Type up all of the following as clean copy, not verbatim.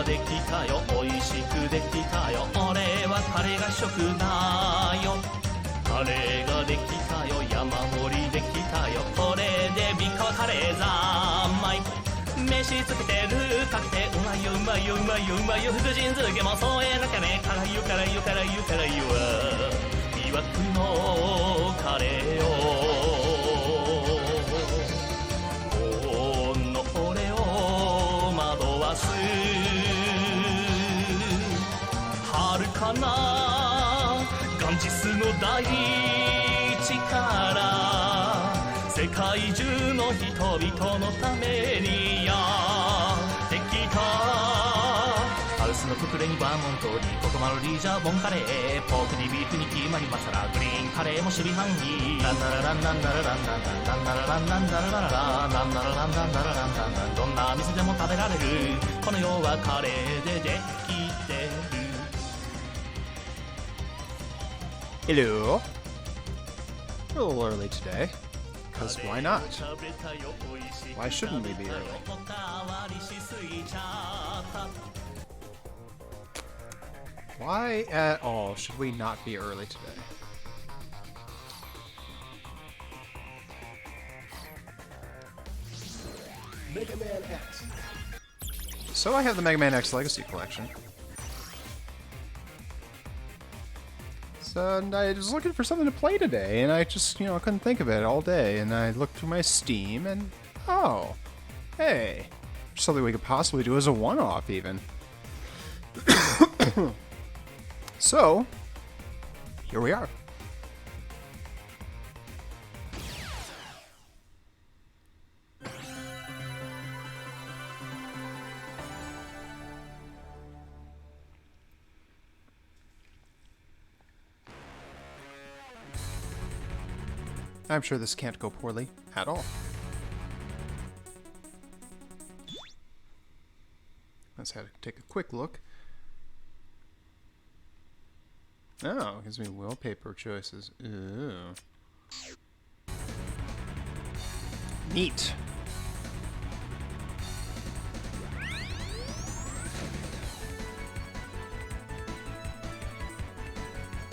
できたよ美味しくできたよ俺はカレーが食だよカレーができたよ山盛りできたよこれで3日はカレー三昧飯つけてるかけてうまいようまいようまいようまいよ福神漬けも添えなきゃね辛いよ辛いよ辛いよ辛いよ魅惑のカレーをこの俺を惑わす遥かなガンジスの大地から世界中の人々のためにやってきたハウスのククレにバーモントにココマロリージャーボンカレーポークにビーフに決まりましたらグリーンカレーも守備範囲ランナラランナンナラランナンナンナラランナンナラララランナラランナンナラランナンナンどんな店でも食べられるこの世はカレーでできてる Hello. A little early today. Because why not? Why shouldn't we be early? Why at all should we not be early today? Mega Man X. So I have the Mega Man X Legacy Collection. And I was looking for something to play today, and I just, I couldn't think of it all day, and I looked through my Steam, and, oh, hey, something we could possibly do as a one-off, even. So, here we are. I'm sure this can't go poorly at all. Let's have to take a quick look. Oh, gives me wallpaper choices. Ooh. Neat.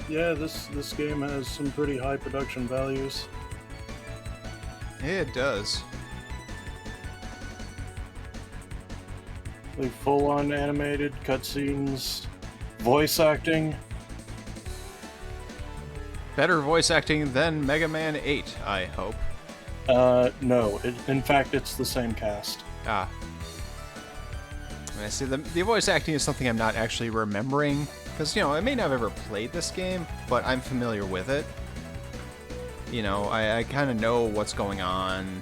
Yeah, this game has some pretty high production values. It does. Like full-on animated cutscenes, voice acting. Better voice acting than Mega Man 8, I hope. No. In fact, it's the same cast. Ah. I see, the voice acting is something I'm not actually remembering, because, I may not have ever played this game, but I'm familiar with it. I kind of know what's going on.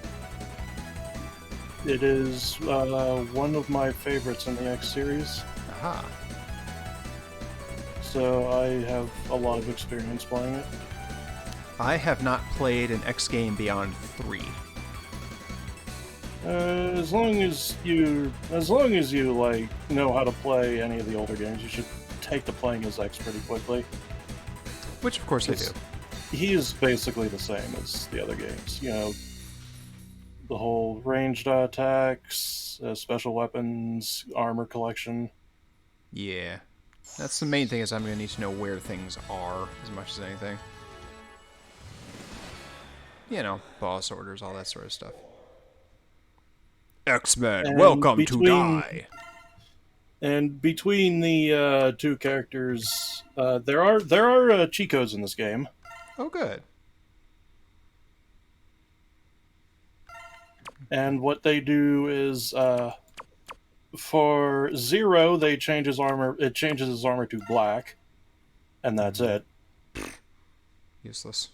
It is one of my favorites in the X series. Aha. So I have a lot of experience playing it. I have not played an X game beyond 3. As long as you like know how to play any of the older games, you should take to playing as X pretty quickly. Which, of course, I do. He is basically the same as the other games. The whole ranged attacks, special weapons, armor collection. Yeah. That's the main thing, is I'm going to need to know where things are, as much as anything. Boss orders, all that sort of stuff. X-Men, And welcome to die! And between the two characters, there are cheat codes in this game. Oh, good. And what they do is, for Zero, it changes his armor to black, and that's it. Useless.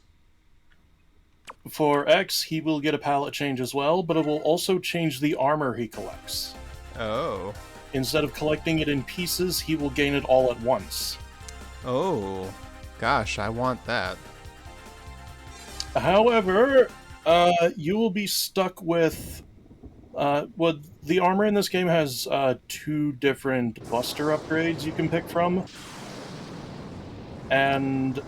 For X, he will get a palette change as well, but it will also change the armor he collects. Oh. Instead of collecting it in pieces, he will gain it all at once. Oh. Gosh, I want that. However, you will be stuck with... the armor in this game has 2 different Buster upgrades you can pick from. And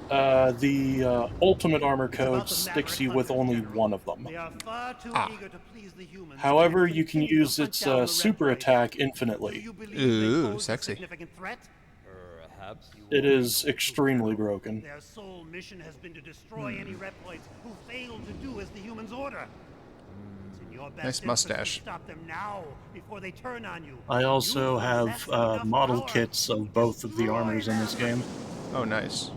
The ultimate armor code sticks you with only one of them. They are far too Ah. eager to please the humans. However, and you can continue use to hunt its down the super Red attack Race. Do infinitely. you believe Ooh, they pose a sexy. significant threat? Perhaps. It is extremely broken. Their sole mission has been to destroy any Reploids who fail to do as the humans order. It's in your best Nice interest to mustache. Stop them now before they turn on you. I also You have possess enough model power kits to of both of the destroy armors in this them. game. Oh, nice.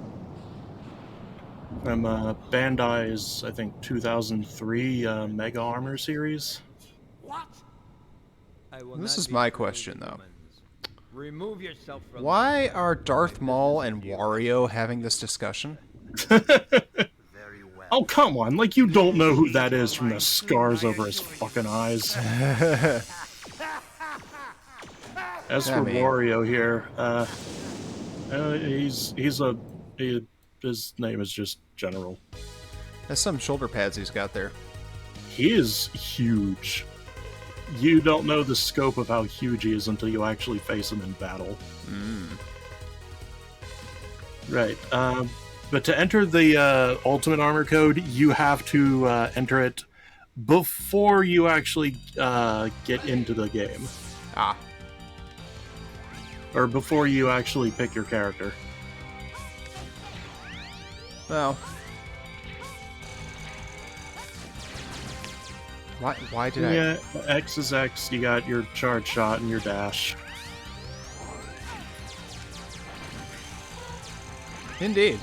From Bandai's, I think, 2003 Mega Armor series. What? I will This not is be my fooled, question, though. humans. Remove yourself from Why are Darth Maul and Wario having this discussion? Oh, come on. Like, you don't know who that is from the scars over his fucking eyes. As I for mean- Wario here, his name is just General. That's some shoulder pads he's got there. He is huge. You don't know the scope of how huge he is until you actually face him in battle. Right. But to enter the Ultimate Armor code, you have to enter it before you actually get into the game. Ah. Or before you actually pick your character. Well. Why did I... Yeah, X is X, you got your charge shot and your dash. Indeed.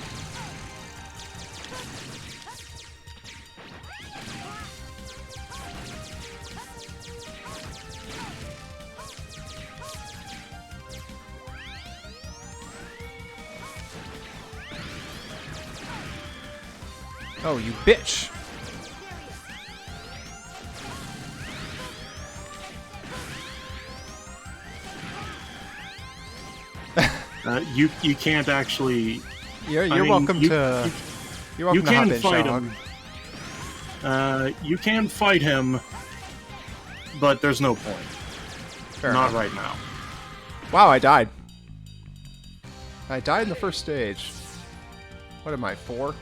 Oh, you bitch! You can't actually... You're I mean, welcome you- to... You're You welcome to hop can in, fight Shadowhawk. him. You can fight him, but there's no point. Fair Not enough. right now. Wow, I died. I died in the first stage. What am I, 4?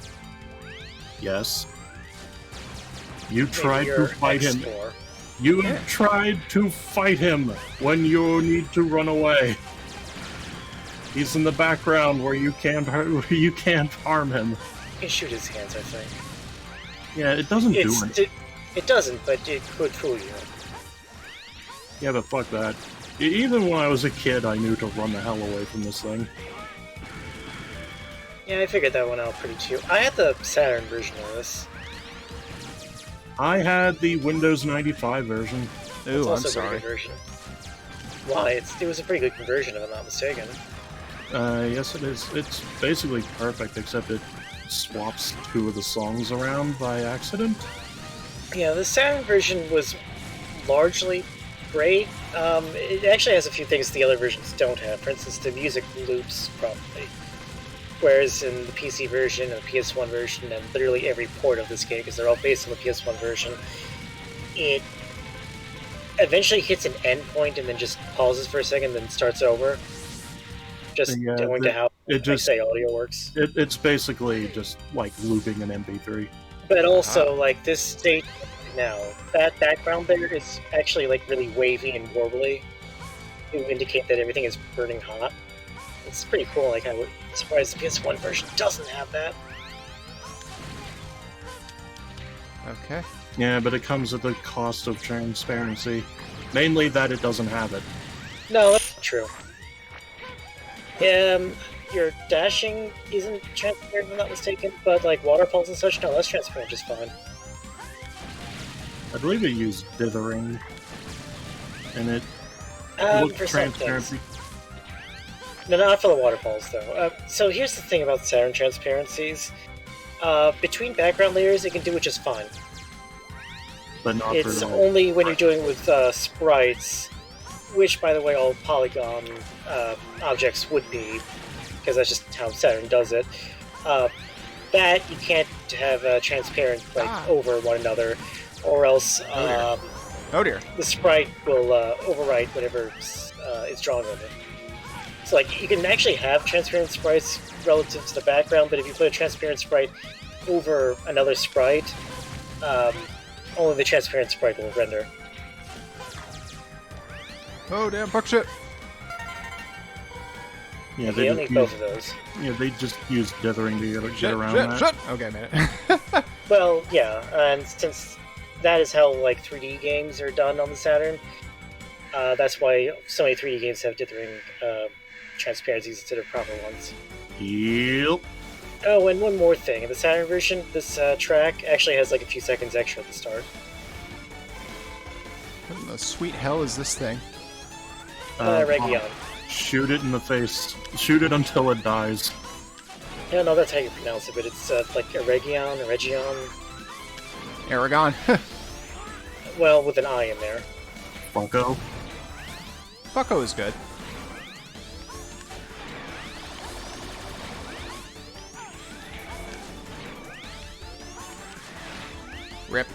Yes. You tried to you're fight him. X4. You Yeah. tried to fight him when you need to run away. He's in the background where you can't harm him. You can shoot his hands, I think. Yeah, it doesn't do it. It doesn't, but it could fool you. Yeah, but fuck that. Even when I was a kid, I knew to run the hell away from this thing. Yeah, I figured that one out pretty too. I had the Saturn version of this. I had the Windows 95 version. It's Ooh, I'm also a sorry. pretty good version. Why? It was a pretty good conversion, if I'm not mistaken. Yes, it is. It's basically perfect, except it swaps 2 of the songs around by accident. Yeah, the Saturn version was largely great. It actually has a few things the other versions don't have. For instance, the music loops properly. Whereas in the PC version and the PS1 version and literally every port of this game, because they're all based on the PS1 version, it eventually hits an end point and then just pauses for a second, then starts over. Just Yeah, going to how it just- say audio works. It's basically just like looping an MP3. But also, like, this stage now, that background there is actually, like, really wavy and warbly to indicate that everything is burning hot. It's pretty cool. Like, I was surprised the PS1 version doesn't have that. Okay. Yeah, but it comes at the cost of transparency. Mainly that it doesn't have it. No, that's not true. Your dashing isn't transparent, if I'm not mistaken, but, like, waterfalls and such, no, that's transparent just fine. I believe it used dithering. And it looked For some transparent. things. No, not for the waterfalls, though. So here's the thing about Saturn transparencies. Between background layers, it can do it just fine. But not It's for only when you're doing with sprites, which, by the way, all polygon objects would be, because that's just how Saturn does it. That you can't have transparent over one another, or else Oh dear. the sprite will overwrite whatever is drawn with it. So like you can actually have transparent sprites relative to the background, but if you put a transparent sprite over another sprite, only the transparent sprite will render. Oh, damn, fuck shit. Yeah, You don't need both of those. Yeah, they just use dithering to get Shit, around shit, that. shit. Okay, man. Well, yeah, and since that is how like 3D games are done on the Saturn, that's why so many 3D games have dithering transparencies instead of proper ones. Yep. Oh, and one more thing. In the Saturn version, this track actually has like a few seconds extra at the start. What in the sweet hell is this thing? Region. Shoot it in the face. Shoot it until it dies. Yeah, no, that's how you pronounce it, but it's like a Region. Aragon. Well, with an I in there. Funko. Bucko is good. Rip.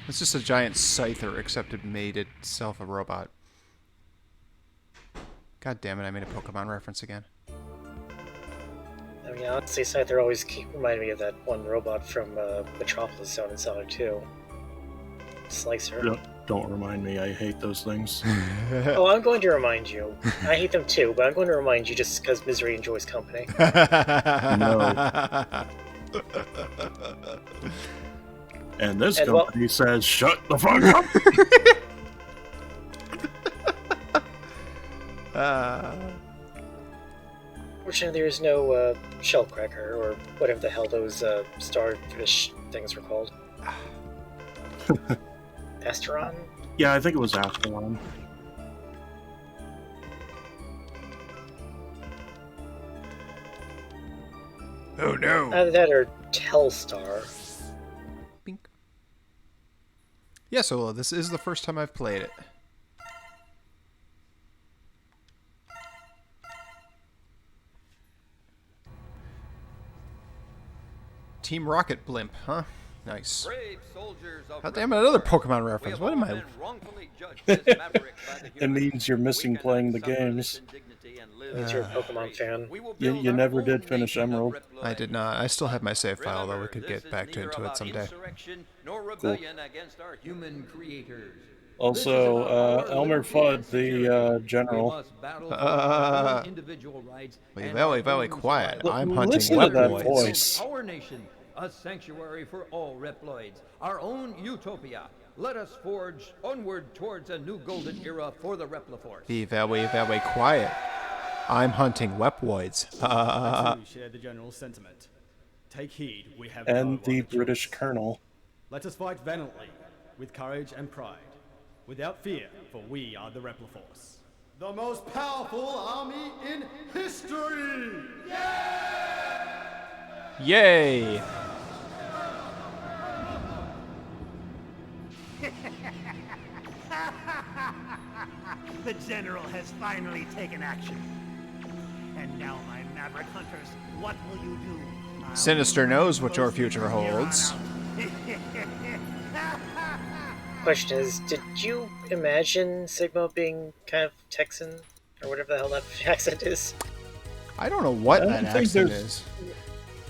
It's just a giant scyther, except it made itself a robot. God damn it, I made a Pokemon reference again. I mean, honestly, Scyther always reminded me of that one robot from Metropolis Zone in Sonic 2. Slicer. Don't remind me. I hate those things. Oh, I'm going to remind you. I hate them too, but I'm going to remind you just because misery enjoys company. And this And company says, shut the fuck up! Fortunately, there is no Shellcracker, or whatever the hell those starfish things were called. Asteron? Yeah, I think it was Asteron. Oh no! Either that or Telstar. Bink. Yeah, so this is the first time I've played it. Team Rocket Blimp, huh? Nice. Brave soldiers of God damn it, another Pokemon we reference. have What all am I... been wrongfully judged as mavericks by the It humans. means you're missing We cannot playing the suffer this games. indignity and live Means in you're a our Pokemon rage. fan. We will You build our never own did finish nation of Emerald. Reploids. I did not. I still have my save file, though. We Remember, could this get is back neither into it about someday. insurrection nor rebellion against our human creators. Also, This is about our Elmer liberty Fudd, and the security. We general. must battle for our own individual rights Be and very, our very own quiet. survival. I'm hunting Listen to that Webwoids. voice. Our nation, a sanctuary for all Reploids, our own utopia. Let us forge onward towards a new golden era for the Repliforce. Be very, very quiet. I'm hunting Webwoids. I too share the general sentiment. Take heed, we have no And the other British choice. colonel. Let us fight valiantly, with courage and pride, without fear, for we are the Repliforce. The most powerful army in history! Yay! The general has finally taken action. And now, my maverick hunters, what will you do? I'll Sinister be knows what your close to future you here on holds. out. Question is, did you imagine Sigma being kind of Texan? Or whatever the hell that accent is? I don't know what I that don't think accent there's- is.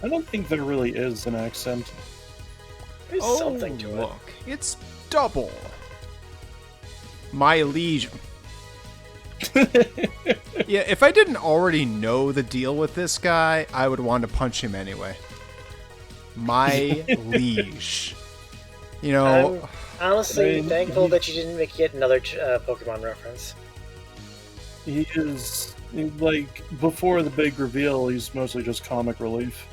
I don't think there really is an accent. There's Oh, something to it. look. It's double. My liege. Yeah, if I didn't already know the deal with this guy, I would want to punch him anyway. My liege. You know, I'm honestly I mean, thankful that you didn't make yet another Pokemon reference. He is, like, before the big reveal, he's mostly just comic relief.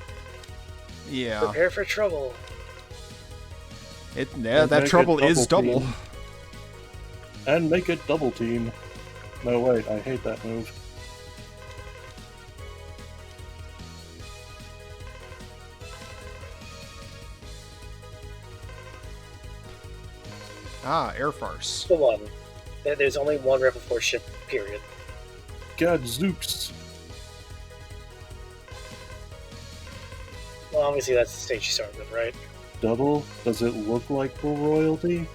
yeah. Prepare for trouble. Yeah, And that make trouble it is double. team. And make it double team. No, wait, I hate that move. Ah, air farce. The one. There's only one Repliforce ship, period. Gadzooks. Well, obviously that's the stage you start with, right? Double? Does it look like full royalty?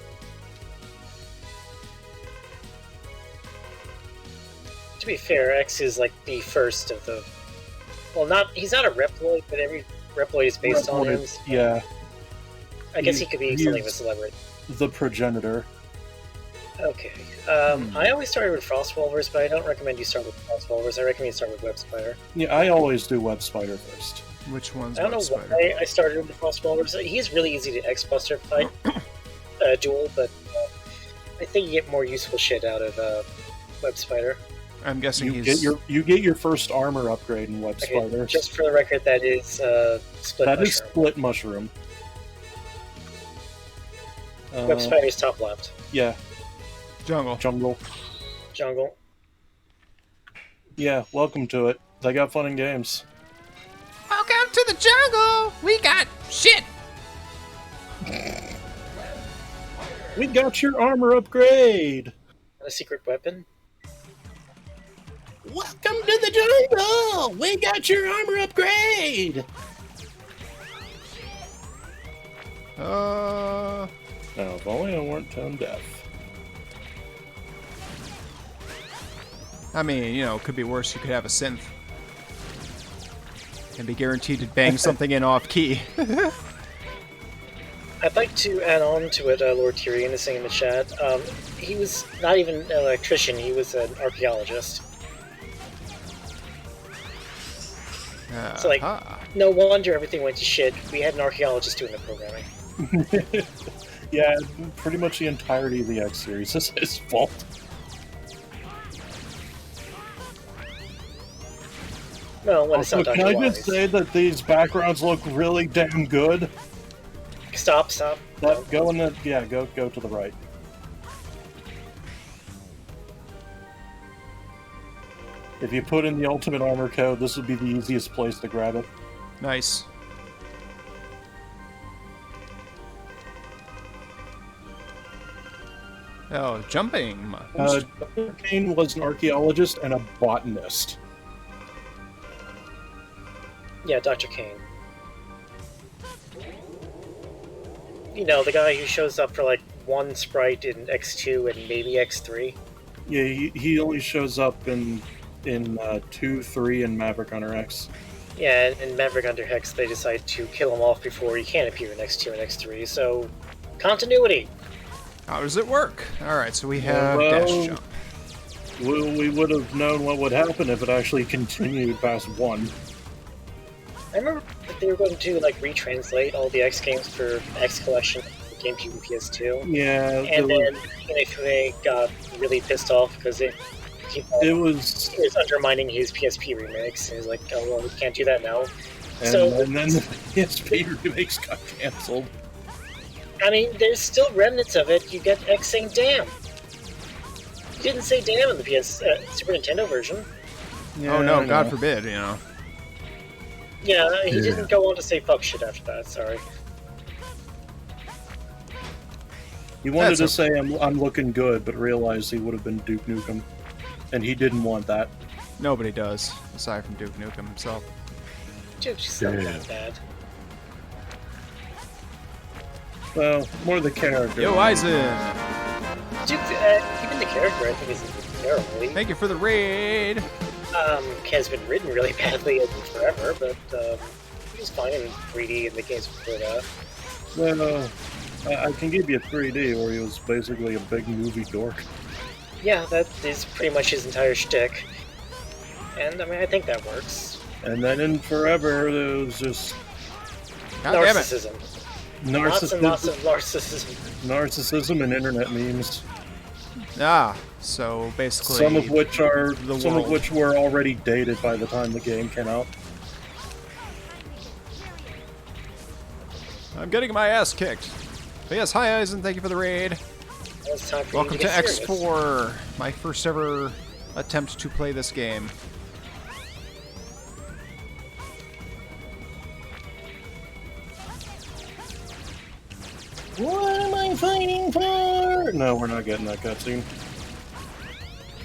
be fair, X is like the first of the. Well, he's not a Reploid, but every Reploid is based on him. So Yeah, I guess he could be he's- something of a celebrity. the progenitor. Okay. I always started with Frostwolvers, but I don't recommend you start with Frostwolvers. I recommend you start with Web Spider. Yeah, I always do Web Spider first. Which one's I don't know Web Spider? why I started with the Frostwolvers. He's really easy to X-Buster fight, duel, but I think you get more useful shit out of Web Spider. I'm guessing You he's... get your first armor upgrade in Web Okay, Spider. just for the record, that is Split That is Mushroom. split mushroom. Web Spider's top left. Yeah, Jungle. jungle. Jungle. Yeah, welcome to it. They got fun and games. Welcome to the jungle! We got shit! We got your armor upgrade. And a secret weapon. Welcome to the jungle. We got your armor upgrade. Uh... Now, if only I weren't tone deaf. I mean, you know, it could be worse. You could have a synth. And be guaranteed to bang something in off-key. I'd like to add on to what Lord Tyrion is saying in the chat. He was not even an electrician, he was an archaeologist. So, like, no wonder everything went to shit. We had an archaeologist doing the programming. Yeah, pretty much the entirety of the X series is his fault. Well, when it's Also, not can I Dr. just say that these backgrounds look really damn good? Stop. Go in the go to the right. If you put in the ultimate armor code, this would be the easiest place to grab it. Nice. Oh, jumping. Dr. Kane was an archaeologist and a botanist. Yeah, Dr. Kane. You know, the guy who shows up for like one sprite in X2 and maybe X3. Yeah, he only shows up in 2, 3, and Maverick Hunter X. Yeah, in Maverick Under Hex, they decide to kill him off before he can appear in X2 and X3, so continuity! How does it work? Alright, so we have Well, dash jump. We would have known what would happen if it actually continued past 1. I remember that they were going to like retranslate all the X games for X Collection, GameCube and PS2. Yeah, And then Inafune got really pissed off because it was undermining his PSP remakes. And he's like, oh, well, we can't do that now. and then the PSP remakes got cancelled. I mean, there's still remnants of it. You get X saying damn. You didn't say damn in the Super Nintendo version. Yeah, Oh no, I God know. forbid, you know. Yeah, he didn't go on to say fuck shit after that, sorry. He wanted That's to say I'm looking good, but realized he would have been Duke Nukem, and he didn't want that. Nobody does, aside from Duke Nukem himself. Dude, she's not that bad. Well, more the character. Yo, Eisen! Dude, even the character I think isn't terrible. Thank you for the raid! Has been written really badly forever, but he was fine in 3D in the games before that. Well, I can give you a 3D where he was basically a big movie dork. Yeah, that is pretty much his entire shtick. And I mean, I think that works. And then in Forever, there was just God damn it! Narcissism. Lots and lots of narcissism. narcissism and internet memes. Ah, so basically... Some of which world. were already dated by the time the game came out. I'm getting my ass kicked. But yes, hi Eisen, thank you for the raid. Now it's time for Welcome you to to get serious. X4, my first ever attempt to play this game. What am I fighting for? No, we're not getting that cutscene.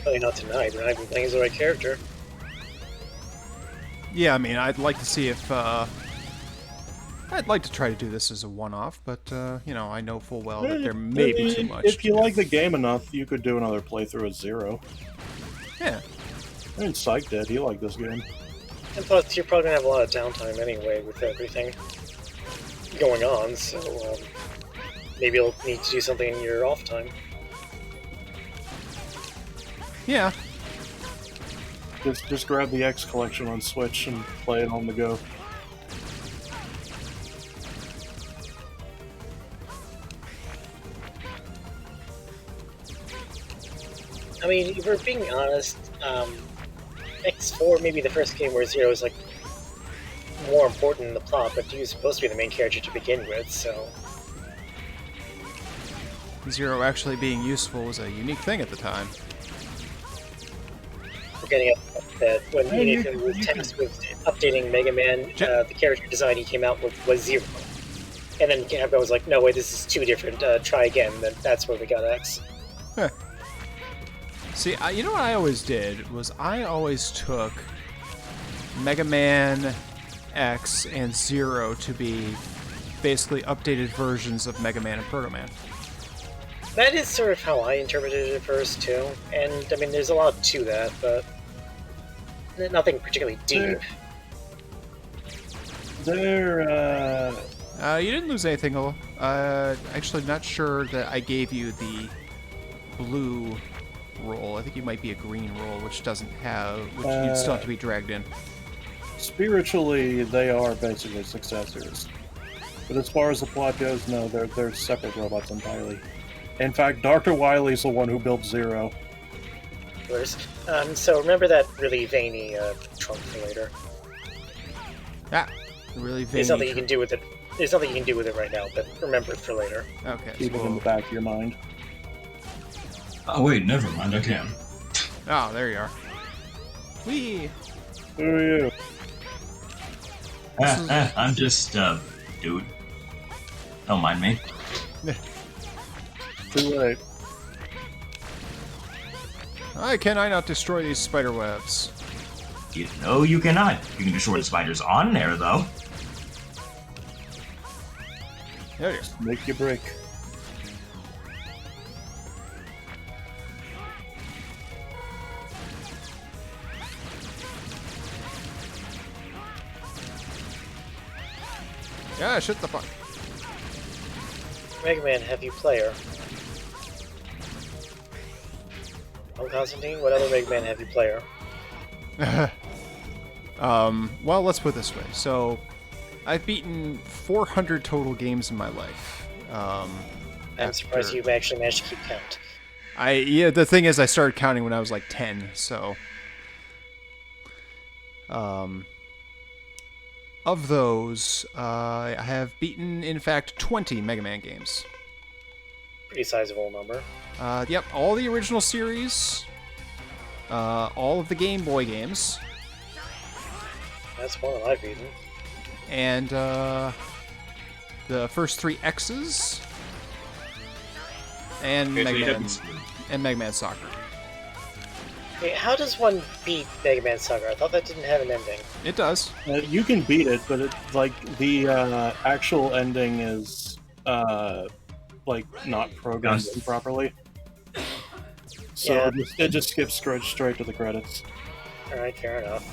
Probably not tonight. We're not even playing as the right character. Yeah, I mean, I'd like to see if, I'd like to try to do this as a one-off, but, you know, I know full well that there may be too much. If you like the game enough, you could do another playthrough at 0. Yeah. I mean, Psych did. He liked this game. And plus, you're probably gonna have a lot of downtime anyway with everything going on, so maybe you'll need to do something in your off time. Yeah. Just grab the X collection on Switch and play it on the go. I mean, if we're being honest, X4 may be the first game where Zero is like more important in the plot, but he was supposed to be the main character to begin with, so Zero actually being useful was a unique thing at the time. we're getting up that when Nathan was tasked with updating Mega Man, the character design he came out with was Zero. And then Capcom was like, no, wait, this is too different, try again, then that's where we got X. Huh. See, you know what I always did was I always took Mega Man X and Zero to be basically updated versions of Mega Man and Proto Man. That is sort of how I interpreted it at first, too. And, I mean, there's a lot to that, but nothing particularly deep. They're, You didn't lose anything, Ola. Actually, not sure that I gave you the blue roll. I think you might be a green roll, which doesn't have, which you'd still have to be dragged in. spiritually, they are basically successors. But as far as the plot goes, no, they're separate robots entirely. In fact, Dr. Wily's the one who built Zero. So remember that really veiny trunk for later. Ah, really vague. There's nothing you can do with it. There's nothing you can do with it right now, but remember it for later. Okay. Keep it in the back of your mind. Oh wait, never mind, I can. Oh, there you are. Whee! Who are you? I'm just, dude. Don't mind me. Too late. Can I not destroy these spider webs? You know you cannot. You can destroy the spiders on there, though. There you are. Make your break. Yeah, shut the fuck. Mega Man Heavy Player. Oh, Constantine, what other Mega Man Heavy Player? Well, let's put it this way. So, I've beaten 400 total games in my life. I'm surprised you actually managed to keep count. Yeah, the thing is, I started counting when I was like 10, so... Of those, I have beaten, in fact, 20 Mega Man games. Pretty sizable number. Yep, all the original series, all of the Game Boy games, That's more than I've beaten. and the first 3 X's, and Mega Man Soccer. Wait, how does one beat Mega Man Soccer? I thought that didn't have an ending. It does. You can beat it, but the actual ending is like not programmed in properly. So Yeah. it just skips straight to the credits. Alright, fair enough.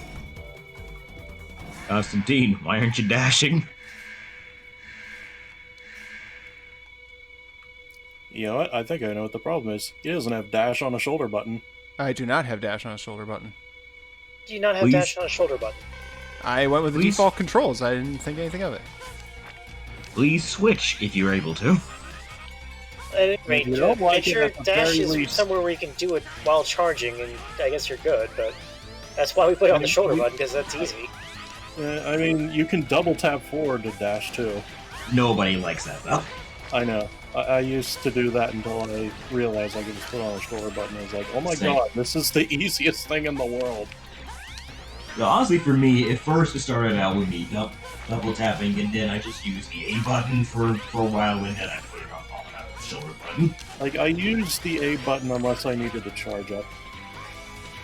Constantine, why aren't you dashing? You know what? I think I know what the problem is. He doesn't have dash on a shoulder button. I do not have dash on a shoulder button. Do you not have Please? dash on a shoulder button? I went with the Please? default controls. I didn't think anything of it. Please switch if you're able to. At any rate, you don't like get it your at the dash very is least. somewhere where you can do it while charging, and I guess you're good, but that's why we put it on the shoulder button, because that's easy. I mean, you can double tap forward to dash too. Nobody likes that, though. I know. I used to do that until I realized I could just put on a shoulder button. I was like, oh my Same. god, this is the easiest thing in the world. Now, honestly, for me, at first it started out with me double tapping, and then I just used the A button for a while, and then I put it on the shoulder button. Like, I used the A button unless I needed to charge up.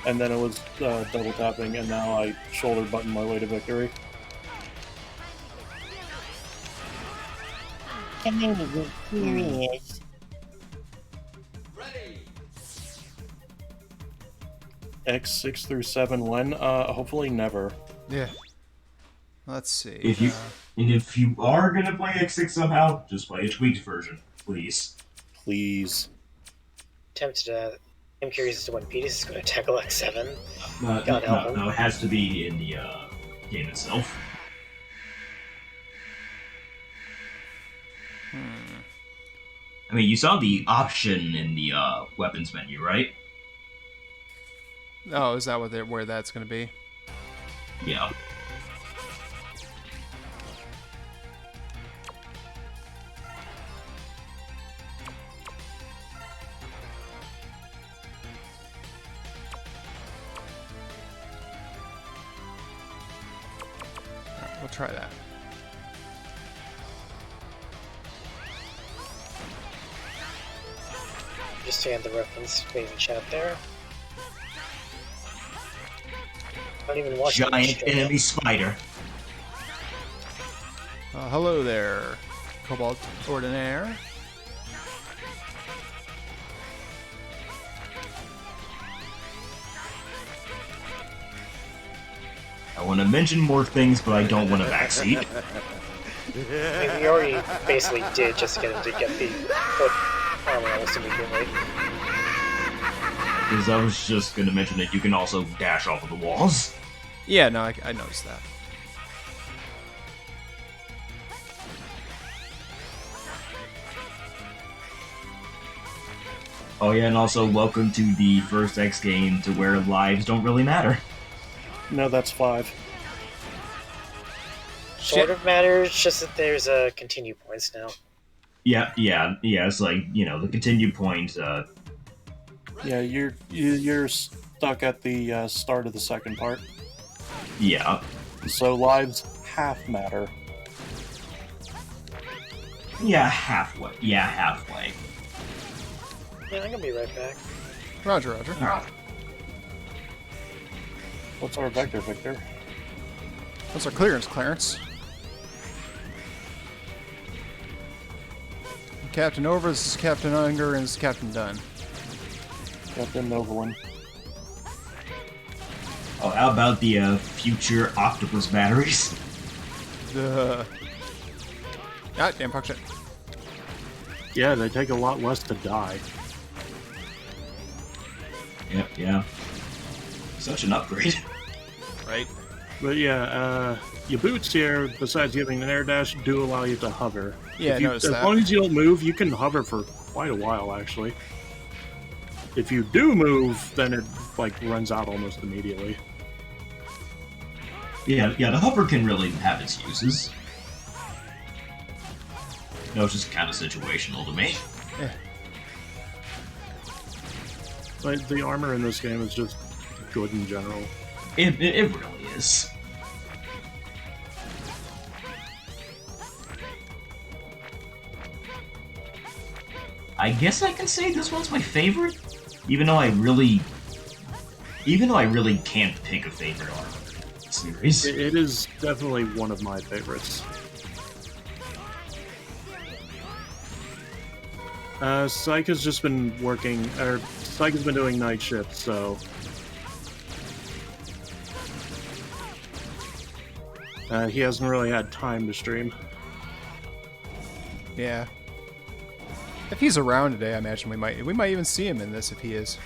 And then it was double tapping, and now I shoulder button my way to victory. X6 through 7 when? Hopefully never. Yeah. Let's see. If you are gonna play X6 somehow, just play a tweaked version, please. Please. Tempted to. I'm curious as to when Beatus is going to tackle X7. No, God help him. no, it has to be in the game itself. I mean, you saw the option in the weapons menu, right? Oh, is that where that's going to be? Yeah. We'll try that. Just to add the reference made in chat there. I don't even watch the Giant stream. enemy spider. Hello there, Cobalt Ordinaire. I want to mention more things, but I don't want a backseat. I mean, we already basically did just to get him to get the foot armor almost immediately. Because I was just going to mention that you can also dash off of the walls. Yeah, no, I noticed that. Oh yeah, and also welcome to the first X game to where lives don't really matter. No, that's 5. Sort of matters, just that there's continue points now. Yeah, it's like, you know, the continue point, Yeah, you're stuck at the start of the second part. yeah. So lives half matter. Yeah, halfway. Yeah, halfway. Yeah, I'm gonna be right back. Roger, Roger. What's our vector, Victor? What's our clearance, Clarence? Captain Over, this is Captain Unger, and this is Captain Dunn. Captain Novolin. Oh, how about the future octopus batteries? Ah, damn fuck shit. Yeah, they take a lot less to die. Yep, yeah. Such an upgrade. Right? But yeah, your boots here, besides giving an air dash, do allow you to hover. Yeah, If you, noticed as that. long as you don't move, you can hover for quite a while, actually. If you do move, then it like runs out almost immediately. Yeah, the hover can really have its uses. No, it's just kind of situational to me. But the armor in this game is just good in general. It really is. I guess I can say this one's my favorite, even though I really can't pick a favorite armor series. It is definitely one of my favorites. Psych has just been working, or Psych has been doing night shift, so he hasn't really had time to stream. Yeah. If he's around today, I imagine we might even see him in this if he is.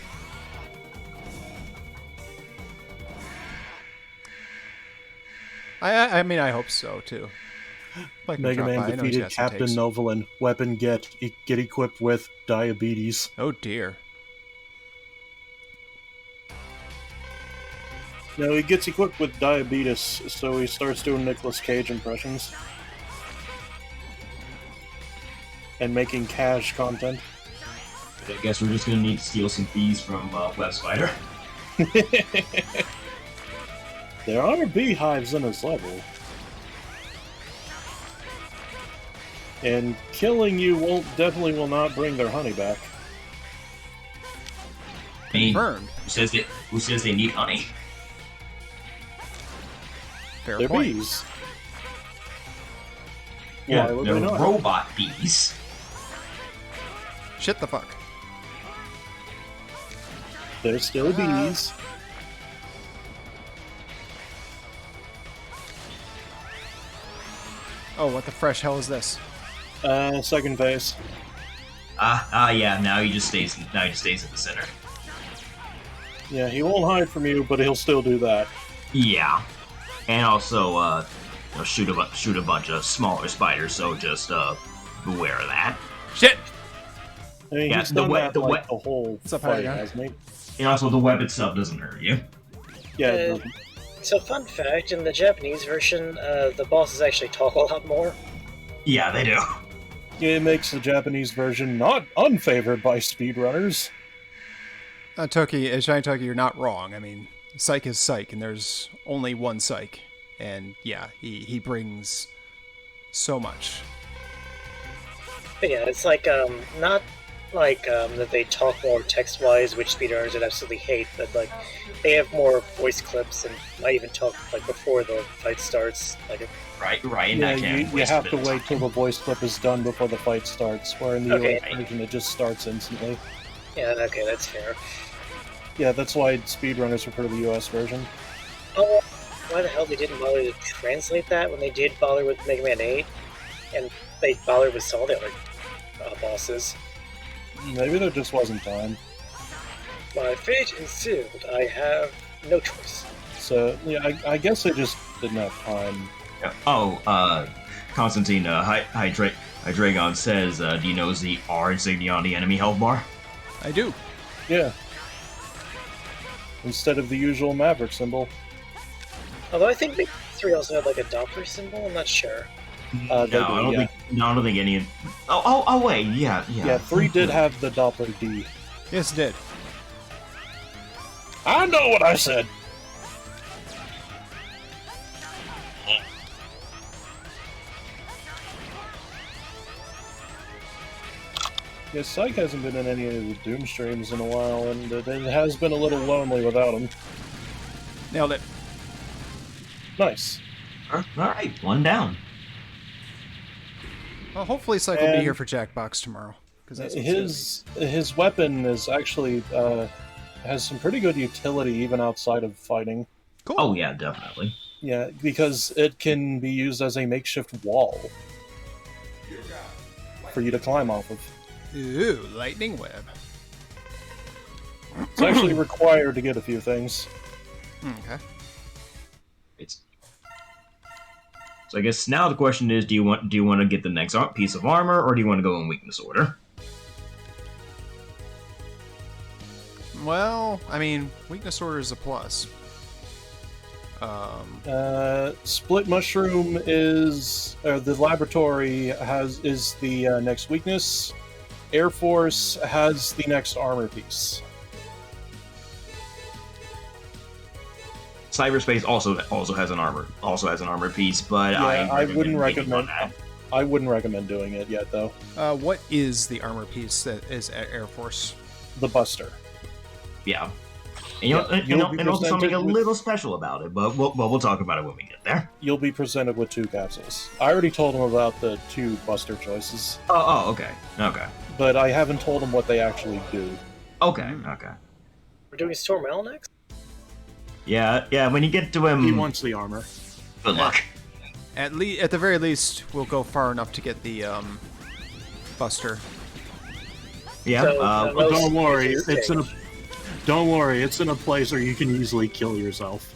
I mean, I hope so too. Like Mega Man defeated Captain Novolin. Weapon get equipped with diabetes. Oh dear. No, he gets equipped with diabetes, so he starts doing Nicolas Cage impressions. And making cash content. I guess we're just gonna need to steal some bees from Web Spider. There are beehives in this level. And killing you definitely will not bring their honey back. I mean, Confirmed. who says they need honey? Fair They're point. bees. Why would they're they not? robot bees. Shit the fuck. They're still bees. Oh, what the fresh hell is this? Second phase. Yeah. Now he just stays. Now he just stays in the center. Yeah, he won't hide from you, but he'll still do that. Yeah, and also shoot a bunch of smaller spiders. So just beware of that. Shit! I mean, Yeah, he's the done wet- that the like wet- the whole up, fight, Hydra? hasn't he? And also the web itself doesn't hurt you. Yeah, it Uh, doesn't. So, fun fact, in the Japanese version, the bosses actually talk a lot more. Yeah, they do. It makes the Japanese version not unfavored by speedrunners. Shiny Toki, you're not wrong. I mean, Psych is Psych, and there's only one Psych. And yeah, he brings so much. But yeah, it's like, not like that they talk more text-wise, which speedrunners would absolutely hate, but like, they have more voice clips and might even talk like before the fight starts. Like, Right. And Yeah, that can you waste a have bit to of wait time. till the voice clip is done before the fight starts, where in the Okay. US version it just starts instantly. yeah, okay, that's fair. Yeah, that's why speedrunners prefer the US version. Oh, why the hell they didn't bother to translate that when they did bother with Mega Man 8, and they bothered with some of the other bosses? Maybe there just wasn't time. My fate is sealed. I have no choice. So, yeah, I guess they just didn't have time. Yeah. Oh, Constantine, Hydragon says, do you know the R insignia on the enemy health bar? I do. Yeah. Instead of the usual Maverick symbol. Although I think Mega 3 also had like a Doppler symbol, I'm not sure. They No, do, yeah. I don't think any of... Oh, wait, yeah. Yeah, 3 did have the Doppler D. Yes, it did. I know what I said! Yeah, Psych hasn't been in any of the Doom streams in a while, and it has been a little lonely without him. Nailed it. Nice. Alright, one down. Well, hopefully Psych will be And- here for Jackbox tomorrow. Because that's what's gonna be. His weapon is actually has some pretty good utility even outside of fighting. Cool. Oh, yeah, definitely. Yeah, because it can be used as a makeshift wall for you to climb off of. Ooh, lightning web. It's actually required to get a few things. Okay. So I guess now the question is, do you want to get the next piece of armor, or do you want to go in weakness order? Well, I mean, weakness order is a plus. Split Mushroom is the laboratory is the next weakness. Air Force has the next armor piece. Cyberspace also has an armor piece, but Yeah, I recommend wouldn't waiting on recommend. that. I wouldn't recommend doing it yet, though. What is the armor piece that is at Air Force? The Buster. Yeah. And Yeah, you'll be and also something presented a with- little special about it, but we'll talk about it when we get there. You'll be presented with 2 capsules. I already told him about the 2 Buster choices, Oh, okay. but I haven't told him what they actually do. Okay. We're doing Storm L next? Yeah, when you get to him, He wants the armor. good luck. At the very least, we'll go far enough to get the Buster. Yeah, So, But don't Most worry, interesting. it's in a place where you can easily kill yourself.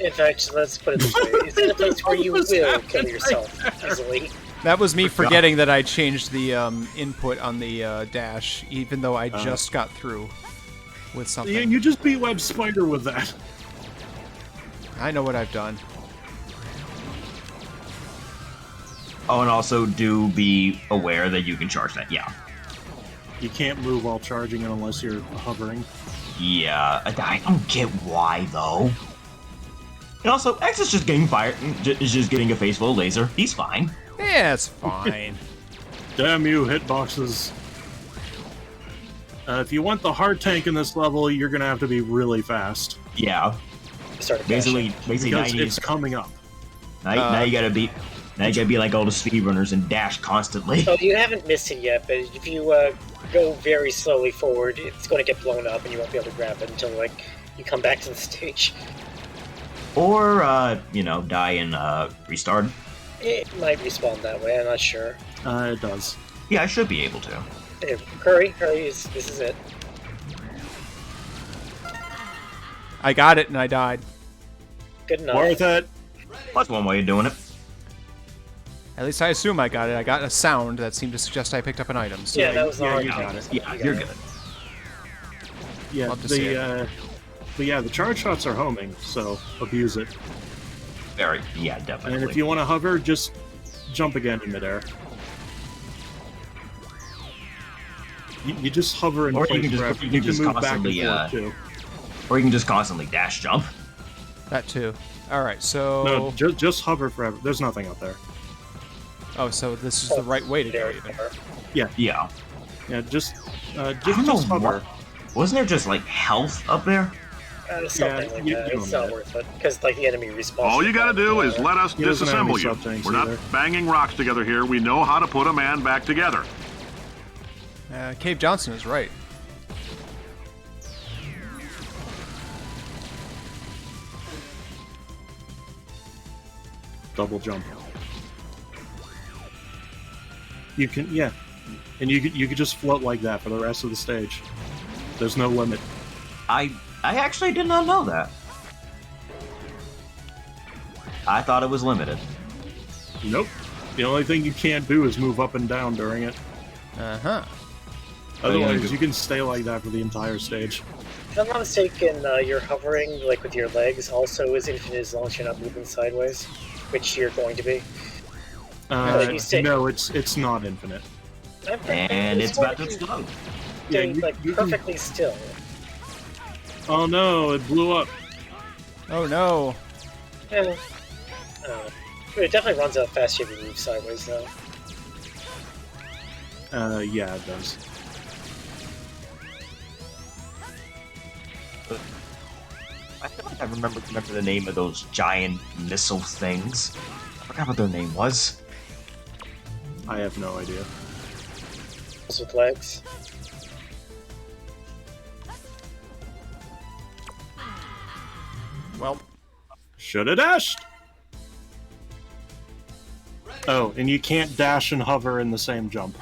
In fact, let's put it this way. It's in a place where you will kill yourself easily. That was me forgetting that I changed the input on the dash, even though I just got through with something. You just beat Web Spider with that. I know what I've done. Oh, and also do be aware that you can charge that. Yeah. You can't move while charging it unless you're hovering. Yeah, I don't get why though. And also, X is just getting fired. Is just getting a face full of laser. He's fine. Yeah, it's fine. Damn you, hitboxes. If you want the hard tank in this level, you're gonna have to be really fast. Yeah. Start Basically Because 90s. it's coming up. Now you gotta be. Now you gotta be like all the speedrunners and dash constantly. Oh, you haven't missed it yet, but if you go very slowly forward, it's going to get blown up and you won't be able to grab it until like you come back to the stage. Or die and restart. It might respawn that way, I'm not sure. It does. Yeah, I should be able to. Hey, hurry, this is it. I got it and I died. Good enough. Worth it. That's one way of doing it. At least I assume I got it. I got a sound that seemed to suggest I picked up an item. So Yeah, that was yeah, all you I got it. Yeah, you're good. Yeah, Love to see but yeah, the charge shots are homing, so abuse it. Very, yeah, definitely. And if you want to hover, just jump again in midair. You just hover in Or place you can just- forever. you can just move back and constantly, forth too. Or you can just constantly dash jump. that too. All right, so No, just hover forever. There's nothing up there. oh, so this is the right way to go. There Even. you are. Yeah. Yeah, just I don't know hover. Wasn't there just like health up there? Something like you that. can It's do not that. worth it, because like the enemy respawns. All you gotta do is let us He doesn't have any disassemble you. sub-tanks We're not either. banging rocks together here. We know how to put a man back together. Cave Johnson is right. Double jump. You can, yeah, and you could just float like that for the rest of the stage. There's no limit. I actually did not know that. I thought it was limited. Nope. The only thing you can't do is move up and down during it. Uh-huh. Otherwise, you can stay like that for the entire stage. If I'm not mistaken, your hovering, like with your legs, also is infinite as long as you're not moving sideways, which you're going to be. you stay- No, it's not infinite. And it's about to explode. Yeah, Stay, like you can- perfectly still. Oh no, it blew up. Oh no. Yeah. It definitely runs out fast if you move sideways, though. Yeah, it does. I feel like I remember the name of those giant missile things. I forgot what their name was. I have no idea. With legs. Well, Should have dashed. Oh, and you can't dash and hover in the same jump.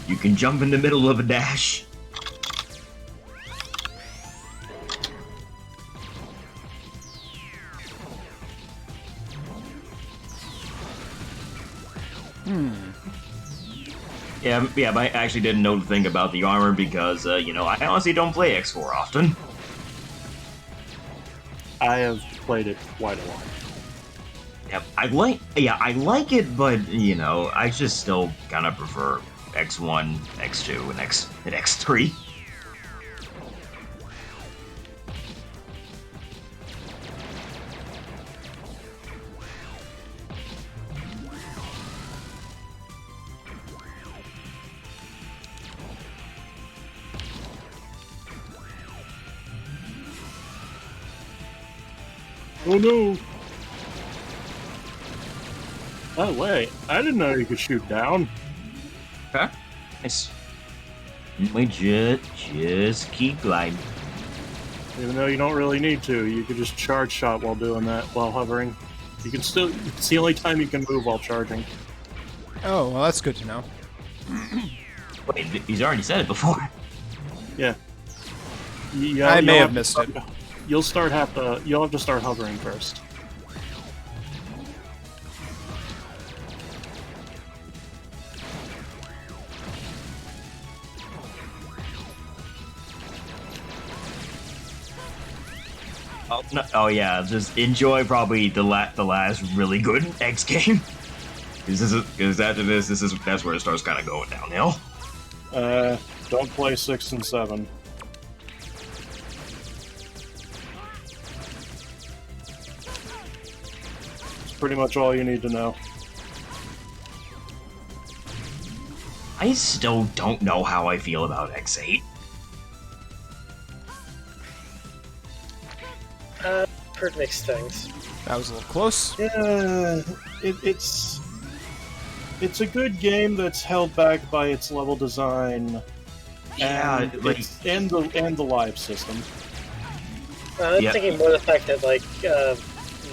You can jump in the middle of a dash. Yeah, but I actually didn't know the thing about the armor because, you know, I honestly don't play X4 often. I have played it quite a lot. Yeah, I like it, but, you know, I just still kind of prefer X1, X2, and X3. Oh no! By the way, I didn't know you could shoot down. Huh? Nice. We just keep gliding. Even though you don't really need to, you could just charge shot while doing that, while hovering. You can still, it's the only time you can move while charging. oh, well, that's good to know. Wait, he's already said it before. Yeah. I may have missed it. You'll have to start hovering first. Oh, no, oh yeah, just enjoy probably the last really good X game. Because after that's where it starts kind of going downhill. Don't play 6 and 7. It's pretty much all you need to know. I still don't know how I feel about X8. Heard mixed things. That was a little close. Yeah, it's It's a good game that's held back by its level design Yeah, and, like- and the live system. I'm Yeah. thinking more the fact that like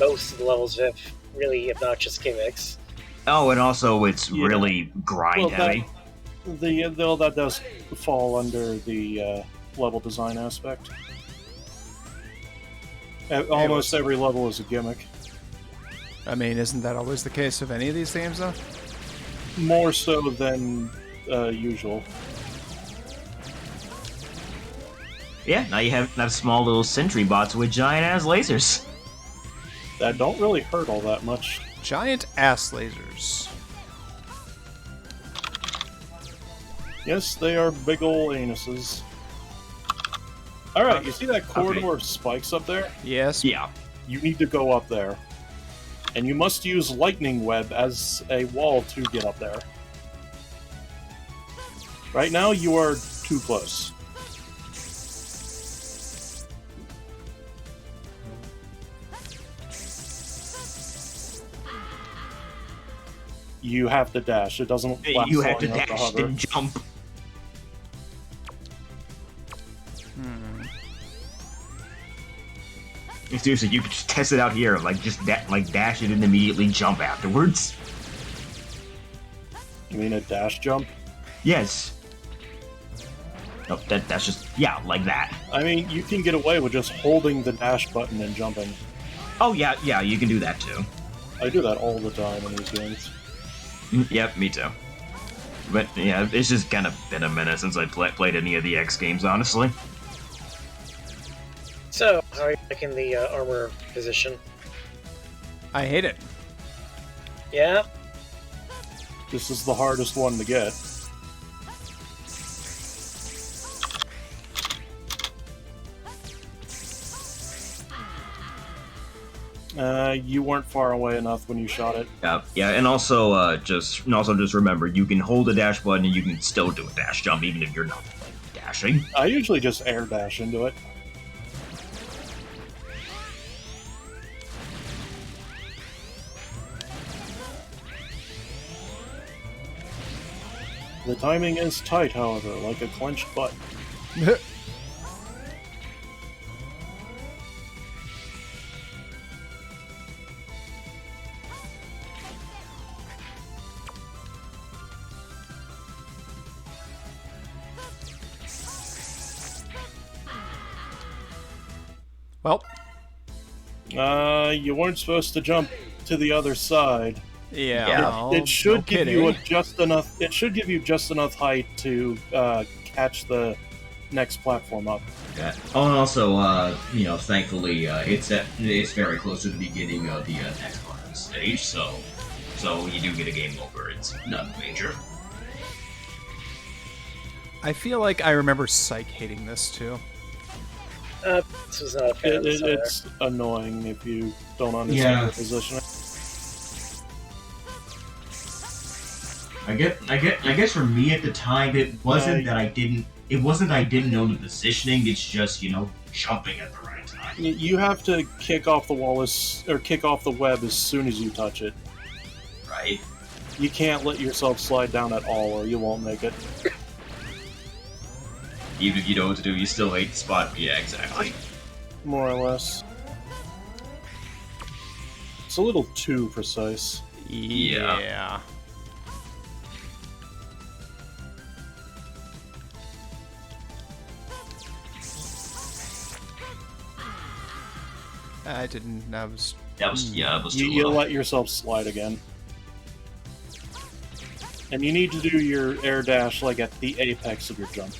most of the levels have really obnoxious gimmicks. Oh, and also it's Yeah. really grind Well, heavy. That does fall under the level design aspect. Almost every level is a gimmick. I mean, isn't that always the case of any of these games, though? More so than usual. Yeah, now you have small little sentry bots with giant ass lasers. That don't really hurt all that much. Giant ass lasers. Yes, they are big ol' anuses. Alright, you see that corridor of spikes up there? Yes. Yeah. You need to go up there. And you must use Lightning Web as a wall to get up there. Right now, you are too close. You have to dash. It doesn't last You have to long enough dash hover. and jump. Seriously, you could just test it out here. Like just dash it and immediately jump afterwards. You mean a dash jump? Yes. No, that's just like that. I mean, you can get away with just holding the dash button and jumping. Oh yeah, you can do that too. I do that all the time in these games. Yep, me too. But yeah, it's just kind of been a minute since I played any of the X games, honestly. So, how are you liking the armor position? I hate it. Yeah? This is the hardest one to get. You weren't far away enough when you shot it. Yeah, and also just remember, you can hold the dash button and you can still do a dash jump even if you're not dashing. I usually just air dash into it. The timing is tight, however, like a clenched butt. Well, You weren't supposed to jump to the other side. yeah. Yeah. well, It should no give you kidding. just enough. It should give you just enough height to catch the next platform up. Yeah. Oh, and also, thankfully, it's very close to the beginning of the next part of the stage, so you do get a game over. It's not major. I feel like I remember Psych hating this too. This was not a fan of this either. It's annoying if you don't understand Yeah. the positioning. I guess for me at the time, it wasn't that I didn't know the positioning. It's just jumping at the right time. You have to kick off the wall or kick off the web as soon as you touch it. Right. You can't let yourself slide down at all, or you won't make it. Even if you know what to do, you still hate the spot. Yeah, exactly. More or less. It's a little too precise. Yeah. I didn't. That was. That was too You low. let yourself slide again. And you need to do your air dash like at the apex of your jump.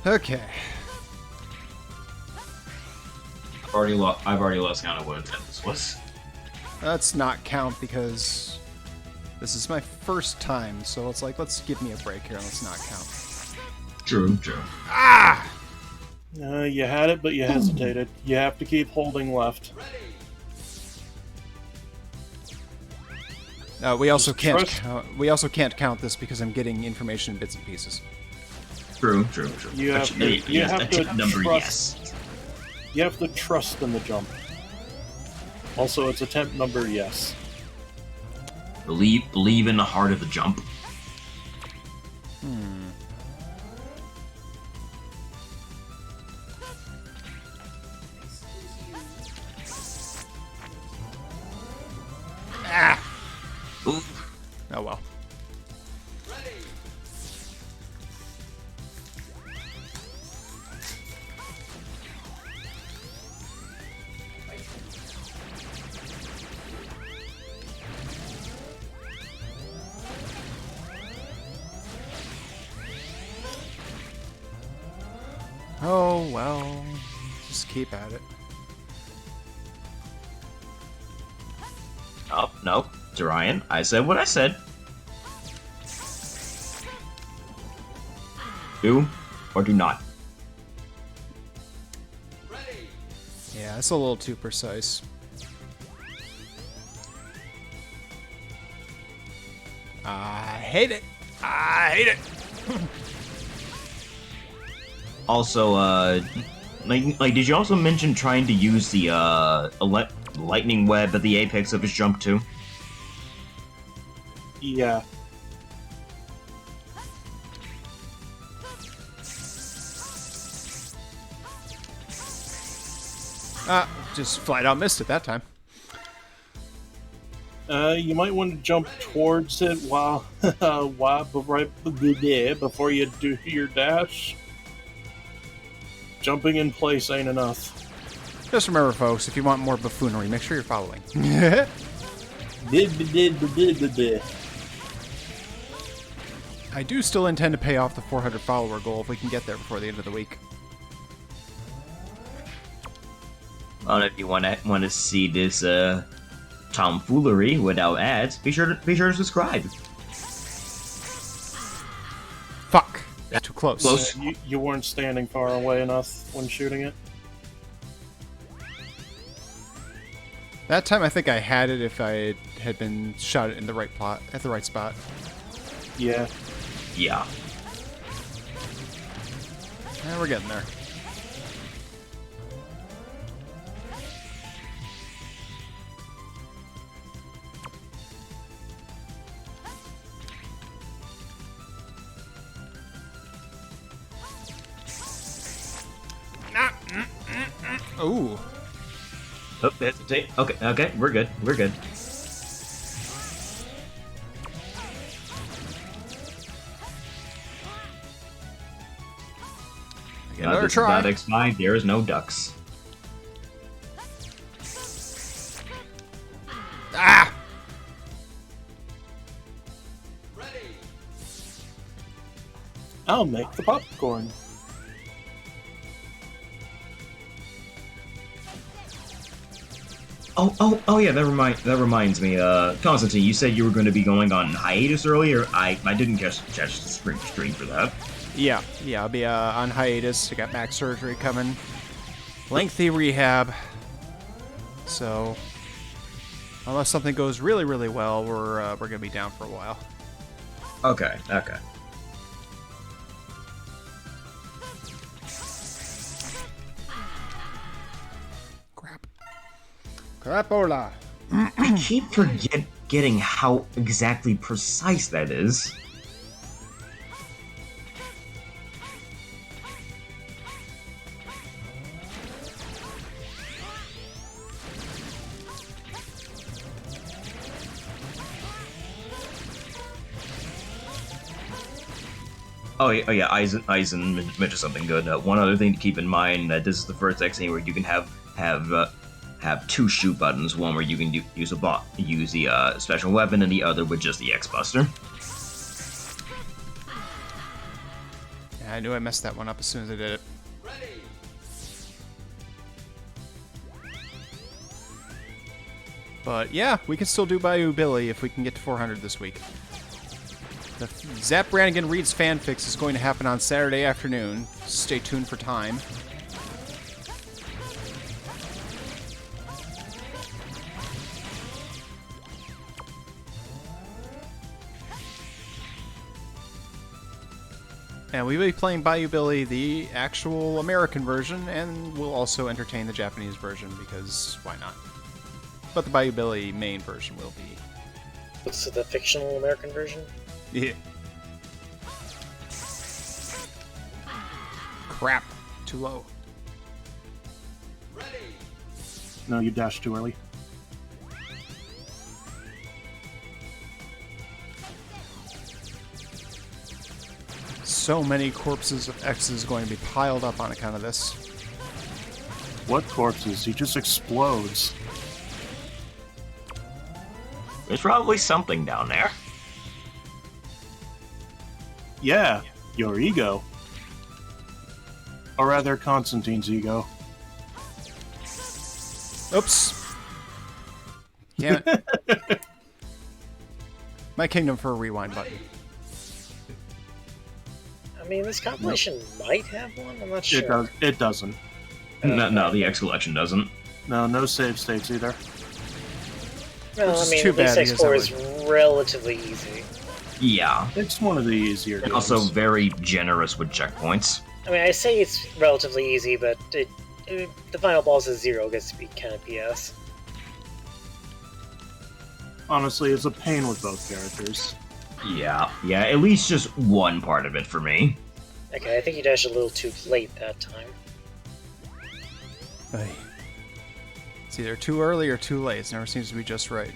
Okay. I've already lost count of what attempt this was. Let's not count because this is my first time, so it's like, let's give me a break here and let's not count. True. You had it, but you hesitated. You have to keep holding left. We also can't. trust- We also can't count this because I'm getting information in bits and pieces. True. You have to- you yes, have to attempt number trust- yes. You have to trust in the jump. Also, it's attempt number yes. Believe in the heart of the jump. Ooh. Oh well. Oh well. Just keep at it. Oh, no. Dorian, I said what I said. Do or do not. Yeah, it's a little too precise. I hate it. I hate it. Also, like, did you also mention trying to use the lightning web at the apex of his jump too? Yeah. Just flat out missed it that time. You might want to jump towards it while before you do your dash. Jumping in place ain't enough. Just remember, folks, if you want more buffoonery, make sure you're following. I do still intend to pay off the 400 follower goal if we can get there before the end of the week. Well, if you want to see this tomfoolery without ads, be sure to subscribe. Fuck! Too close. Close. You weren't standing far away enough when shooting it. That time I think I had it if I had been shot in the right plot at the right spot. Yeah. Yeah. Yeah, we're getting there. Ooh. Oh, hesitate. Okay, we're good. We're good. Another This is try. not X5. There is no ducks. Ah! I'll make the popcorn. Oh yeah, that reminds me. Constantine, you said you were going to be going on hiatus earlier. I didn't catch the stream for that. Yeah, I'll be on hiatus. I got back surgery coming. Lengthy rehab. So, unless something goes really, really well, we're gonna be down for a while. Okay. Crapola. I keep forgetting how exactly precise that is. Oh yeah, Eisen mentioned something good. One other thing to keep in mind, that this is the first X where you can have two shoot buttons. One where you can use the special weapon, and the other with just the X Buster. Yeah, I knew I messed that one up as soon as I did it. But yeah, we can still do Bayou Billy if we can get to 400 this week. The Zap Brannigan Reads Fanfics is going to happen on Saturday afternoon. Stay tuned for time. And we will be playing Bayou Billy, the actual American version, and we'll also entertain the Japanese version, because why not? But the Bayou Billy main version will be. What's the fictional American version? Yeah. Crap. Too low. No, you dashed too early. So many corpses of X's going to be piled up on account of this. What corpses? He just explodes. There's probably something down there. Yeah, your ego. Or rather, Constantine's ego. Oops. Damn it. My kingdom for a rewind button. I mean, this compilation might have one. I'm not sure. It does. It doesn't. No, the X collection doesn't. No save states either. Well, Which I is mean, too at least bad, because X4 is that relatively easy. Yeah. It's one of the easier games. Also very generous with checkpoints. I mean, I say it's relatively easy, but the final boss is 0 gets to be kind of PS. Honestly, it's a pain with both characters. Yeah, at least just one part of it for me. Okay, I think you dashed a little too late that time. Ay. It's either too early or too late. It never seems to be just right.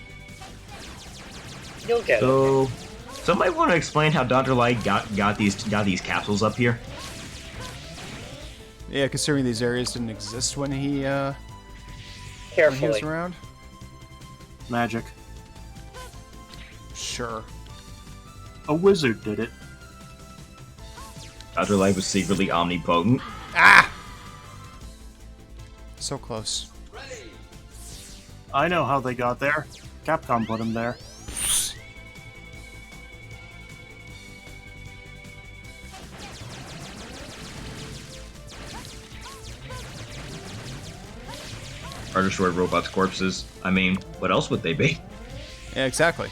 You'll get it. So, somebody want to explain how Dr. Light got these capsules up here? Yeah, considering these areas didn't exist when he was Carefully. around. Magic. Sure. A wizard did it. Dr. Light was secretly omnipotent. Ah! So close. I know how they got there. Capcom put him there. Or destroyed robots' corpses. I mean, what else would they be? Yeah, exactly.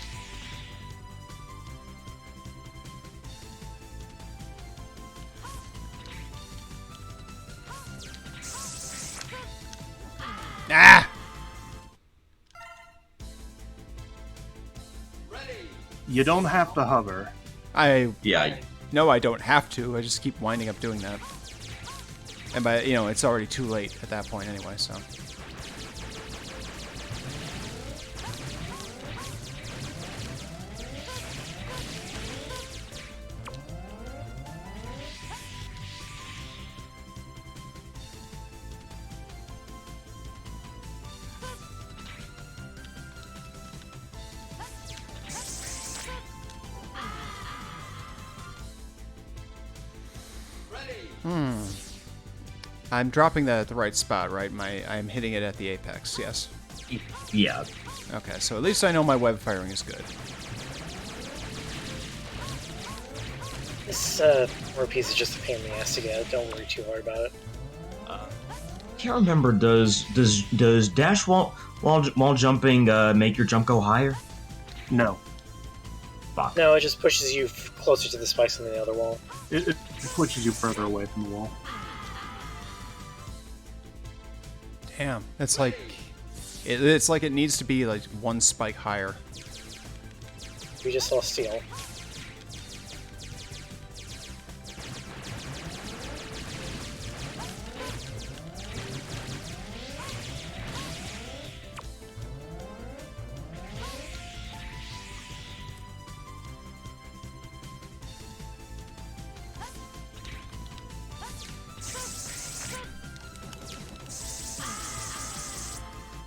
Ah! You don't have to hover. Yeah, No, I don't have to. I just keep winding up doing that. And by, it's already too late at that point anyway, so. I'm dropping that at the right spot, right? I'm hitting it at the apex, yes. yeah. Okay, so at least I know my web firing is good. This more piece is just a pain in the ass to get. Don't worry too hard about it. Can't remember. Does dash while jumping make your jump go higher? No. Fuck. No, it just pushes you closer to the spikes on the other wall. It pushes you further away from the wall. Damn, it's like it's like it needs to be like one spike higher. We just saw steel.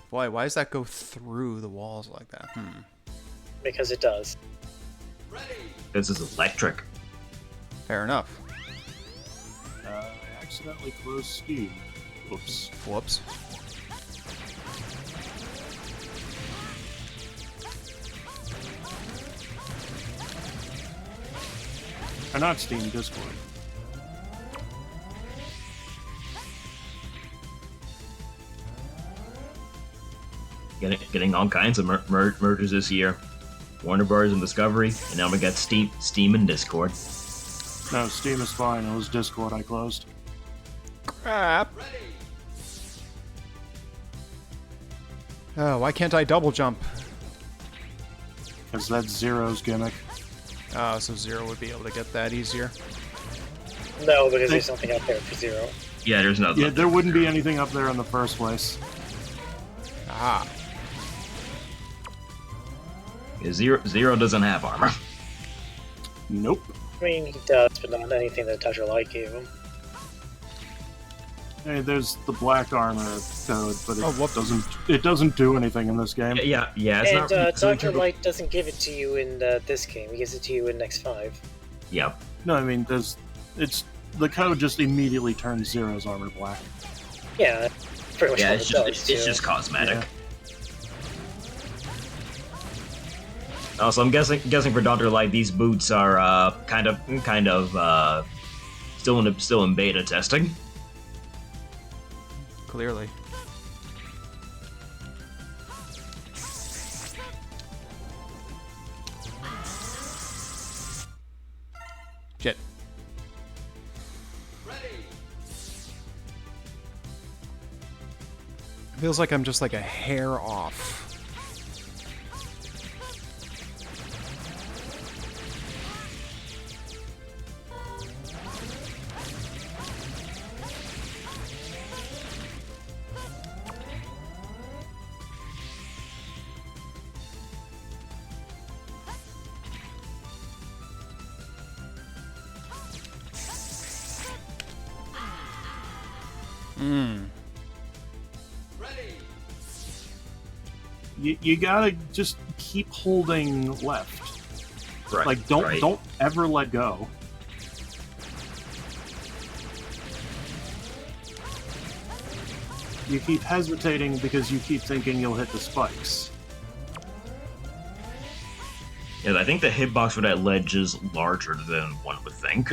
Boy, why does that go through the walls like that? Because it does. This is electric. Fair enough. I accidentally closed Steam. Oops. Whoops. Or not Steam, Discord. Getting all kinds of mergers this year. Warner Bros. And Discovery, and now we got Steam and Discord. No, Steam is fine. It was Discord I closed. Crap. Oh, why can't I double jump? Because that's Zero's gimmick. Oh, so Zero would be able to get that easier. No, because there's something out there for Zero. Yeah, there's nothing. Yeah, there wouldn't be anything up there in the first place. Ah. Yeah, Zero doesn't have armor. Nope. I mean, he does, but not anything that Dr. Light gave him. Hey, there's the black armor code, but Oh, it doesn't do anything in this game. Yeah. It's And not. Dr. Light doesn't give it to you in this game. He gives it to you in X5. Yeah. No, I mean, the code just immediately turns Zero's armor black. Yeah, pretty much Yeah, all it's it does, just it's too. just cosmetic. Yeah. Also, I'm guessing for Dr. Light, these boots are kind of still in beta testing. Clearly. Shit. Feels like I'm just like a hair off. You gotta just keep holding left. Right. Like, don't right. don't ever let go. You keep hesitating because you keep thinking you'll hit the spikes. Yeah, I think the hitbox for that ledge is larger than one would think.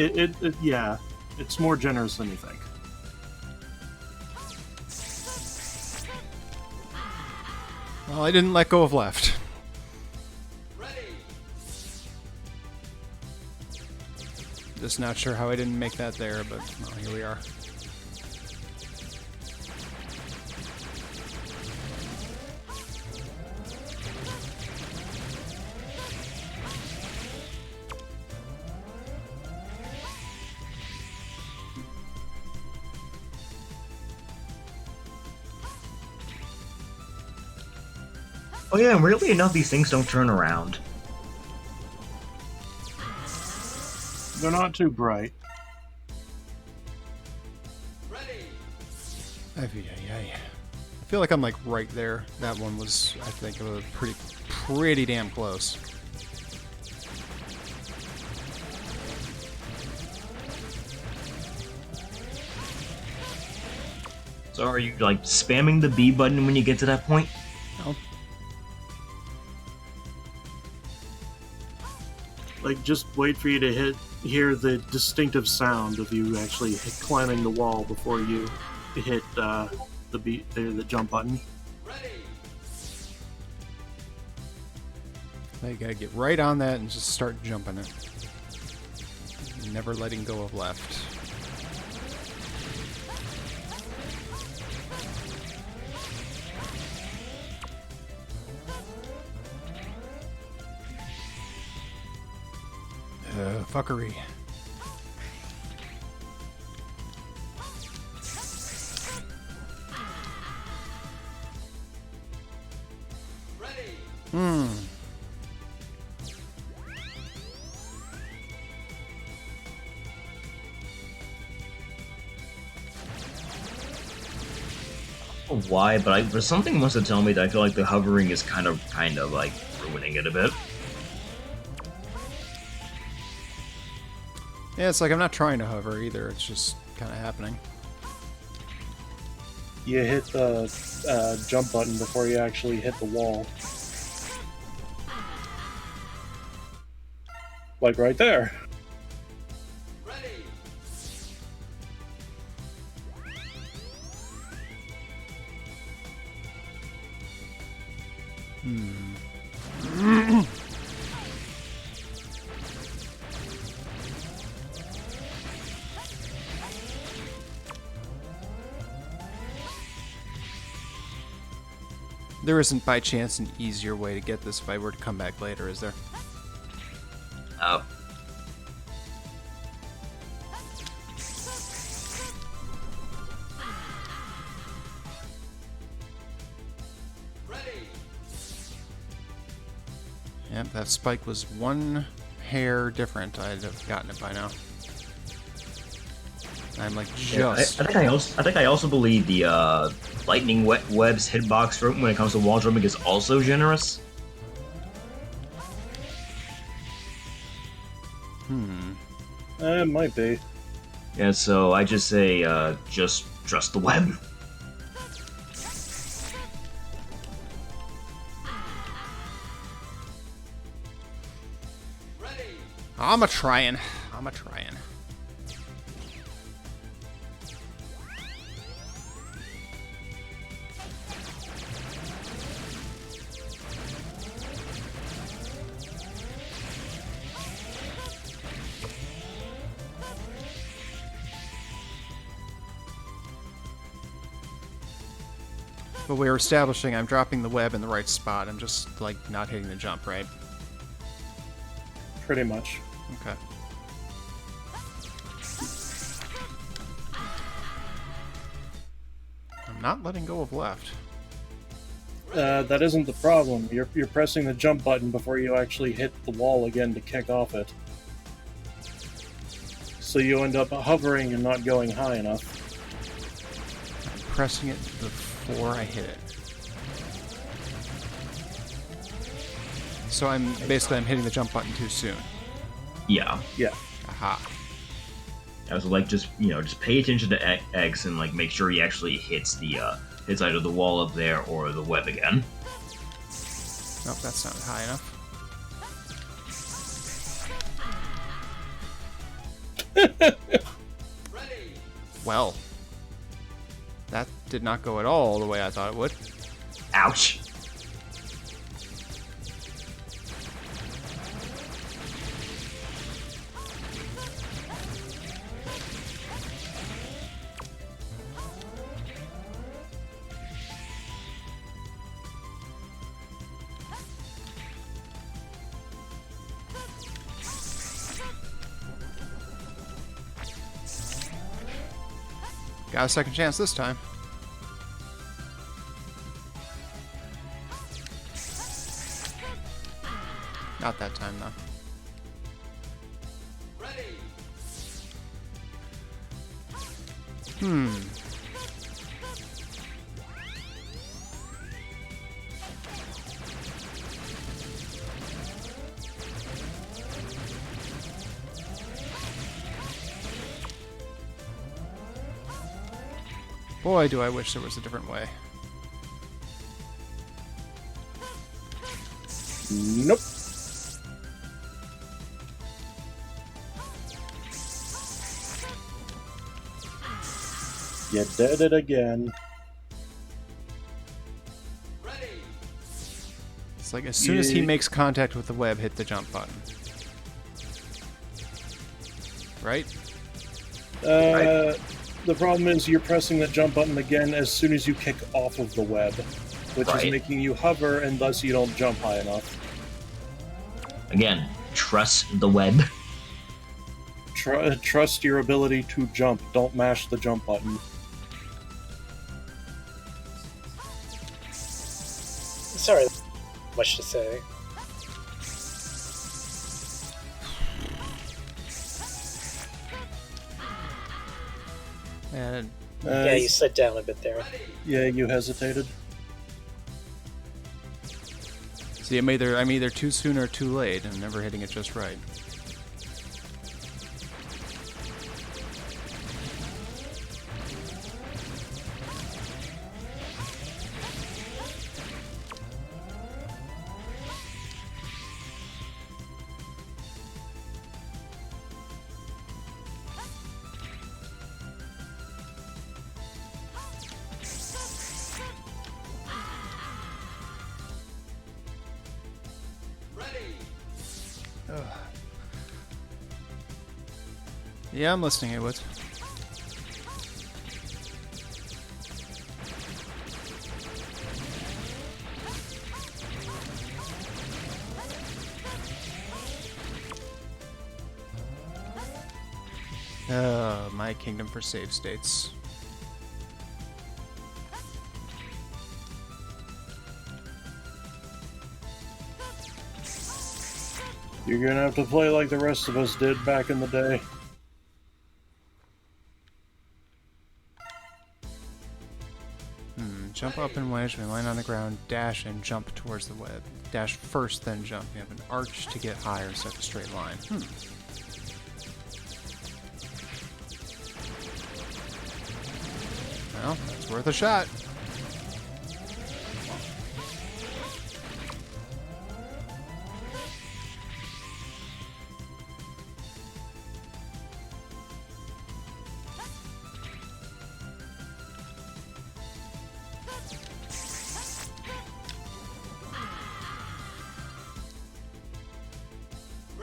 Yeah, it's more generous than you think. Well, I didn't let go of left. Just not sure how I didn't make that there, but well, here we are. Oh yeah, and weirdly enough, these things don't turn around. They're not too bright. I feel like I'm like right there. That one was, I think, pretty damn close. So are you like spamming the B button when you get to that point? No. Like, just wait for you to hear the distinctive sound of you actually climbing the wall before you hit the jump button. Now you gotta get right on that and just start jumping it. Never letting go of left. Fuckery. Why? But there's something wants to tell me that I feel like the hovering is kind of like ruining it a bit. Yeah, it's like I'm not trying to hover either. It's just kind of happening. You hit the jump button before you actually hit the wall. Like right there. There isn't by chance an easier way to get this if I were to come back later, is there? Oh. Yep, that spike was one hair different. I'd have gotten it by now. I'm like just. I think I also believe the lightning web's hitbox when it comes to wall jumping is also generous. It might be. Yeah, so I just say just trust the web. I'm a trying. But we were establishing I'm dropping the web in the right spot. I'm just, like, not hitting the jump, right? Pretty much. Okay. I'm not letting go of left. That isn't the problem. You're pressing the jump button before you actually hit the wall again to kick off it. So you end up hovering and not going high enough. I'm pressing it before I hit it. So I'm hitting the jump button too soon. Yeah. Yeah. Aha. I was like, just pay attention to X and like make sure he actually hits either the wall up there or the web again. Nope, that's not high enough. Well, that did not go at all the way I thought it would. Ouch. Got a second chance this time. Not that time, though. Boy, do I wish there was a different way. Nope. You did it again. It's like as soon as he makes contact with the web, hit the jump button. Right? The problem is you're pressing the jump button again as soon as you kick off of the web, which is making you hover and thus you don't jump high enough. Again, trust the web. Trust your ability to jump. Don't mash the jump button. Sorry, much to say. And Yeah, you slid down a bit there. Yeah, you hesitated. see, I'm either too soon or too late. I'm never hitting it just right. Yeah, I'm listening, Haywood. My kingdom for save states. You're gonna have to play like the rest of us did back in the day. Jump up and wedge, we land on the ground, dash and jump towards the web. Dash first, then jump. You have an arch to get higher instead of a straight line. Well, that's worth a shot.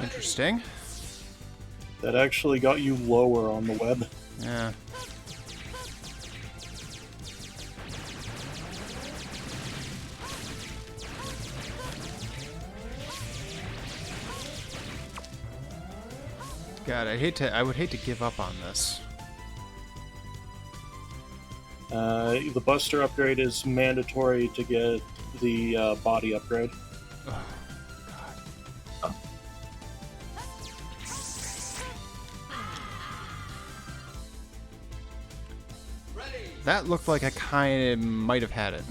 Interesting. That actually got you lower on the web. Yeah. God, I would hate to give up on this. The Buster upgrade is mandatory to get the body upgrade. Oh, God. That looked like I kind of might have had it.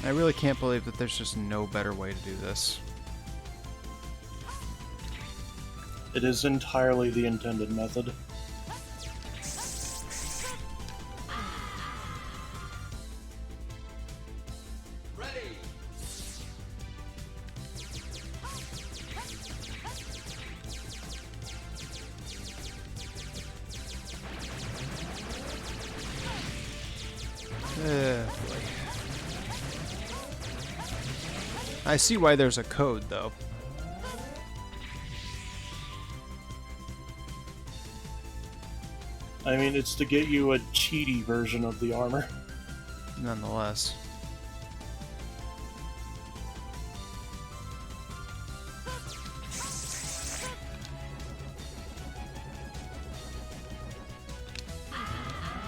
I really can't believe that there's just no better way to do this. It is entirely the intended method. Boy. I see why there's a code, though. I mean, it's to get you a cheaty version of the armor. Nonetheless.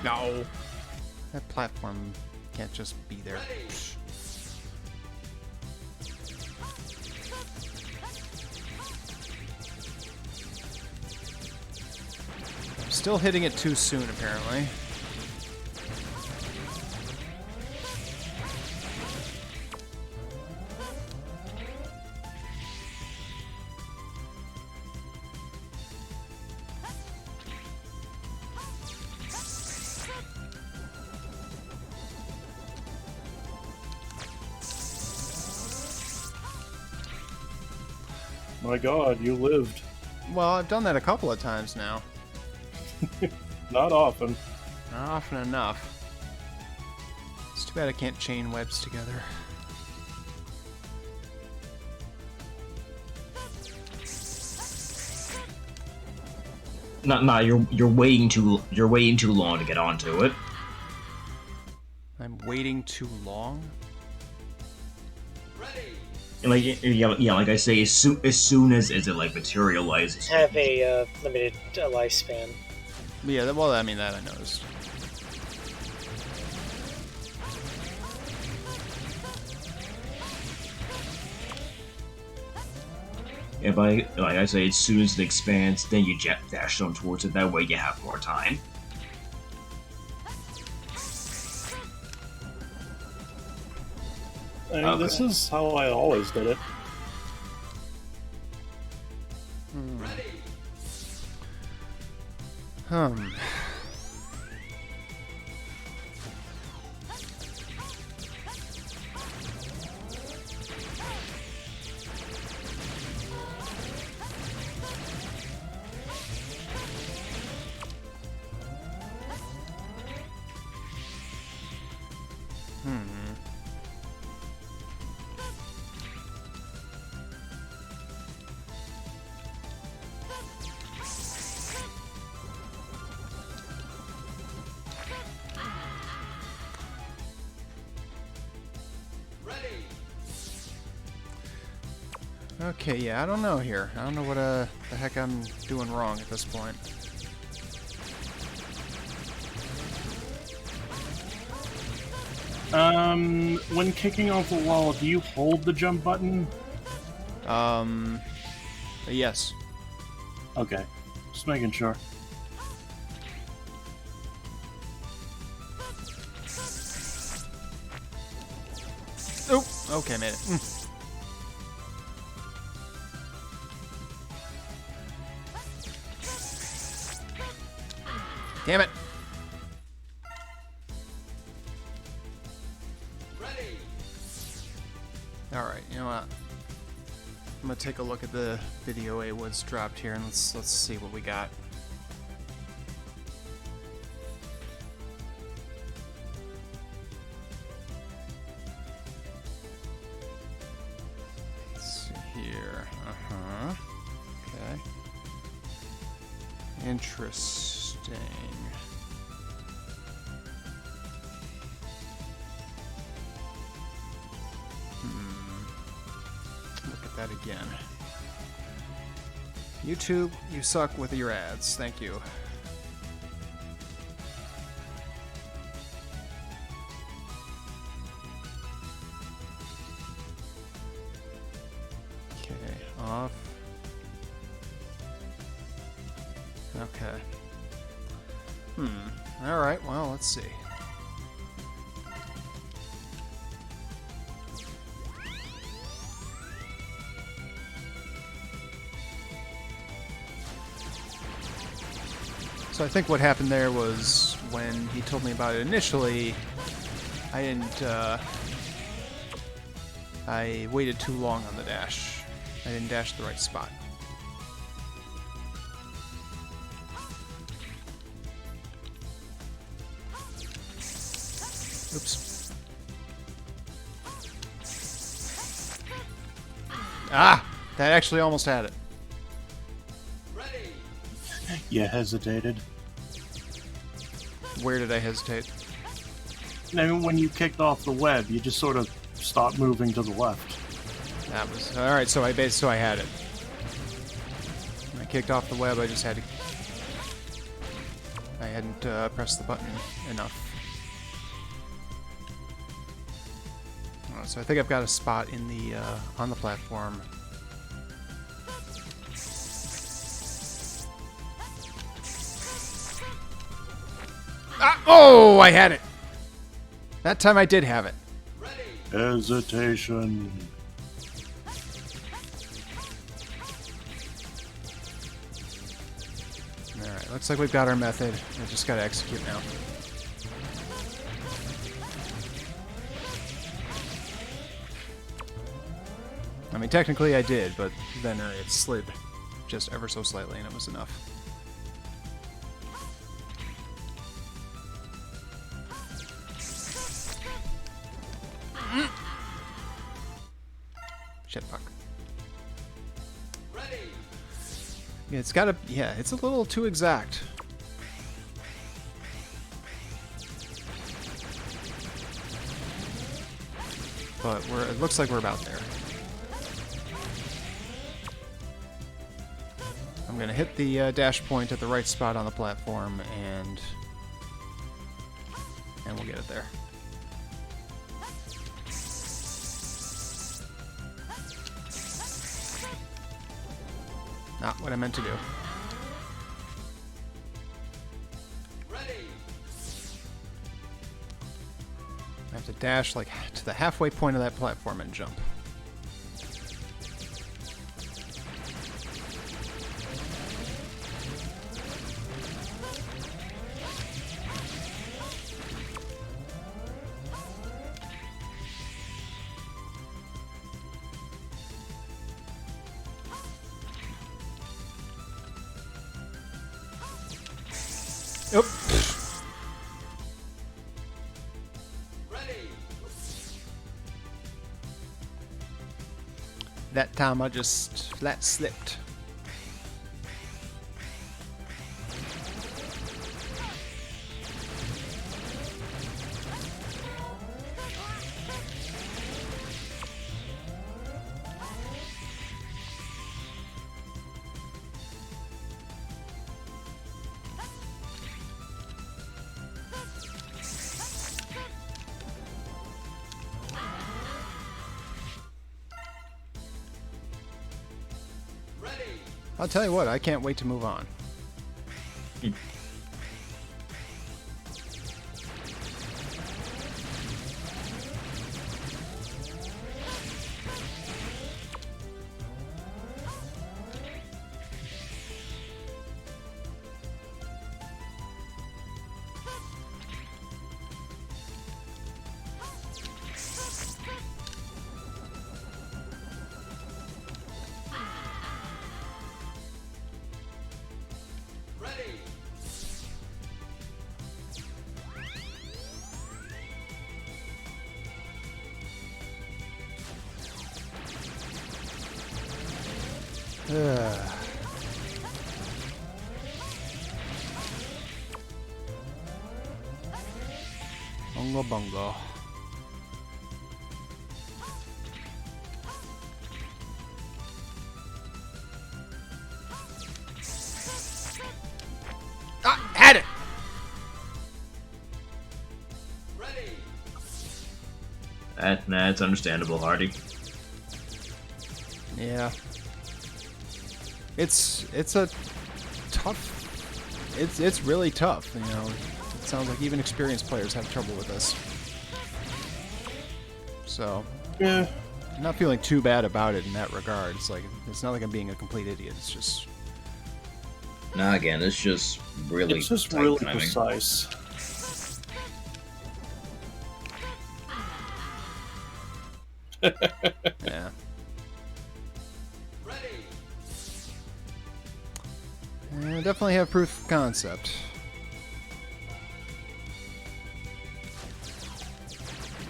No. That platform can't just be there. Still hitting it too soon, apparently. My god, you lived. Well, I've done that a couple of times now. Not often. Not often enough. It's too bad I can't chain webs together. Nah, you're waiting too long to get onto it. I'm waiting too long? And like yeah, like I say, as soon as it like materializes. Have a limited lifespan. Yeah, well, I mean, that I noticed. If like I say, as soon as it expands, then you jet dash on towards it. That way you have more time. This is how I always did it. Hmm. Okay, yeah, I don't know here. I don't know what the heck I'm doing wrong at this point. When kicking off the wall, do you hold the jump button? Yes. Okay, just making sure. Oh, okay, made it. Damn it. Alright, you know what? I'm gonna take a look at the video A was dropped here and let's see what we got. Let's see here. Okay. Interesting. Look at that again. YouTube, you suck with your ads. Thank you. Okay, off. Okay. Alright, well, let's see. So I think what happened there was when he told me about it initially, I didn't, I waited too long on the dash. I didn't dash the right spot. Oops. Ah! That actually almost had it. You hesitated. Where did I hesitate? And when you kicked off the web, you just sort of stopped moving to the left. That was alright. So I had it. When I kicked off the web, I just had to. I hadn't pressed the button enough. So I think I've got a spot in the on the platform. Ah! Oh, I had it. That time I did have it. Hesitation. Alright, looks like we've got our method. I just gotta execute now. I mean, technically I did, but then it slid just ever so slightly and it was enough. Shit, fuck. Yeah, it's gotta... Yeah, it's a little too exact. But it looks like we're about there. I'm gonna hit the dash point at the right spot on the platform, and we'll get it there. Not what I meant to do. I have to dash like to the halfway point of that platform and jump. Oop. That time I just flat slipped. I'll tell you what, I can't wait to move on. Bungo bungo. Ah, had it. Nah, it's understandable, Hardy. Yeah. It's a tough. It's really tough. You know, it sounds like even experienced players have trouble with this. So, Yeah. I'm not feeling too bad about it in that regard. It's like it's not like I'm being a complete idiot. It's just Nah, again, it's just really It's just tight really timing. precise. yeah. Yeah, definitely have proof of concept.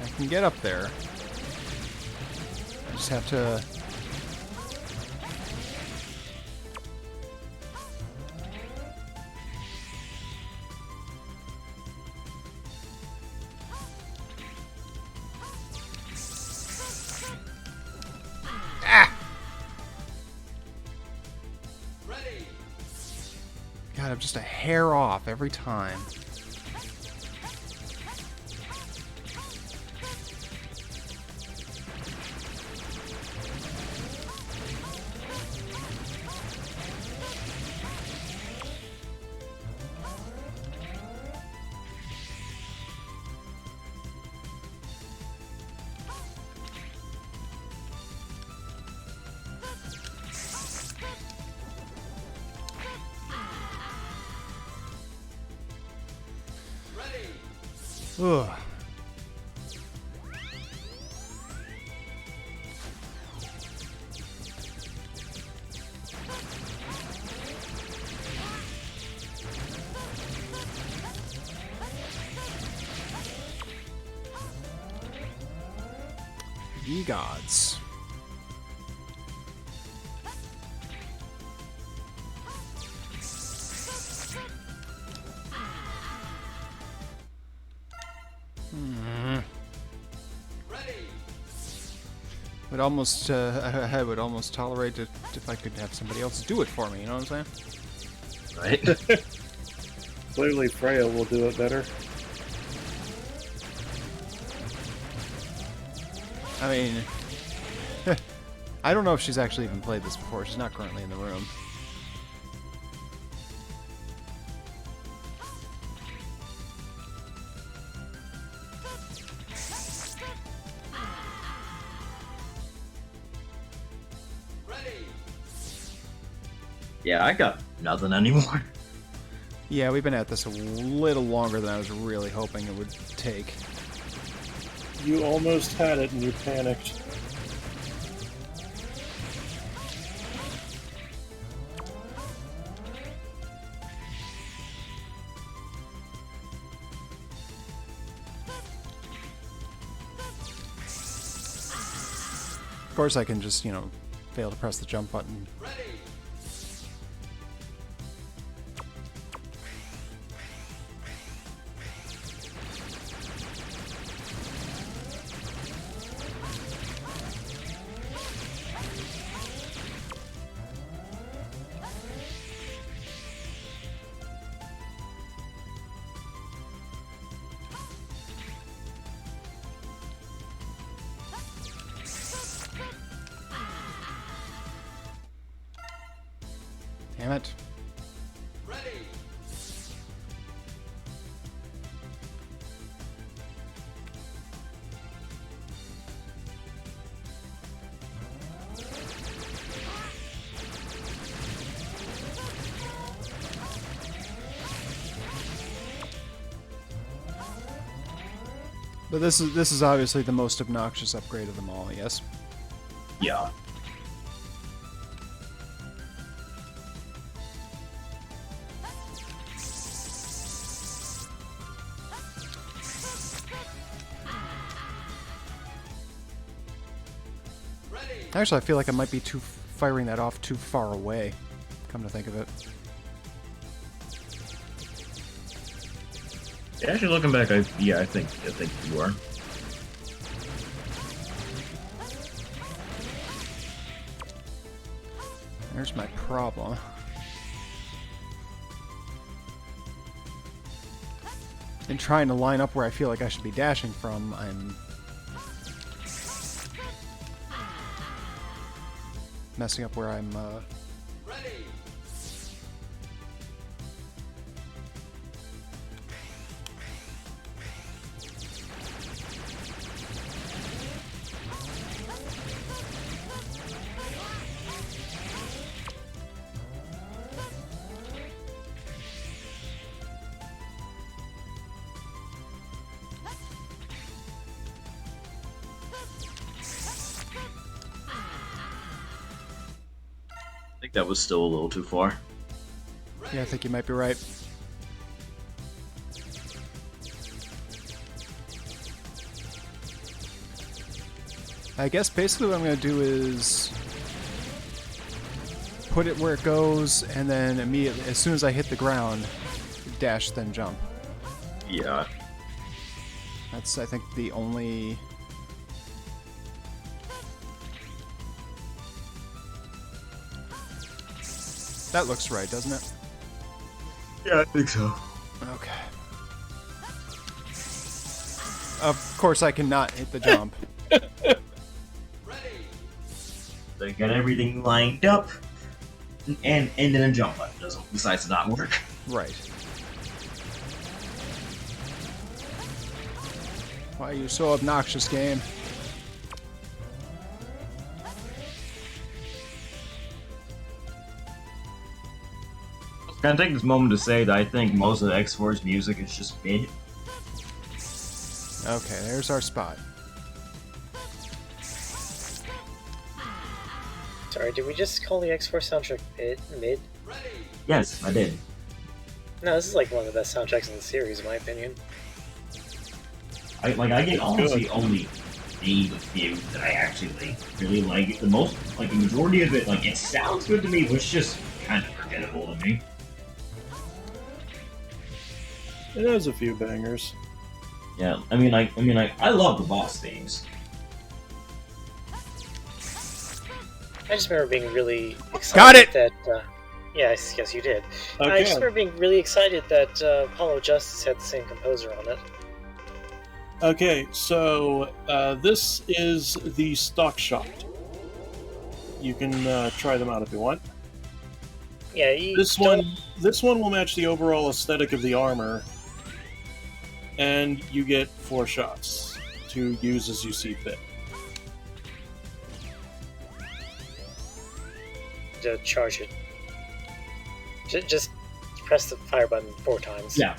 I can get up there. I just have to. God, I'm just a hair off every time. Ugh. Ye gods. Would almost, I would almost tolerate it if I could have somebody else do it for me. You know what I'm saying? Right? Clearly, Freya will do it better. I mean, I don't know if she's actually even played this before. She's not currently in the room. Yeah, I got nothing anymore. Yeah, we've been at this a little longer than I was really hoping it would take. You almost had it and you panicked. Of course, I can just, fail to press the jump button. Damn it. But this is obviously the most obnoxious upgrade of them all, yes? Yeah. Actually, I feel like I might be firing that off too far away, come to think of it. Yeah, actually, looking back, I think you are. There's my problem. In trying to line up where I feel like I should be dashing from, I'm messing up where I'm, I think that was still a little too far. Yeah, I think you might be right. I guess basically what I'm going to do is put it where it goes, and then immediately, as soon as I hit the ground, dash, then jump. Yeah. That's, I think, the only... That looks right, doesn't it? Yeah, I think so. Okay. Of course, I cannot hit the jump. They got everything lined up, and then a jump button decides to not work. Right. Why are you so obnoxious, game? Can I take this moment to say that I think most of the X-Force music is just mid? Okay, there's our spot. Sorry, did we just call the X-Force soundtrack mid? Yes, I did. No, this is like one of the best soundtracks in the series, in my opinion. I can honestly only name a few that I actually really like. The majority of it, it sounds good to me, but it's just kind of forgettable to me. It has a few bangers. Yeah, I love the boss themes. I just remember being really excited Got it! that, yes, you did. Okay. I just remember being really excited that Hollow Justice had the same composer on it. Okay, so this is the stock shot. You can try them out if you want. Yeah, This one will match the overall aesthetic of the armor, and you get 4 shots to use as you see fit. to charge it. Just press the fire button 4 times. Yeah.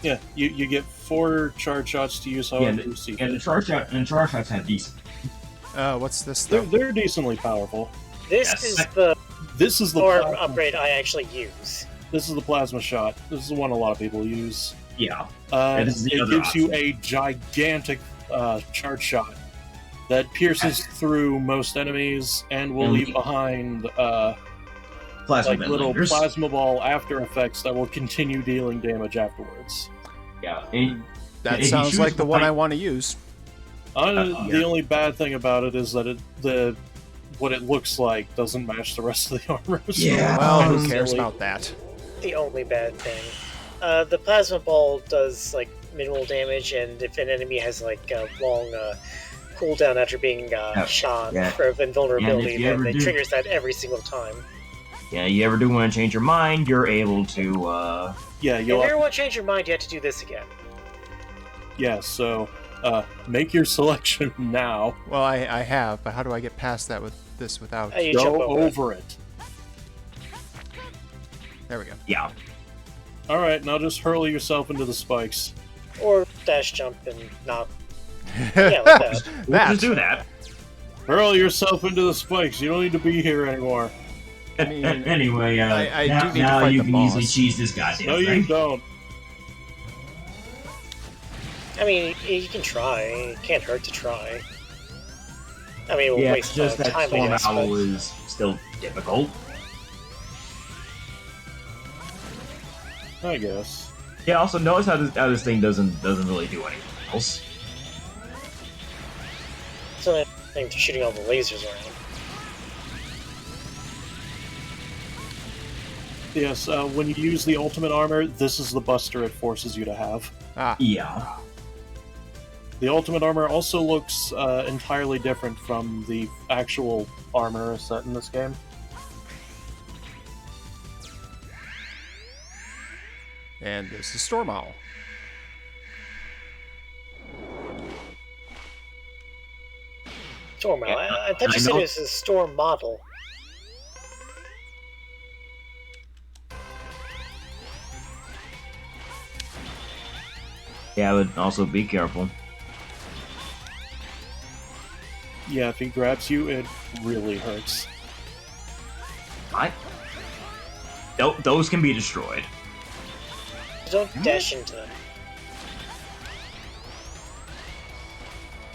Yeah, you get 4 charge shots to use however you see And the fit. charge shots have decent. What's this though? They're decently powerful. This Yes. is the This is the arm plasma, upgrade I actually use. This is the plasma shot. This is the one a lot of people use. Yeah. And this is the It other gives you option. a gigantic charge shot that pierces through most enemies and will And leave we- behind Plasma like little ventilators. plasma ball after effects that will continue dealing damage afterwards. Yeah. And That if you sounds choose like the one fight- I want to use. The yeah. only bad thing about it is that what it looks like doesn't match the rest of the armor. So Yeah. it's Well, kinda who cares silly. about that? The only bad thing. The plasma ball does like minimal damage, and if an enemy has like a long cooldown after being shot yeah. for invulnerability, And if you then ever it do- triggers that every single time. Yeah, you ever do want to change your mind, you're able to, Yeah, If you'll you have, ever want to change your mind, you have to do this again. yeah. So make your selection now. Well, I have, but how do I get past that with this without? You jump Go over it. over it. There we go. yeah. All right, now just hurl yourself into the spikes. Or dash jump and not. Yeah, like that. That. Just do that. Hurl yourself into the spikes. You don't need to be here anymore. I mean, Anyway, I now, do need to now fight you the can boss. easily cheese this goddamn No, you thing. don't. I mean, you can try. It can't hurt to try. I mean, it will Yeah, waste just that time, I Storm guess, Owl but is still difficult. I guess. Yeah, also notice how this thing doesn't really do anything else. it's only thing to shooting all the lasers around. Yes, when you use the ultimate armor, this is the buster it forces you to have. Ah, Yeah. The ultimate armor also looks entirely different from the actual armor set in this game. and this is Storm Owl. Storm Owl. I thought I you said know. it was a Storm model. Yeah, but also be careful. Yeah, if he grabs you, it really hurts. Those can be destroyed. Don't dash into them.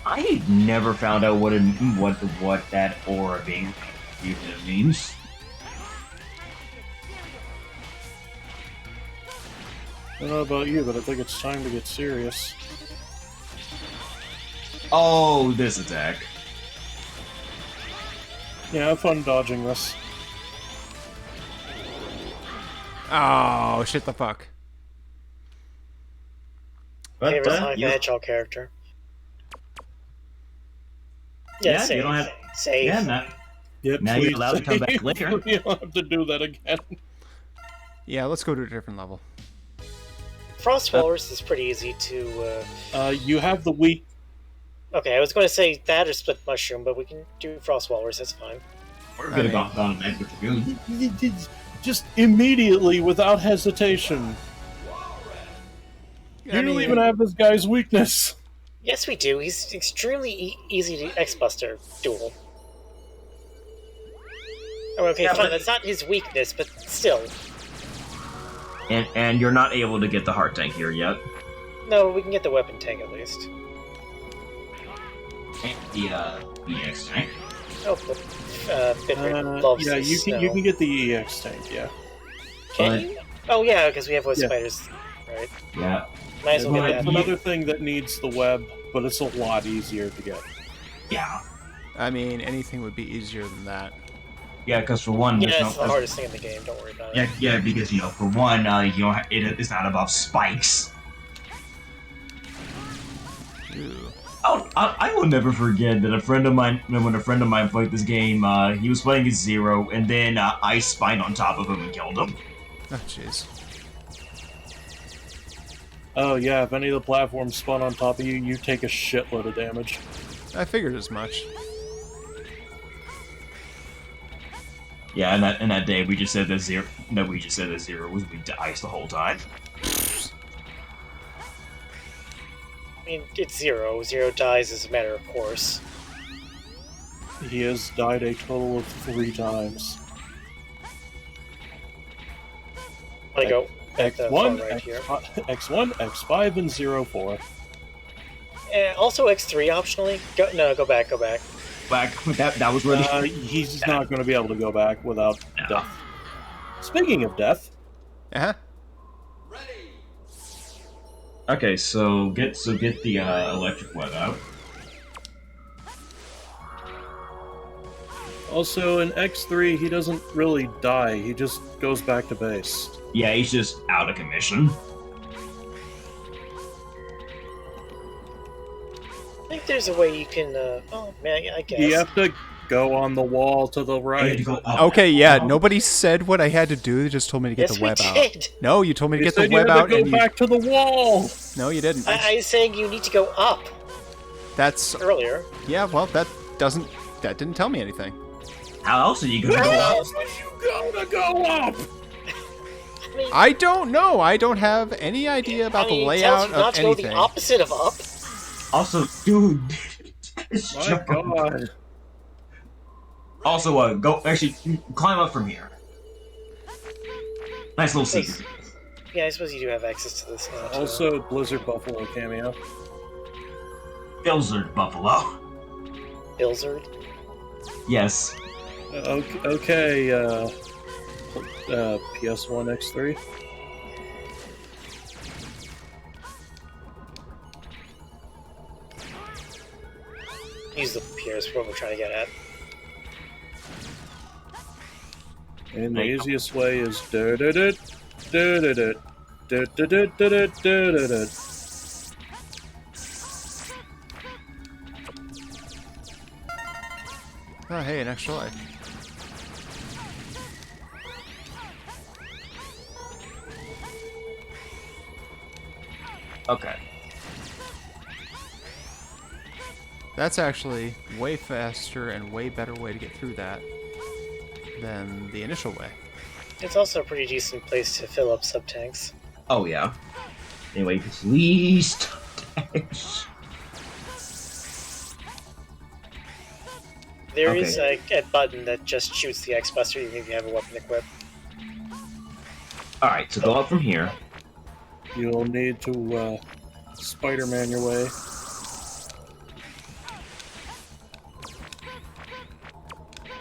I never found out what that aura being even means. I don't know about you, but I think it's time to get serious. Oh, this attack. Yeah, have fun dodging this. Oh, shit the fuck. Favorite Sonic the Hedgehog character. Yeah, Yeah, save. you don't have- Save. Yeah, not, Yeah, Now you're please allowed to come back save. later. You don't have to do that again. Yeah, let's go to a different level. Frost Walrus is pretty easy to. You have the weak. Okay, I was going to say that or Split Mushroom, but we can do Frost Walrus. That's fine. we're gonna go down back with you. Just immediately, without hesitation. You I don't mean, even have this guy's weakness. Yes, we do. He's extremely easy to X-Buster duel. Oh, okay, Yeah, fine. but- That's not his weakness, but still. And you're not able to get the heart tank here yet. No, we can get the weapon tank at least. And the EX tank. Oh, but Bitbrit loves Yeah, this you snow. can get the EX tank. Yeah. Can But- you? Oh yeah, because we have wood Yeah. spiders. Right. Yeah. Might as well But- get that. Another thing that needs the web, but it's a lot easier to get. Yeah. I mean, anything would be easier than that. Yeah, because for one, Yeah, there's it's the no. hardest thing in the game. Don't worry about it. Yeah, because for one, you don't. It's not above spikes. Ew. I will never forget that when a friend of mine played this game, he was playing as Zero, and then I spined on top of him and killed him. Oh, jeez. Oh yeah, if any of the platforms spawn on top of you, you take a shitload of damage. I figured as much. Yeah, and that day we just said that zero. No, we just said that zero was weak to ice the whole time. I mean, it's Zero. Zero dies as a matter of course. He has died a total of 3 times. I'm gonna go at the X1, far right here. X1, X5, and 04. Also X3 optionally. Go back. Back that was really. He's not going to be able to go back without death. Speaking of death, Uh-huh. Okay, so get the electric web out. also in X3, he doesn't really die. He just goes back to base. Yeah, he's just out of commission. I think there's a way you can. Oh man, I guess. You have to go on the wall to the right. Okay, yeah, nobody said what I had to do. They just told me to get Yes, the web we out. did. No, you told me to You get the said you web had to out go and back to the wall. No, you didn't. I was saying you need to go up That's earlier. yeah, well, that didn't tell me anything. How else are you gonna go Where up? else are you gonna go up? I don't know. I don't have any idea about the it tells layout you not of to go anything. the opposite of up. Also, dude. My God. Also, go actually climb up from here. Nice little secret. Yeah, I suppose you do have access to this now. Too. Also, Blizzard Buffalo cameo. Blizzard Buffalo. Bilzard. Yes. Okay, PS1 X3. Use the PS what we're trying to get at. And the easiest way is da-da-da, da-da-da, da-da-da, da-da-da. Oh, hey, an extra life. Okay. That's actually way faster and way better way to get through that than the initial way. It's also a pretty decent place to fill up sub-tanks. Oh yeah. Anyway, please. There Okay. is a button that just shoots the X-Buster even if you have a weapon equipped. All right, so go up from here. You'll need to Spider-Man your way.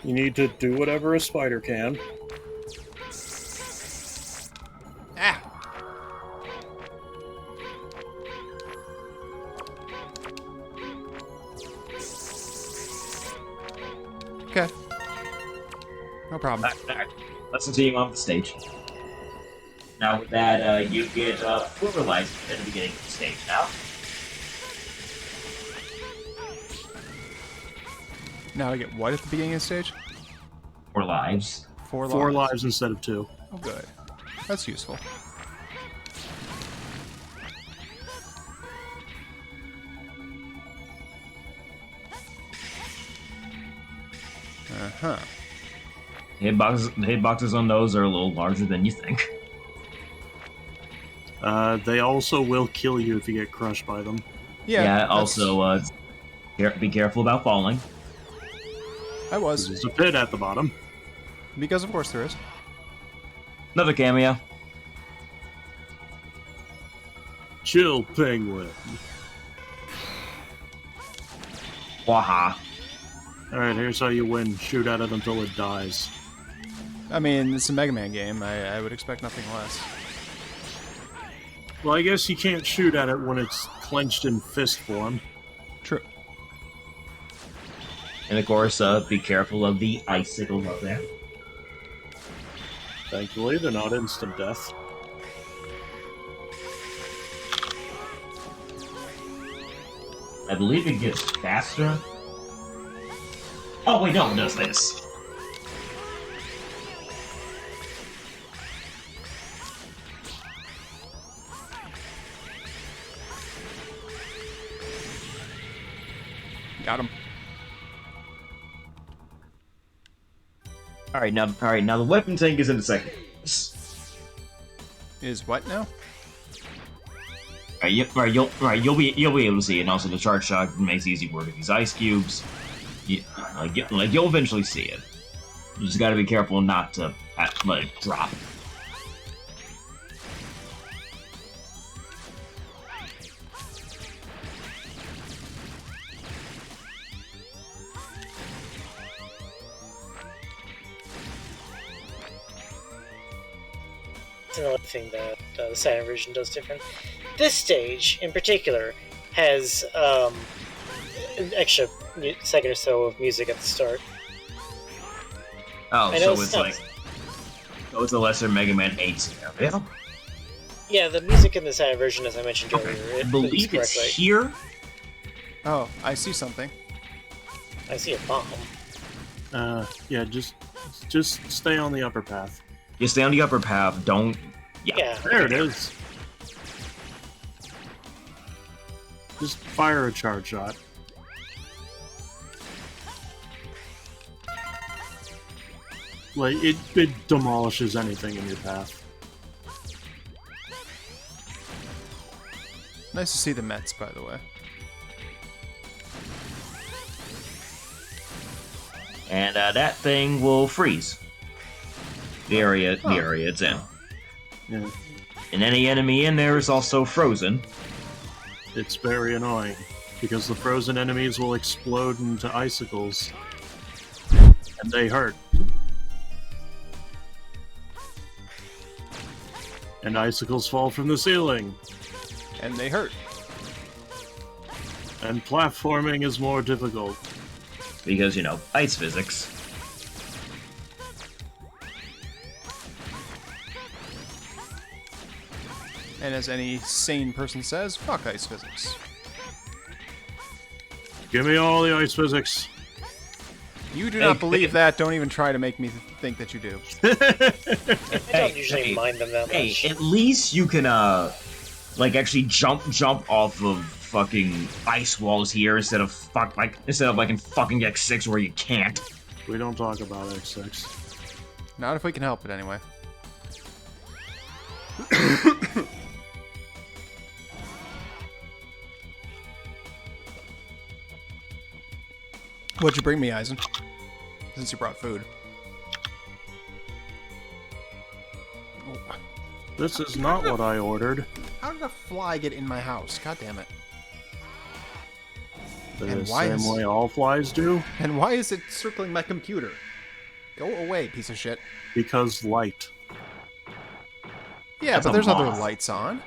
You need to do whatever a spider can. Ah! Okay. No problem. Alright, let's continue on with the stage. Now with that, you get 4 lives at the beginning of the stage now. Now I get what at the beginning of the stage? 4 lives. 4 4 lives. lives instead of 2. Oh, good. That's useful. Uh-huh. The hitboxes on those are a little larger than you think. They also will kill you if you get crushed by them. Yeah. that's- Also, be careful about falling. I was. There's a pit at the bottom. Because of course there is. Another cameo. Chill, penguin. Waha. Alright, here's how you win. Shoot at it until it dies. I mean, it's a Mega Man game. I would expect nothing less. Well, I guess you can't shoot at it when it's clenched in fist form. True. And of course, be careful of the icicles up there. Thankfully, they're not instant death. I believe it gets faster. Oh wait, no, it does this. Got him. All right, now the weapon tank is in the second. Is what now? You'll be able to see it. And also, the charge shot makes easy work of these ice cubes. You'll eventually see it. You just gotta be careful not to let it drop. That's another thing that the Saturn version does different. This stage, in particular, has an extra second or so of music at the start. Oh, I know so it's a lesser Mega Man 8 scenario. Yeah, the music in the Saturn version, as I mentioned earlier, I it believe plays it's correctly. here. Oh, I see something. I see a bomb. Yeah, just stay on the upper path. You stay on the upper path. Don't. Yeah. There it is. Just fire a charge shot. Like, it demolishes anything in your path. Nice to see the Mets, by the way. And that thing will freeze. The area it's in. Yeah, And any enemy in there is also frozen. it's very annoying, because the frozen enemies will explode into icicles. And they hurt. And icicles fall from the ceiling. And they hurt. And platforming is more difficult. Because, ice physics. And as any sane person says, fuck ice physics. Give me all the ice physics. You do not believe that. Don't even try to make me think that you do. I don't usually mind them that much. Hey, at least you can, actually jump off of fucking ice walls here instead of like in fucking X6 where you can't. We don't talk about X6. Not if we can help it, anyway. What'd you bring me, Eisen? Since you brought food. Oh. This is not what I ordered. How did a fly get in my house? God damn it. The And why same is- way all flies do. And why is it circling my computer? Go away, piece of shit. Because light. Yeah, That's but a there's other moth. lights on.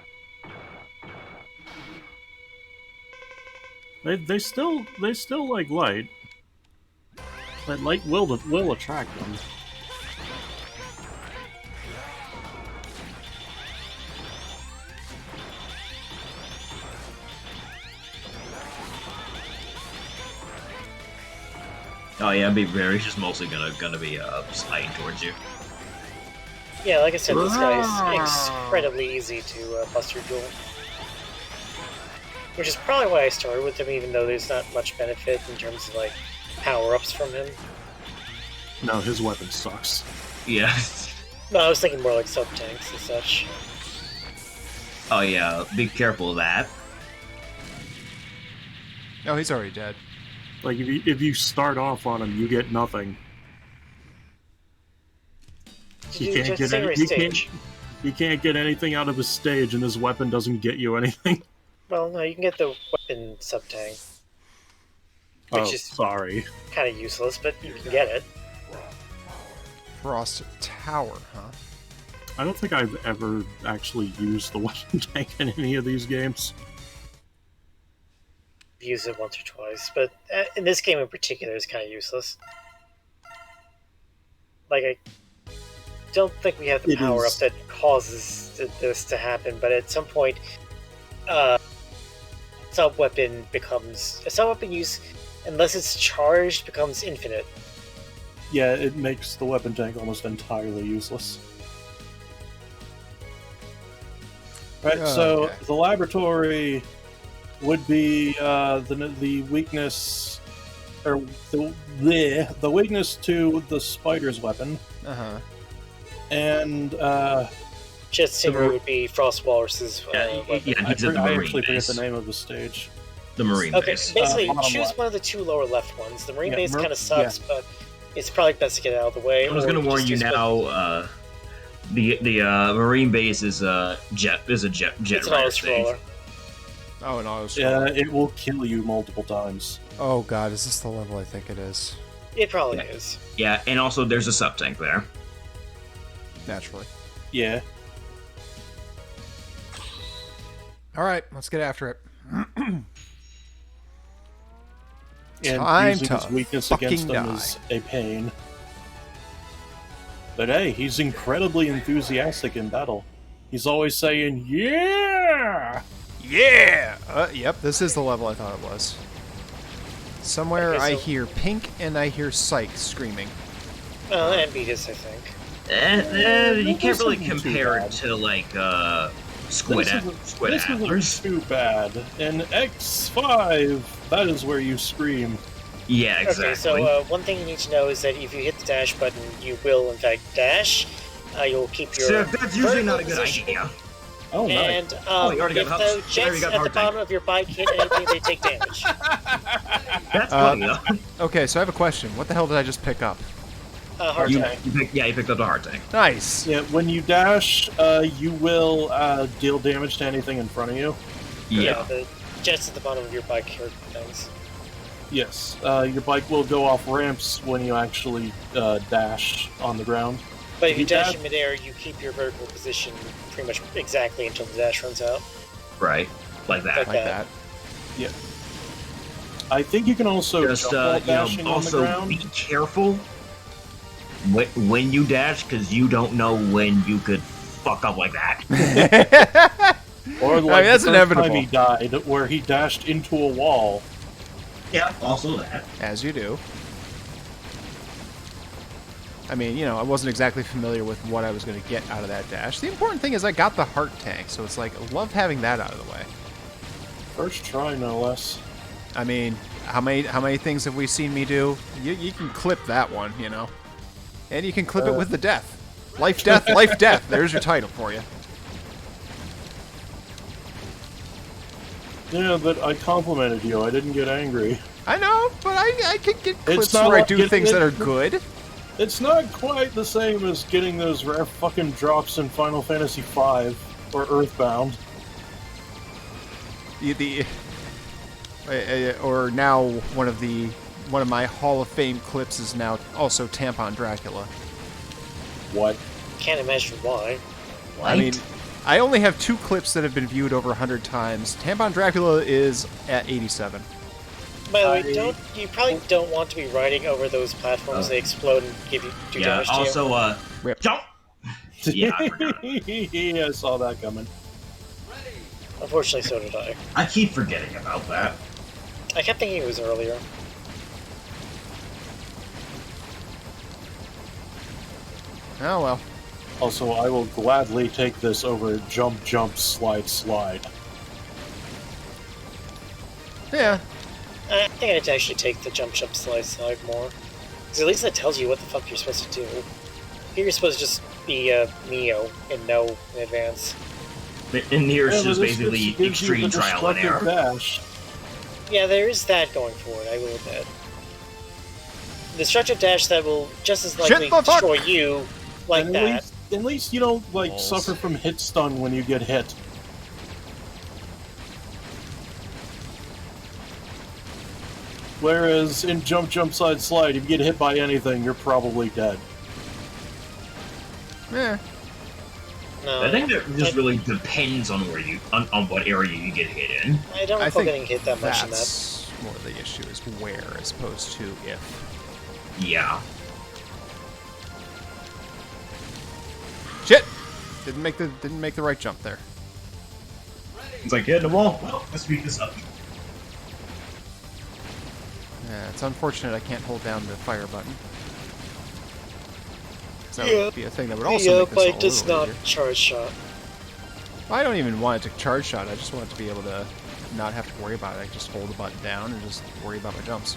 They still like light. But light will attract them. Oh yeah, Barry's just mostly gonna be sliding towards you. Yeah, like I said, this guy is incredibly easy to bust through duel. Which is probably why I started with him, even though there's not much benefit in terms of, like, power-ups from him. No, his weapon sucks. Yeah. No, I was thinking more like sub-tanks and such. Oh yeah, be careful of that. Oh, he's already dead. Like if you start off on him, you get nothing. Did you just say stage? You can't get anything out of his stage, and his weapon doesn't get you anything. Well, no, you can get the weapon sub-tank. Which is sorry. kind of useless, but you can get it. Frost Tower, huh? I don't think I've ever actually used the weapon tank in any of these games. Use it once or twice, but in this game in particular, it's kind of useless. Like, I don't think we have the It power up is. that causes this to happen, but at some point, sub-weapon use, unless it's charged, becomes infinite. Yeah, it makes the weapon tank almost entirely useless. Right, so Okay. the laboratory would be the weakness or the weakness to the spider's weapon, Uh-huh. and Jet Stinger would be Frost Walrus's weapon. he's at the I marine actually forget base. the name of the stage. The marine Okay, base. basically, bottom choose left. one of the two lower left ones. The marine Yeah, base kind of sucks, but it's probably best to get it out of the way. I was or gonna you warn just you use now. The marine base is a jet It's an rider auto stage. scroller. Oh, and auto Yeah, it will kill you multiple times. Oh god, is this the level I think it is? It probably is. Yeah, and also there's a sub tank there. Naturally. Yeah. Alright, let's get after it. And Time using to his weakness fucking against them die. is a pain. But hey, he's incredibly enthusiastic in battle. He's always saying, "Yeah!" Yeah! Yep, this is the level I thought it was. Somewhere Okay, I so- hear Pink and I hear Psyche screaming. And Beatus, I think. You can't really isn't too compare bad. it to like Squid This Atlas. isn't too bad. In X5, that is where you scream. Yeah, exactly. Okay, so one thing you need to know is that if you hit the dash button, you will in fact dash. You'll keep your So that's usually not a vertical good position. idea. Oh, nice. And you already if got the hubs. You already jets got at the hard bottom tank. of your bike hit anything, they take damage. That's funny though. Okay, so I have a question. What the hell did I just pick up? Hard You, tank. you picked up the hard tank. Nice! Yeah, when you dash, you will deal damage to anything in front of you. Yeah. The jets at the bottom of your bike hurt things. Yes, your bike will go off ramps when you actually dash on the ground. But if you dash dash- in midair, you keep your vertical position pretty much exactly until the dash runs out. Right. Like that. Like Like that. Yeah. I think you can also Just jump while dashing on the also ground. be careful when you dash, because you don't know when you could fuck up like that. Or like that's the first inevitable. time he died, where he dashed into a wall. Yeah, also that. As you do. I mean, you know, I wasn't exactly familiar with what I was going to get out of that dash. The important thing is I got the heart tank, so it's like, I love having that out of the way. First try, no less. I mean, how many things have we seen me do? You can clip that one, you know. And you can clip it with the death. Life, death, life, death. There's your title for you. Yeah, but I complimented you. I didn't get angry. I know, but I can get clips not where I like do getting things that it- are good. It's not quite the same as getting those rare fucking drops in Final Fantasy V or Earthbound. Or now one of my Hall of Fame clips is now also Tampon Dracula. What? Can't imagine why. I mean, I only have 2 clips that have been viewed over 100 times. Tampon Dracula is at 87. By the way, you probably don't want to be riding over those platforms. They explode and do Yeah, damage to you. also, Rip. jump! Yeah, I forgot. Yeah, I saw that coming. Unfortunately, so did I. I keep forgetting about that. I kept thinking it was earlier. Oh well. Also, I will gladly take this over jump, jump, slide, slide. Yeah. I think I'd actually take the jump, jump, slide, slide more. Because at least that tells you what the fuck you're supposed to do. Here you're supposed to just be Neo and know in advance. In here, it's Yeah, just but this basically gives you extreme the trial and destructive error. dash. Yeah, there is that going for it, I will admit. The destructive dash that will just as likely Shit the fuck! destroy you like And that. At least you don't like Balls. suffer from hit stun when you get hit. Whereas in jump, jump, slide, slide, if you get hit by anything, you're probably dead. Yeah. No, I think that just really depends on where you on what area you get hit in. I don't I recall think getting hit that much in that. that's more the issue is where as opposed to if. Yeah. Shit! Didn't make the right jump there. It's like hitting the wall. Well, let's speed this up. Yeah, it's unfortunate I can't hold down the fire button. 'Cause that would be a thing that would also The make this bike all a does little not easier. charge shot. I don't even want it to charge shot. I just want it to be able to not have to worry about it. I can just hold the button down and just worry about my jumps.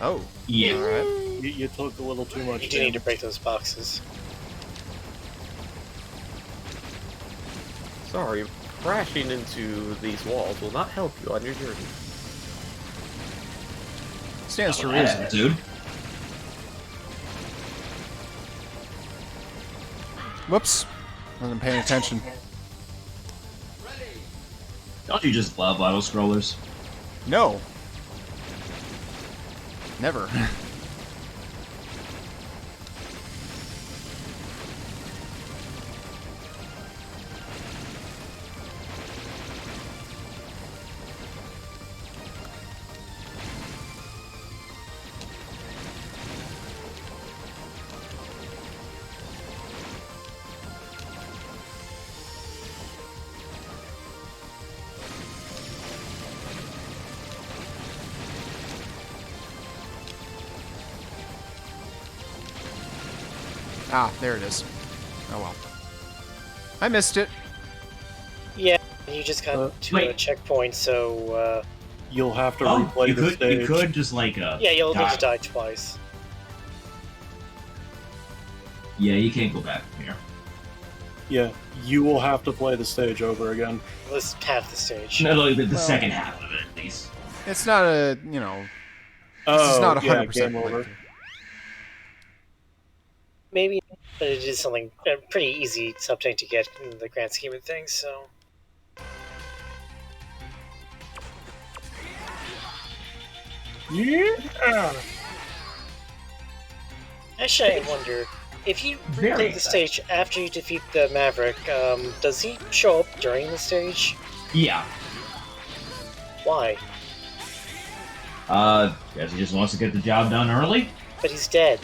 Oh. Yeah. All right. You took a little too much. You do need to damage. break those boxes. Sorry, crashing into these walls will not help you on your journey. Stands to Yeah, reason. dude. Whoops. Wasn't paying attention. Don't you just love auto scrollers? No. Never. Ah, there it is. Oh well. I missed it. Yeah, you just got to a wait. checkpoint, so You'll have to Oh, replay you the could stage. you could just like yeah, you'll need to die twice. Yeah, you can't go back from here. Yeah, you will have to play the stage over again. This half the stage. No, the Well- second half of it at least. It's not a, you know, Oh, this is not a yeah, 100% game over. playthrough. Maybe, but it is something pretty easy something to get in the grand scheme of things. So Yeah. actually, I wonder if you Very replay the stage after you defeat the Maverick. Does he show up during the stage? Yeah. Why? Guess he just wants to get the job done early. But he's dead.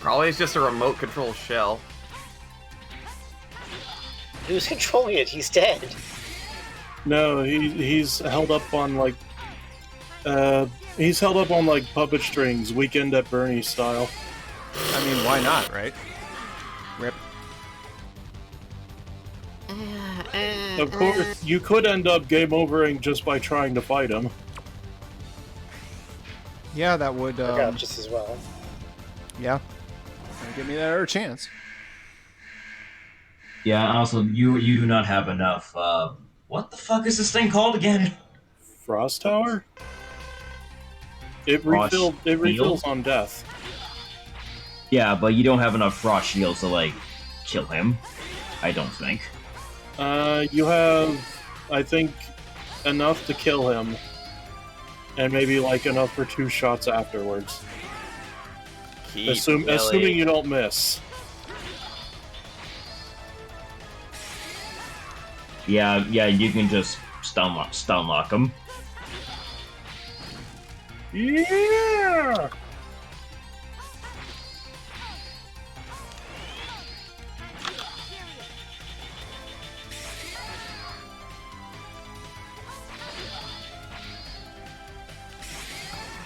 Probably it's just a remote control shell. Who's controlling it? He's dead. No, he's held up on like puppet strings, Weekend at Bernie's style. I mean, why not, right? Rip. Of course, you could end up game overing just by trying to fight him. Yeah, that would, Work out just as well. yeah. Give me that other chance. Yeah. Also, you do not have enough. What the fuck is this thing called again? Frost Tower? It Frost refills Shield? on death. Yeah, but you don't have enough frost shields to like kill him. I don't think. You have, I think, enough to kill him, and maybe like enough for 2 shots afterwards. Keep Assuming you don't miss. Yeah, you can just stun lock him. Yeah.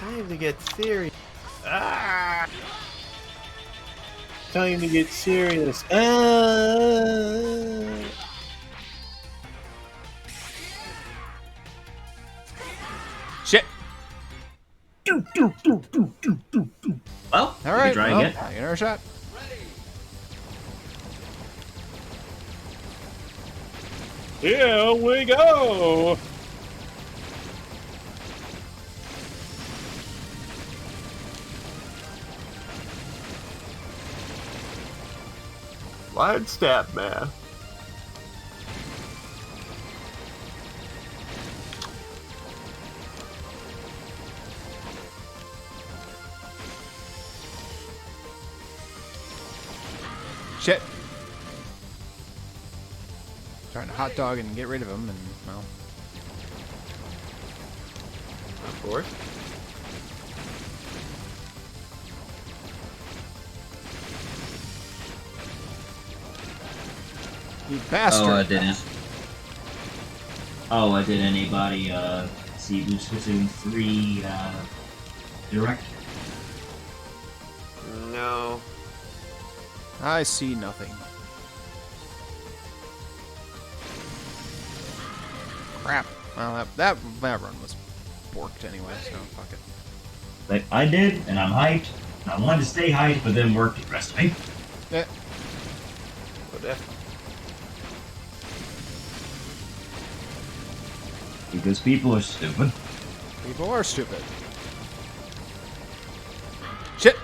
Time to get serious. Time to get serious. Shit. Well, All right. try Well, again. take another shot. Here we go. Line stab, man. Shit. Trying to hot dog and get rid of him, and well, Of course. you bastard. Oh, I didn't. Oh, did anybody see Blue Splatoon 3 direct? No. I see nothing. Crap. Well, that run was borked anyway, so fuck it. Like I did, and I'm hyped. And I wanted to stay hyped, but then work the rest of me. Yeah. What if? Because people are stupid. People are stupid. Shit!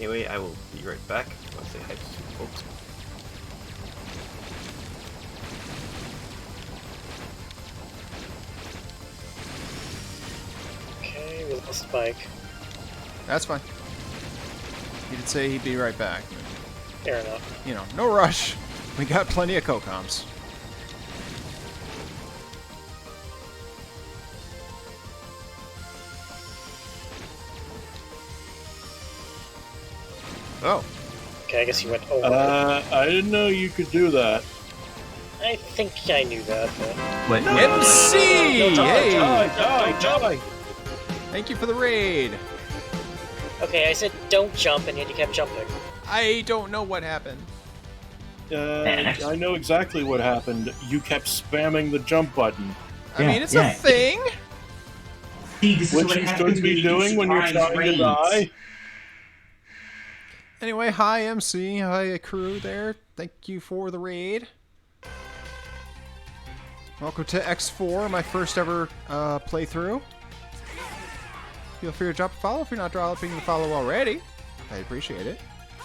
Anyway, I will be right back. I'll say hi to folks. Okay, we lost Spike. That's fine. He did say he'd be right back. Fair enough. You know, no rush. We got plenty of Kokoms. Oh. Okay, I guess you went over. I didn't know you could do that. I think I knew that, but... Wait, MC! Hey! Die! Thank you for the raid. Okay, I said don't jump, and yet you kept jumping. I don't know what happened. I know exactly what happened. You kept spamming the jump button. I mean, it's a thing. See, this is Which what you happens should be doing when you're surprise trying to raids. die. Anyway, hi MC, hi crew there. Thank you for the raid. Welcome to X4, my first ever playthrough. Feel free to drop a follow if you're not dropping the follow already. I appreciate it.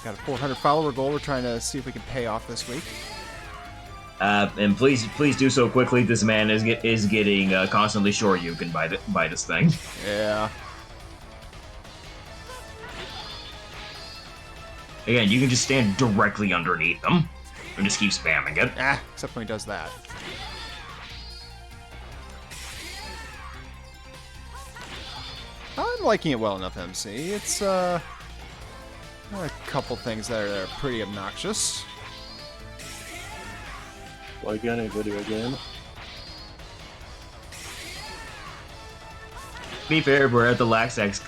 Got a 400 follower goal we're trying to see if we can pay off this week. And please do so quickly. This man is getting constantly Shoryuken by this thing. Yeah. Again, you can just stand directly underneath them and just keep spamming it. Except when he does that. I'm liking it well enough, MC. It's, a couple things that are pretty obnoxious. Like any video game. To be fair, we're at the last X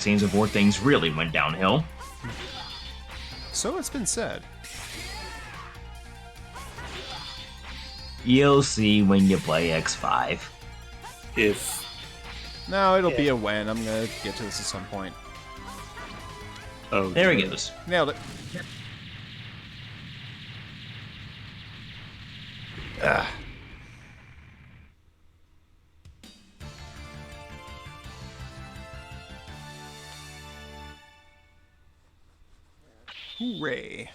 Games before things really went downhill. So it's been said. You'll see when you play X5. If. No, it'll be a when. I'm gonna get to this at some point. Oh, there he goes. Nailed it. Hooray.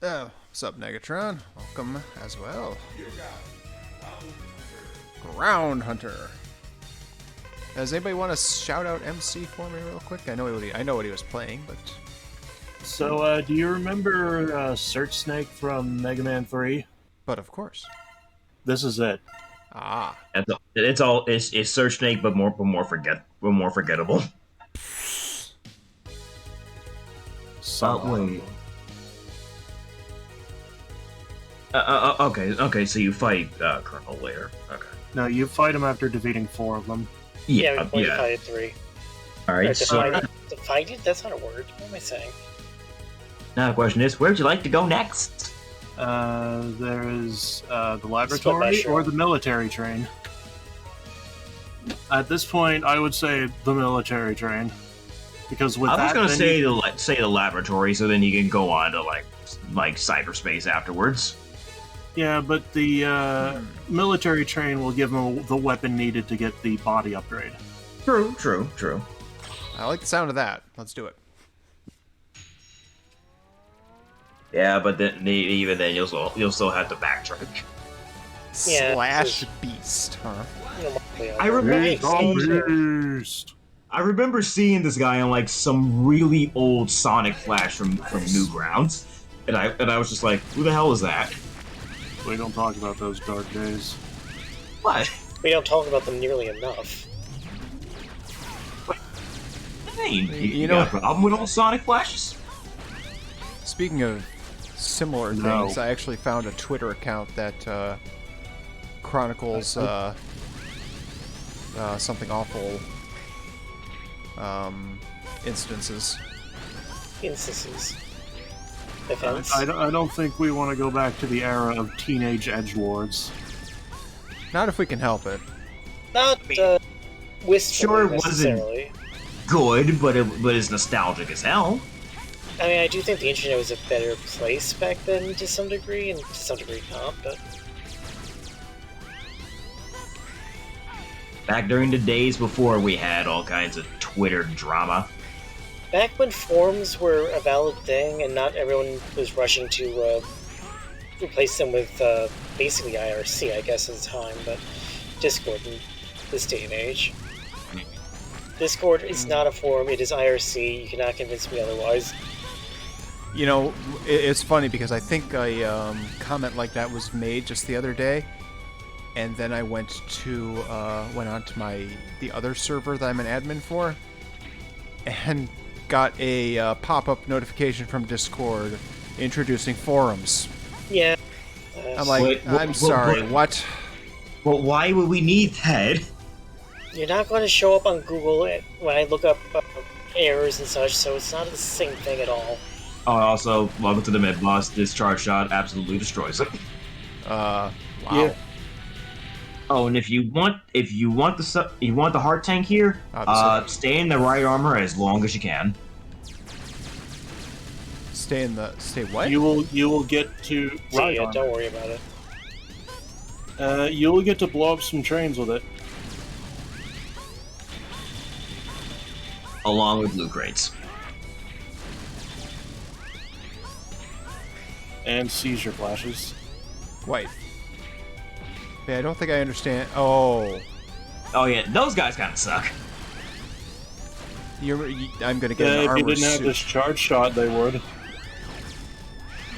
Oh, what's up, Negatron? Welcome as well. Ground Hunter. Does anybody want to shout out MC for me real quick? I know what he was playing, but... So, do you remember Search Snake from Mega Man 3? But of course. This is it. Ah. It's Search Snake, but more forgettable. Wait. Okay, so you fight Colonel later. Okay. No, you fight him after defeating 4 of them. Yeah, we divided 3. Alright, so... Divided? That's not a word. What am I saying? Now the question is, where'd you like to go next? There is the laboratory or the military train. At this point, I would say the military train. Because with I was gonna say the laboratory, so then you can go on to like cyberspace afterwards. Yeah, but the military train will give him the weapon needed to get the body upgrade. True. I like the sound of that. Let's do it. Yeah, but then even then you'll still have to backtrack. Yeah, Slash beast, huh? I remember seeing this guy on like some really old Sonic Flash from Newgrounds, and I was just like, who the hell is that? We don't talk about those dark days. What? We don't talk about them nearly enough. Hey, you got a problem with all Sonic Flashes? Speaking of similar things, I actually found a Twitter account that chronicles something awful instances. Events. I don't think we want to go back to the era of teenage edgelords. Not if we can help it. Not wistfully Sure, it wasn't necessarily. good, but it's nostalgic as hell. I mean, I do think the internet was a better place back then to some degree, and to some degree not, but... Back during the days before we had all kinds of Twitter drama. Back when forums were a valid thing and not everyone was rushing to replace them with basically IRC, I guess, at the time, but Discord in this day and age. Discord is not a forum, it is IRC. You cannot convince me otherwise. You know, it's funny because I think a comment like that was made just the other day, and then I went on to the other server that I'm an admin for, and got a pop-up notification from Discord introducing forums. Yeah. I'm like, I'm sorry, what? Well, why would we need that? You're not going to show up on Google when I look up errors and such, so it's not the same thing at all. Oh, also, welcome to the mid boss. This charge shot absolutely destroys it. Wow. Yeah. Oh, and if you want the heart tank here, stay in the right armor as long as you can. Stay what? You will get to So yeah, don't worry about it. you will get to blow up some trains with it. Along with loot crates. And seizure flashes. Wait. Yeah, I don't think I understand. Oh. Oh yeah, those guys kind of suck. I'm gonna get an If armor you didn't have suit. this charge shot, they would.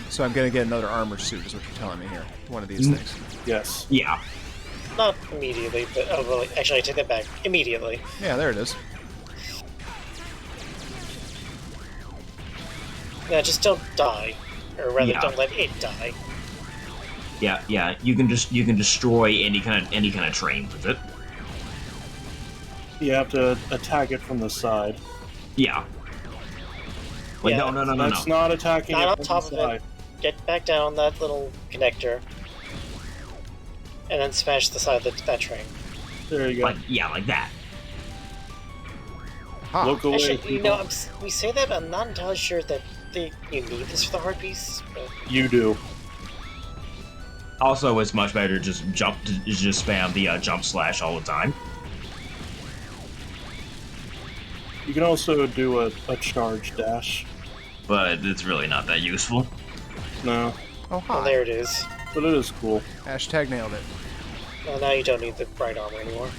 So I'm gonna get another armor suit, is what you're telling me here. One of these things. Yes. Yeah. Not immediately, but well, actually, I take that back. Immediately. Yeah, there it is. Yeah, just don't die, or rather, Yeah. don't let it die. Yeah. You can destroy any kind of train with it. You have to attack it from the side. Yeah. Wait, Yeah, no. That's not attacking Not it on from top the of side. it. Get back down that little connector, and then smash the side of that train. There you go. Like that. Ha. Look away, Actually, you people. know, we say that, but I'm not entirely sure that you need this for the heart piece. But You do. Also, it's much better to just spam the jump slash all the time. You can also do a charge dash. But it's really not that useful. No, Oh, hi. well, there it is. but it is cool. Hashtag nailed it. Well, now you don't need the bright armor anymore.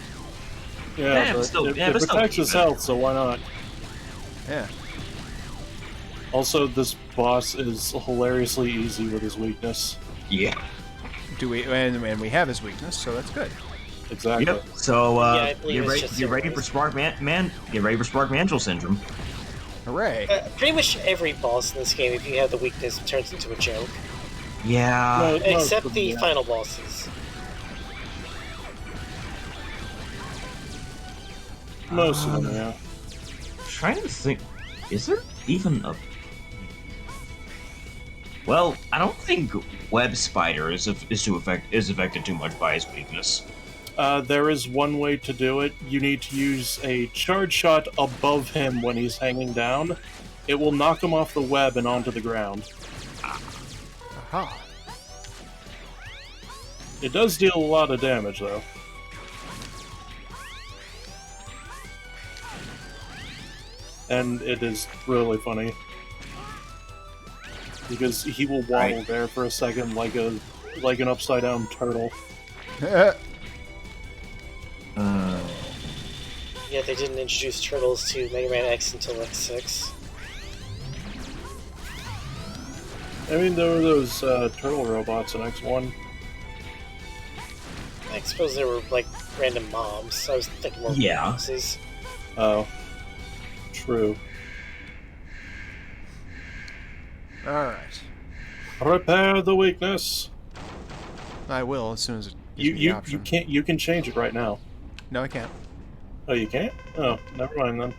Yeah, Yeah, but but still- it, yeah, it but still protects keep his it. health, so why not? Yeah. Also, this boss is hilariously easy with his weakness. Yeah. And we have his weakness, so that's good. Exactly. Yep. So I believe it's just get ready for Spark Mantle syndrome. Hooray. Pretty much every boss in this game, if you have the weakness, turns into a joke. Yeah. Most Except of the them, final bosses. Most of them, yeah. Trying to think, is there even a? Well, I don't think Web Spider is affected too much by his weakness. There is one way to do it. You need to use a charge shot above him when he's hanging down. It will knock him off the web and onto the ground. Aha. It does deal a lot of damage, though. And it is really funny. Because he will waddle Right. there for a second like an upside down turtle. Yeah, they didn't introduce turtles to Mega Man X until X6. I mean, there were those turtle robots in X1. I suppose they were like random mobs. I was thinking more Yeah. bosses. Oh. True. Alright. Repair the weakness! I will as soon as it gives me the You option. can't. You can change it right now. No, I can't. Oh, you can't? Oh, never mind then.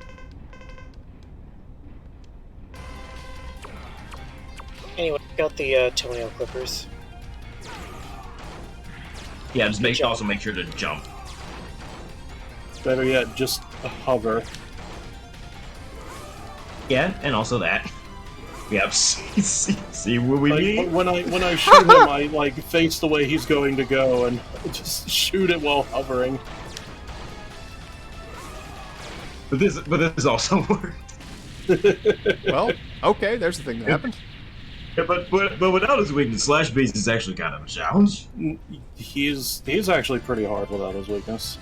Anyway, got the toenail clippers. Yeah, just also make sure to jump. Better yet, just hover. Yeah, and also that. Yep. See what we Like, need? when I shoot him, I like face the way he's going to go and just shoot it while hovering. But this also worked. Well, okay, there's the thing that happened. Yeah, but without his weakness, slash base is actually kind of a challenge. He's actually pretty hard without his weakness.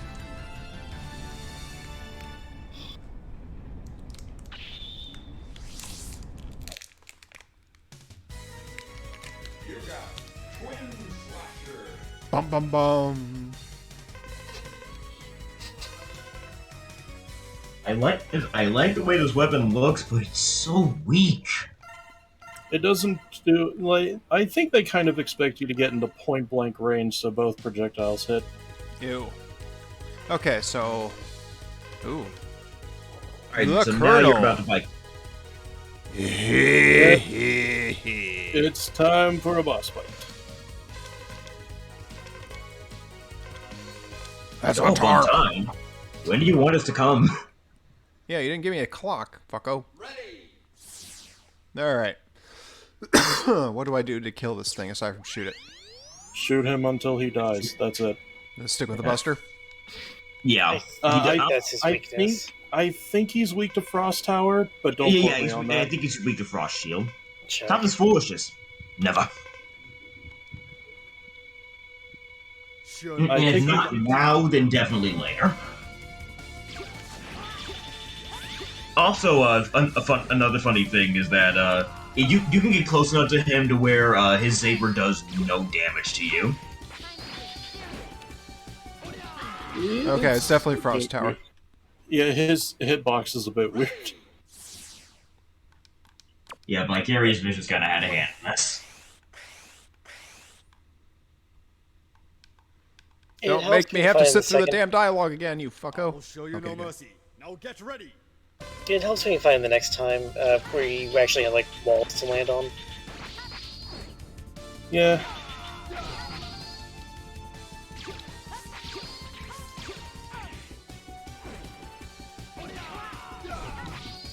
Bum bum bum. I like the way this weapon looks, but it's so weak. It doesn't do like I think they kind of expect you to get into point blank range so both projectiles hit. Ew. Okay, so. Ooh. Alright, The so now Colonel. you're about to fight. It's time for a boss fight. That's Oh, on fun tarp. time. When do you want us to come? Yeah, you didn't give me a clock, fucko. Alright. What do I do to kill this thing aside from shoot it? Shoot him until he dies. That's it. Let's stick with the buster. Yeah. That's his weakness. I think he's weak to Frost Tower, but don't Yeah, quote yeah, me on I that. think he's weak to Frost Shield. Check. Stop this foolishness. Never. I If think not now, then definitely later. Also, another funny thing is that you can get close enough to him to where his saber does no damage to you. Okay, it's definitely Frost Tower. Yeah, his hitbox is a bit weird. Yeah, Vicarious Vision's kind of had a hand in this. Don't make me have to sit through the damn dialogue again, you fucko. Show you no mercy. Now get ready. It helps when you find the next time where you actually have like walls to land on. Yeah.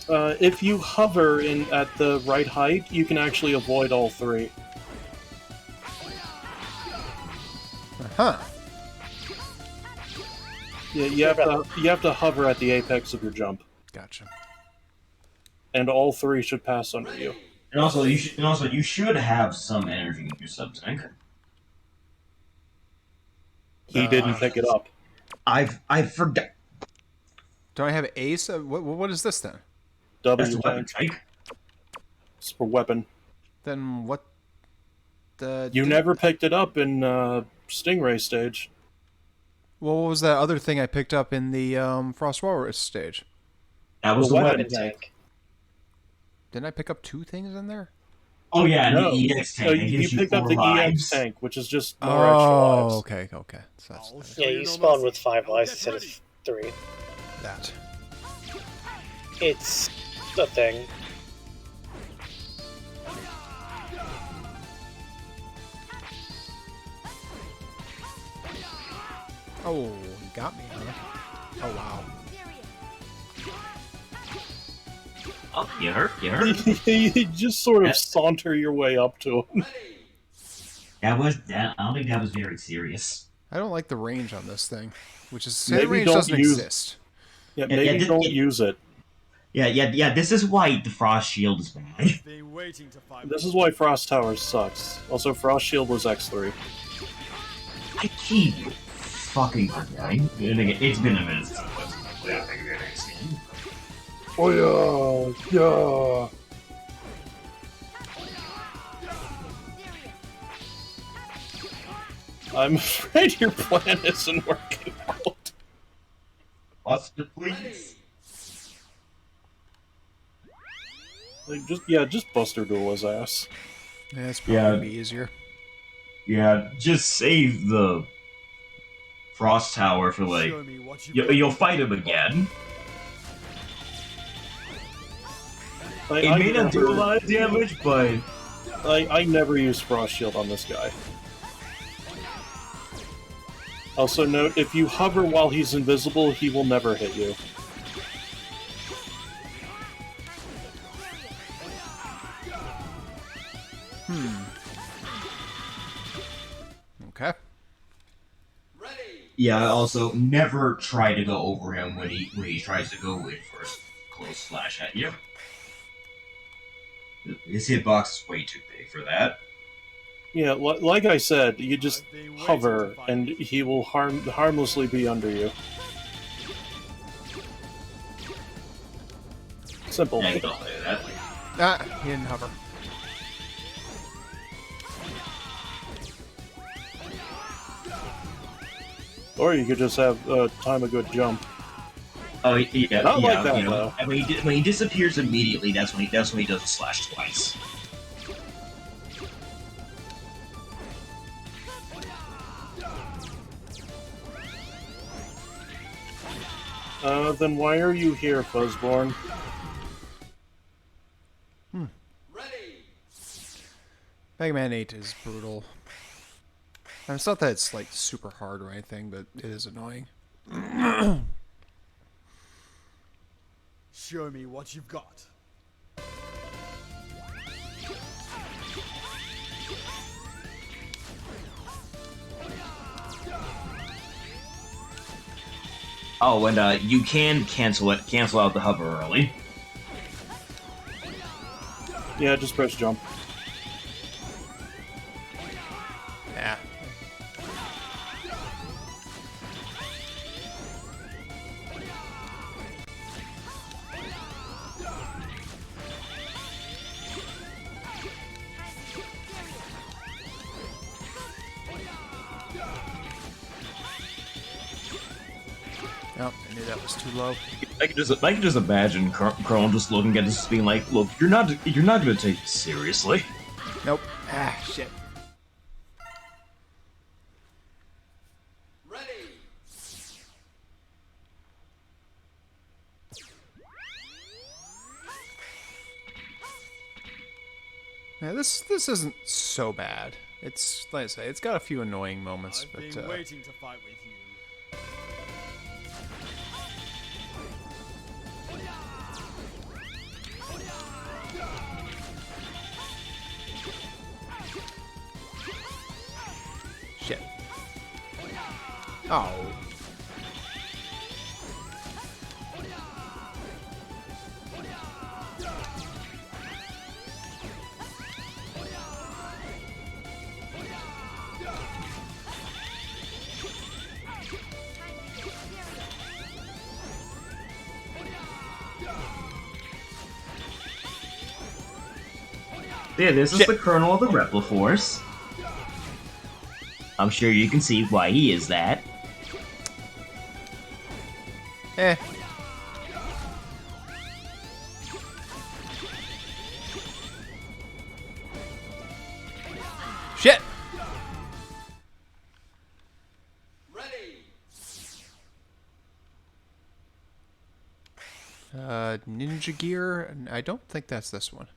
If you hover at the right height, you can actually avoid all three. Huh. Yeah, you have to hover at the apex of your jump, Gotcha. and all three should pass under you. And also, you should have some energy in your sub tank. He didn't pick it up. I forgot. Do I have ace? What is this then? That's the W weapon tank. tank. It's for weapon. Then what? The You never picked it up in Stingray stage. Well, what was that other thing I picked up in the Frost Walrus stage? That was The the weapon weapon tank. tank. Didn't I pick up two things in there? Oh yeah, and No. the EX tank. So it you gives picked up 4 the lives. EX tank, which is just more extra Oh, lives. okay. So that's Yeah, you spawn with 5 lives instead of 3. that. It's a thing. Oh, you got me, huh? Oh, wow. Oh, you hurt. You just sort of saunter your way up to him. That was that. I don't think that was very serious. I don't like the range on this thing, which is Maybe the range don't doesn't use- exist. Yeah, Yeah, maybe yeah, don't yeah. use it. Yeah. This is why the Frost Shield is bad. Been waiting to fight. This is why Frost Tower sucks. Also, Frost Shield was X3. I keep fucking forgetting. And again, it's been a minute since I played Mega X game. Oh yeah. I'm afraid your plan isn't working out. Buster, please. Like, just Buster Duel his ass. Yeah, it's probably Yeah. gonna be easier. Yeah, just save the Frost Tower for like. Show me what you You'll fight him again. Like, It may not do a lot of damage, but I never use Frost Shield on this guy. Also note, if you hover while he's invisible, he will never hit you. Okay. Yeah. Also, never try to go over him when he tries to go in first close slash at you. His hitbox is way too big for that. Yeah, like I said, you just hover, and he will harmlessly be under you. Simple. Yeah, don't do that. Ah, he didn't hover. Or you could just have time a good jump. Oh yeah, Not yeah. like that, you know, though. and when he disappears immediately, that's when he does the slash twice. Then why are you here, Fuzzborn? Mega Man 8 is brutal. And it's not that it's like super hard or anything, but it is annoying. Show me what you've got. Oh, and you can cancel out the hover early. Yeah, just press jump. Yeah. Oh, I knew that was too low. I can just imagine Chrome just looking at this, being like, "Look, you're not gonna take this seriously." Nope. Ah, shit. Yeah, this isn't so bad. It's like I say, it's got a few annoying moments, I've but been waiting to fight with you. shit. Oh. Yeah, this is the Colonel of the Repliforce. I'm sure you can see why he is that. Eh. Shit! Ninja Gear? I don't think that's this one.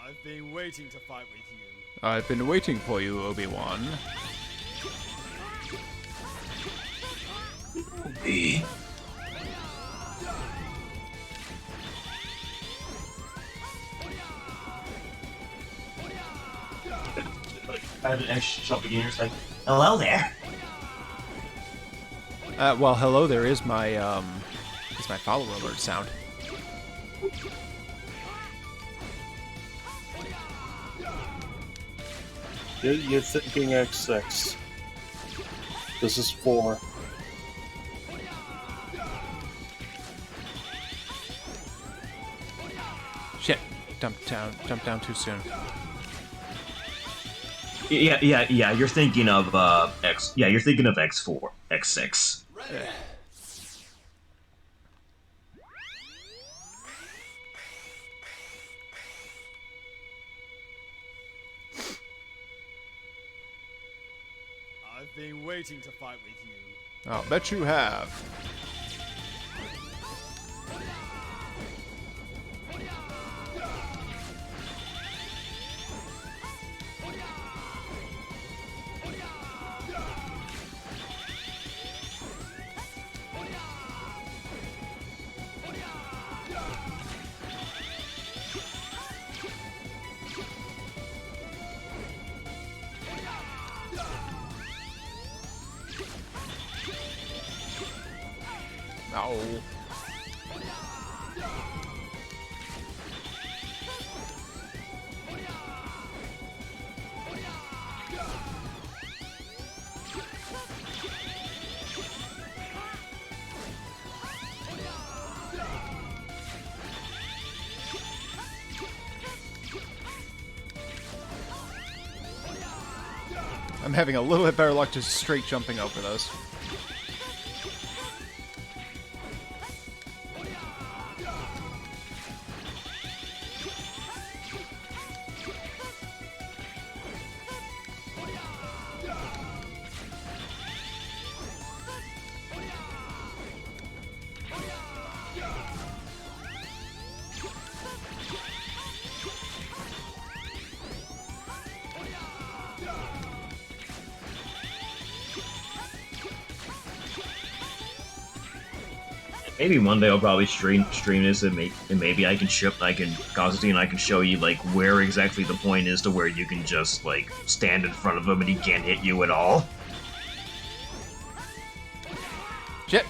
I've been waiting to fight with you. I've been waiting for you, Obi-Wan. Obi. I had an extra jump again. It's like, hello there. Well, hello there is my follower alert sound. You're thinking X6. This is 4. Shit. Jumped down too soon. Yeah. You're thinking of X. Yeah, you're thinking of X4, X6. I've been waiting to fight with you. I'll bet you have. Ow. I'm having a little bit better luck just straight jumping over those. Maybe one day I'll probably stream this, and maybe Constantine and I can show you like where exactly the point is to where you can just like stand in front of him and he can't hit you at all. Shit.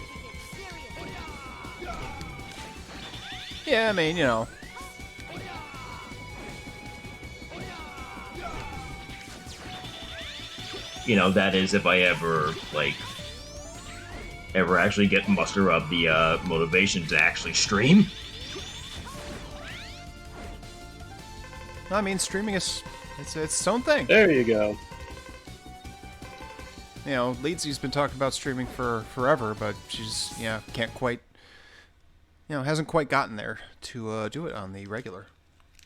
Yeah, I mean, you know. You know, that is if I ever actually muster up the motivation to actually stream. I mean, streaming is it's its own thing. There you go. You know, Leedsy's been talking about streaming for forever, but she's can't quite, hasn't quite gotten there to do it on the regular.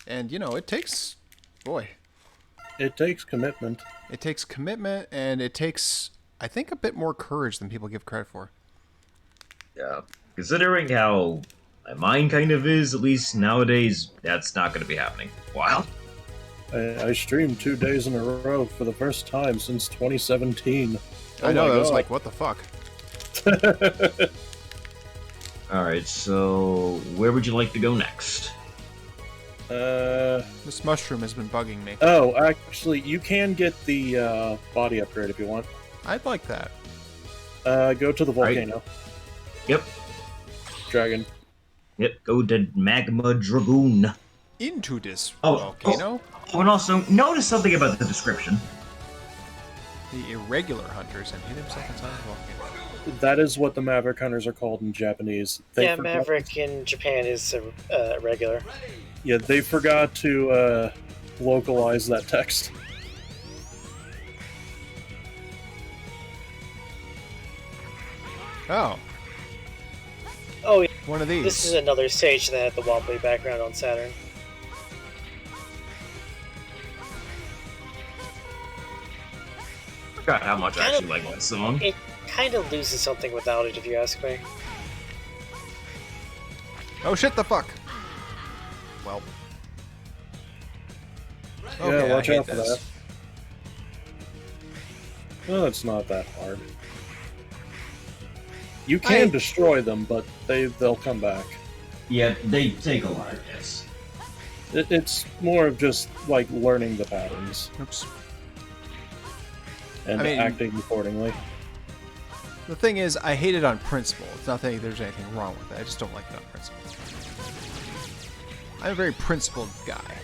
And it takes, boy, it takes commitment. It takes commitment, and it takes, I think, a bit more courage than people give credit for. Yeah, considering how my mind kind of is, at least nowadays, that's not going to be happening. Wow. I streamed 2 days in a row for the first time since 2017. I know, I was like, what the fuck? Alright, so where would you like to go next? This mushroom has been bugging me. Oh, actually, you can get the body upgrade if you want. I'd like that. Go to the volcano. Right. Yep. Dragon. Yep, go to Magma Dragoon. Into this volcano? Oh, and also, notice something about the description. The irregular hunters and hit himself inside the volcano. That is what the Maverick Hunters are called in Japanese. Maverick in Japan is regular. Yeah, they forgot to localize that text. Oh. Oh, yeah. One of these. This is another stage that had the wobbly background on Saturn. I forgot how much I actually like that song. It kind of loses something without it, if you ask me. Oh shit, the fuck! Well. Okay, Yeah, watch I hate out for this. that. Well, it's not that hard. You can destroy them, but they'll come back. Yeah, they take a lot, yes. It's more of just, like, learning the patterns. Oops. And acting accordingly. The thing is, I hate it on principle. It's not that there's anything wrong with it. I just don't like it on principle. I'm a very principled guy.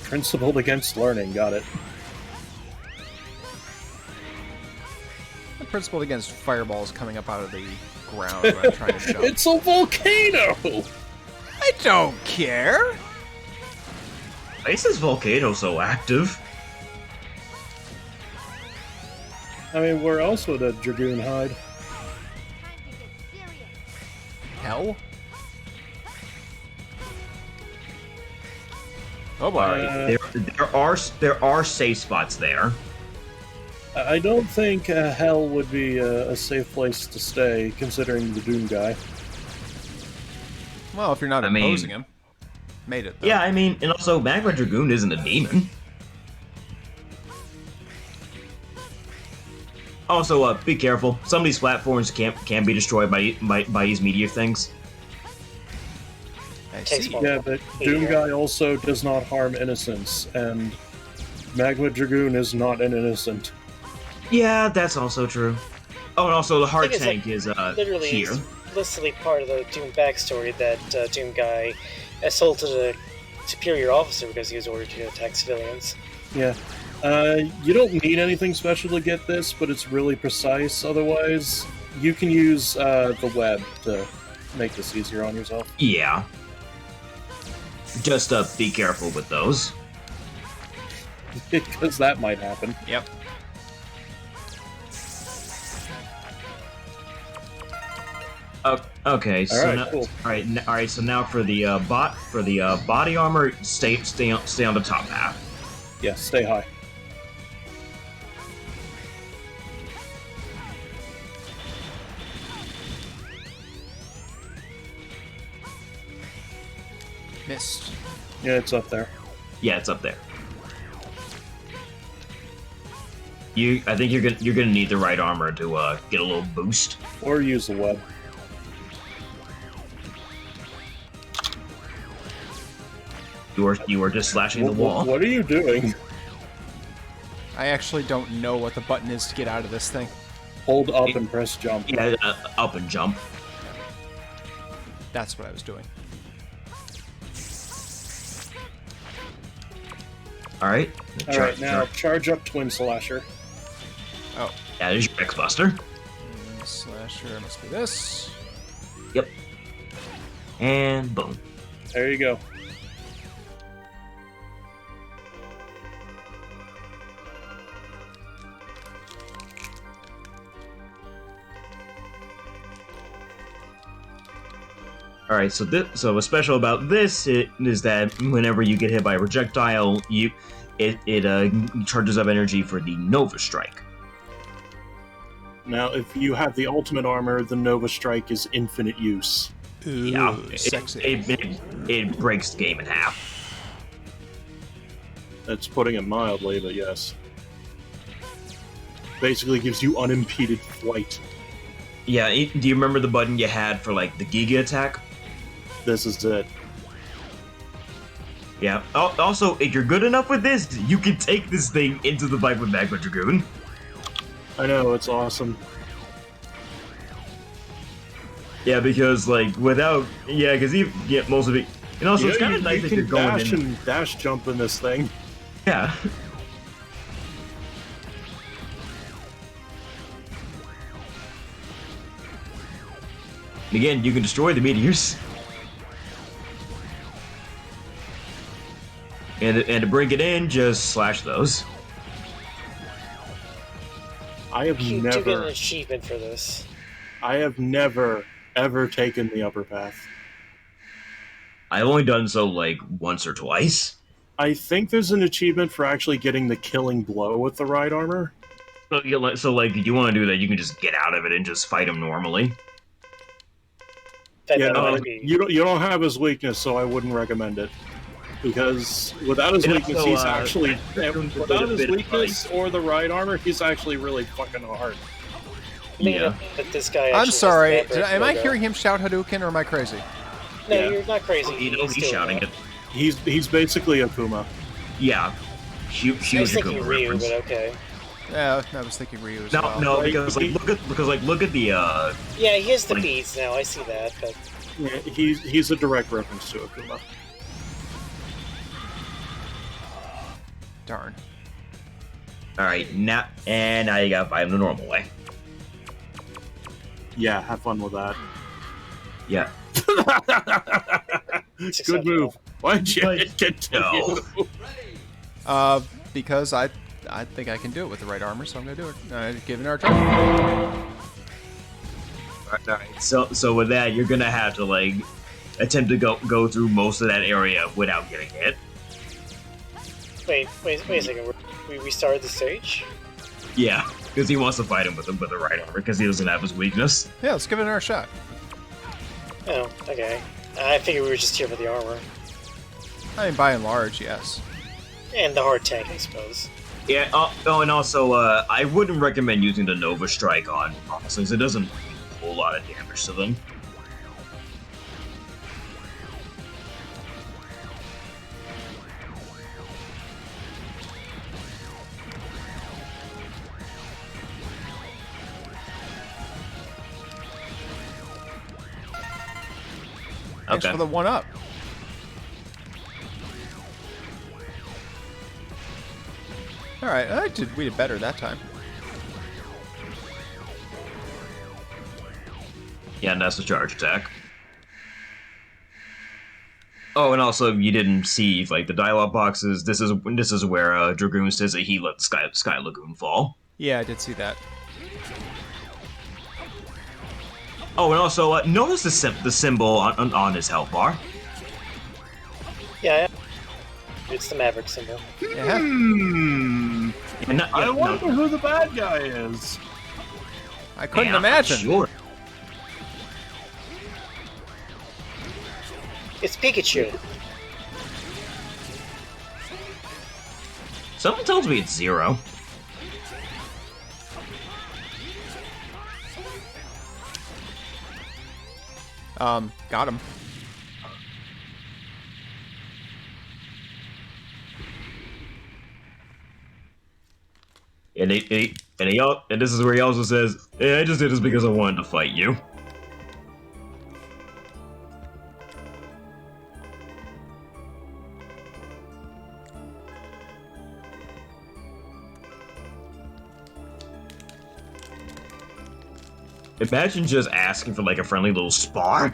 Principled against learning, got it. I'm principled against fireballs coming up out of the ground when I'm trying to jump. It's a volcano! I don't care! Why is this volcano so active? I mean, where else would a Dragoon hide? Hell? Oh boy. There are safe spots there. I don't think Hell would be a safe place to stay, considering the Doom guy. Well, if you're not opposing him. Made it, though. Yeah, I mean, and also, Magma Dragoon isn't a demon. Also, be careful. Some of these platforms can be destroyed by these meteor things. I see. Yeah, but Doom guy also does not harm innocents, and Magma Dragoon is not an innocent. Yeah, that's also true. Oh, and also the heart Thing is, tank like, is literally here. explicitly part of the Doom backstory that Doom guy assaulted a superior officer because he was ordered to attack civilians. Yeah. You don't need anything special to get this, but it's really precise. Otherwise, you can use the web to make this easier on yourself. Yeah. Just be careful with those. Because that might happen. Yep. Okay, so Alright, now, cool. all right. So now for the body armor, stay on the top half. Yeah, stay high. Missed. Yeah, it's up there. Yeah, it's up there. I think you're gonna need the right armor to get a little boost. Or use the web. You are just slashing the wall. What are you doing? I actually don't know what the button is to get out of this thing. Hold up and press jump. Yeah, up and jump. That's what I was doing. All right. Alright, now charge up Twin Slasher. Oh. That is your X Buster. Slasher must be this. Yep. And boom. There you go. All right. So what's special about this is that whenever you get hit by a projectile, it charges up energy for the Nova Strike. Now, if you have the ultimate armor, the Nova Strike is infinite use. Ooh, Yeah, sexy. it breaks the game in half. That's putting it mildly, but yes. Basically gives you unimpeded flight. Yeah. Do you remember the button you had for like the Giga attack? This is it. Yeah. Also, if you're good enough with this, you can take this thing into the fight with Magma Dragoon. I know, it's awesome. Yeah, because like without because most of it, and also it's kind of nice you that you're can going dash in. and dash jump in this thing. Yeah. And again, you can destroy the meteors. And to bring it in, just slash those. I have You do get an never, achievement for this. ever taken the upper path. I've only done so like once or twice. I think there's an achievement for actually getting the killing blow with the right armor. So if you want to do that, you can just get out of it and just fight him normally. That Yeah, might no, be- you don't have his weakness, so I wouldn't recommend it. Because without his And weakness, also, he's actually Dragoon's a without his bit of weakness or the right armor, he's actually really fucking hard. Yeah. That this guy I'm actually sorry. has the Maverick Am I logo. hearing him shout Hadouken, or am I crazy? No, Yeah. you're not crazy. You know, he's doing shouting that. it. He's basically Akuma. Yeah. Huge I was thinking Akuma Ryu, reference. but okay. Yeah, I was thinking Ryu as No, well. no, Like, because look at the Yeah, he has the Like- beads now. I see that, but Yeah, he's a direct reference to Akuma. Darn. all right now you gotta fight him the normal way. Yeah, have fun with that. Yeah. it's Good acceptable. move. Why'd you But- continue? No. Because I think I can do it with the right armor, so I'm gonna do it. Give it our try. Alright, so with that, you're gonna have to like attempt to go through most of that area without getting hit. Wait a second. We restarted the stage? Yeah, because he wants to fight him with the right armor because he doesn't have his weakness. Yeah, let's give it our shot. Oh, okay. I figured we were just here for the armor. I mean, by and large, yes. And the hard tank, I suppose. Yeah. Oh, and also, I wouldn't recommend using the Nova Strike on since it doesn't do a whole lot of damage to them. Thanks Okay. for the 1-up. Alright, we did better that time. Yeah, and that's the charge attack. Oh, and also you didn't see like the dialogue boxes. This is where Dragoon says that he let the Sky Lagoon fall. Yeah, I did see that. Oh, and also notice the symbol on his health bar. Yeah, it's the Maverick symbol. Yeah. And I wonder who the bad guy is. I couldn't Man, I'm not imagine. Sure. It's Pikachu. Something tells me it's Zero. Got him. And this is where he also says, "Yeah, I just did this because I wanted to fight you." Imagine just asking for like a friendly little spar.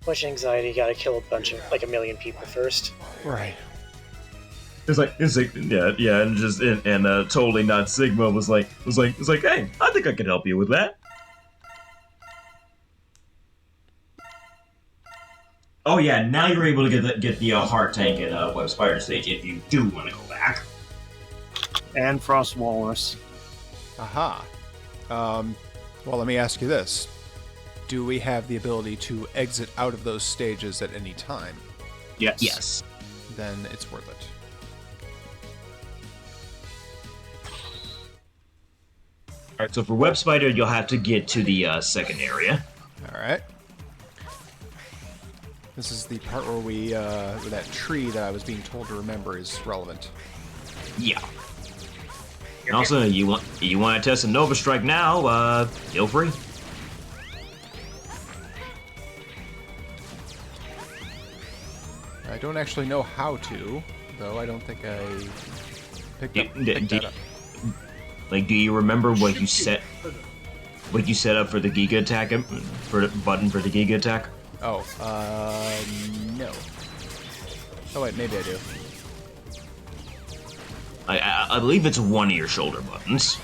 Much anxiety, you gotta kill a bunch of, like, 1 million people first. Right. It's like yeah, and totally not Sigma was like, hey, I think I can help you with that. Oh yeah, now you're able to get the heart tank at Web Spider stage if you do want to go back. And Frost Walrus. Aha. Well, let me ask you this. Do we have the ability to exit out of those stages at any time? Yes. Yes. Then it's worth it. Alright, so for Web Spider, you'll have to get to the second area. Alright. This is the part where where that tree that I was being told to remember is relevant. Yeah. And also, you want to test a Nova Strike now? Feel free. I don't actually know how to, though. I don't think I picked that up. Like, do you remember what you set up for the Giga attack? For the button for the Giga attack? Oh, no. Oh wait, maybe I do. I believe it's one of your shoulder buttons.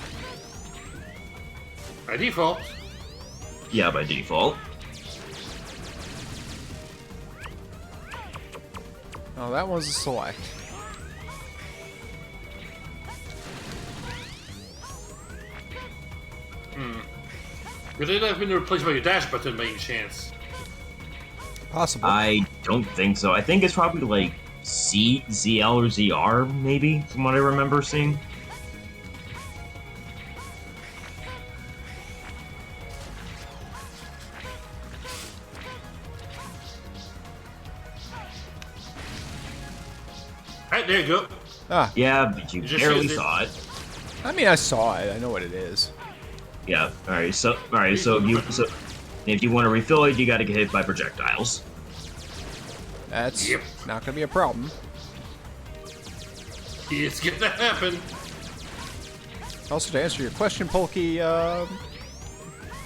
By default. Yeah, by default. Oh, that one's a select. Would it have been replaced by your dash button by any chance? Possible. I don't think so. I think it's probably like ZL or ZR, maybe, from what I remember seeing. Alright, there you go. Ah. Yeah, but you just barely used it. saw it. I mean, I saw it. I know what it is. Yeah. All right. So if you want to refill it, you got to get hit by projectiles. That's not going to be a problem. It's gonna happen. Also, to answer your question, Polky,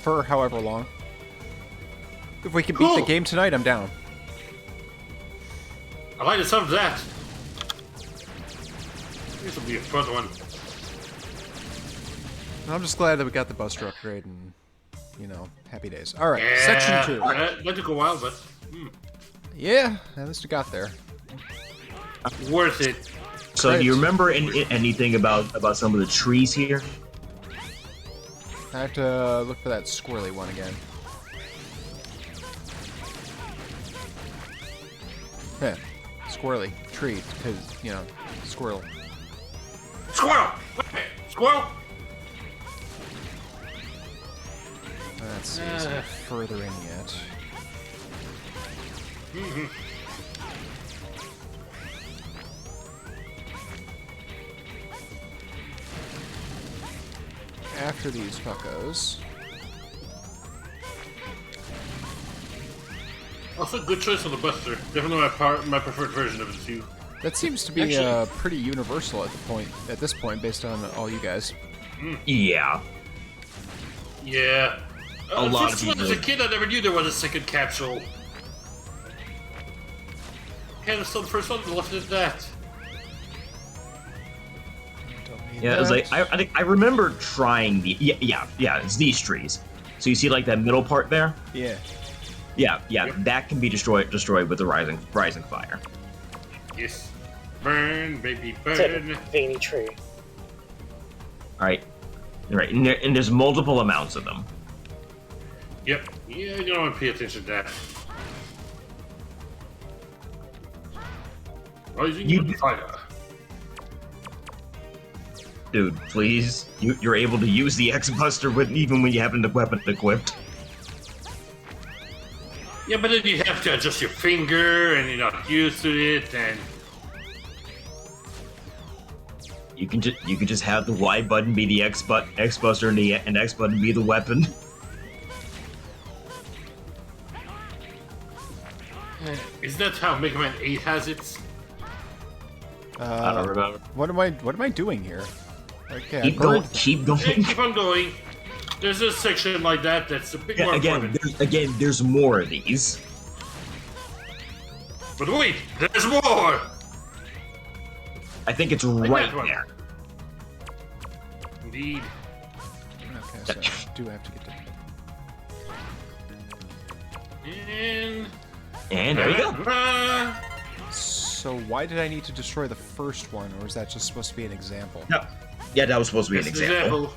for however long, if we can beat the game tonight, I'm down. I like the sound of that. This will be a fun one. I'm just glad that we got the Buster upgrade and, you know, happy days. All right, Yeah, section 2. That took a while, but Yeah, at least we got there. worth it. So do you remember anything about some of the trees here? I have to look for that squirrely one again. Heh. Squirrely. Tree. Because, you know, squirrel. Squirrel! Squirrel! Let's see. Is it further in yet? After these fuckos. Also, good choice on the Buster. Definitely my preferred version of the two. That seems to be Actually- pretty universal at this point, based on all you guys. Yeah. Yeah. A lot of First of all, as a people- kid, I never knew there was a second capsule. Had to still the first one and left it at that. Yeah, it was like I think I remember trying the it's these trees. So you see like that middle part there? Yeah. Yeah, that can be destroyed with the rising fire. Yes. Burn, baby, It's like a burn. veiny tree. All right, and there's multiple amounts of them. Yep. Yeah, you don't want to pay attention to that. Rising You- fire. Dude, please, you're able to use the X-Buster even when you have the weapon equipped. Yeah, but then you have to adjust your finger, and you're not used to it, and You can just have the Y button be the X-Buster and the X button be the weapon. is that how Mega Man 8 has it? I don't remember. What am I doing here? Okay, Keep going. Keep Yeah, going. keep on going. There's a section like that that's a bit more important. There's more of these. But wait, there's more! I think it's Like right that one. there. Indeed. Okay, so I do have to get to. And there you go. So why did I need to destroy the first one, or is that just supposed to be an example? No. Yeah, that was supposed to be an That's an example.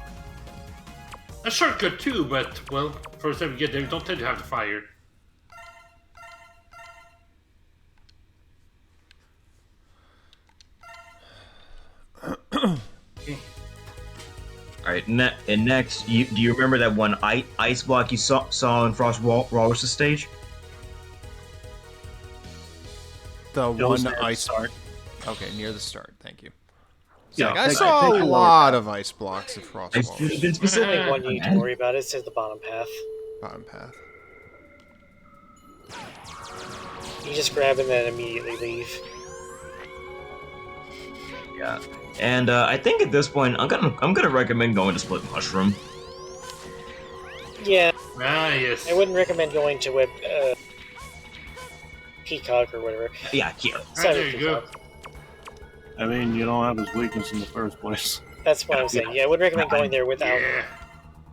A shortcut too, but well, first time you get there, you don't tend to have the fire. All right, and next, do you remember that one ice block you saw in Frost Walrus' stage? The It was one near the ice. start. Okay, near the start. Thank you. Yeah, Like, I take- saw take a a lot of ice blocks at Frost I Walrus. should have been The specific. only one you need to worry about is the bottom path. Bottom path. You just grab and then immediately leave. Yeah, and I think at this point, I'm gonna recommend going to Split Mushroom. Yeah, Ah, yes. I wouldn't recommend going to Web Peacock or whatever. Yeah, here. There you go. I mean, you don't have his weakness in the first place. That's what I'm saying. Yeah, I would recommend going there without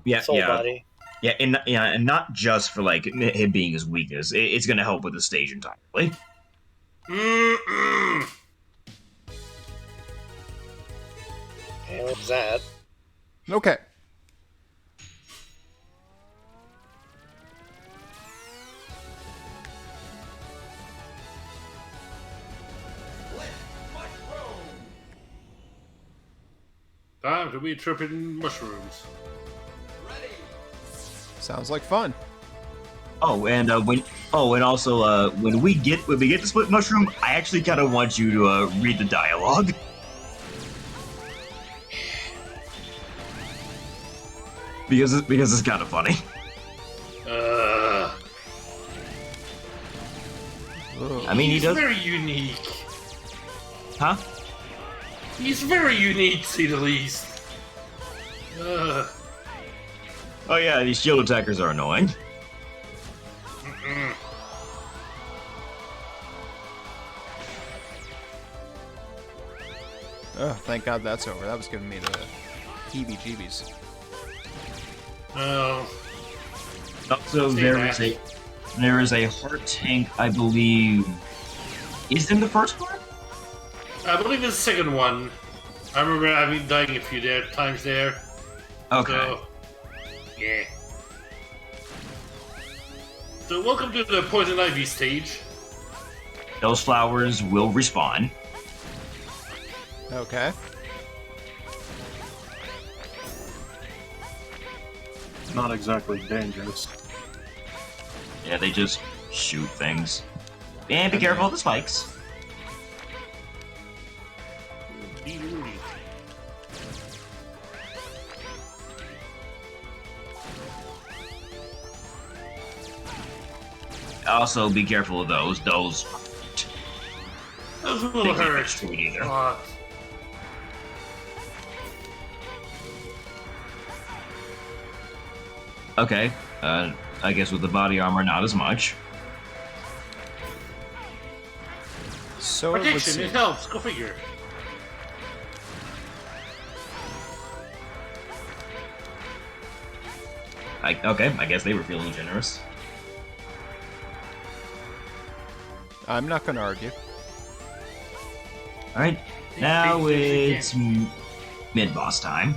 Yeah, Soul yeah, Body. yeah, and not just for like him being his weakness. It's gonna help with the stage entirely. Mm-mm. Okay, what was that? Okay. Time to be tripping mushrooms. Sounds like fun. Oh, and also when we get to Split Mushroom, I actually kind of want you to read the dialogue. Because it's kind of funny. I mean, he he's does. very unique. Huh? He's very unique, to say the least. Oh yeah, these shield attackers are annoying. Mm-mm. Oh, thank God that's over. That was giving me the heebie-jeebies. Oh. So Say there is a heart tank, I believe. Is in the first one? I believe it's the second one. I remember having dying a few times there. Okay. So, yeah. So welcome to the Poison Ivy stage. Those flowers will respawn. Okay. Not exactly dangerous. Yeah, they just shoot things. And be careful of the spikes. Also, be careful of those. Those Those will hurt. destroyed either. What? Okay. I guess with the body armor, not as much. So it would Protection, seem. it helps. Go figure. Okay, I guess they were feeling generous. I'm not going to argue. Alright, now it's mid-boss time.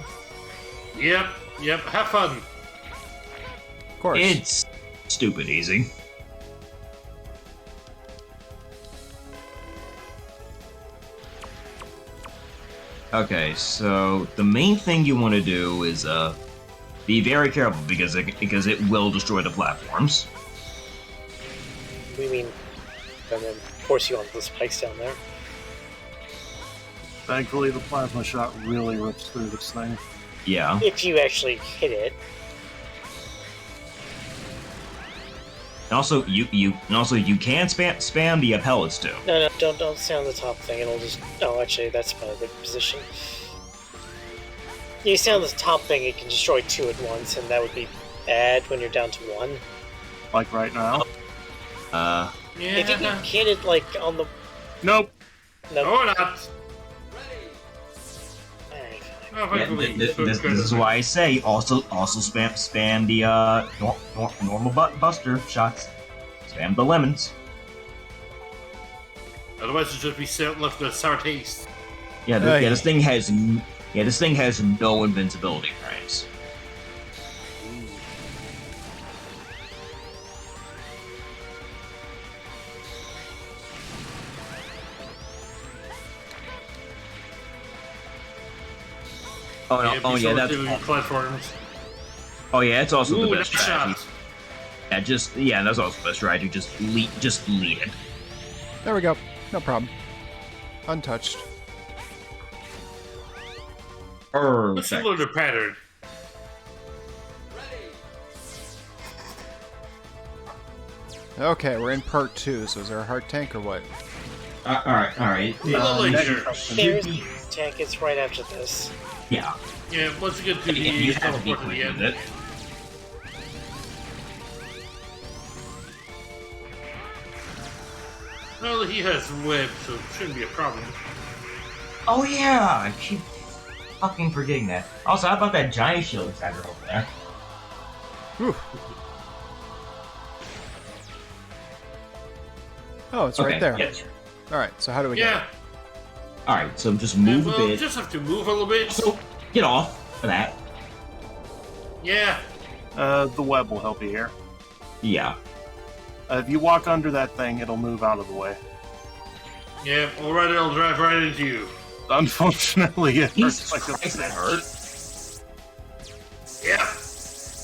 Yep. Have fun. Of course. It's stupid easy. Okay, so the main thing you want to do is be very careful because it will destroy the platforms. We mean, and then force you onto the spikes down there. Thankfully, the plasma shot really rips through this thing. Yeah. If you actually hit it. And also, you can spam the pellets too. No, don't stay on the top thing. It'll just. Oh, actually, that's probably a good position. You stay on the top thing, it can destroy 2 at once, and that would be bad when you're down to 1. Like right now. If you can hit it like on the. Nope. Nope. Or not. Yeah, this is why I say also spam the normal buster shots. Spam the lemons. Otherwise, it'll just be left with a sour taste. Yeah, this thing has no invincibility frames. Oh no! Platforms. Oh yeah, it's also Ooh, the best nice strategy. Shot. That's also the best strategy. Just lead it. There we go. No problem. Untouched. Let's learn the pattern. Okay, we're in part 2, so is there a heart tank or what? Alright. There's tank, it's right after this. Yeah. Yeah, once you get to the You have to be teleport to the quick end. with it. Well, he has web, so it shouldn't be a problem. Oh yeah, I keep fucking forgetting that. Also, how about that giant shield attacker over there? Whew. Oh, it's right there. Yes. Alright, so how do we Yeah. get Alright, so just move well, a bit. just have to move a little bit. So, get off of that. Yeah. The web will help you here. Yeah. If you walk under that thing, it'll move out of the way. Yeah, alright, it'll drive right into you. Unfortunately, it Jesus hurts like Christ, a that hurt. Yeah.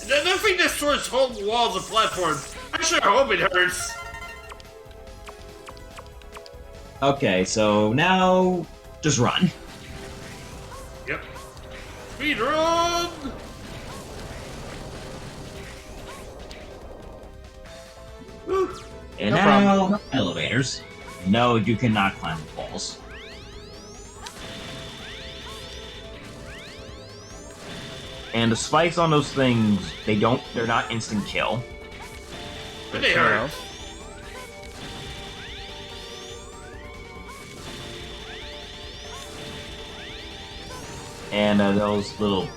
That thing destroys whole walls of platforms. I sure hope it hurts. Okay, so now just run. Yep. Speed run! And No now problem. elevators. No, you cannot climb the walls. And the spikes on those things, they're not instant kill. But they hurt. And those little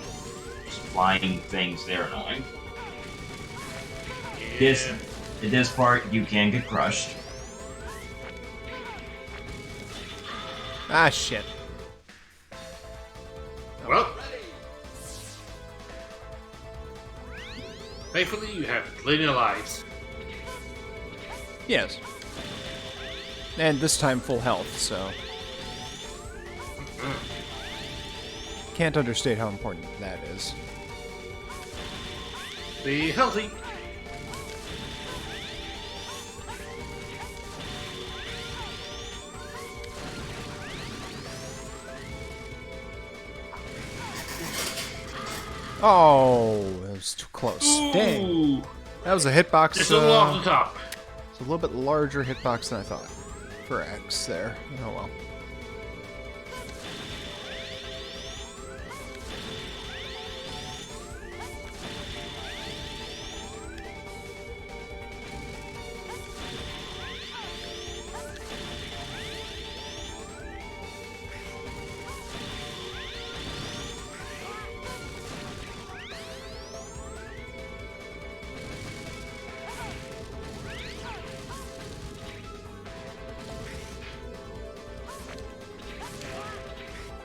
flying things, they're annoying. Yeah. This part, you can get crushed. Ah, shit. Well. Thankfully, you have plenty of lives. Yes. And this time full health, so... Can't understate how important that is. Be healthy. Oh, that was too close. Dang. Ooh. That was a hitbox. Just a little off the top. It's a little bit larger hitbox than I thought for X there. Oh well.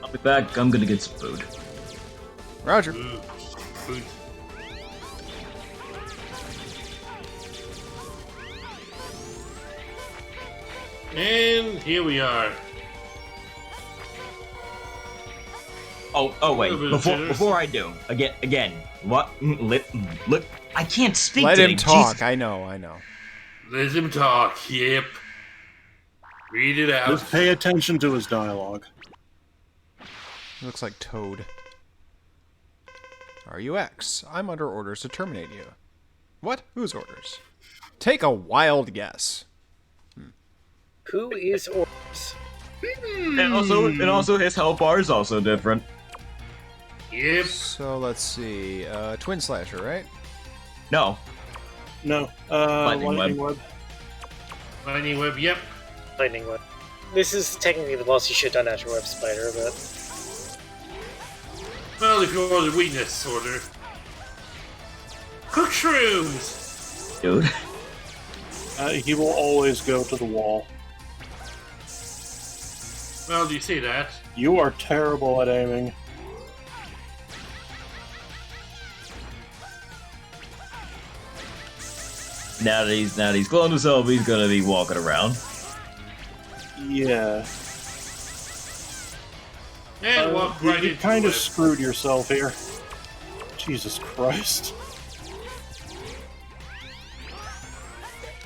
I'll be back. I'm gonna get some food. Roger. Food. And here we are. Oh wait. Before I do, again. What? Look, I can't speak. Let today. him talk. Jesus. I know. Let him talk. Yep. Read it out. Just pay attention to his dialogue. He looks like Toad. Are you X? I'm under orders to terminate you. What? Whose orders? Take a wild guess. Who is Orbs? And also his health bar is also different. Yep. So let's see. Twin Slasher, right? No. No. Lightning Lightning Web. Web. Lightning Web, yep. Lightning Web. This is technically the boss you should have done after Web Spider, but... Well, if you're the weakness order. Cook shrooms! Dude. He will always go to the wall. Well, do you see that? You are terrible at aiming. Now that he's cloned himself, he's gonna be walking around. Yeah. And walk right You into kind of it. screwed yourself here. Jesus Christ.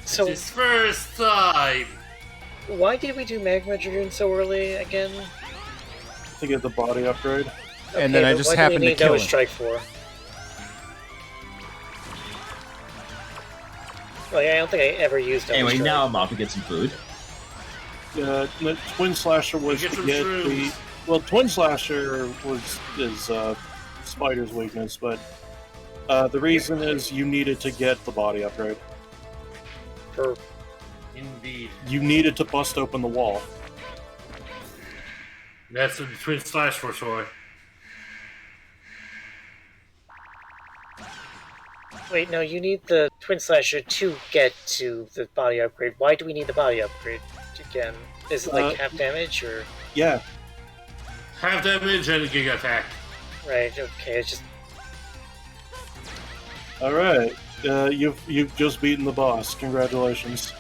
So, His first time! why did we do Magma Dragoon so early again? To get the body upgrade. And then I but just what do happened we to need kill Noah him. Strike for? Like, I don't think I ever used Noah Anyway, Strike. now I'm off to get some food. The Twin Slasher was Get to some get the... shrooms. Well, Twin Slasher is Spider's weakness, but the reason is you needed to get the body upgrade. For Indeed. You needed to bust open the wall. That's what the Twin Slash for sure. Wait, no, you need the Twin Slasher to get to the body upgrade. Why do we need the body upgrade again? Is it like half damage or? Yeah. Half damage and a Giga Attack. Right. Okay. It's just All right. You've just beaten the boss. Congratulations.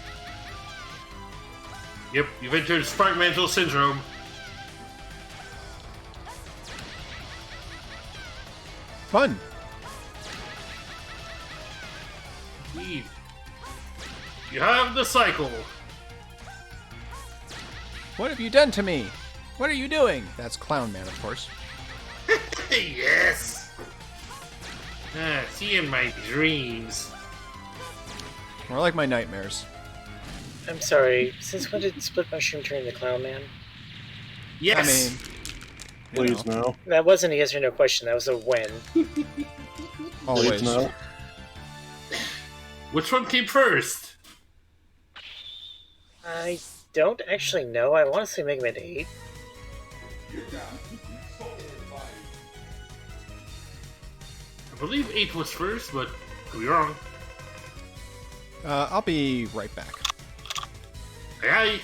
Yep, you've entered Spark Mantle Syndrome. Fun. Indeed. You have the cycle. What have you done to me? What are you doing? That's Clown Man, of course. Yes! See in my dreams. More like my nightmares. I'm sorry. Since when did Split Mushroom turn into Clown Man? Yes! I mean, Please no. That wasn't a yes or no question. That was a when. always. Please no. Which one came first? I don't actually know. I want to say Mega Man 8. I believe 8 was first, but could be wrong. I'll be right back. Aye aye.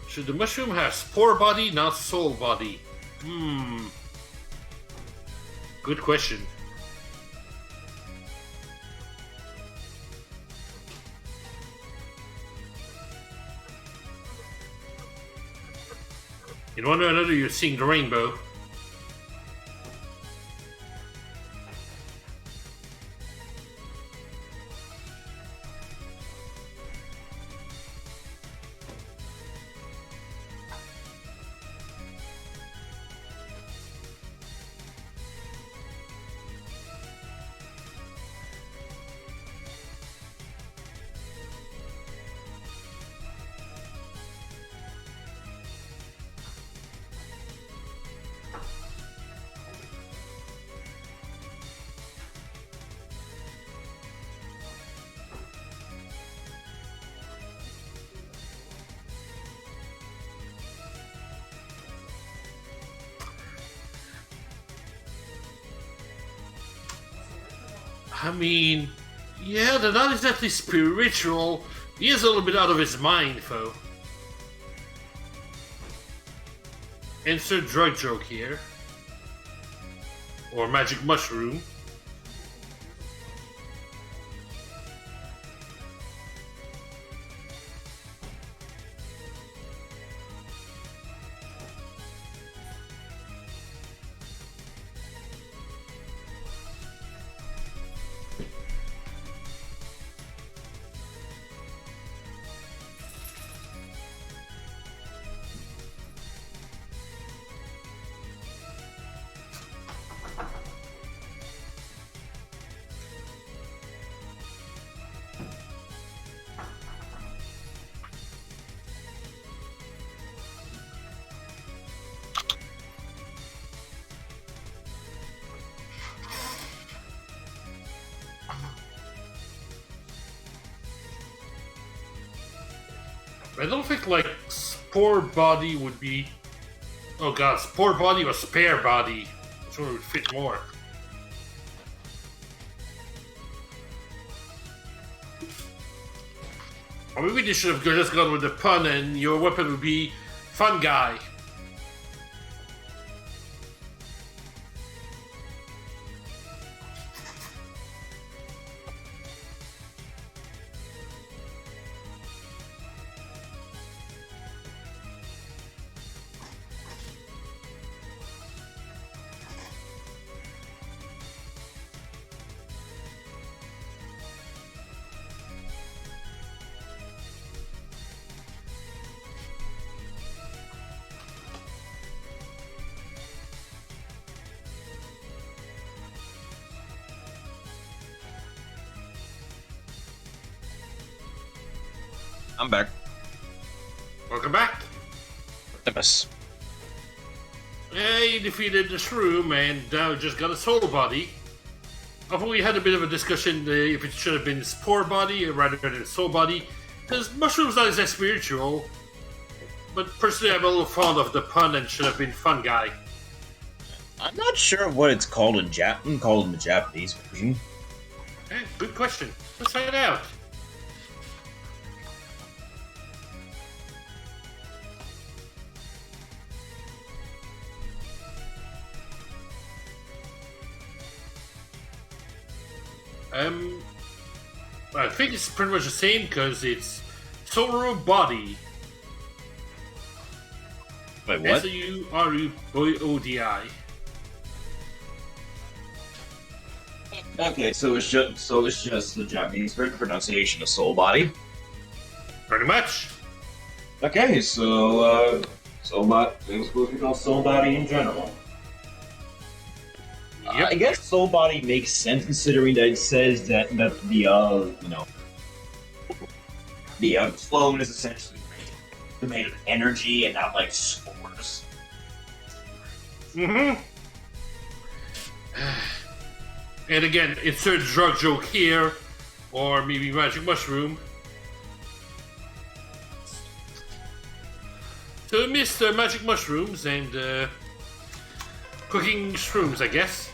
Should the mushroom have spore body, not soul body? Good question. In one way or another, you're seeing the rainbow. I mean, yeah, they're not exactly spiritual. He is a little bit out of his mind, though. Insert drug joke here. Or magic mushroom. I don't think, like, Spore Body would be... Oh god, Spore Body or Spare Body. Which one would fit more? Or maybe they should have just gone with the pun and your weapon would be Fun Guy. I'm back. Welcome back. Optimus. Yeah, you defeated the shroom and now just got a soul body. I thought we had a bit of a discussion if it should have been Spore Body rather than Soul Body, because mushroom's not as spiritual. But personally, I'm a little fond of the pun and should have been Fun Guy. I'm not sure what it's called in called in the Japanese version. Hey, good question. Let's find out. I think it's pretty much the same because it's Soru Body. Wait, what? S-U-R-U-B-O-D-I. Okay, so it's just the Japanese pronunciation of Soul Body. Pretty much. Okay, so Soul Body is supposed to be called Soul Body in general. Yep. I guess Soul Body makes sense considering that it says that the clone is essentially made of energy and not like spores. Mm-hmm. And again, insert drug joke here, or maybe magic mushroom. So Mr. Magic Mushrooms and cooking shrooms, I guess.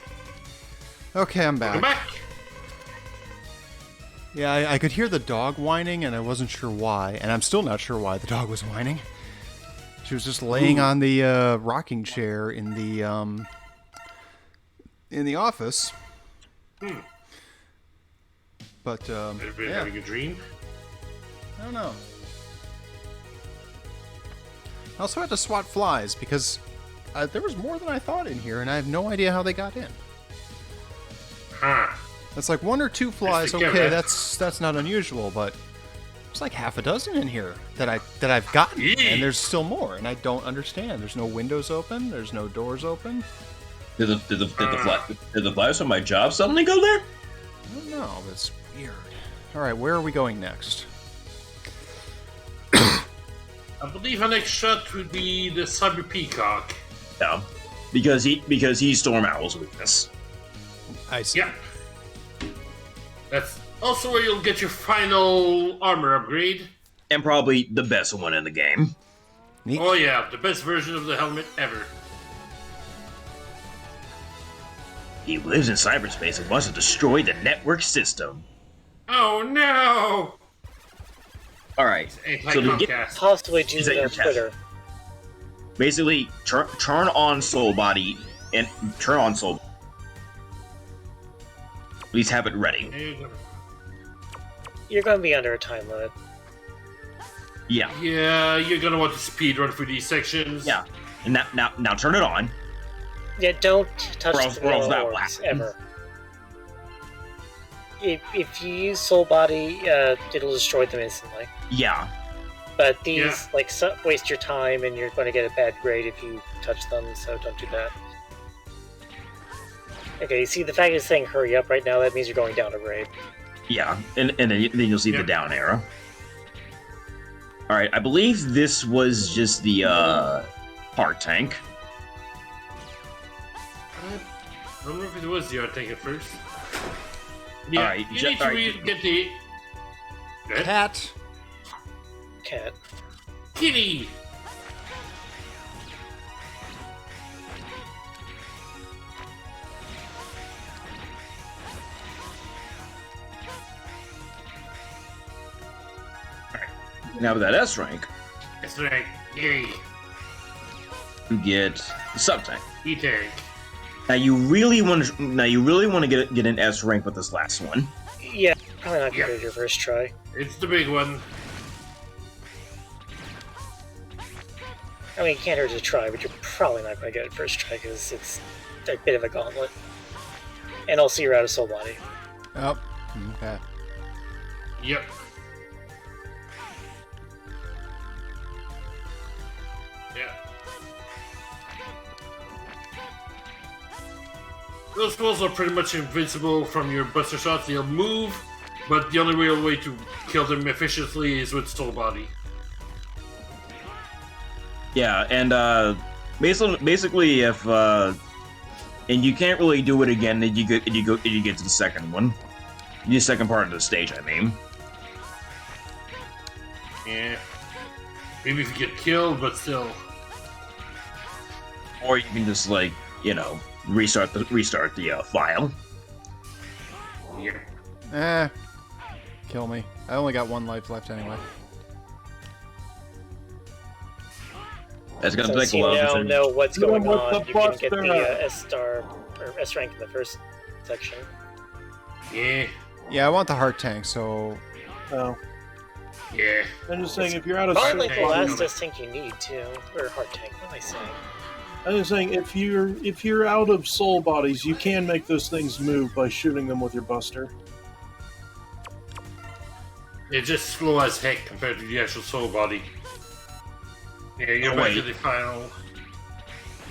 Okay, I'm back. Welcome back. Yeah, I could hear the dog whining, and I wasn't sure why, and I'm still not sure why the dog was whining. She was just laying on the rocking chair in the office. But Everybody yeah. having a dream? I don't know. I also had to swat flies because there was more than I thought in here, and I have no idea how they got in. Huh. That's like 1 or 2 flies. Mr. Garrett. Okay, that's not unusual, but there's like half a dozen in here that I've gotten, and there's still more, and I don't understand. There's no windows open. There's no doors open. Did the flies from my job suddenly go there? I don't know. It's weird. All right, where are we going next? I believe our next shot would be the Cyber Peacock. Yeah, because he's Storm Owl's weakness. I see. Yep. That's also where you'll get your final armor upgrade. And probably the best one in the game. Neat. Oh yeah, the best version of the helmet ever. He lives in cyberspace and wants to destroy the network system. Oh no! Alright, Hey, so to get Comcast. Possibly do Is that that your on test? Twitter. basically turn on Soul Body and turn on Soul. Please have it ready. You're going to be under a time limit. Yeah, Yeah, you're gonna want to speed run through these sections. yeah. And now turn it on. Yeah, don't touch Or else- the or else that orbs, will happen. ever. If you use Soul Body, it'll destroy them instantly. Yeah. But these, Yeah. like, waste your time, and you're going to get a bad grade if you touch them, so don't do that. Okay, you see, the fact it's saying hurry up right now, that means you're going down a grade. Yeah, and then you'll see the Yep. down arrow. Alright, I believe this was just the heart tank. I don't know if it was the art tank at first. Yeah, Alright, you need to get the... Good. Cat. Cat. Kitty! Now with that S rank, That's right. Yay. you get the sub tank. E-tank. Now you really want to get an S rank with this last one. Yeah, probably not Yeah. good at your first try. It's the big one. I mean, it can't hurt to try, but you're probably not going to get it first try, because it's a bit of a gauntlet. And also, you're out of Soul Body. Oh, okay. Yep. Yeah. Those fools are pretty much invincible from your buster shots. They'll move, but the only real way to kill them efficiently is with Soul Body. Yeah, and basically if and you can't really do it again. You get to the second one, the second part of the stage. I mean, Yeah. Maybe if you get killed, but still. or you can just restart the file. Yeah. Kill me. I only got one life left anyway. It's gonna Since take a you while. now to finish. know what's going With on, the you can get buster. the S star or S rank in the first section. Yeah. Yeah, I want the heart tank, so Oh. Yeah. I'm just saying, if you're out of Probably Soul like the Body- last S tank you need too, or heart tank. What am I saying? I'm just saying, if you're out of soul bodies, you can make those things move by shooting them with your buster. It's just slow as heck compared to the actual Soul Body. Yeah, you're Oh, back wait. to the final.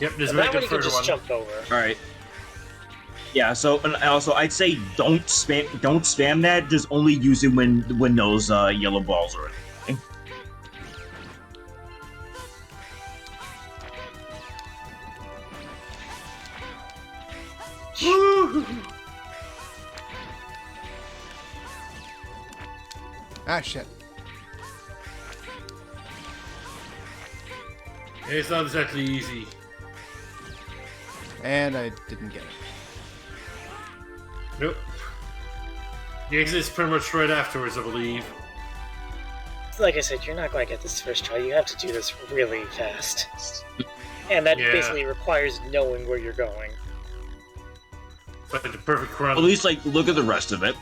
Yep, there's a And very that one good you can further just one. jump over. All right. Yeah. So, and also, I'd say don't spam that. Just only use it when those yellow balls are. ah shit. It's not exactly easy. And I didn't get it. Nope. The exit's pretty much right afterwards, I believe. Like I said, you're not going to get this first try. You have to do this really fast. And that Yeah. basically requires knowing where you're going. It's like the perfect run. At least look at the rest of it.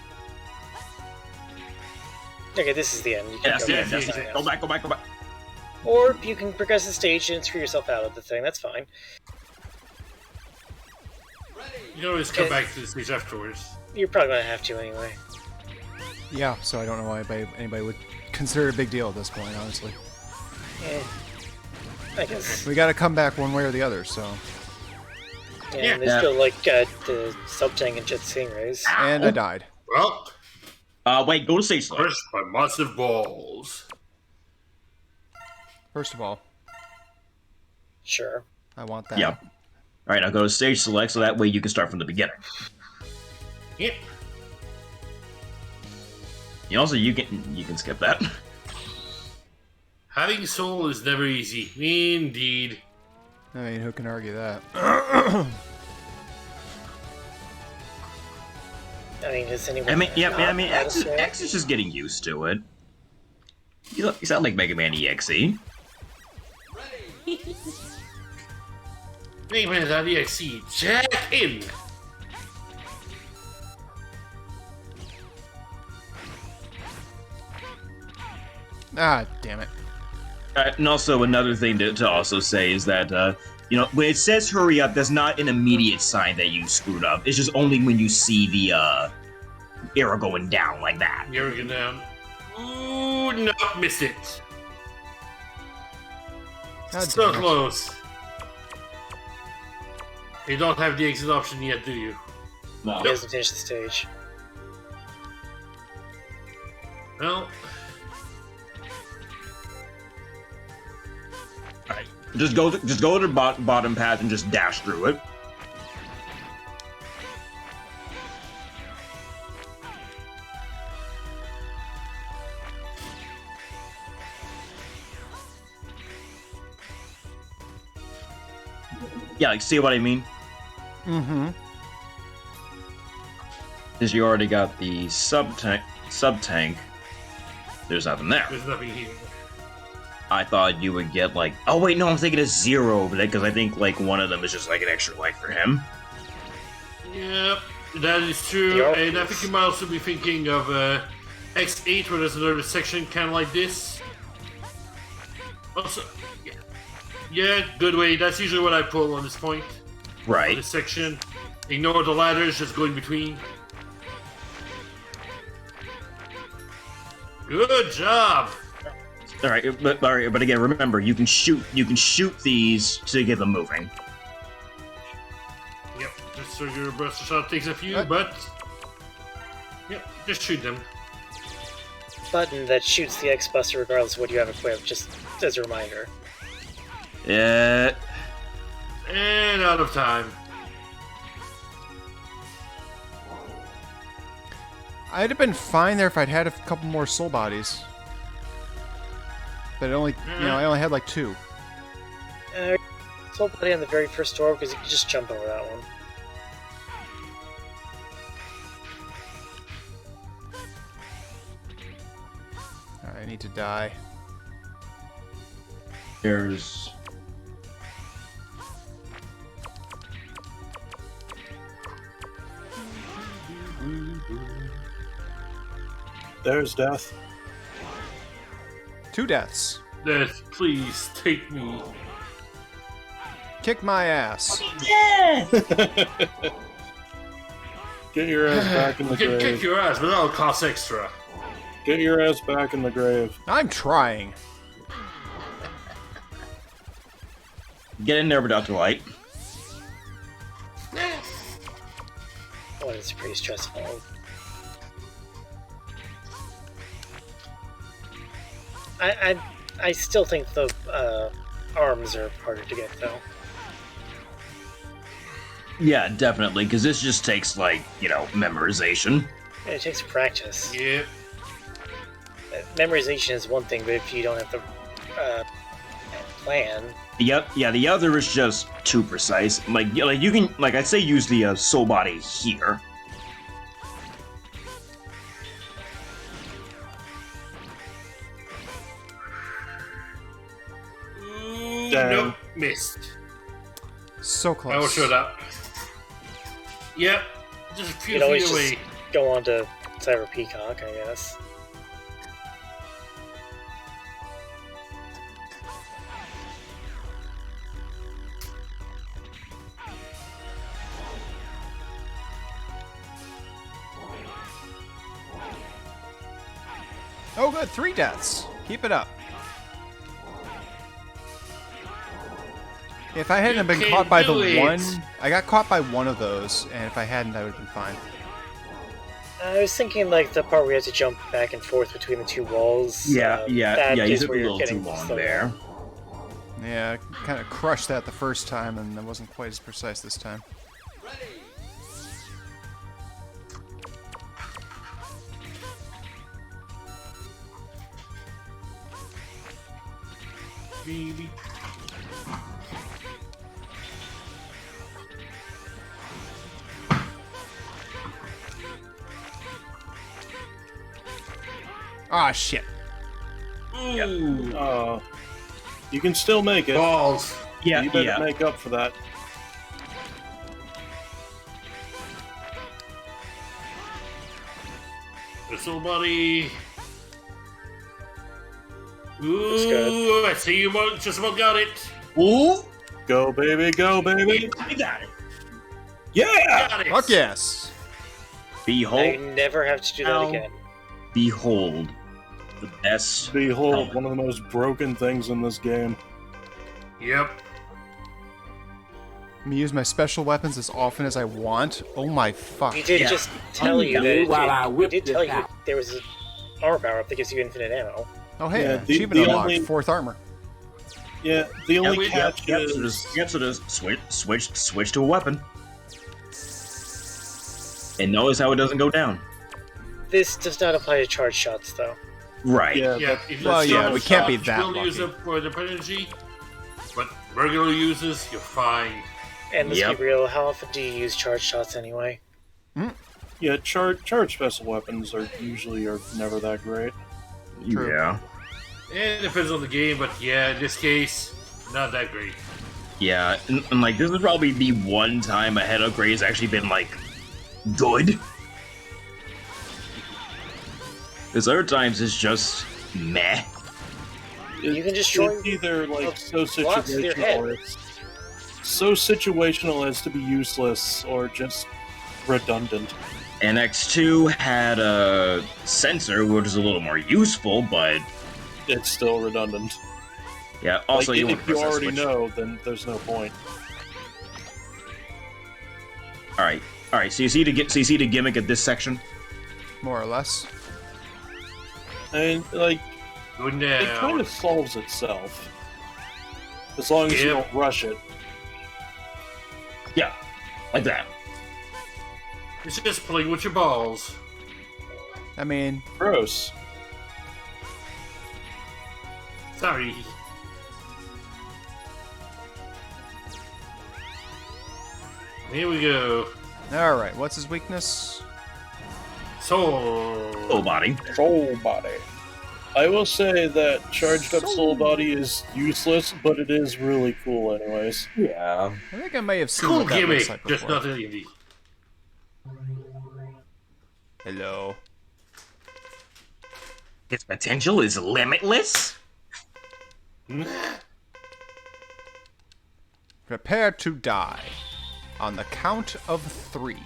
Okay, this is the end. You can Yes, go yeah, back that's to it. something Go else. back, go back, go back. Or you can progress the stage and screw yourself out of the thing. That's fine. You can always come Okay. back to the stage afterwards. You're probably going to have to anyway. Yeah, so I don't know why anybody would consider it a big deal at this point, honestly. Eh, I guess. We gotta come back one way or the other, so. Yeah, Yeah. and there's still like the sub tank and jet stingrays. And I died. Well, Wait, go to stage select. crushed by massive balls. First of all, Sure. I want that. Yeah. All right, now go to stage select, so that way you can start from the beginning. Yep. You also you can skip that. Having soul is never easy. Indeed. I mean, who can argue that? I mean, does anyone? I mean, yeah, I mean, know how to X, say it? X is just getting used to it. You sound like Mega Man EXE. Mega Man .exe, jack in! Ah, damn it. And also, another thing to also say is that, you know, when it says hurry up, that's not an immediate sign that you screwed up. It's just only when you see the, arrow going down like that. You're gonna... Ooh, no, missed it. God So damn it. close. You don't have the exit option yet, do you? No. He hasn't finished the stage. Well, Alright. Just go to the bottom path and just dash through it. Yeah, like, see what I mean? Mm-hmm. Because you already got the sub-tank, there's nothing there. there's nothing here. I thought you would get, like... Oh, wait, no, I'm thinking of Zero over there, because I think, like, one of them is just, like, an extra life for him. Yep, that is true. The And I Orpheus. think you might also be thinking of X8, where there's another section kind of like this. Also, yeah, good way. That's usually what I pull on this point. On Right. this section. Ignore the ladders, just go in between. Good job. Alright, but again, remember, you can shoot these to get them moving. Yep, just so your burst shot takes a few, What? but... Yep, just shoot them. Button that shoots the X-Buster regardless of what you have equipped, just as a reminder. Yeah. And out of time. I'd have been fine there if I'd had a couple more soul bodies. But it only, I only had like 2. Soul Body on the very first door because you can just jump over that one. Alright, I need to die. There's... There's death. 2 deaths. Death, please take me. Kick my ass. Get your ass back in the Kick grave. your ass, but that'll cost extra. Get your ass back in the grave. I'm trying. Get in there without the light. Oh, it's pretty stressful. I still think the arms are harder to get though. Yeah, definitely, because this just takes, like, you know, memorization. Yeah, it takes practice. Yep. Memorization is one thing, but if you don't have the plan, Yep, yeah, the other is just too precise. Like you can, like, I'd say use the soul body here. Ooh, Damn. nope, missed. So close. I will show that. Yep, just a you few can always feet just away. go on to Cyber Peacock, I guess. Oh, good. 3 deaths. Keep it up. If I hadn't You been can caught by the do it. one, I got caught by one of those, and if I hadn't, I would have been fine. I was thinking like the part where you have to jump back and forth between the 2 walls. that You is took a where you're little getting too long slow. there. Yeah, I kind of crushed that the first time, and it wasn't quite as precise this time. Baby. Ah, shit. Ooh. You can still make it. Balls. Yeah, You better yeah. make up for that. Soul Body. Looks good. Ooh, I see you just about got it. Ooh, Go, baby, go, baby. I got it. Yeah. Got it. Fuck yes. I Behold, never have to do that Ow. again. behold, the best. Behold, one of the most broken things in this game. Yep. Let me use my special weapons as often as I want. Oh my fuck. He did Yeah. just tell you that While I he whip did this tell you out. there was an armor power up that gives you infinite ammo. Oh hey, Yeah, the achievement unlocked. only- 4th armor. Yeah, the only we- catch Yep, is... so just switch to a weapon. And notice how it doesn't go down. This does not apply to charge shots, though. Right. Yeah, Yeah. If Well, it's yeah, not we can't be shot, that you will use lucky. up for the energy, but regular users, you're fine. And let's Yep. be real, how often do you use charge shots anyway? yeah, charge special weapons are never that great. True. Yeah. It depends on the game, but yeah, in this case, not that great. Yeah, and like this would probably be one time a head upgrade has actually been like good. Because other times it's just meh. You can destroy It's either like so blocks with your head. situational, or it's so situational as to be useless, or just redundant. NX2 had a sensor, which is a little more useful, but It's still redundant. yeah. Also, like, you want if to you press that already switch. know, then there's no point. All right. So you see the gimmick at this section. More or less. And like, Good it now. kind of solves itself, as long as you Yep. don't rush it. Yeah, like that. It's just playing with your balls. I mean, Gross. Sorry. Here we go. alright, what's his weakness? Soul. Full body. Soul Body. I will say that charged up Soul Body is useless, but it is really cool anyways. Yeah. I think I may have seen Cool what that gimmick, looks like just before. not an indie. Hello. Its potential is limitless. Prepare to die. On the count of 3.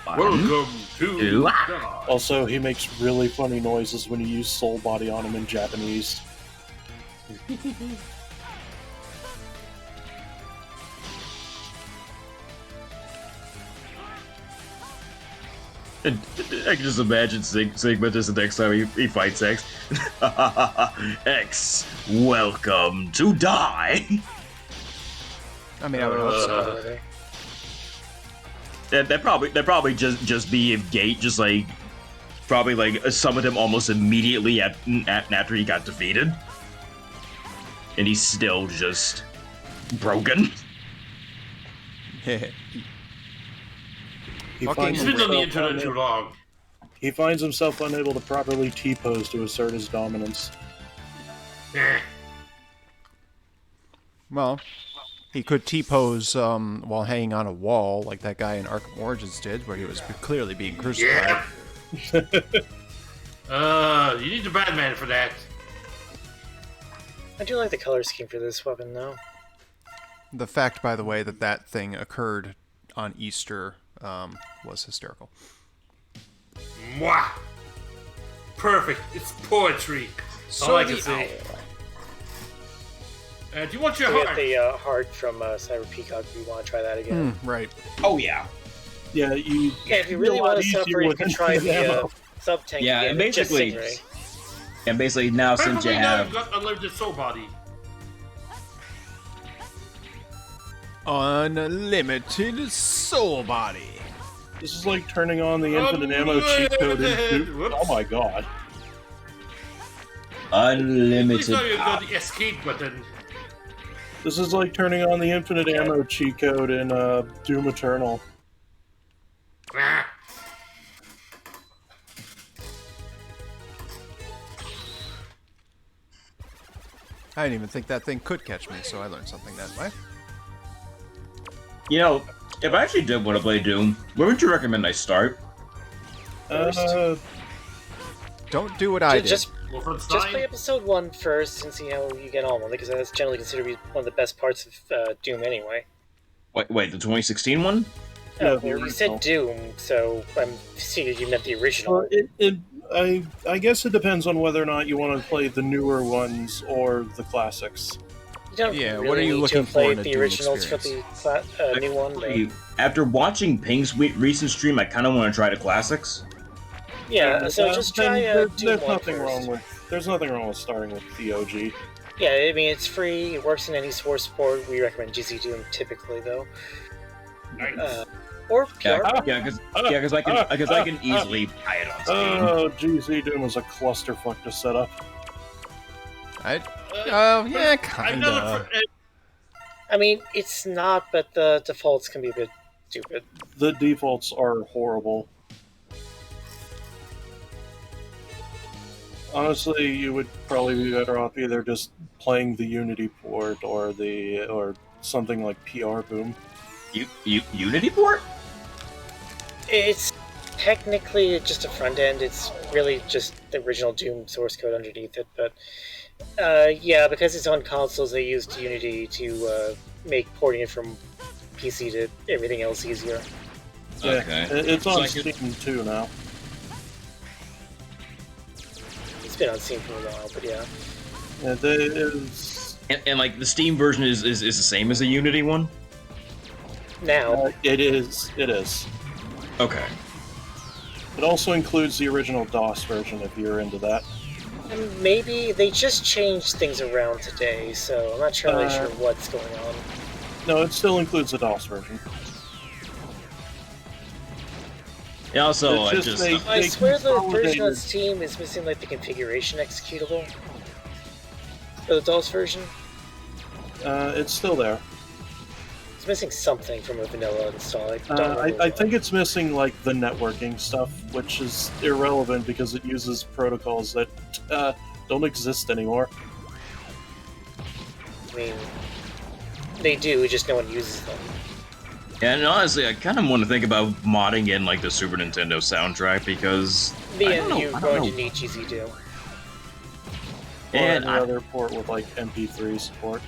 Welcome to Two. God. Also, he makes really funny noises when you use Soul Body on him in Japanese. I can just imagine Sigma just the next time he fights X. X, welcome to die. I mean, I would hope so. Already. That probably just be if Gate just like probably like summoned him almost immediately after he got defeated, and he's still just broken. He Fucking- He's finds been on the himself internet too long. He finds himself unable to properly T-pose to assert his dominance. Eh. Well, he could T-pose while hanging on a wall, like that guy in Arkham Origins did, where he was clearly being crucified. Yeah. You need the Batman for that. I do like the color scheme for this weapon, though. The fact, by the way, that that thing occurred on Easter was hysterical. Mwah! Perfect. It's poetry. So All I can the say. Do you want your We got heart? the heart from Cyber Peacock if you want to try that again. Right. Oh yeah. Yeah, you. Yeah, if you really want to suffer, you can try the sub-tank Yeah, again. and It's just basically- Stingray. And basically now since you Preferably now have you've got unlimited soul body. Unlimited soul body. This is like turning on the infinite ammo cheat code in Doom. Whoops. Oh my god. At least unlimited now you've power. got the escape button. This is like turning on the infinite ammo cheat code in Doom Eternal. Ah. I didn't even think that thing could catch me, so I learned something that way. You know, if I actually did want to play Doom, where would you recommend I start? Don't do what I did. Just play episode 1 first and see how you get on with it, because that's generally considered to be one of the best parts of Doom anyway. Wait, the 2016 one? Oh, you said Doom, so I'm assuming you meant the original. I guess it depends on whether or not you want to play the newer ones or the classics. You don't Yeah, really what are you need looking to play for in a the Doom originals for the new one. But... After watching Ping's recent stream, I kind of want to try the classics. Yeah, so just try Doom there's 1 nothing first. wrong with there's nothing wrong with starting with the OG. Yeah, I mean it's free. It works in any source port. We recommend GZ Doom typically, though. Or PR. Because I can easily buy it on Steam. Oh, GZ Doom is a clusterfuck to set up. Yeah, kinda. I mean, it's not, but the defaults can be a bit stupid. The defaults are horrible. Honestly, you would probably be better off either just playing the Unity port or something like PR Boom. Unity port? It's technically just a front end. It's really just the original Doom source code underneath it. But yeah, because it's on consoles, they used Unity to make porting it from PC to everything else easier. Yeah, Okay. it's So on I could- Steam too now. It's been on Steam for a while, but yeah. And like the Steam version is the same as the Unity one? Now. It is. Okay. It also includes the original DOS version if you're into that. And maybe they just changed things around today, so I'm not really sure what's going on. No, it still includes the DOS version. Yeah, also, It's just they I swear the version on consolidated- Steam is missing like the configuration executable for the DOS version. It's still there. It's missing something from a vanilla install. I don't know I think it's missing like the networking stuff, which is irrelevant because it uses protocols that don't exist anymore. I mean, they do, just no one uses them. And honestly, I kind of want to think about modding in like the Super Nintendo soundtrack because You're going to need GZ Doom. Or And any other port with like MP3 support.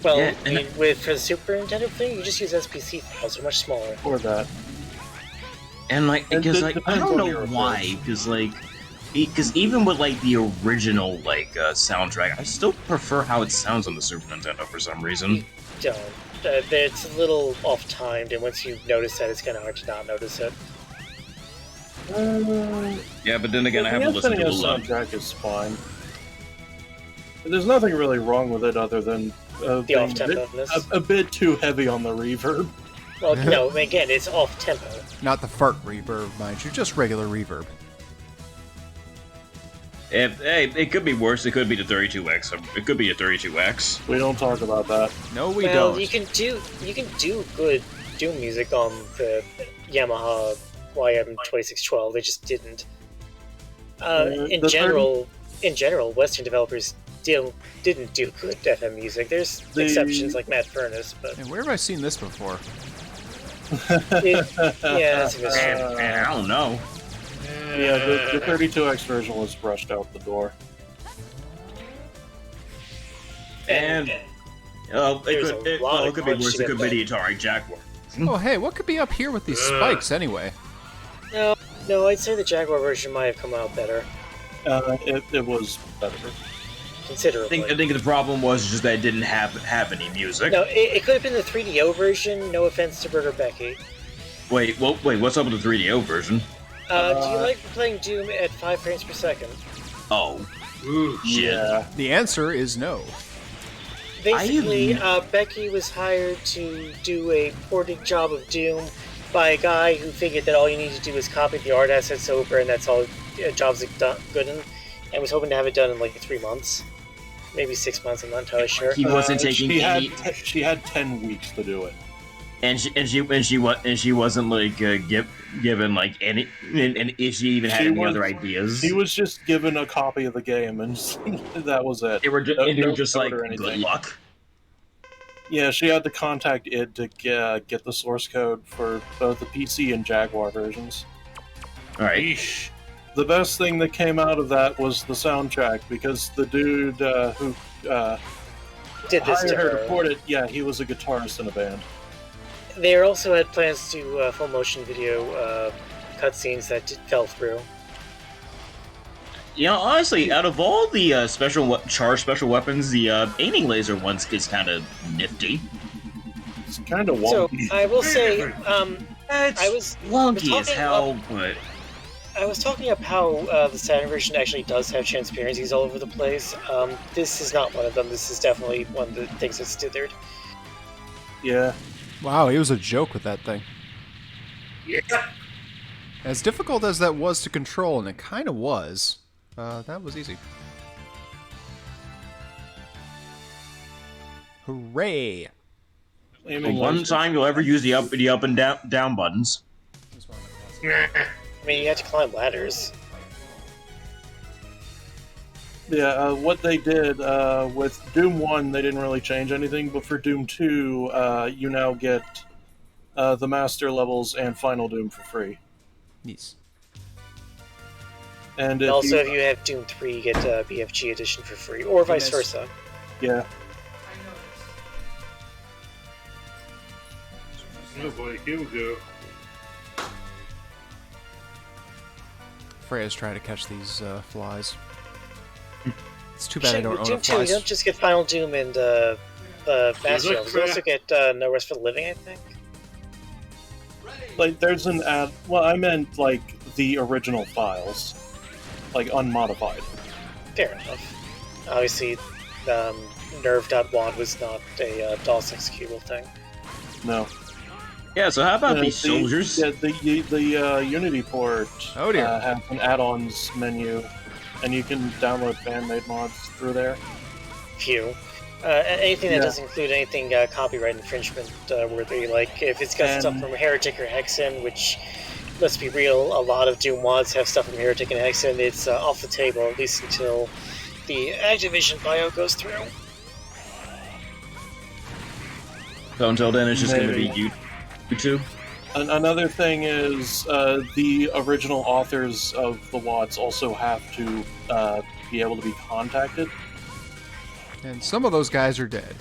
Well, Yeah, I mean, for the Super Nintendo thing, you just use SPC files. They're much smaller. Or that. And like, And because it like, I depends don't on know your why, approach. because even with like the original like soundtrack, I still prefer how it sounds on the Super Nintendo for some reason. Don't. It's a little off-timed, and once you notice that, it's kind of hard to not notice it. Yeah, but then again, I the haven't listened to the SNES soundtrack is fine. There's nothing really wrong with it other than being off-tempo-ness. a bit too heavy on the reverb. Well, no, again, it's off-tempo. Not the fart reverb, mind you, just regular reverb. It could be worse. It could be the 32X. It could be a 32X. We don't talk about that. No, Well, you can do good Doom music on the Yamaha YM2612. They just didn't. In general, Western developers didn't do good FM music. There's exceptions like Matt Furnace, but And where have I seen this before? yeah, it's a mystery. I don't know. Yeah, the 32X version was brushed out the door. And it could be worse. It could be the Atari Jaguar. Oh, hey, what could be up here with these spikes anyway? No, I'd say the Jaguar version might have come out better. It was better. Considerably. I think the problem was just that it didn't have any music. No, it could have been the 3DO version. No offense to Burger Becky. Wait, what's up with the 3DO version? Do you like playing Doom at 5 frames per second? Oh. Shit. Yeah. The answer is no. Basically, Becky was hired to do a porting job of Doom by a guy who figured that all you need to do is copy the art assets over, and that's all jobs are good in, and was hoping to have it done in like 3 months. Maybe 6 months, I'm not entirely sure. He wasn't taking she any... She had 10 weeks to do it. she wasn't like given like any, and if she even had any other ideas. He was just given a copy of the game, and that was it. They were just like, or good anything. luck. Yeah, she had to contact id to get the source code for both the PC and Jaguar versions. All right. Eesh. The best thing that came out of that was the soundtrack, because the dude who Did this hired to her her. to port it, yeah, he was a guitarist in a band. They also had plans to full motion video cutscenes that fell through. You know, honestly, out of all the charged special weapons, the aiming laser one gets kind of nifty. It's kind of So wonky. I will say, It's I was wonky as talking hell, but I was talking about how the Saturn version actually does have transparencies all over the place. This is not one of them. This is definitely one of the things that's dithered. Yeah. Wow, he was a joke with that thing. Yeah. As difficult as that was to control, and it kind of was, that was easy. Hooray! the one time you'll ever use the up and down buttons. I mean, you had to climb ladders. Yeah, what they did with Doom 1, they didn't really change anything, but for Doom 2, you now get the Master levels and Final Doom for free. Yes. And And also, if you have Doom 3, you get BFG Edition for free, or vice versa. Yeah. Oh boy, here we go. Freya's trying to catch these flies. It's too bad I Shit, don't with own a Doom 2, you flies. don't just get Final Doom and Master levels. You also get No Rest for the Living, I think. Like, there's an ad. Well, I meant, like, the original files. Like, unmodified. Fair enough. Obviously, Nerve.wad was not a DOS executable thing. No. Yeah, so how about Yeah, these soldiers? Yeah, the Unity port Oh, dear. has an add-ons menu, and you can download fan-made mods through there. Few. Anything that Yeah. doesn't include anything copyright infringement worthy, like if it's got stuff from Heretic or Hexen, which, let's be real, a lot of Doom mods have stuff from Heretic and Hexen, it's off the table, at least until the Activision bio goes through. So until then, it's just going to be Maybe. YouTube. Another thing is the original authors of the WADs also have to be able to be contacted. And some of those guys are dead.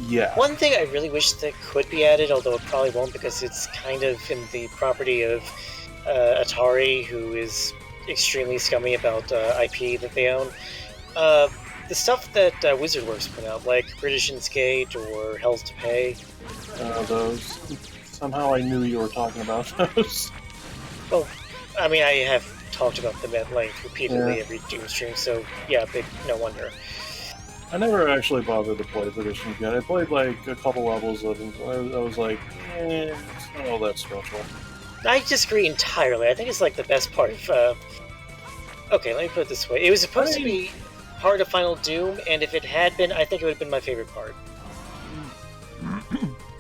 Yeah. One thing I really wish that could be added, although it probably won't because it's kind of in the property of Atari, who is extremely scummy about IP that they own. The stuff that WizardWorks put out, like British Skate or Hell's to Pay. Those. Somehow I knew you were talking about those. Well, I mean, I have talked about them at length repeatedly Yeah. every Doom stream, so yeah, no wonder. I never actually bothered to play British yet. I played like a couple levels of it. I was like, it's not all that special. I disagree entirely. I think it's like the best part of. Okay, let me put it this way: it was supposed to be part of Final Doom, and if it had been, I think it would have been my favorite part.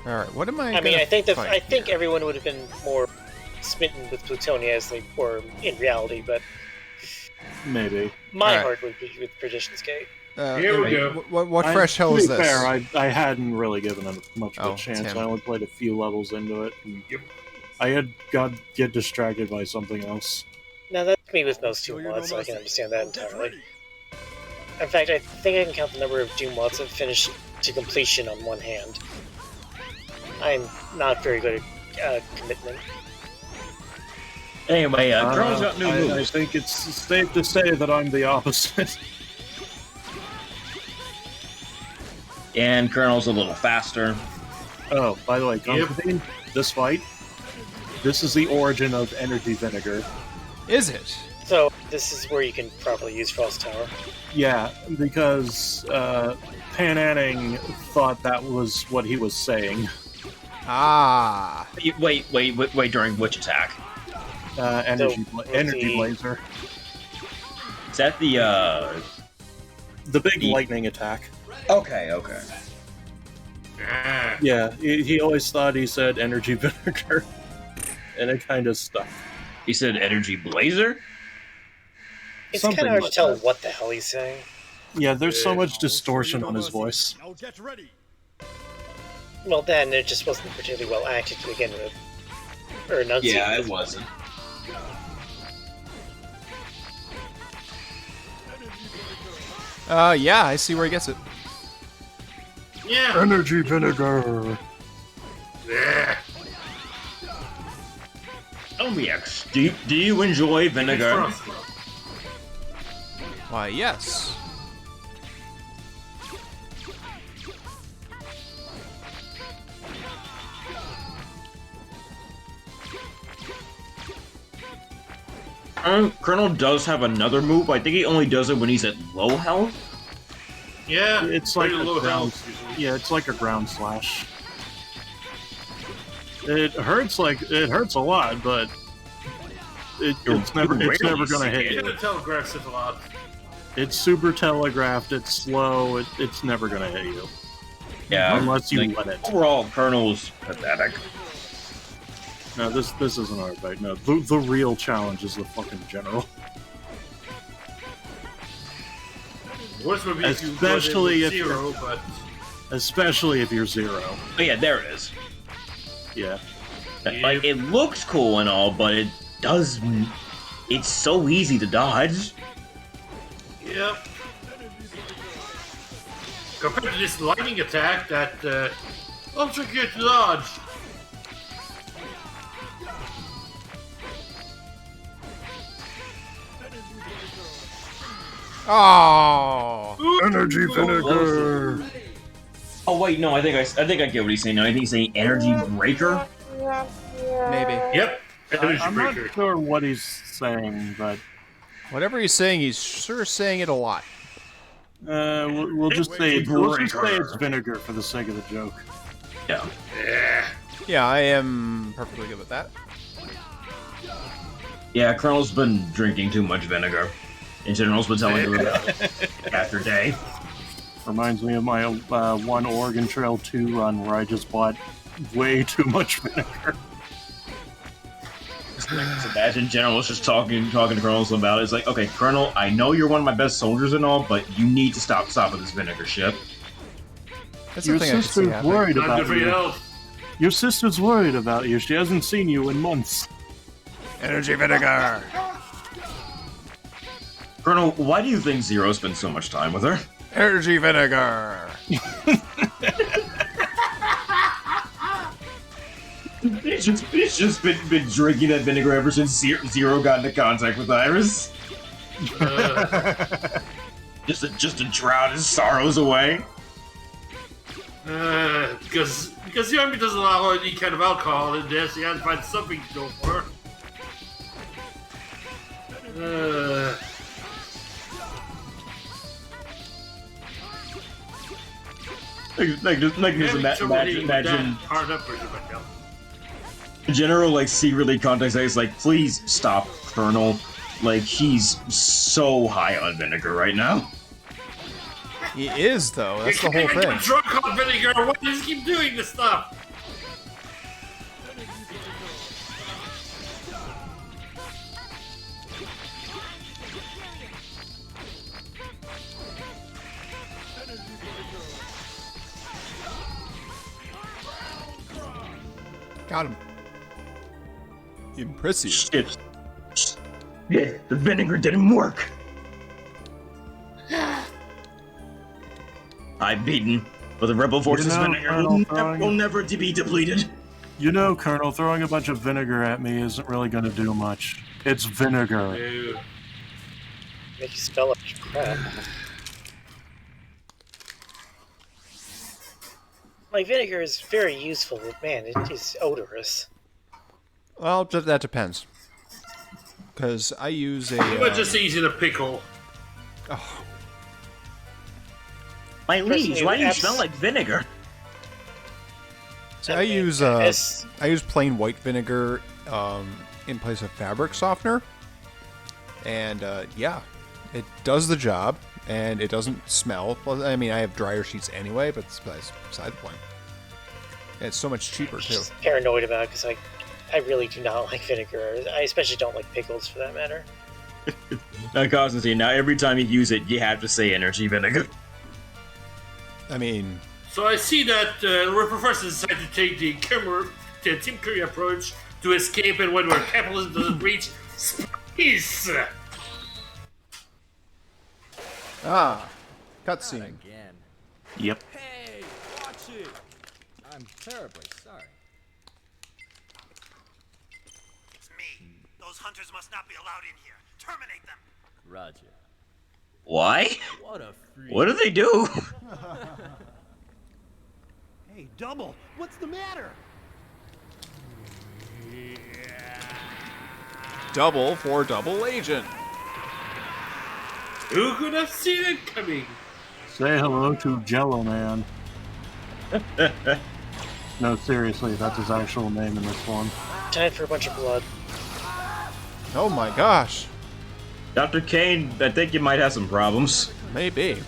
All right, what am I? I mean, I think find I think everyone would have been more smitten with Plutonia as they were in reality, but Maybe. my Alright. heart would be with British Skate. Here we go. What fresh hell to is be this? Fair, I hadn't really given it much of Oh, a chance. Tim. I only played a few levels into it. And I had get distracted by something else. Now that's me with most Doom mods, so I can understand that entirely. In fact, I think I can count the number of Doom mods I've finished to completion on one hand. I'm not very good at commitment. Anyway, Colonel's got new I moves. think it's safe to say that I'm the opposite. And Colonel's a little faster. Oh, by the way, Constantine, this fight, this is the origin of Energy Vinegar. Is it? So this is where you can properly use Frost Tower. Yeah, because Pan Anning thought that was what he was saying. Ah. Wait, during which attack? Energy the- Blazer. Is that the, The big lightning attack. Okay. Ah. Yeah, he always thought he said energy vinegar, and it kind of stuck. He said energy blazer? It's Something kind of hard like to tell that. what the hell he's saying. Yeah, there's so much distortion on his voice. Now get ready. Well, then it just wasn't particularly well acted to begin with. Or enunciated. Yeah, it wasn't. Yeah, I see where he gets it. Yeah. Energy vinegar. Yeah. Omiax, do you enjoy vinegar? Why, yes. Colonel does have another move. I think he only does it when he's at low health. Yeah. It's like pretty a low ground. health. Yeah, it's like a ground slash. It hurts a lot, but it's never gonna hit You're you. gonna telegraph it a lot. It's super telegraphed. It's slow. It's never gonna hit you. Yeah, unless you like, let it. Overall, Colonel's pathetic. No, this isn't our fight. No, the real challenge is the fucking general. Worst would be if you Especially go if zero, you're- but Especially if you're zero. Oh yeah, there it is. Yeah. Like, it looks cool and all, but it does. It's so easy to dodge. yep. Compared to this lightning attack that ultra good to dodge. Oh. Energy vinegar. Oh wait, no, I think I get what he's saying. No, I think he's saying energy breaker. Maybe. Yep. Energy I'm not breaker. sure what he's saying, but Whatever he's saying, he's sure saying it a lot. we'll just say it's vinegar for the sake of the joke. Yeah. Yeah. Yeah, I am perfectly good with that. Yeah, Colonel's been drinking too much vinegar. And General's been telling her about it after day. Reminds me of my one Oregon Trail 2 run where I just bought way too much vinegar. Just imagine General's just talking to Colonel about it. It's like, okay, Colonel, I know you're one of my best soldiers and all, but you need to stop with this vinegar ship. That's Your the thing I can see sister's happening. worried Not about good for your you. health. Your sister's worried about you. She hasn't seen you in months. Energy vinegar. Colonel, why do you think Zero spends so much time with her? Energy vinegar. He's just been drinking that vinegar ever since Zero got into contact with Iris. Just to drown his sorrows away. Because the army doesn't allow any kind of alcohol in this, you had to find something to go for. Just imagine Hard up version of myself. General like secretly contacts Iris like, please stop, Colonel. Like he's so high on vinegar right now. He is, though. That's the whole thing. I'm drunk on vinegar. Why does he keep doing this stuff? Got him. Impressive. Shit. Yeah, the vinegar didn't work. I'm beaten, but the rebel forces vinegar will never be depleted. You know, Colonel, throwing a bunch of vinegar at me isn't really going to do much. It's vinegar. Ew. Make you spell like crap. Like, vinegar is very useful, but man, it is odorous. Well, that depends. Because I use a... It was just easy to pickle. My liege, why do you smell like vinegar? So I use plain white vinegar in place of fabric softener, and yeah, it does the job, and it doesn't smell. Well, I mean, I have dryer sheets anyway, but that's beside the point. It's so much cheaper too. Just paranoid about it because I really do not like vinegar. I especially don't like pickles for that matter. Now, Constantine, now every time you use it, you have to say energy vinegar. I mean, So I see that the professor decided to take the Team Curry approach to escape and when where capitalism doesn't reach space. cutscene. Again. Yep. Hey, watch it! I'm terribly sorry. It's me. Those hunters must not be allowed in here. Terminate them. Roger. Why? What a freak. What do they do? Hey, Double, what's the matter? Double for double agent. Who could have seen it coming? Say hello to Jello Man. No, seriously, that's his actual name in this one. Time for a bunch of blood. Oh my gosh. Dr. Kane, I think you might have some problems. Maybe.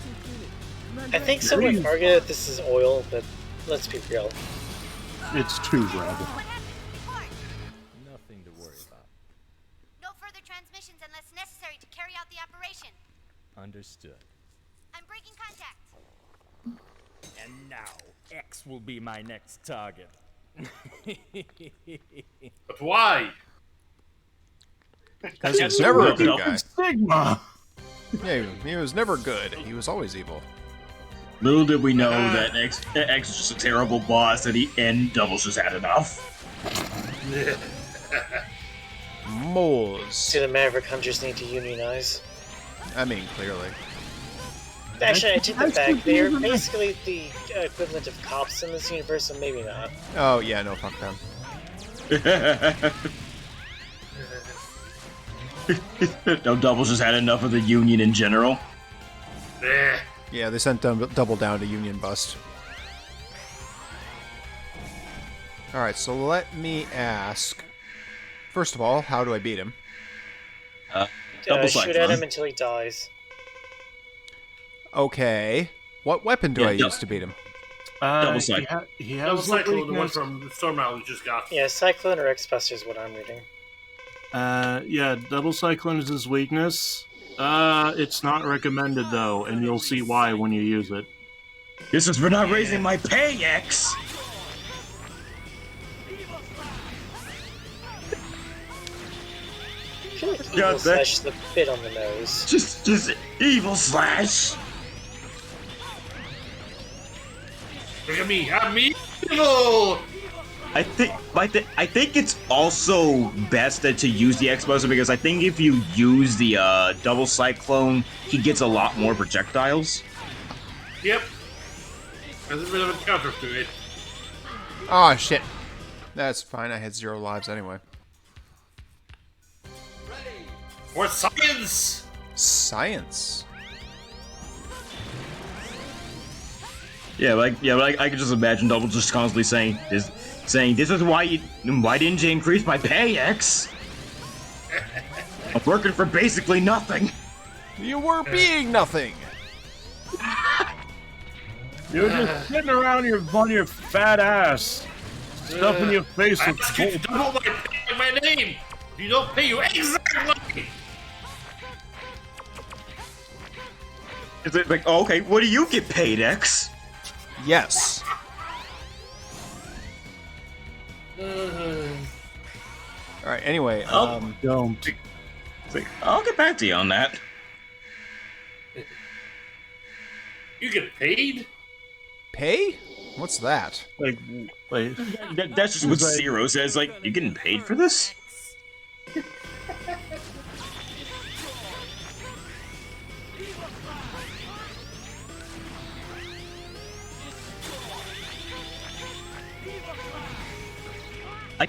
I think someone would argue that this is oil, but let's be real. It's too red. Nothing to worry about. No further transmissions unless necessary to carry out the operation. Understood. I'm breaking contact. And now, X will be my next target. But why? Because he's never a good guy. Sigma! Yeah, he was never good. He was always evil. Little did we know that X is just a terrible boss, and the end Doubles just had enough. Moles. Do the Maverick Hunters need to unionize? I mean, clearly. Actually, I take that back. They're basically the equivalent of cops in this universe, so maybe not. Oh, yeah, no, fuck them. No, Doubles just had enough of the Union in general. Yeah, they sent Double down to Union Bust. Alright, so let me ask. First of all, how do I beat him? Shoot at him until he dies. Okay. What weapon do I use to beat him? Double Cyclone. He Double has Cyclone, the one from the Storm Island we just got. Yeah, Cyclone or X-Buster is what I'm reading. Yeah, Double Cyclone is his weakness. It's not recommended though, and you'll see why when you use it. This is for not raising my pay, X! I feel like Evil Slash is a bit on the nose. Just Evil Slash! Look at me, I'm evil! I think it's also best to use the X-Buster because I think if you use the Double Cyclone, he gets a lot more projectiles. Yep. There's a bit of a counter to it. Oh, shit. That's fine, I had 0 lives anyway. For science! Science. Yeah, I could just imagine Double just constantly saying this is why didn't you increase my pay, X? I'm working for basically nothing. You were being nothing. You're just sitting around on your fat ass, stuffing your face I with ask you to double my name! If you don't pay you exactly! Is it like, oh, okay, what do you get paid, X? Yes. Alright, anyway, don't. It's like, I'll get back to you on that. You get paid? Pay? What's that? Like, wait. That's just what Zero says, like, you getting paid for this? I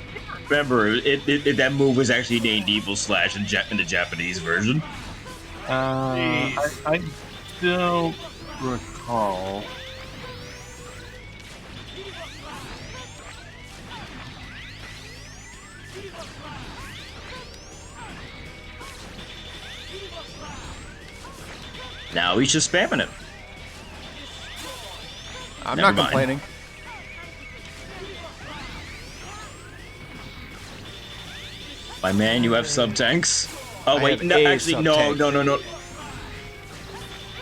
remember that move was actually named Evil Slash in the Japanese version. I don't recall. Now he's just spamming it. I'm Never not mind. complaining. My man, you have sub-tanks? Oh, I wait, have no, a actually, no.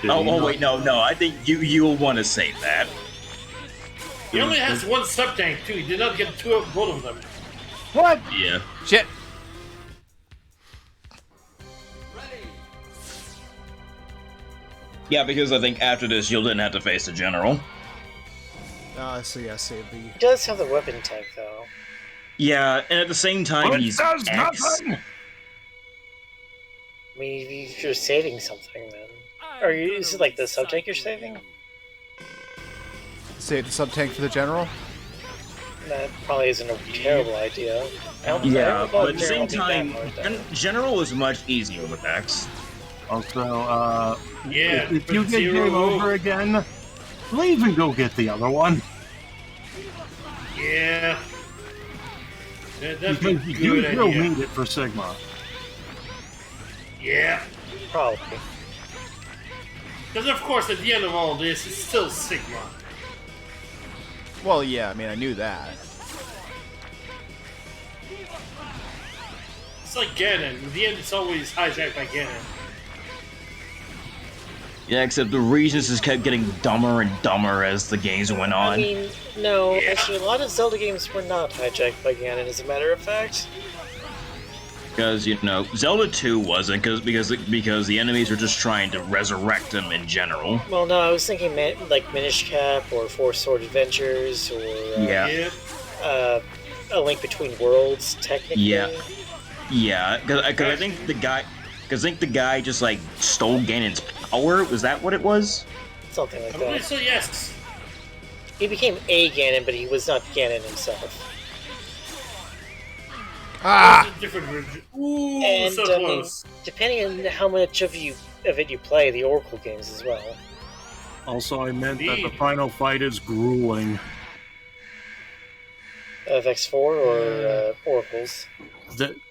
Oh, wait, no. I think you'll want to say that. He only has one sub-tank, too. He did not get both of them. What? Yeah. Shit. Yeah, because I think after this, you'll then have to face the general. So yeah, save the... He does have the weapon tank, though. Yeah, and at the same time, But it he's does X. nothing! I mean, if you're saving something, then... is it like the sub-tank you're saving? Save the sub-tank for the general? That probably isn't a terrible idea. Yeah, but at the same time, general is much easier with X. Also, Yeah, if you but get zero- game over again, leave and go get the other one. Yeah. That'd be a Because you good will idea. need it for Sigma. Yeah. Probably. Because, of course, at the end of all this, it's still Sigma. Well, yeah, I mean, I knew that. It's like Ganon. In the end, it's always hijacked by Ganon. Yeah, except the regions just kept getting dumber and dumber as the games went on. I mean, no, actually, a lot of Zelda games were not hijacked by Ganon, as a matter of fact. Because, you know, Zelda 2 wasn't, because the enemies were just trying to resurrect them in general. Well, no, I was thinking like Minish Cap or Four Sword Adventures or Yeah. A Link Between Worlds, technically. Yeah, because I think the guy just, like, stole Ganon's power? Was that what it was? Something like I believe that. so, yes. He became a Ganon, but he was not Ganon himself. Ah! Different version. Ooh, And so I mean, close. depending on how much of it you play, the Oracle games as well. Also, I meant that the Indeed. final fight is grueling. Of X4 or Oracles.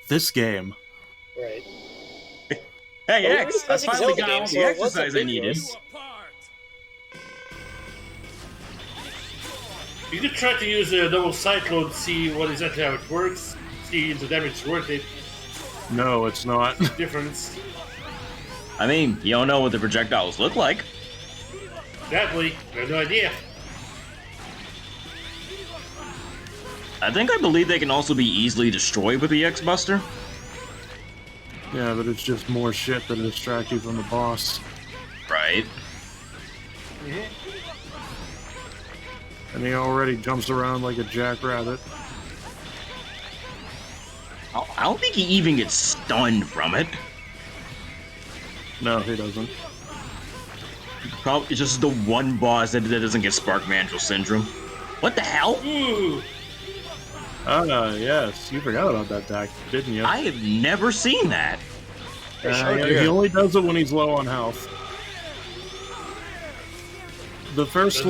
This game. Right. Hey, Well, X, I classic finally Zelda got all games, the so what's exercise the I needed. difference? You could try to use a double cyclone to see what exactly how it works. See if the damage is worth it. No, it's not. Difference. I mean, you don't know what the projectiles look like. Exactly. I have no idea. I believe they can also be easily destroyed with the X-Buster. Yeah, but it's just more shit to distract you from the boss. Right. And he already jumps around like a jackrabbit. I don't think he even gets stunned from it. No, he doesn't. Probably it's just the one boss that doesn't get Spark Mantle Syndrome. What the hell? Ooh. Yes, you forgot about that deck, didn't you? I have never seen that. Yeah, he only does it when he's low on health. The first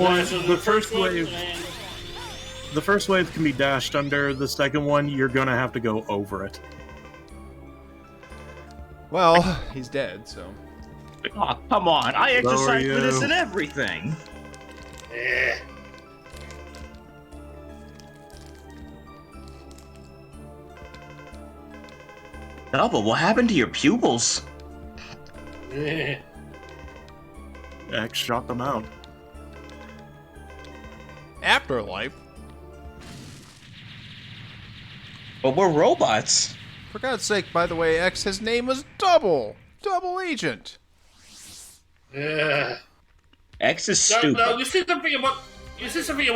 wave can be dashed under. The second one, you're gonna have to go over it. Well, he's dead, so... Oh, come on. I So are exercise for this you. and everything. Yeah. Oh, but what happened to your pupils? Yeah. X shot them out. Afterlife? But we're robots. For God's sake, by the way, X, his name was Double! Double Agent! Yeah. X is stupid. Now, you said something about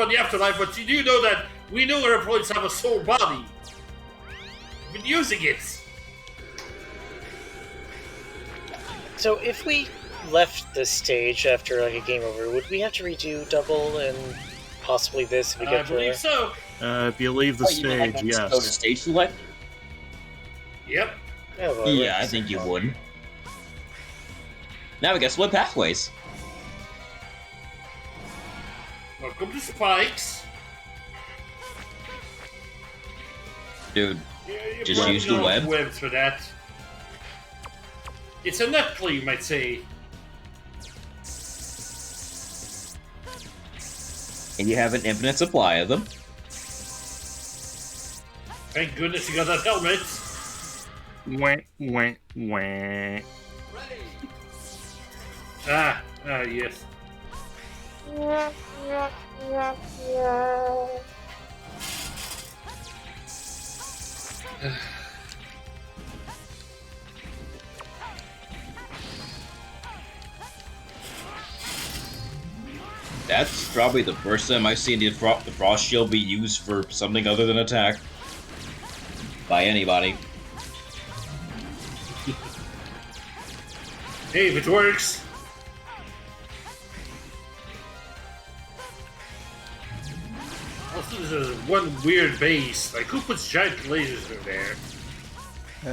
the afterlife, but you do know that we know our employees have a soul body. We've been using it. So if we left this stage after like a game over, would we have to redo Double and possibly this if we I get believe further? so. If you leave the stage, Go to yes. stage select? Yep. Yeah, I think you would. Now we got split pathways. Welcome to Spikes. Dude, Yeah, you just probably use the know web. Webs for that. It's a nut play, you might say. And you have an infinite supply of them. Thank goodness you got that helmet. Wah, wah, wah. Yes. That's probably the first time I've seen the Frost Shield be used for something other than attack. By anybody. Hey, if it works. Also, there's one weird base. Like, who puts giant lasers in there?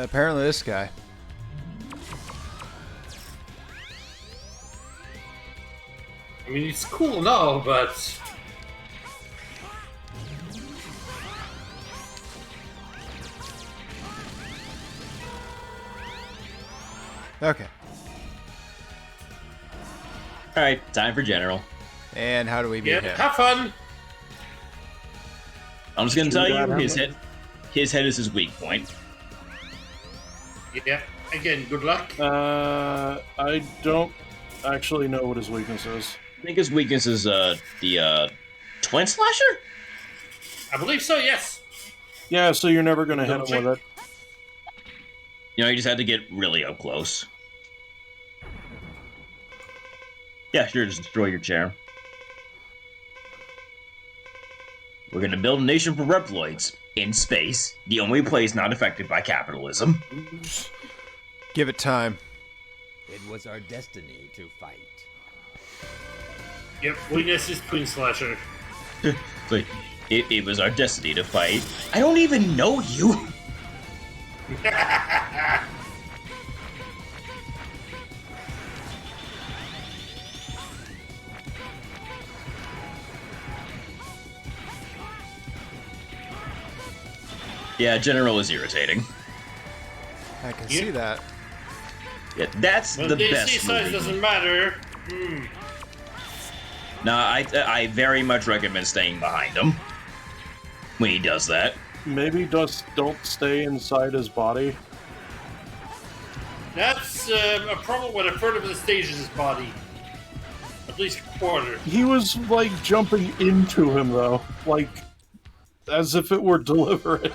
Apparently this guy. I mean, it's cool now, but... Okay. Alright, time for General. And how do we beat him? Have fun! I'm just gonna tell you, his head is his weak point. Yeah, again, good luck. I don't actually know what his weakness is. I think his weakness is the Twin Slasher? I believe so, yes. Yeah, so you're never gonna hit him with it. You know, you just had to get really up close. Yeah, sure, just destroy your chair. We're gonna build a nation for Reploids in space, the only place not affected by capitalism. Give it time. It was our destiny to fight. Yep, weakness is Twin Slasher. But it was our destiny to fight. I don't even know you! Yeah, General is irritating. I can see that. Yeah, that's But the DC best size movie. doesn't matter. Nah, I very much recommend staying behind him when he does that. Maybe just don't stay inside his body. That's a problem with a third of the stage is his body. At least a quarter. He was, like, jumping into him, though. Like, as if it were deliberate.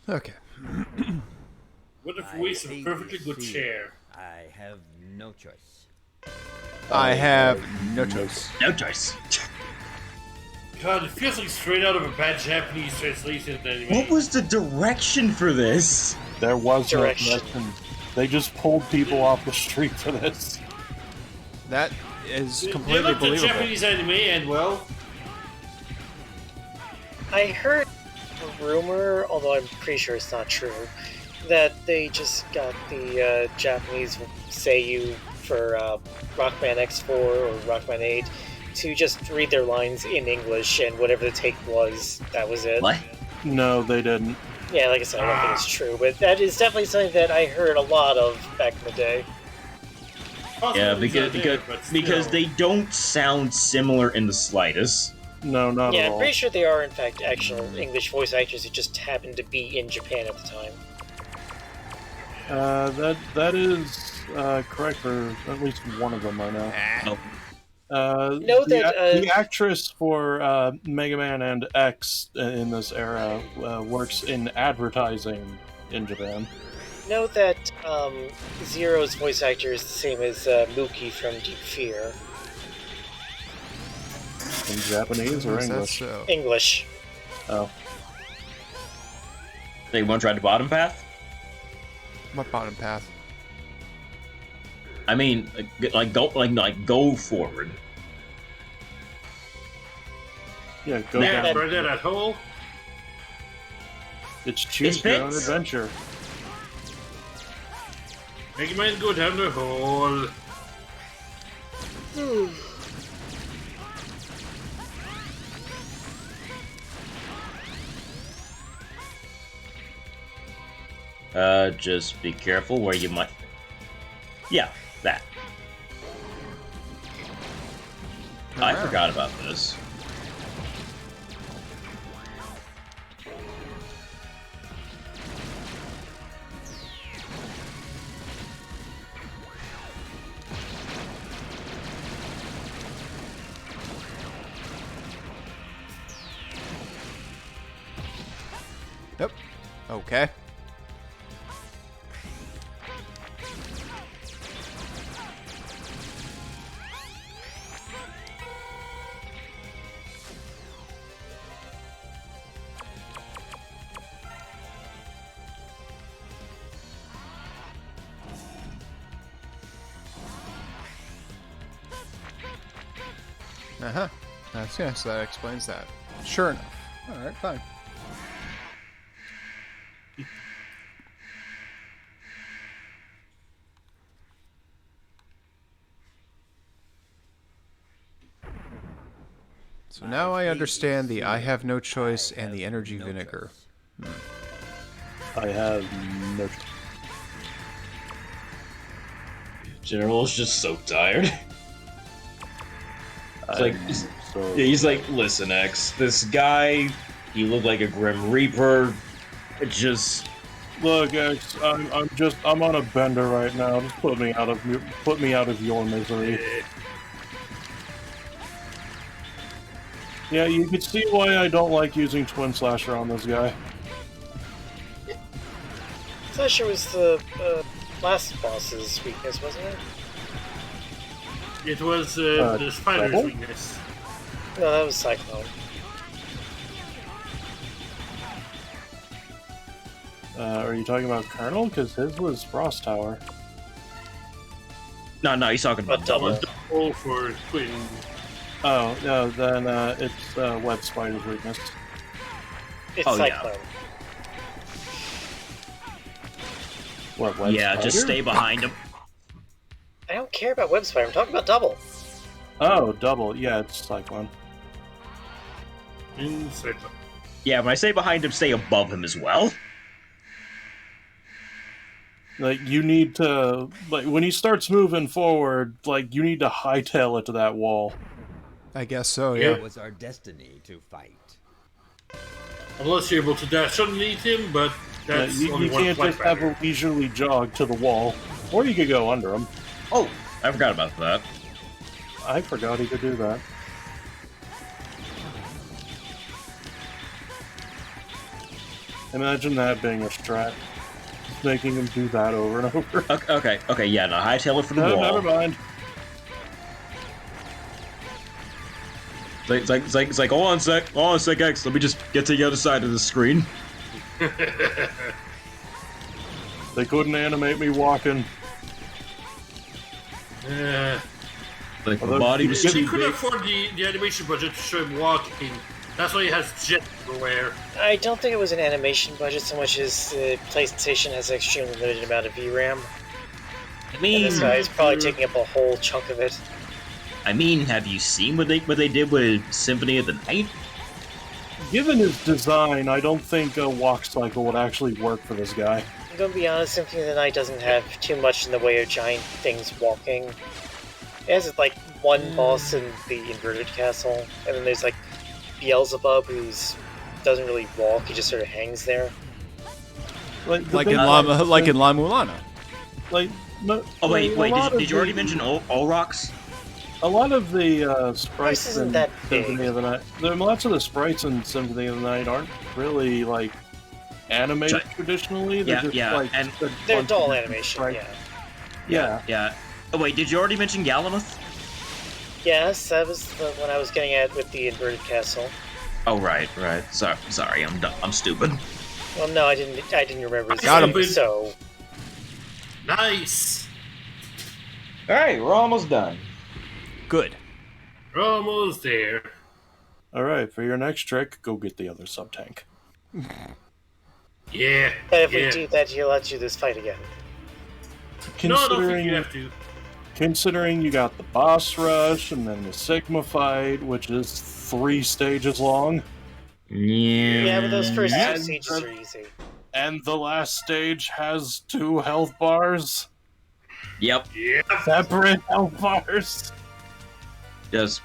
Okay. What if we waste a perfectly good chair? I have no choice. I have no choice. No choice. God, it feels like straight out of a bad Japanese translation anime. What was the direction for this? There was no Direction. direction. They just pulled people off the street for this. That is They completely looked at believable. Japanese anime and, well, I heard a rumor, although I'm pretty sure it's not true, that they just got the Japanese Seiyu for Rockman X4 or Rockman 8 to just read their lines in English, and whatever the take was, that was it. What? No, they didn't. Yeah, like I said, I don't think it's true, but that is definitely something that I heard a lot of back in the day. Yeah, possibilities are because still. they don't sound similar in the slightest. No, not Yeah, at I'm all. pretty sure they are, in fact, actual English voice actors who just happened to be in Japan at the time. That is correct for at least one of them I know. Oh. Know that, the actress for Mega Man and X in this era works in advertising in Japan. Know that Zero's voice actor is the same as Mookie from Deep Fear. In Japanese or Is that English? so? English. Oh. They want to try the bottom path? What bottom path? I mean, go forward. Yeah, go Yeah, down. right there, that hole. It's choose your own fits. adventure. Make mine go down the hole. Just be careful where you might... Yeah, that. I forgot about this. Yep. Okay. Uh-huh. That's, yes, that explains that. Sure enough. Alright, fine. So now I understand the I have no choice and the energy vinegar. I have no. General's just so tired. It's like, he's like, listen, X, this guy, he looked like a Grim Reaper. It just... Look, X, I'm on a bender right now. Just put me out of your misery. Yeah, you can see why I don't like using Twin Slasher on this guy. Slasher was the last boss's weakness, wasn't it? It was the spider's Double? weakness. No, that was Cyclone. Are you talking about Colonel? Because his was Frost Tower. No, he's talking about Double. Double for Twin. Oh, no, then it's Web Spider's weakness. It's Oh, yeah. Cyclone. What, Web Yeah, Spider? just stay behind him. I don't care about Web Spider, I'm talking about Double. Oh, Double. Yeah, it's Cyclone. Cyclone. Yeah, when I say behind him, stay above him as well. Like, you need to... Like, when he starts moving forward, like, you need to hightail it to that wall. I guess so, yeah. It was our destiny to fight. Unless you're able to dash underneath him, but that's you only one can't flight just have pattern. a leisurely jog to the wall. Or you could go under him. Oh, I forgot about that. I forgot he could do that. Imagine that being a strat. Making him do that over and over. Okay, yeah, no, hightail it for the No, wall. never mind. It's like, hold on a sec, X, let me just get to the other side of the screen. They couldn't animate me walking. Like, Although the body was He too couldn't big. afford the animation budget to show him walking. That's why he has jet everywhere. I don't think it was an animation budget so much as the PlayStation has an extremely limited amount of VRAM. I mean, And this guy's probably taking up a whole chunk of it. I mean, have you seen what they did with Symphony of the Night? Given his design, I don't think a walk cycle would actually work for this guy. I'm gonna be honest, Symphony of the Night doesn't have too much in the way of giant things walking. It has like one boss in the inverted castle, and then there's like Beelzebub, who's doesn't really walk; he just sort of hangs there. Like in La Mulana. Like, no, Oh wait, like, a lot did of you already the- mention Olrox? A lot of the sprites isn't in that Symphony big. of the Night, lots of the sprites in Symphony of the Night aren't really like animated traditionally. They're just yeah, like and a They're bunch doll of animation, sprites. yeah. Yeah. Oh wait, did you already mention Galamuth? Yes, that was the one I was getting at with the inverted castle. Oh right. Sorry, I'm dumb. I'm stupid. Well, no, I didn't remember. his Got name, him. So Nice! Alright, we're almost done. Good. We're almost there. All right, for your next trick, go get the other sub tank. Yeah. but if yeah. we do that, he'll let you this fight again. No, I don't think you have to. Considering you got the boss rush and then the Sigma fight, which is 3 stages long. Yeah. Yeah, but those first two And- stages are easy. And the last stage has 2 health bars. Yep. Separate health bars. Yes.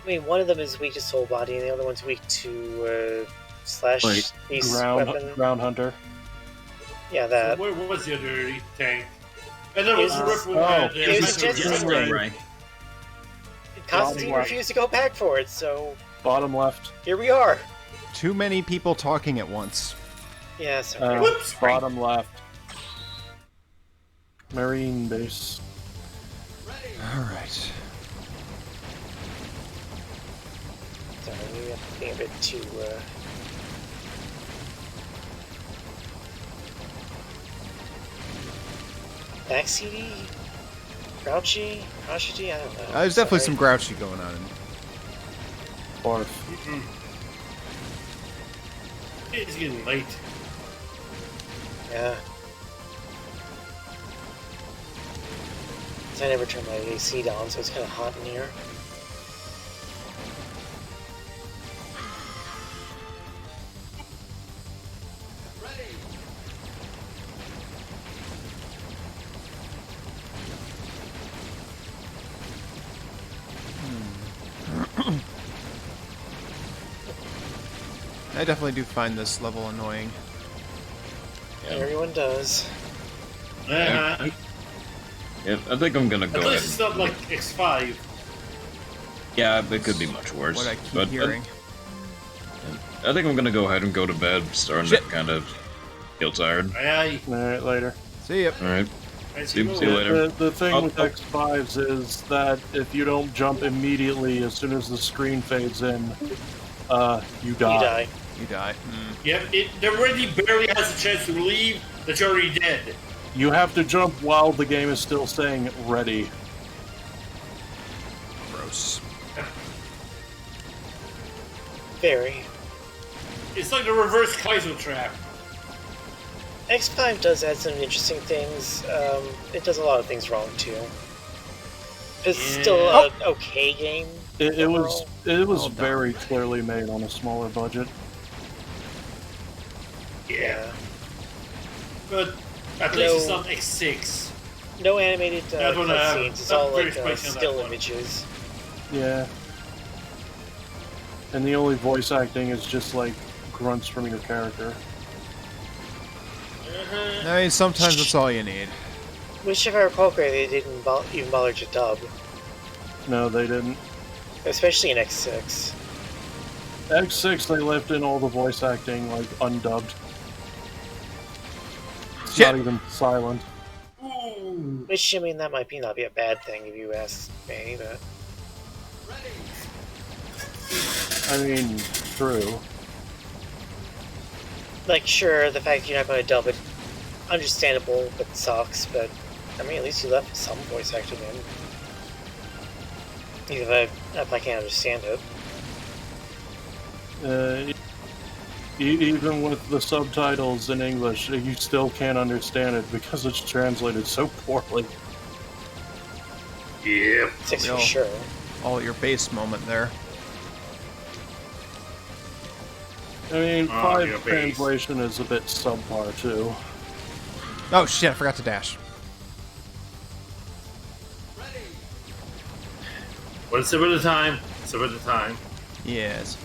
I mean, one of them is weak to Soul Body, and the other one's weak to slash Wait, beast ground weapon. hunter. Yeah, that. Where was the other tank? And there It was was- the Ripple. it was just right. Constantine Bottom refused to go back for it, so Bottom left. here we are. Too many people talking at once. Yeah, sorry. Whoops. Bottom left. Marine base. Alright. Sorry, we being a bit too. Backseaty? Grouchy? Crotchety? I don't know. There's definitely Sorry. some grouchy going on. Barf. It's getting late. Yeah. I never turned my AC down, so it's kind of hot in here. I definitely do find this level annoying. Everyone does. Uh-huh. Yeah, I think I'm gonna At go least ahead. it's not like X5. Yeah, it could be much worse. What I keep but hearing. I think I'm gonna go ahead and go to bed. Starting to kind of feel tired. Aye. Alright, later. See ya. All right. aye. See you later. The thing Oh, with oh. X5s is that if you don't jump immediately as soon as the screen fades in, you die. You die. You die. Yep, it already barely has a chance to leave. That's already dead. You have to jump while the game is still saying ready. Gross. Very. It's like the reverse Kaizo trap. X5 does add some interesting things. It does a lot of things wrong too. It's still an okay game. It was Well done. very clearly made on a smaller budget. Yeah. But at least it's not X6. No animated That one, cutscenes. It's I'm all very like spicy on that still one. images. Yeah. And the only voice acting is just like grunts from your character. I mean, sometimes that's all you need. Which, if I recall correctly, they didn't even bother to dub, No, they didn't. especially in X6. X6, they left in all the voice acting like undubbed. It's Shit. not even silent. Which, I mean, that might not be a bad thing if you ask me, but I mean, true. like, sure, the fact you're not going to dub it, understandable, but sucks. But I mean, at least you left some voice acting in, even if I can't understand it. Even with the subtitles in English, you still can't understand it because it's translated so poorly. Yeah. Six Yo. for sure. All your base moment there. I mean, Oh, 5 your base. translation is a bit subpar too. Oh shit, I forgot to dash. One step at a time. Step at a time. Yes.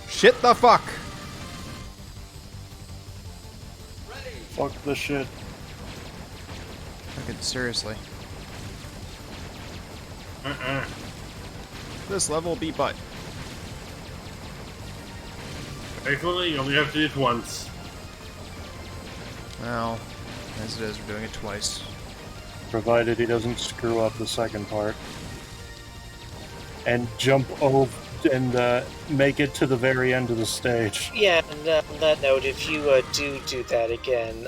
Shit the fuck! Fuck the shit. Fucking seriously. Uh-uh. This level be butt. Thankfully, you only have to do it once. Well, as it is, we're doing it twice. Provided he doesn't screw up the second part. And jump over and make it to the very end of the stage. Yeah, and on that note, if you do that again,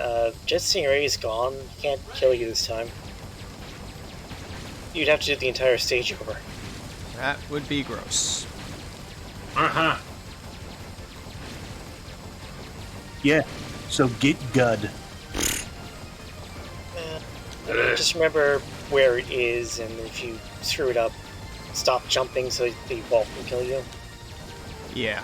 Jet Stingray is gone. He can't kill you this time. You'd have to do the entire stage over. That would be gross. Uh-huh. Yeah, so get Gud. Just remember where it is, and if you screw it up, stop jumping so the wall can kill you. Yeah.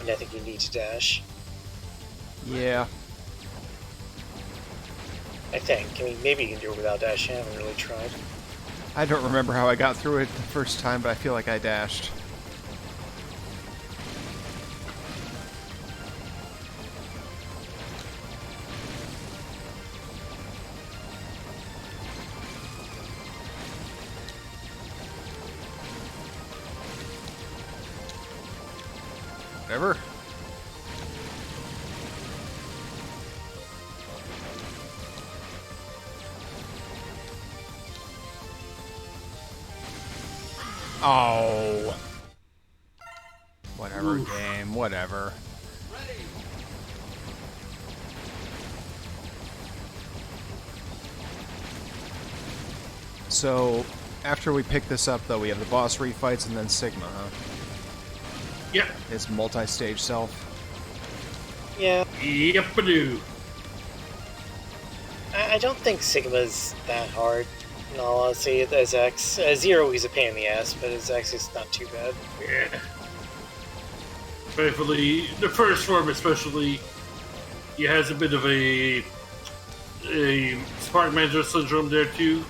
And I think you need to dash. Yeah. I think. I mean, maybe you can do it without dashing. I haven't really tried. I don't remember how I got through it the first time, but I feel like I dashed. Whatever. Oh. Whatever, game. Whatever. So, after we pick this up, though, we have the boss refights and then Sigma, huh? Yep. His multi-stage self. Yeah. Yep-a-doo. I don't think Sigma's that hard. In all honesty, as X. Zero, he's a pain in the ass, but as X, is not too bad. Yeah. Thankfully, the first form especially, he has a bit of a Spark Manager syndrome there too.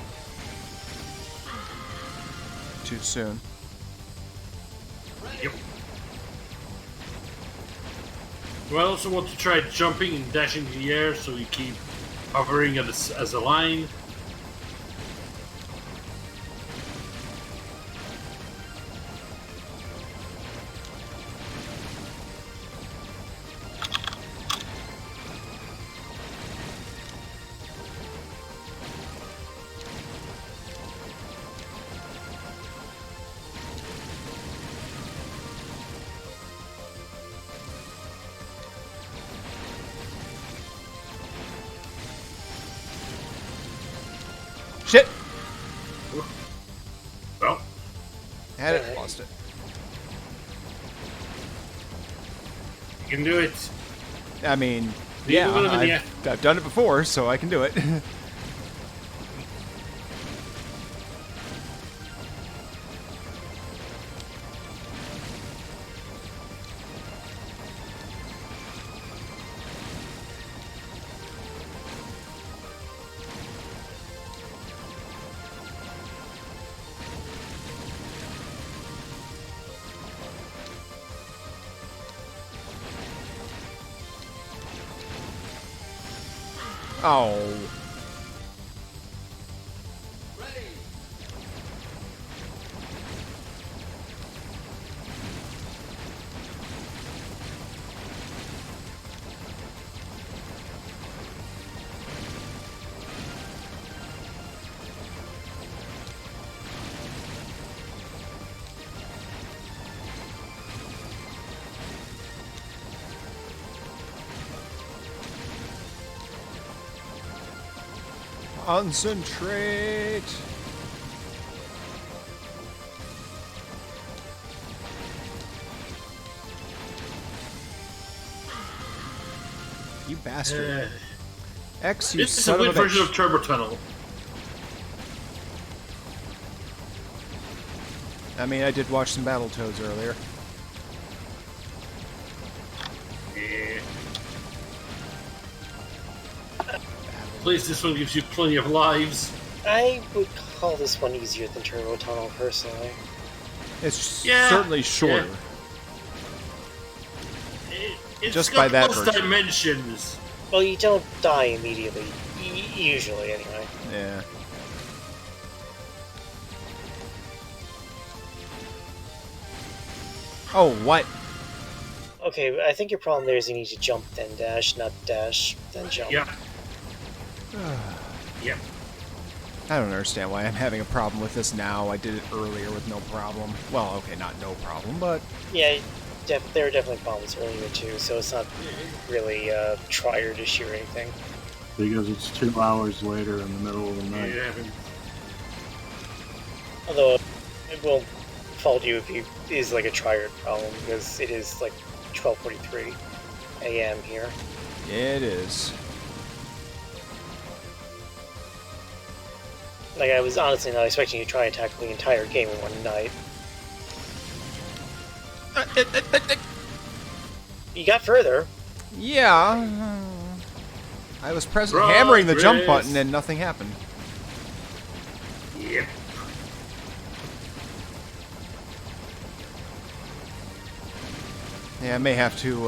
Too soon. Yep. I also want to try jumping and dashing in the air so you keep hovering as a line. Shit! Well. Had it, lost it. You can do it. I mean, You yeah, can do it in the I've done it before, so I can do it. Oh. Concentrate. You bastard. X, you This is a son weak of a version bitch. of Turbo Tunnel. I mean, I did watch some Battletoads earlier. Yeah. At least this one gives you plenty of lives. I would call this one easier than Turbo Tunnel, personally. It's Yeah. certainly shorter. It's Just got by that plus virtue. dimensions. Well, you don't die immediately. Usually, anyway. Yeah. Oh, what? Okay, I think your problem there is you need to jump then dash, not dash then jump. Yeah. Yeah. I don't understand why I'm having a problem with this now. I did it earlier with no problem. Well, okay, not no problem, but... Yeah, there were definitely problems earlier too, so it's not really a trier issue or anything. Because it's 2 hours later in the middle of the night. Yeah. Although, it won't fault you if it is like a trier problem, because it is like 12:43 a.m. here. It is. Like, I was honestly not expecting you to try and tackle the entire game in one night. You got further. Yeah. I was hammering the jump button and nothing happened. Yep. Yeah, I may have to,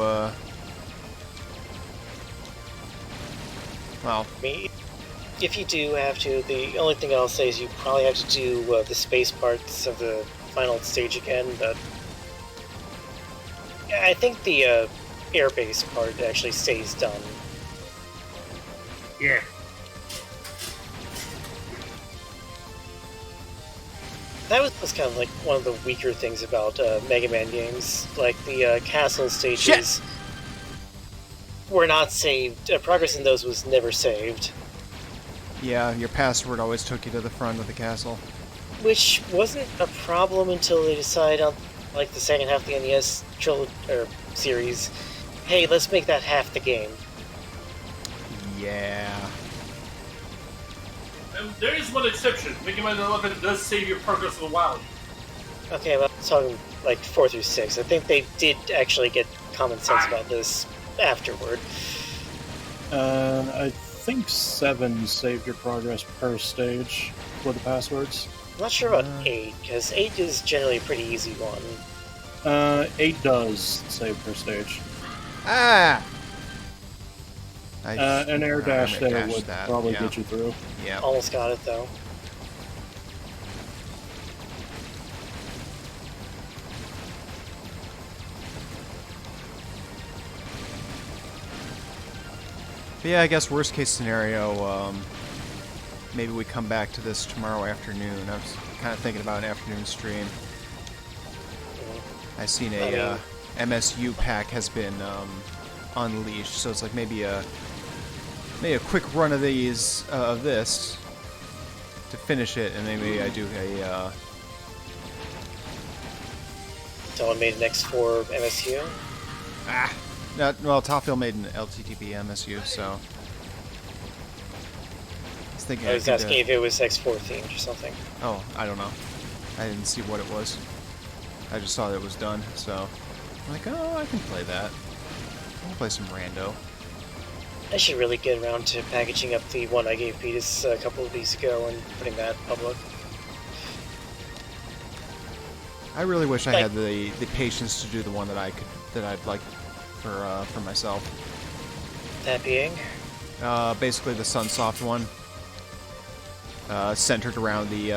well... If you do have to, the only thing I'll say is you probably have to do the space parts of the final stage again, but... I think the airbase part actually stays done. Yeah. That was kind of like one of the weaker things about Mega Man games. Like, the castle stages were not saved. Progress in those was never saved. Yeah, your password always took you to the front of the castle. Which wasn't a problem until they decided on, like, the second half of the NES series, hey, let's make that half the game. Yeah. There is one exception. Mega Man 11 does save your progress in a while. Okay, well, I'm talking like 4 through 6. I think they did actually get common sense about this afterward. I think 7 saved your progress per stage for the passwords. I'm not sure about 8, because 8 is generally a pretty easy one. 8 does save per stage. Ah! An air dash there would that, probably yeah. get you through. Yeah. Almost got it, though. But yeah, I guess worst case scenario, maybe we come back to this tomorrow afternoon. I was kind of thinking about an afternoon stream. I seen a MSU pack has been unleashed, so it's like maybe a quick run of these of this to finish it, and maybe I do a. Someone made an X4 MSU. Well, Topfield made an LTTP MSU, so I was asking if it was X4 themed or something. Oh, I don't know. I didn't see what it was. I just saw that it was done, so I'm like, oh, I can play that. I'll play some rando. I should really get around to packaging up the one I gave Petus a couple of weeks ago and putting that public. I really wish I had the patience to do the one that I'd like for myself. That being? Basically the Sunsoft one. Centered around the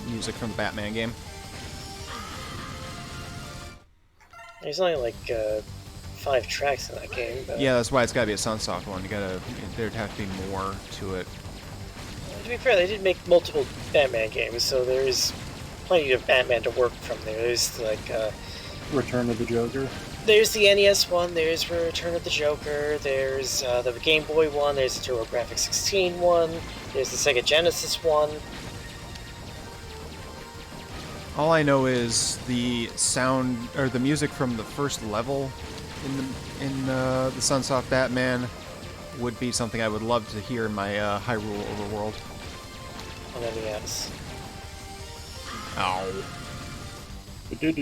music from the Batman game. There's only like 5 tracks in that game. But Yeah, that's why it's gotta be a Sunsoft one. There'd have to be more to it. to be fair, they did make multiple Batman games, so there's plenty of Batman to work from there. There's like Return of the Joker. There's the NES one, there's Return of the Joker, there's the Game Boy one, there's the TurboGrafx 16 one, there's the Sega Genesis one. All I know is the sound or the music from the first level in the Sunsoft Batman would be something I would love to hear in my Hyrule Overworld. On NES. Ow. Yep,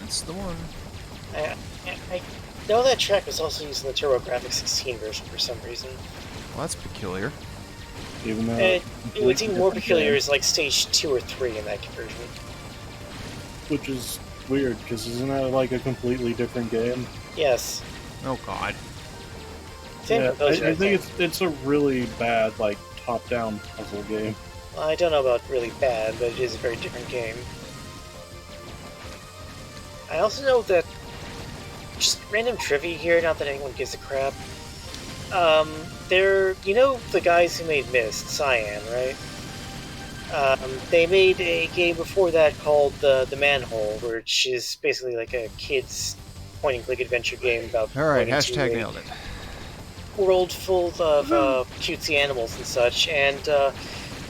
that's the one. I know that track was also used in the TurboGrafx 16 version for some reason. Well, that's peculiar. Even though what's even more peculiar is like stage 2 or 3 in that conversion. Which is weird, because isn't that like a completely different game? Yes. Oh god. Same Yeah, composer, I think it's a really bad like top-down puzzle game. I don't know about really bad, but it is a very different game. I also know that, just random trivia here, not that anyone gives a crap. You know the guys who made Myst, Cyan, right? They made a game before that called The Manhole, which is basically like a kid's point-and-click adventure game about Alright, going into hashtag a nailed it. world full of cutesy animals and such, and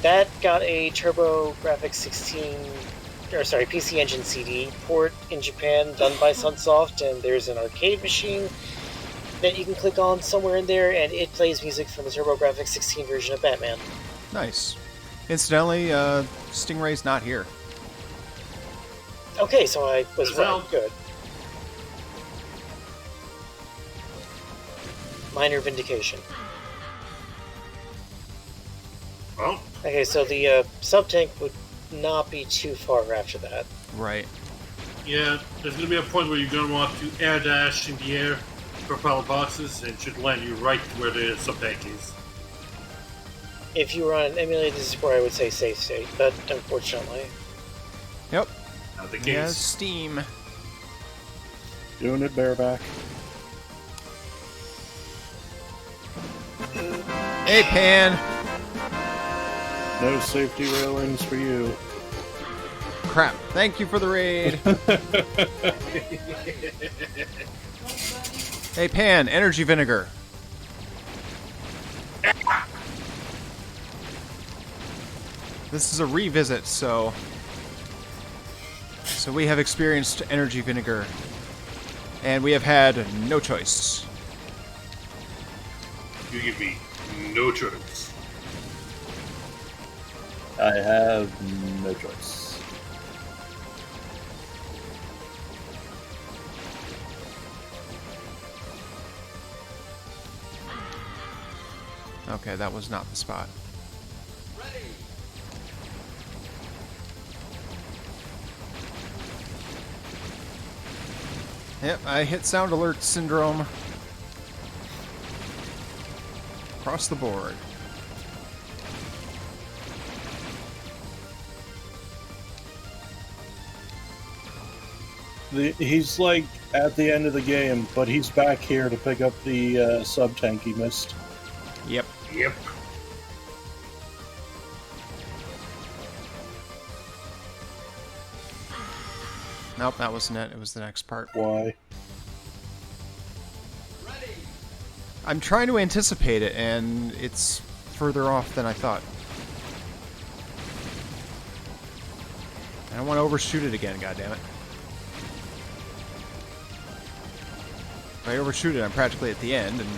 that got a TurboGrafx PC Engine CD port in Japan done by Sunsoft, and there's an arcade machine that you can click on somewhere in there, and it plays music from the TurboGrafx 16 version of Batman. Nice. Incidentally, Stingray's not here. Okay, so I was right. Well. Good. Minor vindication. Well, Okay, so the sub-tank would not be too far after that. Right. yeah, there's going to be a point where you're going to want to air dash in the air, propel boxes, and it should land you right where the sub-tank is. If you were on an emulator, this is where I would say safe state, but unfortunately. Yep. Not the case. Yeah, Steam. Doing it bareback. Hey, Pan. No safety railings for you. Crap. Thank you for the raid. Hey, Pan. Energy vinegar. This is a revisit, so we have experienced energy vinegar, and we have had no choice. You give me no choice. I have no choice. Okay, that was not the spot. Yep, I hit sound alert syndrome. Across the board. He's like at the end of the game, but he's back here to pick up the sub-tank he missed. Yep. Yep. Nope, that wasn't it. It was the next part. Why? I'm trying to anticipate it, and it's further off than I thought. I don't want to overshoot it again, goddammit. If I overshoot it, I'm practically at the end, and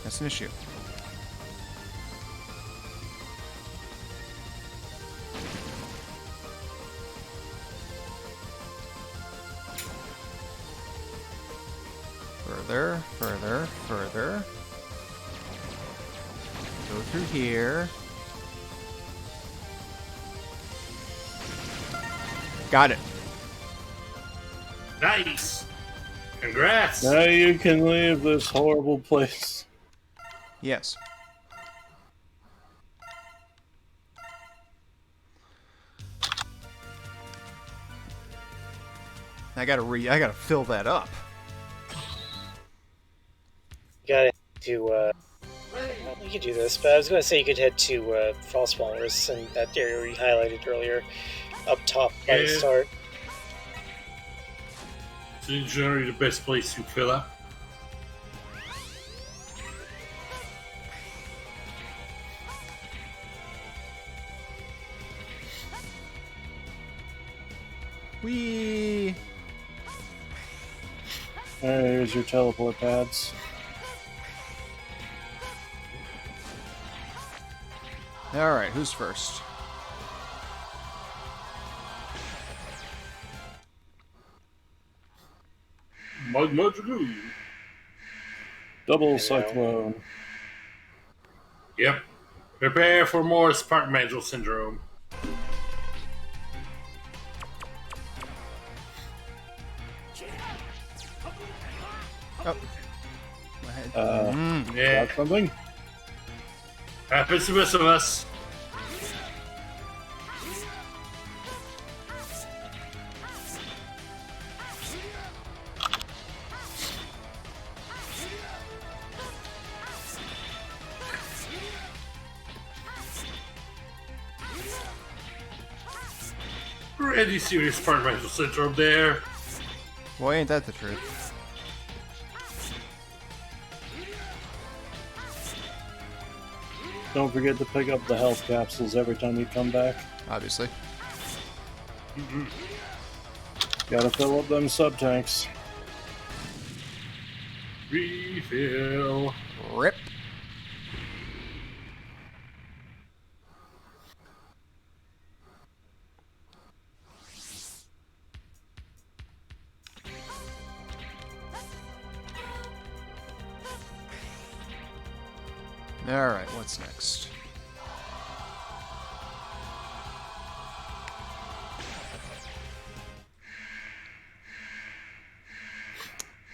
that's an issue. Further, further, further. Go through here. Got it. Nice. Congrats. Now you can leave this horrible place. Yes. I gotta fill that up. You gotta do, you could do this, but I was gonna say you could head to, Frost Walrus and that area we highlighted earlier, up top by the Yeah. start. It's generally the best place to fill up. Whee! Here's your teleport pads. Alright, who's first? Magmadru. Double cyclone. Yep. Prepare for more Spark Mantle Syndrome. Oh. Yeah. Got something? Happens to most of us. Pretty serious departmental syndrome there. Boy, ain't that the truth. Don't forget to pick up the health capsules every time you come back. Obviously. Gotta fill up them sub-tanks. Refill. Rip. Alright, what's next?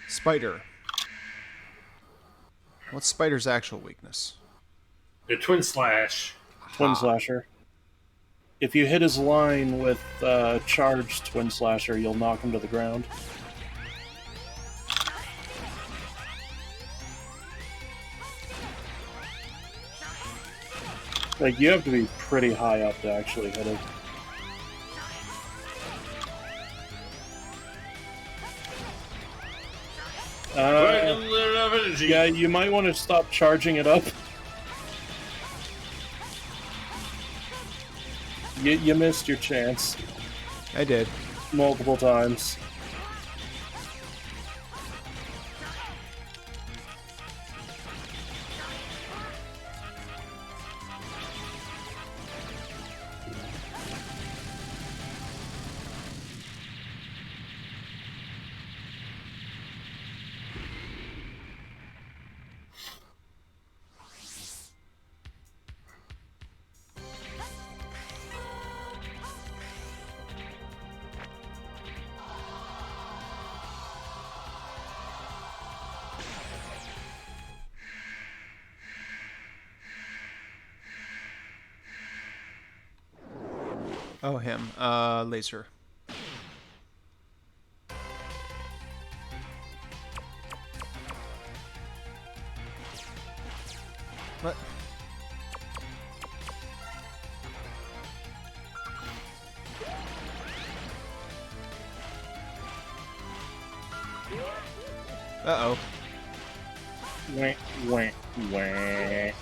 Spider. What's Spider's actual weakness? The Twin Slash. Twin Slasher. If you hit his line with charged Twin Slasher, you'll knock him to the ground. Like, you have to be pretty high up to actually hit it. Yeah, you might want to stop charging it up. You missed your chance. I did. Multiple times. Oh, him. Laser. What? Uh-oh. Wah, wah, wah.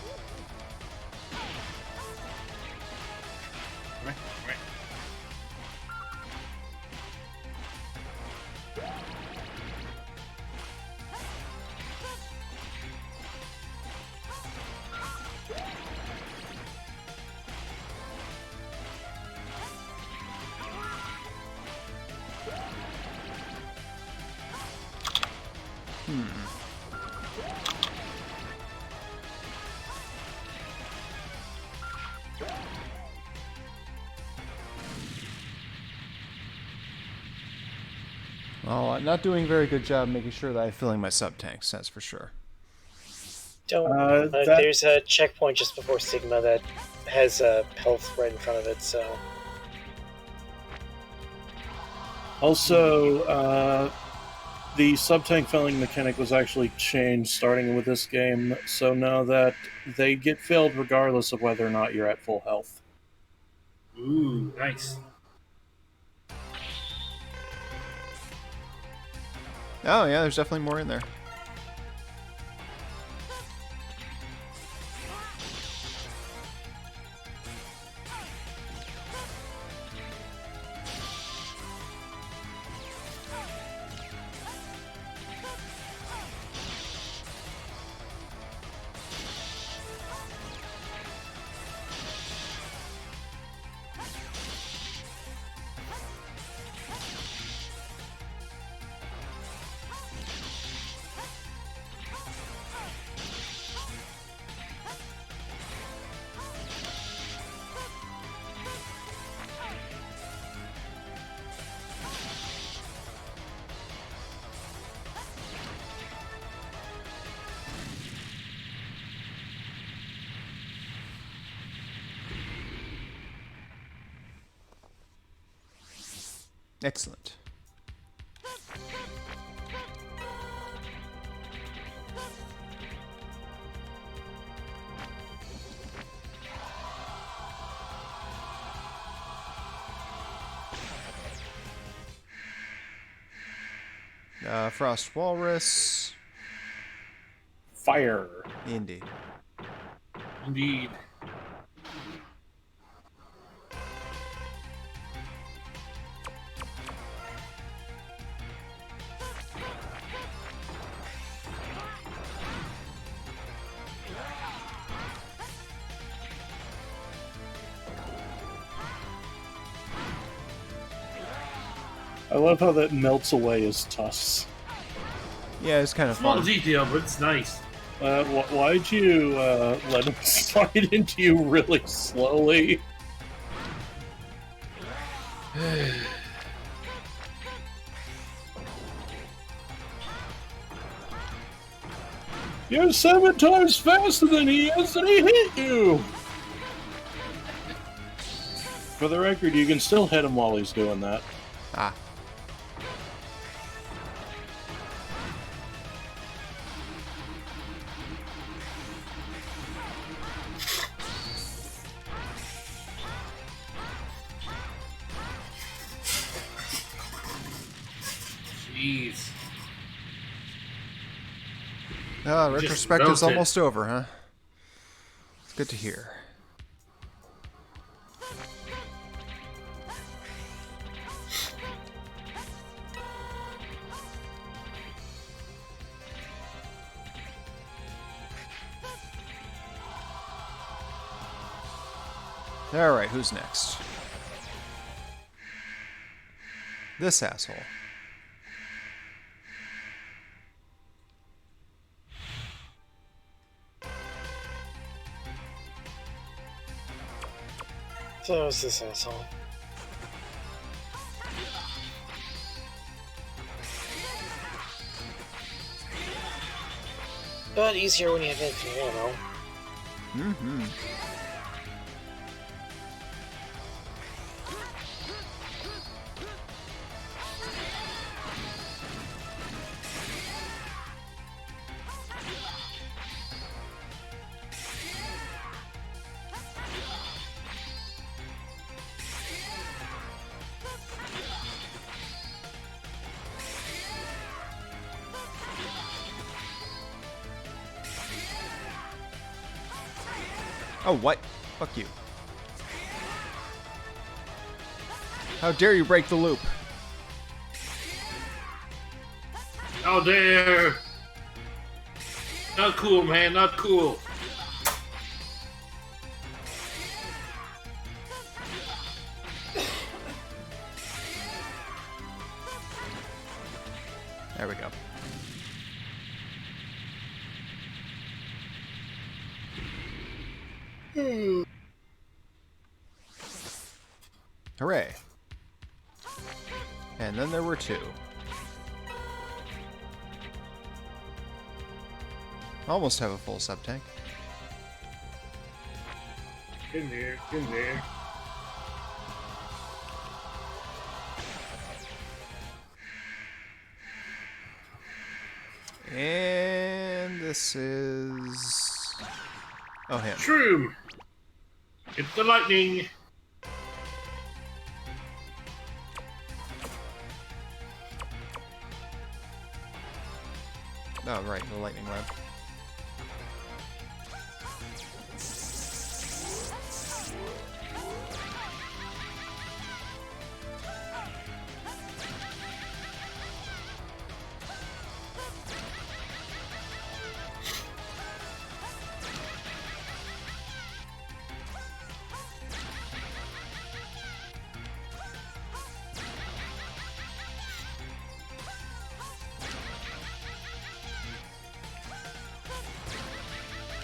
Oh, I'm not doing a very good job making sure that I'm filling my sub-tanks, that's for sure. Don't. There's a checkpoint just before Sigma that has health right in front of it, so... Also, the sub-tank filling mechanic was actually changed starting with this game, so now that they get filled regardless of whether or not you're at full health. Ooh, nice. Oh, yeah, there's definitely more in there. Excellent. Frost Walrus. Fire. Indeed. Indeed. I love how that melts away his tusks. Yeah, it's kind of Small fun. detail, but it's nice. Why'd you let him slide into you really slowly? You're 7 times faster than he is, and he hit you! For the record, you can still hit him while he's doing that. Ah. Jeez. Retrospective's melted. almost over, huh? It's good to hear. Alright, who's next? This asshole. So is this asshole. But easier when you have infinite ammo. Mm-hmm. Oh, what? Fuck you. How dare you break the loop? How dare! Not cool, man. Not cool. There we go. Hooray. And then there were 2. Almost have a full sub-tank. In there. In there. And this is... Oh, him. Shroom! It's the lightning! Oh, right, the lightning web.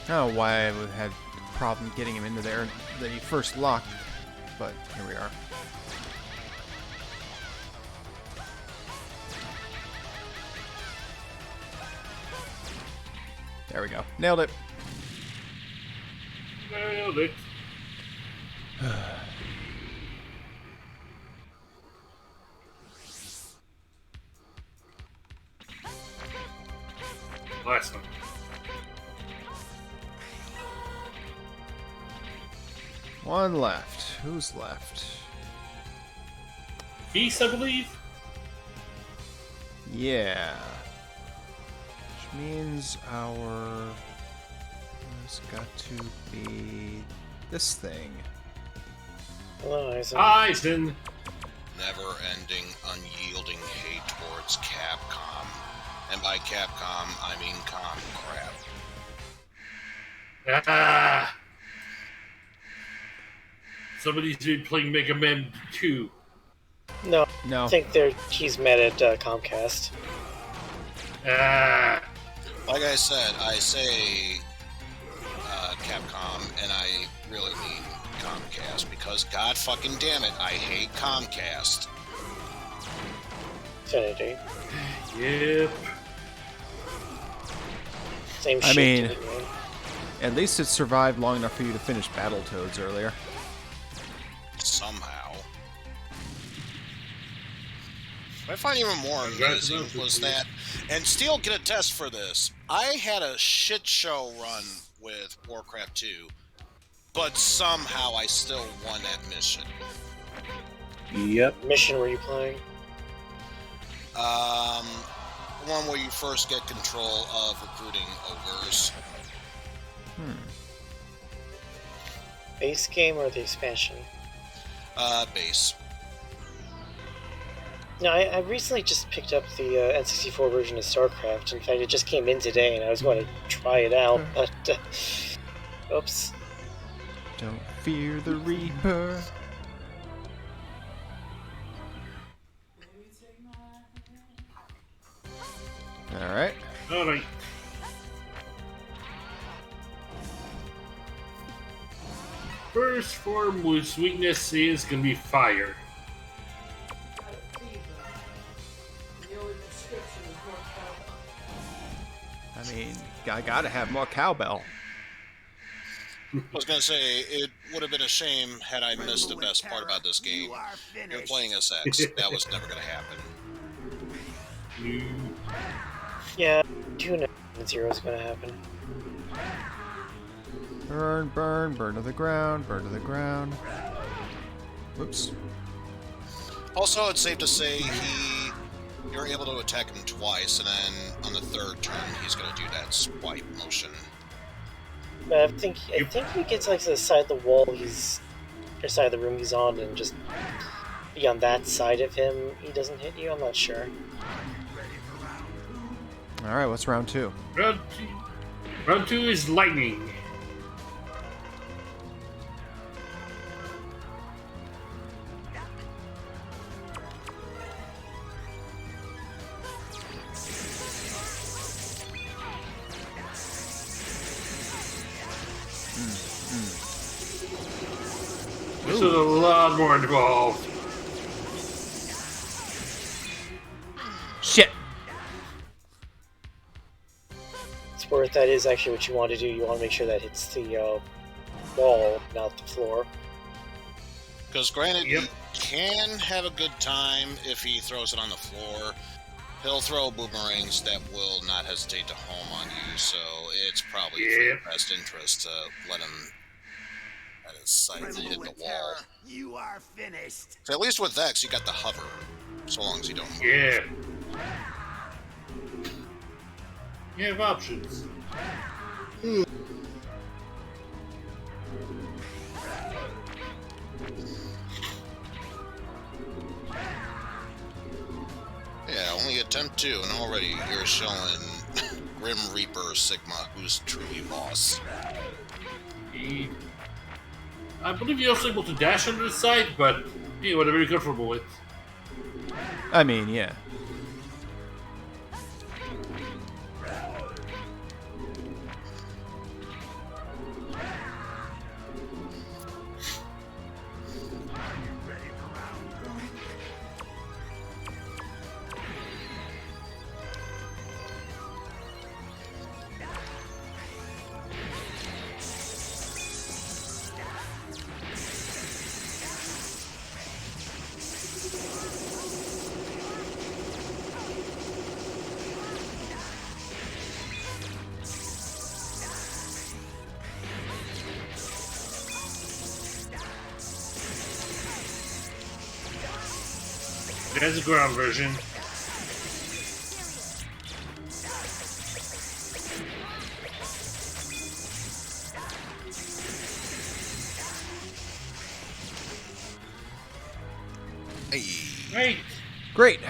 I don't know why I would have had a problem getting him into there the first lock, but here we are. There we go. Nailed it. Nailed it. Last one. One left. Who's left? Feast, I believe? Yeah. Which means our has got to be this thing. Hello, Eisen. Eisen! Never-ending, unyielding hate towards Capcom. And by Capcom, I mean crap. Ah! Somebody's been playing Mega Man 2. No. No. I think he's mad at Comcast. Ah! Like I said, I say Capcom, and I really mean Comcast, because god fucking damn it, I hate Comcast. Sanity. Yep. Same I shit. mean, to me, man. at least it survived long enough for you to finish Battletoads earlier. Somehow. What I find even more amazing was that, and Steel can attest for this, I had a shit show run with Warcraft 2, but somehow I still won that mission. Yep. Mission were you playing? One where you first get control of recruiting ogres. Base game or the expansion? Base. No, I recently just picked up the N64 version of StarCraft. In fact, it just came in today, and I was going to try it out, but... oops. Don't fear the Reaper. Alright. Alright. First form whose weakness is gonna be fire. I mean, I gotta have more cowbell. I was gonna say, it would have been a shame had I missed the best part about this game. You're playing as X. That was never gonna happen. Yeah, 2.0 is going to happen. Burn, burn, burn to the ground, burn to the ground. Whoops. Also, it's safe to say you're able to attack him twice, and then on the third turn, he's gonna do that swipe motion. But I think he gets like to the side of the wall or side of the room he's on, and just be on that side of him. He doesn't hit you. I'm not sure. All right, what's round two? Round two is lightning. This is a lot more involved. Shit. It's worth that is actually what you want to do. You want to make sure that hits the wall, not the floor. Because granted, you can have a good time if he throws it on the floor. He'll throw boomerangs that will not hesitate to home on you, so it's probably for your best interest to let him at his sights hit the wall. You are finished. So at least with X, you got the hover, so long as you don't move. Yeah. You have options. Yeah, only attempt 2, and already you're showing Grim Reaper Sigma, who's truly boss. I believe you're also able to dash under the side, but whatever you're comfortable with. I mean, yeah. There's a ground version. Hey. Great.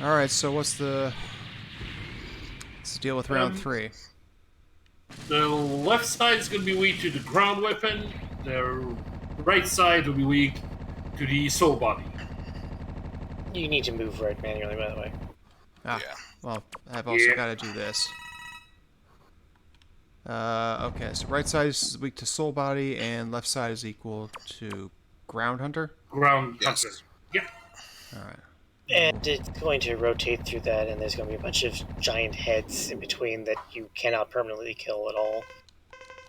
All right. So what's the deal with round 3? The left side is going to be weak to the ground weapon. The right side will be weak to the soul body. You need to move right manually, by the way. Ah, well, I've also got to do this. Okay, so right side is weak to soul body, and left side is equal to ground hunter? Ground hunter. Yep. Alright. And it's going to rotate through that, and there's going to be a bunch of giant heads in between that you cannot permanently kill at all.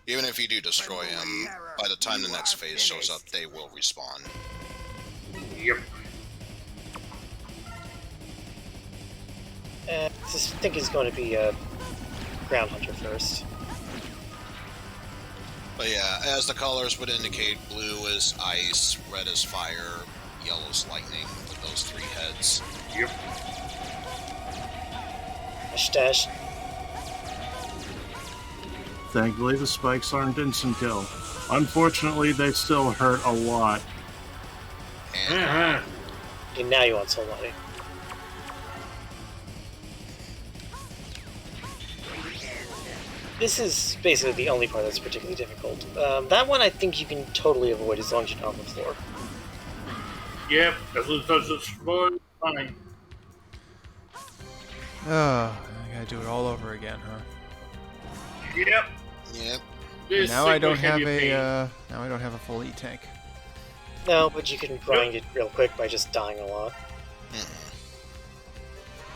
Even if you do destroy them, by the time the next phase shows up, they will respawn. Yep. I think it's going to be a ground hunter first. But yeah, as the colors would indicate, blue is ice, red is fire, yellow is lightning, with those 3 heads. Yep. Stash. Thankfully, the spikes aren't instant kill. Unfortunately, they still hurt a lot. And now you want soul body. This is basically the only part that's particularly difficult. That one I think you can totally avoid as long as you're not on the floor. Yep, as long as it's fine. Oh, I gotta do it all over again, huh? Yep. Yep. Now I don't have a now I don't have a full E-tank. No, but you can grind it real quick by just dying a lot.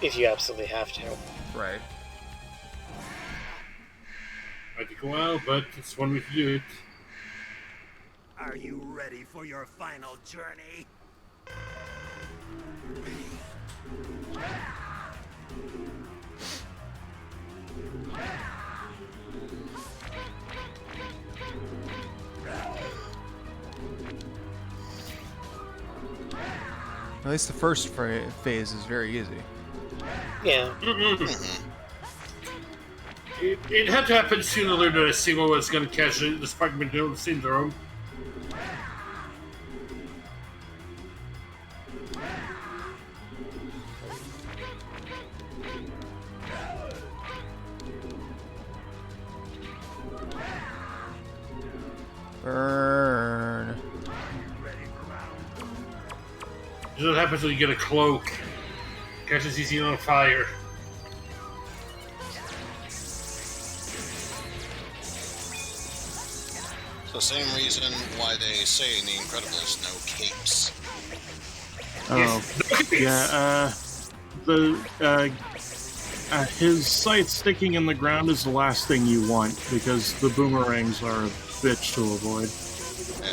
If you absolutely have to. Right. Might take a while, but it's one way to do it. Are you ready for your final journey? At least the first phase is very easy. Yeah. It had to happen sooner or later. Sigma was going to catch the Sparkman syndrome. Burn. This is what happens when you get a cloak. Catches easy on fire. The same reason why they say in The Incredibles, no capes. Oh, yeah, his sight sticking in the ground is the last thing you want, because the boomerangs are a bitch to avoid.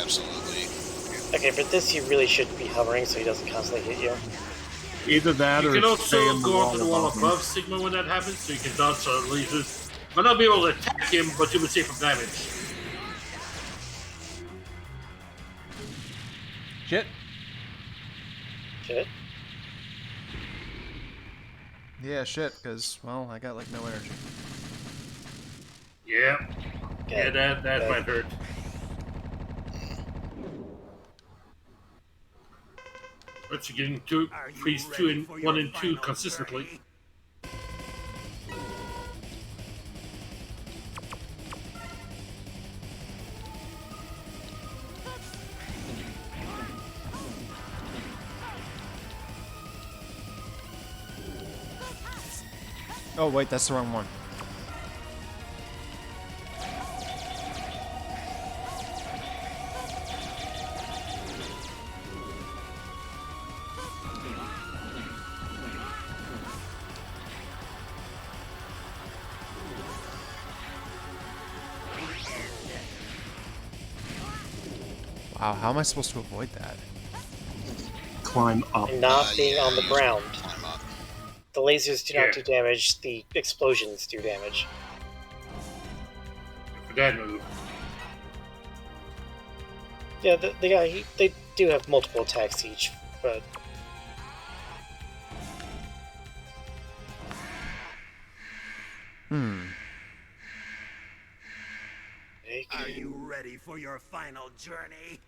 Absolutely. Okay, for this you really shouldn't be hovering so he doesn't constantly hit you. Either that You or can stay also in the go wall onto the wall above him. above Sigma when that happens, so you can dodge lasers. Might not be able to attack him, but you would save from damage. Shit. Shit? Yeah, shit, because, well, I got, like, no energy. Yeah. Yeah, that might hurt. But you're getting phase 1 and 2 consistently. Oh, wait, that's the wrong one. Wow, how am I supposed to avoid that? Climb up. And not being on the ground. The lasers do not do damage, the explosions do damage. For that move. Yeah, the guy, they do have multiple attacks each, but... Are you ready for your final journey?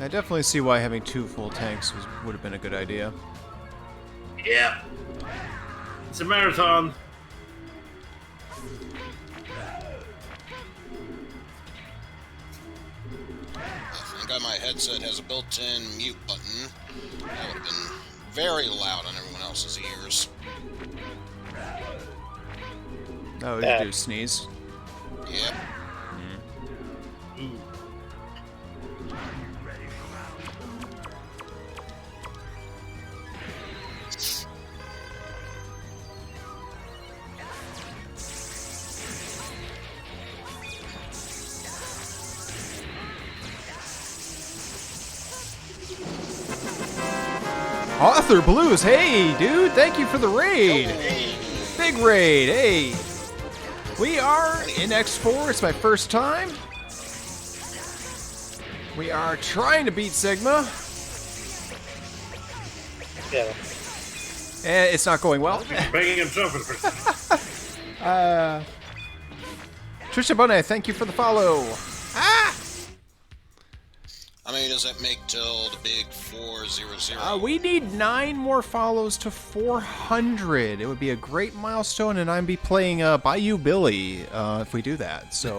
I definitely see why having 2 full tanks would have been a good idea. Yeah. It's a marathon. Thank God my headset has a built-in mute button. That would have been very loud on everyone else's ears. Oh, did you do sneeze? Yep. Author Blues, hey, dude, thank you for the raid. Big raid, hey. We are in X4, it's my first time. We are trying to beat Sigma. Yeah. And it's not going well. Banging himself for Trisha Bonet, thank you for the follow. How many does that make till the big 400? We need 9 more follows to 400. It would be a great milestone, and I'd be playing Bayou Billy if we do that. So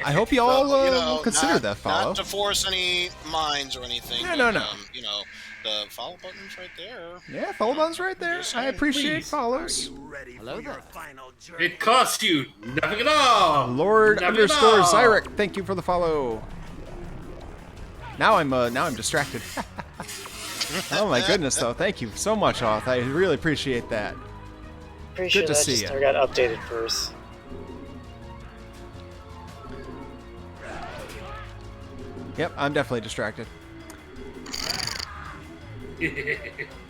I hope you all will consider that follow. Not to force any minds or anything. No. You know, the follow button's right there. Yeah, follow button's right there. I appreciate Please. follows. Hello there. Final It costs you nothing at all. Lord Nothing _ at all. Zyric, thank you for the follow. Now I'm distracted. Oh my goodness, though. Thank you so much, Auth. I really appreciate that. Pretty sure Good to that see just ya. got updated first. Yep, I'm definitely distracted.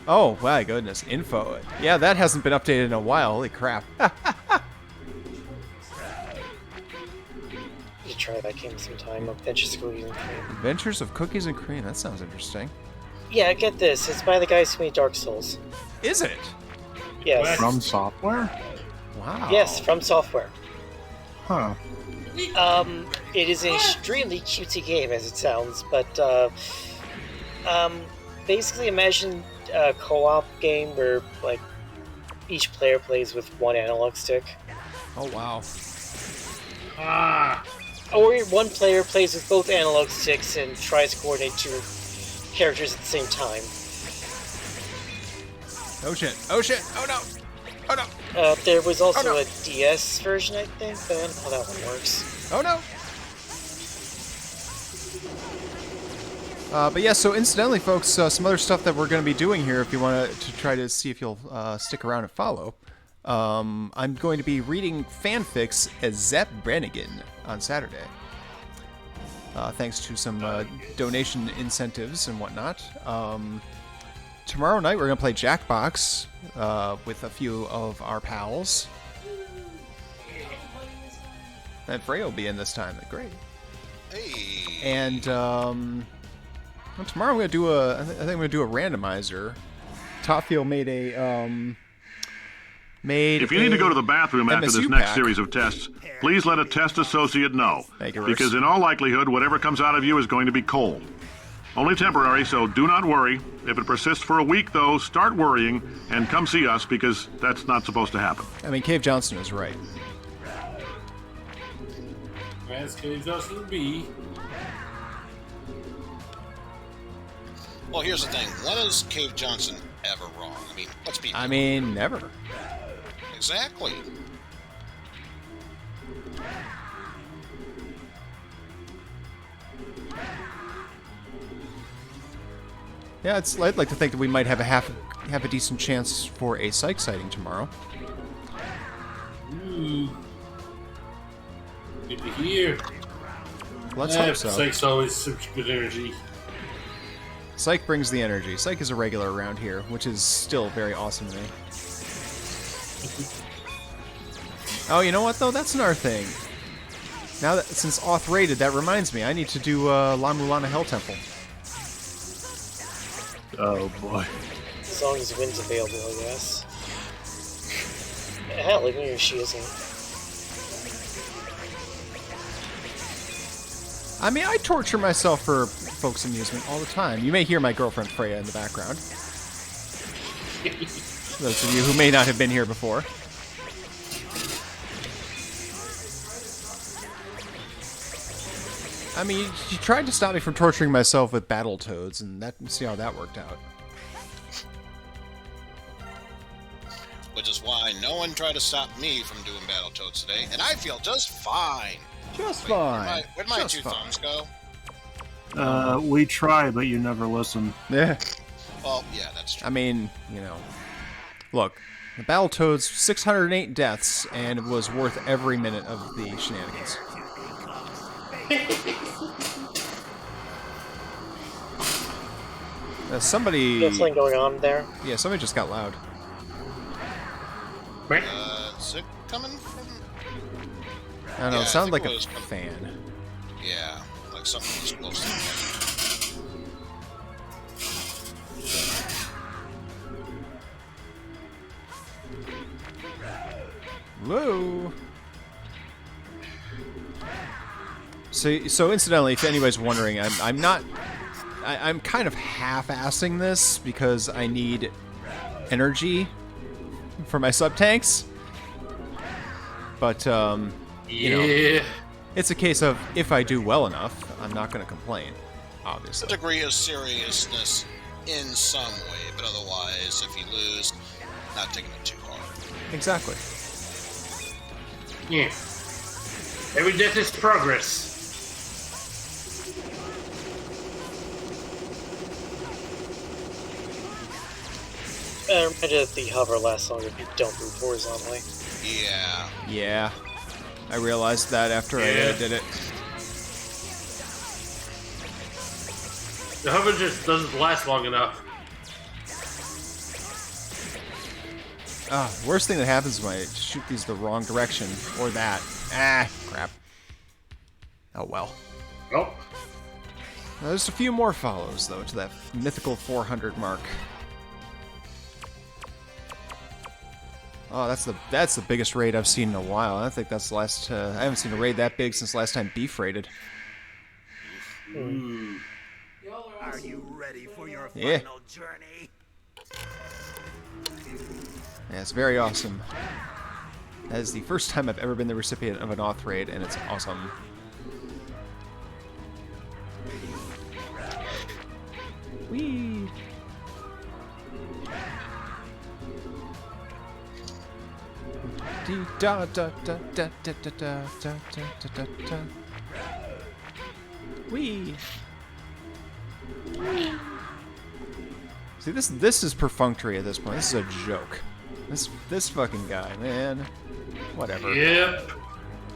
Oh my goodness, info. Yeah, that hasn't been updated in a while. Holy crap. You should try that game sometime. Adventures of Cookies and Cream. Adventures of Cookies and Cream. That sounds interesting. Yeah, get this. It's by the guys who made Dark Souls. Is it? Yes. From Software? Wow. Yes, from Software. Huh. It is an extremely cutesy game, as it sounds, but basically imagine a co-op game where like each player plays with one analog stick. Oh wow. Or one player plays with both analog sticks and tries to coordinate 2 characters at the same time. Oh shit. Oh shit. Oh no. Oh no. There was also Oh, no. a DS version, I think, but I don't know how that one works. Oh no. But yeah, so incidentally, folks, some other stuff that we're going to be doing here, if you want to try to see if you'll stick around and follow. I'm going to be reading fanfics as Zep Brannigan on Saturday. Thanks to some donation incentives and whatnot. Tomorrow night we're going to play Jackbox with a few of our pals. And Frey will be in this time. Great. Hey. And well, tomorrow I'm going to do I think I'm going to do a randomizer. Topfield made a If you need to go to the bathroom after MSU this next pack. series of tests, please let a test associate know. Thank you, Bruce. Because in all likelihood, whatever comes out of you is going to be cold. Only temporary, so do not worry. If it persists for a week, though, start worrying and come see us because that's not supposed to happen. I mean, Cave Johnson is right. As Cave Johnson be. Well, here's the thing. When is Cave Johnson ever wrong? I mean, let's be. I mean, never. Exactly. Yeah, I'd like to think that we might have a decent chance for a psych sighting tomorrow. Ooh. Good to hear. Let's hope so. Psych's always such good energy. Psych brings the energy. Psych is a regular around here, which is still very awesome to me. Oh, you know what though? That's another thing. Now that since Auth raided, that reminds me, I need to do La Mulana Hell Temple. Oh boy. As long as the wind's available, I guess. Hell, even if she isn't. I mean, I torture myself for folks' amusement all the time. You may hear my girlfriend Freya in the background. Those of you who may not have been here before. I mean, you tried to stop me from torturing myself with Battletoads, and see how that worked out. Which is why no one tried to stop me from doing Battletoads today, and I feel just fine. Just fine. Where'd my Just two fine. thumbs go? We try, but you never listen. Yeah. Well, yeah, that's true. I mean, you know, look, the Battletoads, 608 deaths, and it was worth every minute of the shenanigans. Somebody... There's something going on there? Yeah, somebody just got loud. Is it coming from... I don't know, Yeah, it I sounded think like it a was fan. Yeah, like something was close to Whoa! So incidentally, if anybody's wondering, I'm not... I'm kind of half-assing this because I need energy for my sub-tanks. But, you know, it's a case of if I do well enough, I'm not going to complain, obviously. a degree of seriousness in some way, but otherwise, if you lose, not taking it too hard. Exactly. Yeah. Every death is progress. Remember the hover lasts longer if you don't move horizontally. Yeah. Yeah. I realized that after I did it. The hover just doesn't last long enough. Worst thing that happens is when I shoot these the wrong direction, or that. Ah, crap. Oh well. Oh. Now, there's a few more follows, though, to that mythical 400 mark. Oh, that's the biggest raid I've seen in a while. I think that's the last. I haven't seen a raid that big since last time Beef raided. Are you ready for your Yeah. final journey? Yeah, it's very awesome. That is the first time I've ever been the recipient of an auth raid, and it's awesome. Whee! Dee da da da da da da da da da da da. Whee! See, this is perfunctory at this point. This is a joke. This fucking guy, man. Whatever. Yep.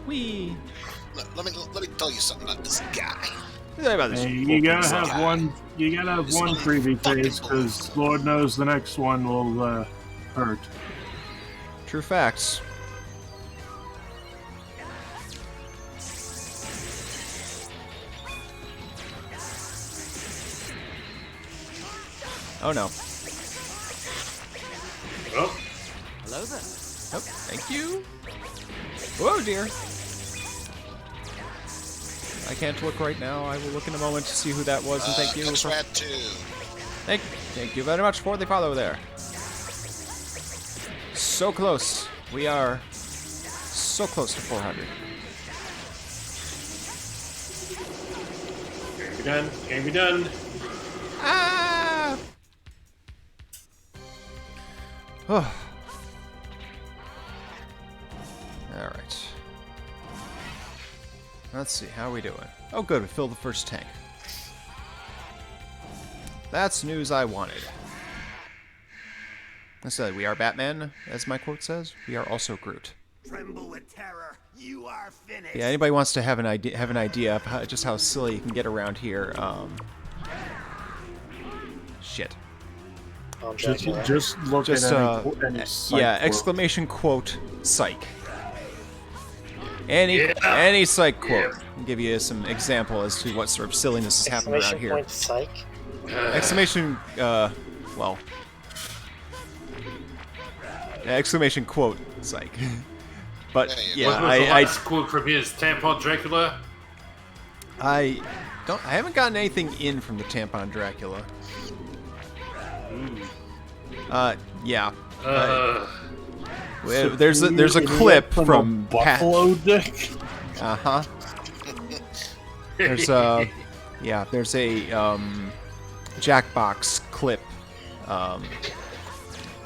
Whee! Let me tell you something about this guy. Hey, you gotta have one. You gotta have one freebie phase, because Lord knows the next one will hurt. True facts. Oh no. Oh. Hello there. Oh, thank you. Whoa, dear. I can't look right now. I will look in a moment to see who that was, and thank you. X-Rat 2. Thank you very much for the follow there. So close. We are so close to 400. Can't be done. Can't be done. Ah! Oh. Alright. Let's see, how are we doing? Oh good, we filled the first tank. That's news I wanted. I said, we are Batman, as my quote says. We are also Groot. Tremble with terror. You are finished. Yeah, anybody wants to have an idea of just how silly you can get around here, shit. Just look Just, at any psych yeah, quote. exclamation quote, psych. Any psych quote. I'll give you some example as to what sort of silliness is happening around here. Point psych? Exclamation, well. Exclamation quote, psych. But, yeah, What was the last quote from his Tampon Dracula? I haven't gotten anything in from the Tampon Dracula. Yeah. There's a clip from Buffalo Dick. Uh-huh. There's a Jackbox clip.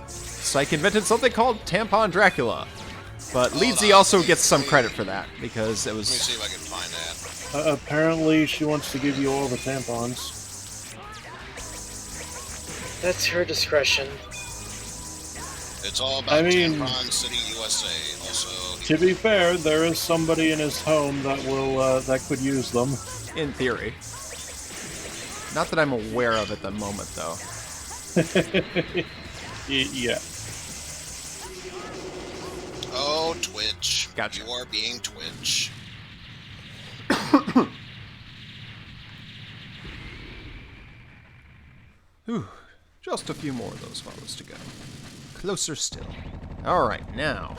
Psych invented something called Tampon Dracula. But Leedsy also gets some credit for that because it was. Let me see if I can find that. Apparently, she wants to give you all the tampons. That's her discretion. It's all about Tampon City, USA. Also, To be fair, there is somebody in his home that will that could use them. In theory. Not that I'm aware of at the moment, though. Yeah. oh, Twitch. Gotcha. You are being Twitch. Whew. Just a few more of those follows to go. Closer still. Alright, now.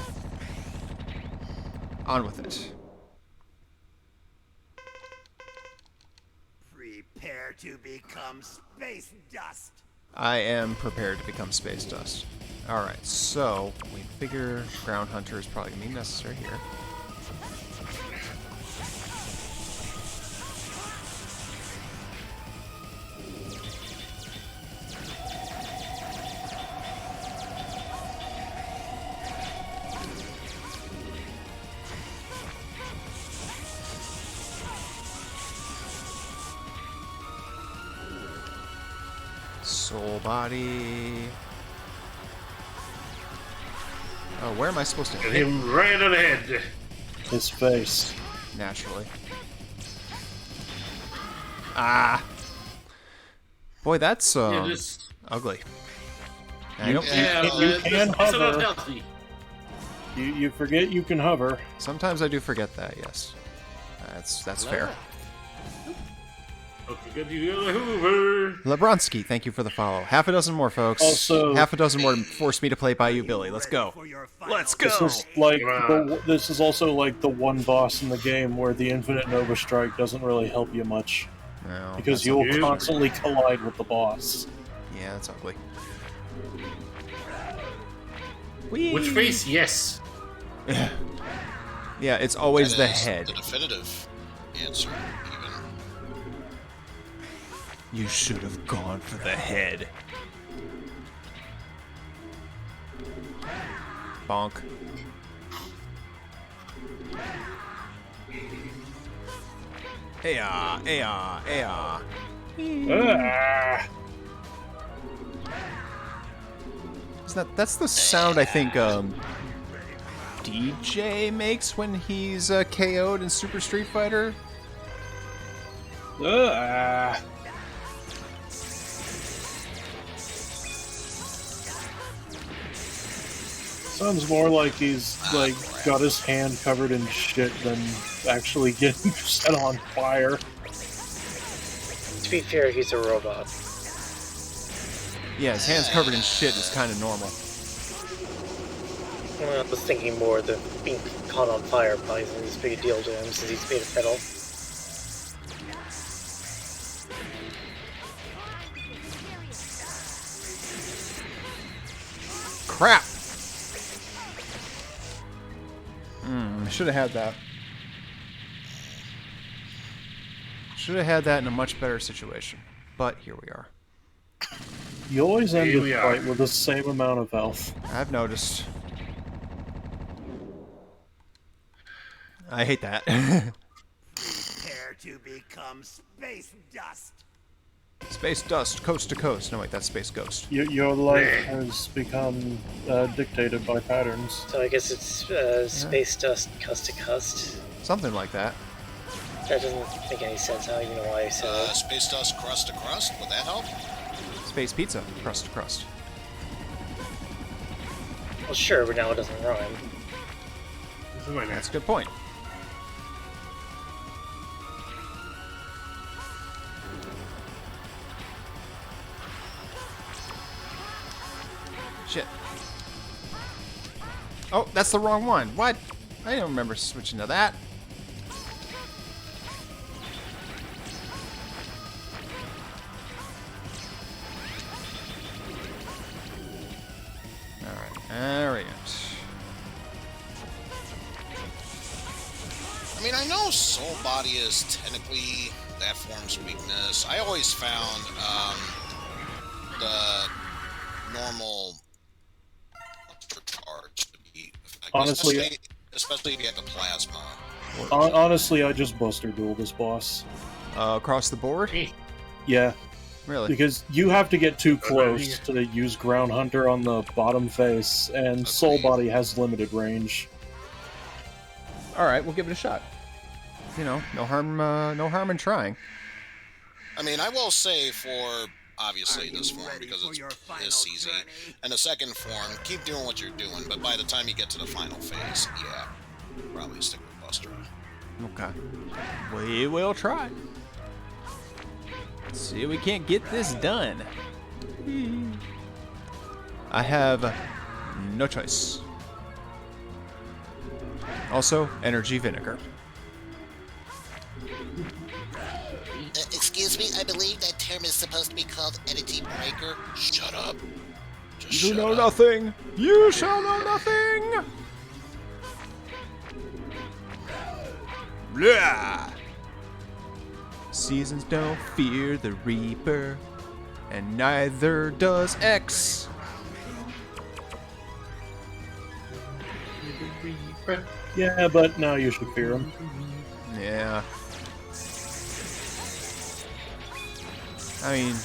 On with it. Prepare to become space dust. I am prepared to become space dust. Alright, so we figure Ground Hunter is probably going to be necessary here. Soul body. Oh, where am I supposed to Get hit? him right on the head. His face. Naturally. Ah. Boy, that's ugly. I don't. You can that's not hover. healthy. You forget you can hover. Sometimes I do forget that. Yes, that's fair. Okay, good. You go to Hoover. Lebronsky, thank you for the follow. Half a dozen more, folks. Also- half a dozen more to force me to play Bayou Billy. Let's go. Let's go. This is like this is also like the one boss in the game where the Infinite Nova Strike doesn't really help you much No, because that's you'll ugly. constantly collide with the boss. Yeah, that's ugly. Which face? Yes. Yeah, it's always That the is head. The definitive answer, even. You should have gone for the head. Bonk. Hey-ah, hey-ah, hey-ah. That's the sound I think DJ makes when he's KO'd in Super Street Fighter. Sounds more like he's like got his hand covered in shit than actually getting set on fire. To be fair, he's a robot. Yeah, his hands covered in shit is kind of normal. Well, I was thinking more the being caught on fire probably isn't as big a deal to him since he's made of metal. Crap! Should have had that. Should have had that in a much better situation. But here we are. You always end Here the we are. fight with the same amount of health. I've noticed. I hate that. Prepare to become space dust. Space dust, coast to coast. No, wait, that's Space Ghost. Your life has become dictated by patterns. So I guess it's space dust, cust to cust. Something like that. That doesn't make any sense. I don't even know why I said it. Space dust, crust to crust. Would that help? Space pizza, crust to crust. Well, sure, but now it doesn't rhyme. That's a good point. Shit. Oh, that's the wrong one. What? I don't remember switching to that. Alright. I mean, I know Soul Body is technically that form's weakness. I always found the normal charge to be effective, Honestly, especially if you have the plasma. honestly, I just Buster Duel this boss. Across the board? Yeah. Really? Because you have to get too close to use Ground Hunter on the bottom face, and Soul Body has limited range. Alright, we'll give it a shot. You know, no harm in trying. I mean, I will say for, obviously, this form, because it's easy, and the second form, keep doing what you're doing, but by the time you get to the final phase, yeah, probably stick with Buster. Okay. We will try. Let's see if we can't get this done. I have no choice. Also, energy vinegar. Excuse me, I believe that term is supposed to be called energy breaker. Shut up. You know nothing. You shall know nothing. Blah. Seasons don't fear the Reaper, and neither does X. Yeah, but now you should fear him. Yeah. I mean...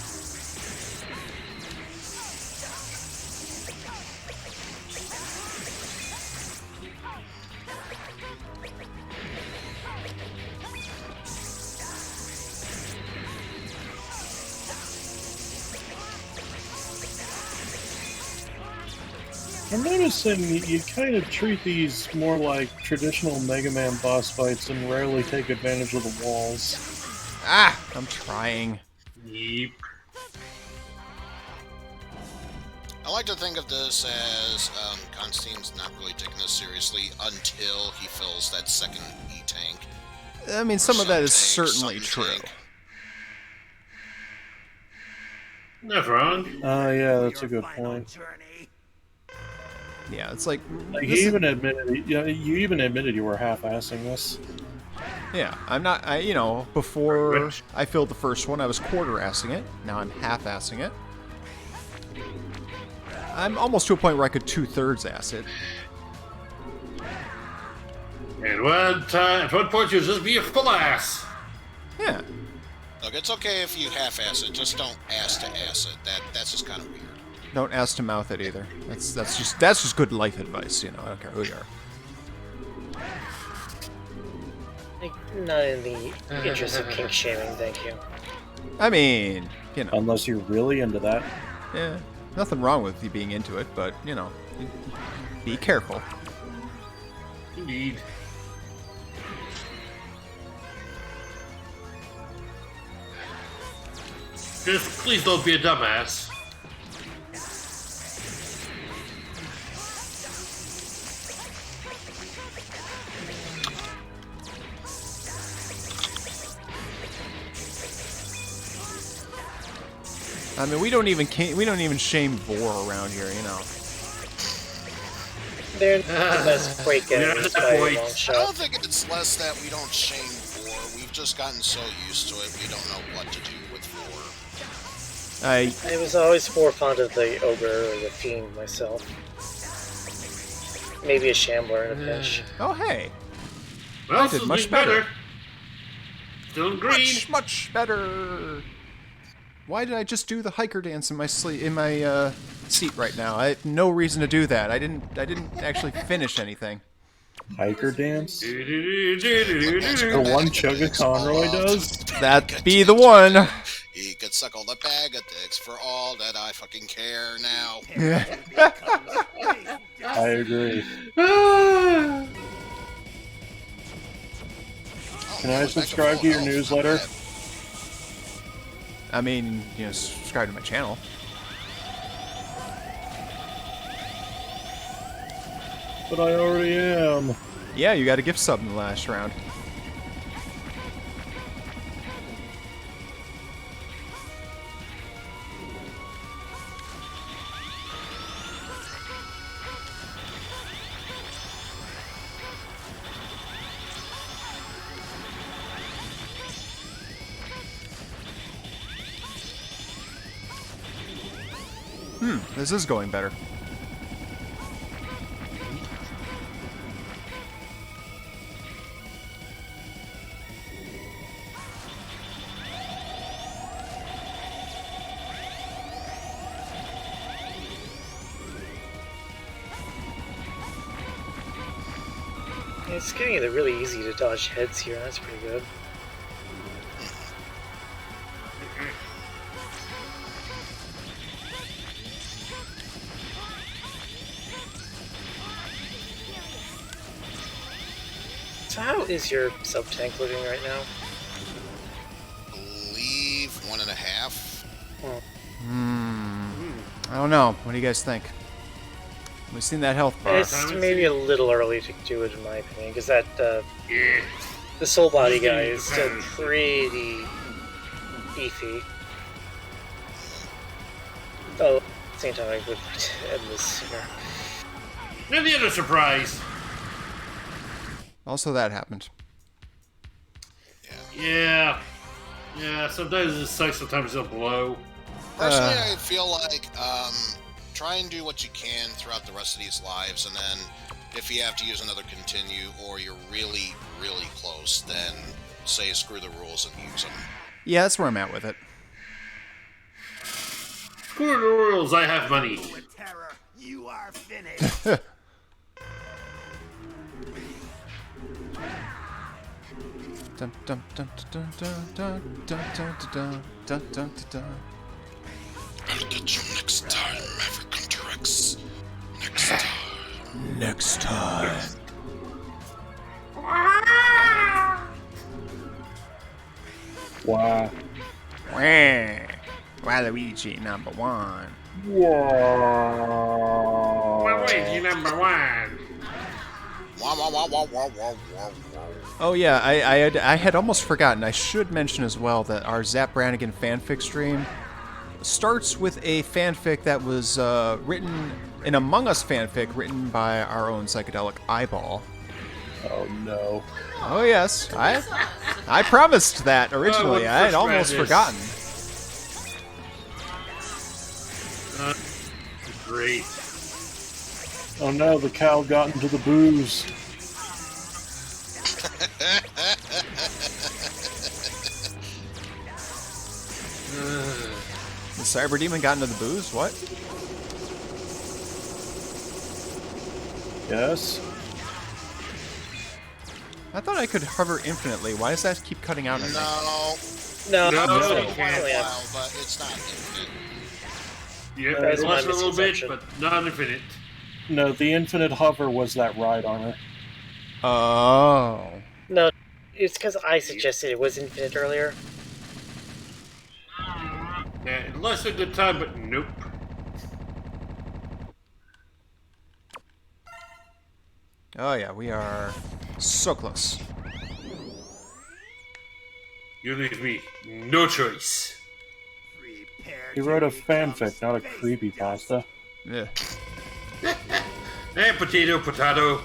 I'm noticing you kind of treat these more like traditional Mega Man boss fights and rarely take advantage of the walls. Ah! I'm trying. Yep. I like to think of this as Constantine's not really taking this seriously until he fills that second E-tank. I mean, some of that is certainly true. Not wrong. Yeah, that's a good point. Yeah, it's like you even admitted you were half-assing this. Yeah, I'm not. You know, before I filled the first one, I was quarter-assing it. Now I'm half-assing it. I'm almost to a point where I could 2/3 ass it. And at one point you'll just be a full ass. Yeah. Look, it's okay if you half-ass it. Just don't ass to ass it. That's just kind of weird. Don't ass to mouth it either. That's just good life advice. You know, I don't care who you are. Not in the interest of kink shaming, thank you. I mean, you know. Unless you're really into that. Yeah, nothing wrong with you being into it, but, you know, be careful. Indeed. Just please don't be a dumbass. I mean, we don't even shame Vor around here, you know. They're the best quake enemies by a long I shot. don't think it's less that we don't shame Vor. We've just gotten so used to it, we don't know what to do with Vor. I was always more fond of the ogre or the fiend myself. Maybe a shambler in a pinch. Oh hey. Well, I did much better. Still green. Much better. Why did I just do the hiker dance in my seat right now? I had no reason to do that. I didn't actually finish anything. Hiker dance? The one Chugga Conroy does? That be the one. He could suckle the bag of dicks for all that I fucking care now. I agree. Can I subscribe to your newsletter? I mean, you know, subscribe to my channel. But I already am. Yeah, you got a gift sub in the last round. This is going better. It's getting it really easy to dodge heads here. That's pretty good. So how is your sub-tank looking right now? I believe 1.5. Oh. I don't know. What do you guys think? We've seen that health bar. It's maybe a little early to do it, in my opinion, because that the soul body guy is still pretty beefy. Oh, at the same time, I would like to end this sooner. And the other surprise. Also, that happened. Yeah. Yeah, sometimes it sucks, sometimes it'll blow. Personally, I feel like try and do what you can throughout the rest of these lives, and then if you have to use another continue or you're really, really close, then say screw the rules and use them. Yeah, that's where I'm at with it. Screw the rules, I have money. With terror, you are finished. Dun, dun, dun, dun, dun, dun, dun, dun, dun, dun, dun, dun. I'll get you next time, Maverick Hunter X. Next time. Next time. Wow. Wah. Waluigi number 1. Waluigi number 1. Oh yeah, I had almost forgotten. I should mention as well that our Zap Brannigan fanfic stream starts with a fanfic that was written, an Among Us fanfic written by our own Psychedelic Eyeball. Oh no. Oh yes, I promised that originally. I had almost forgotten. Great. Oh no, the cow got into the booze. The Cyber Demon got into the booze? What? Yes. I thought I could hover infinitely. Why does that keep cutting out on me? No, you can't. But it's not infinite. Yeah, That's it my lasts a little bit, misconception. but not infinite. No, the infinite hover was that ride armor. Oh. No, it's because I suggested it was infinite earlier. Yeah, it lasts a good time, but nope. Oh yeah, we are so close. You leave me no choice. He wrote a fanfic, not a creepypasta. Yeah. Eh, potato, potato.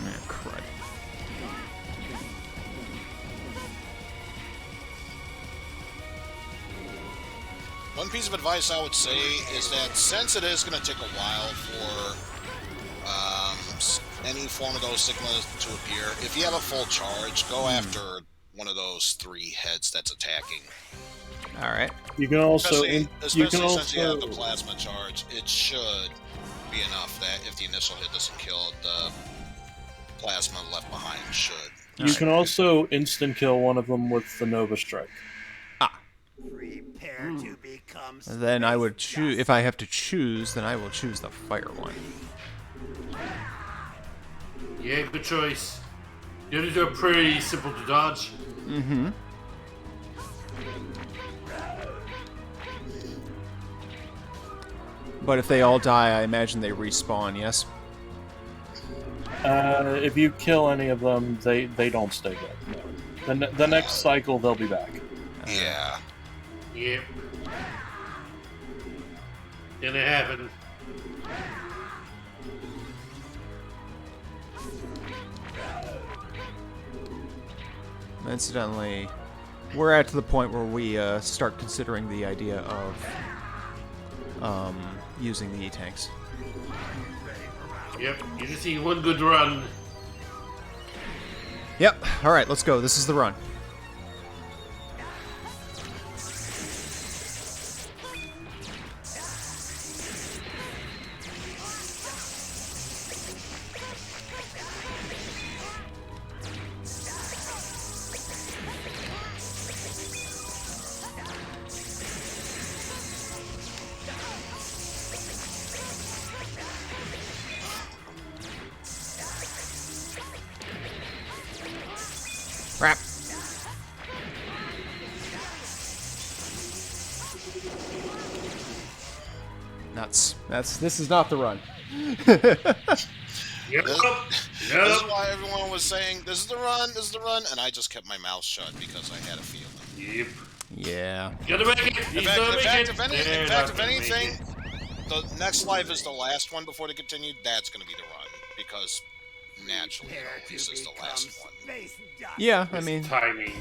Man, crud. One piece of advice I would say is that since it is going to take a while for any form of those Sigmas to appear, if you have a full charge, go after one of those 3 heads that's attacking. All right. You can also, Especially since you have the plasma charge, it should be enough that if the initial hit doesn't kill it, the plasma left behind should. You can also instant kill one of them with the Nova Strike. Prepare to become Then I would choose. If I have to choose, then I will choose the fire one. Yeah, good choice. The others are pretty simple to dodge. Mm-hmm. But if they all die, I imagine they respawn, yes? If you kill any of them, they don't stay dead. No. The next cycle, they'll be back. Yeah. Yep. Gonna happen. Incidentally, we're at the point where we start considering the idea of using the E-tanks. Yep, you just need one good run. Yep. All right, let's go. This is the run. Crap. Nuts. This is not the run. Yep. This is why everyone was saying, this is the run, and I just kept my mouth shut because I had a feeling. Yep. Yeah. Gotta make it. In fact, if anything, the next life is the last one before they continue. That's going to be the run because naturally it always is the last one. Yeah, I mean, timing.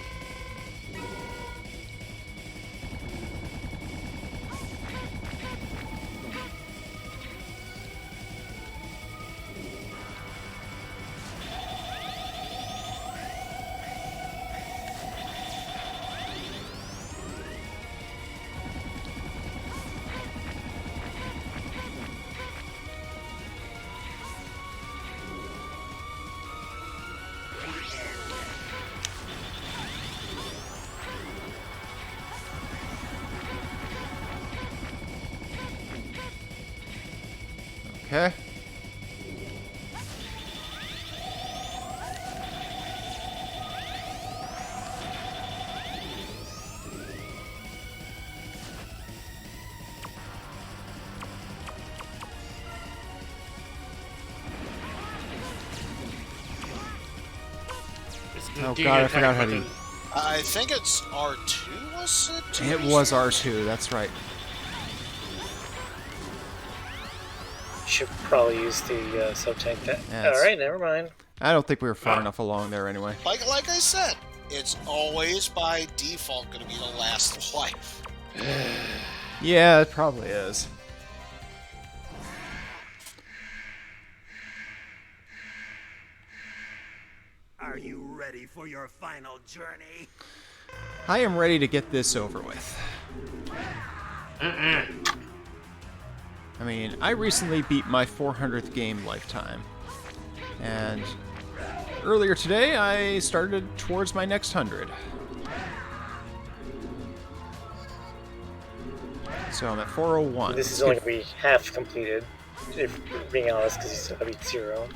okay. Oh god, I forgot how to... I think it's R2, was it? It was R2, that's right. Should probably use the sub-tank. Yes. Alright, never mind. I don't think we were far enough along there anyway. Like I said, it's always by default going to be the last life. Yeah, it probably is. Are you ready for your final journey? I am ready to get this over with. I mean, I recently beat my 400th game lifetime. And earlier today, I started towards my next 100. So I'm at 401. This is only going to be half completed, if being honest, because you still have to beat 0.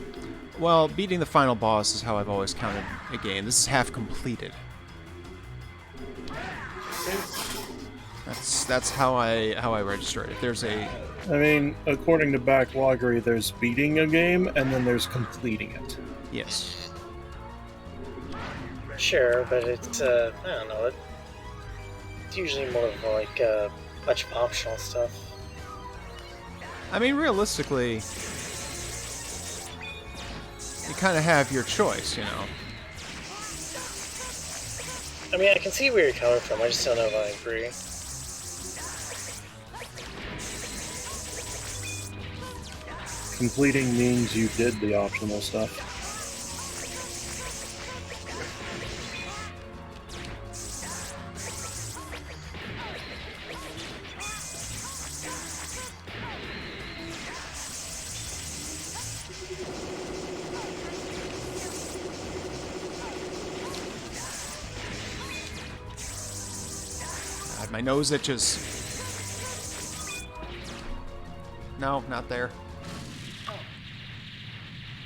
Well, beating the final boss is how I've always counted a game. This is half completed. That's how I register it. There's a... I mean, according to Backloggery, there's beating a game, and then there's completing it. Yes. Sure, but it's, I don't know, it's usually more of like a bunch of optional stuff. I mean, realistically, you kind of have your choice, you know. I mean, I can see where you're coming from, I just don't know if I agree. Completing means you did the optional stuff. God, my nose itches. No, not there.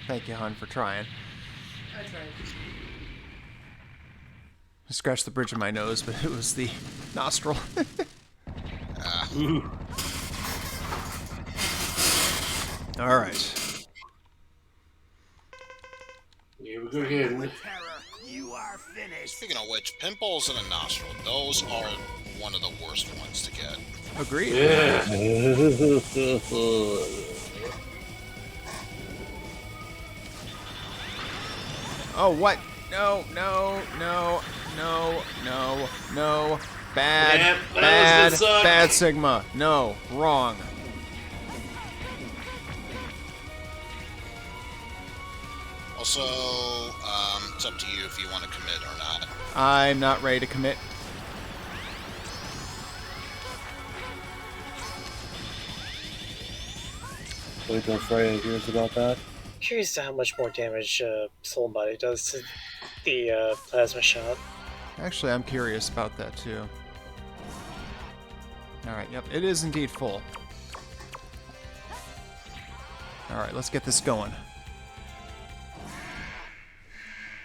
Thank you, hon, for trying. I tried. I scratched the bridge of my nose, but it was the nostril. All right. Here we go again. You are finished. Speaking of which, pimples in a nostril, those are one of the worst ones to get. Agreed. Yeah. Oh, what? no, no, no, no, no, no. Bad, Yeah, that bad, was gonna suck. bad Sigma. No, wrong. Also, it's up to you if you want to commit or not. I'm not ready to commit. Wait till Freya hears about that. Curious to how much more damage Soul Body does to the plasma shot. Actually, I'm curious about that too. Alright, yep, it is indeed full. Alright, let's get this going.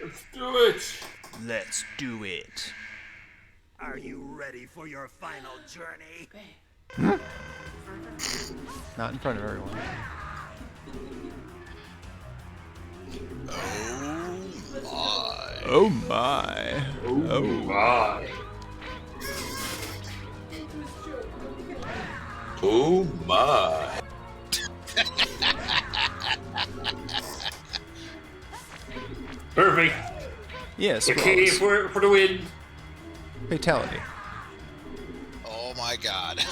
Let's do it. Let's do it. Are you ready for your final journey? Not in front of everyone. Oh my. Oh my. Oh my. Perfect. Yes, Okay, Rose. for the win. Fatality. Oh my god.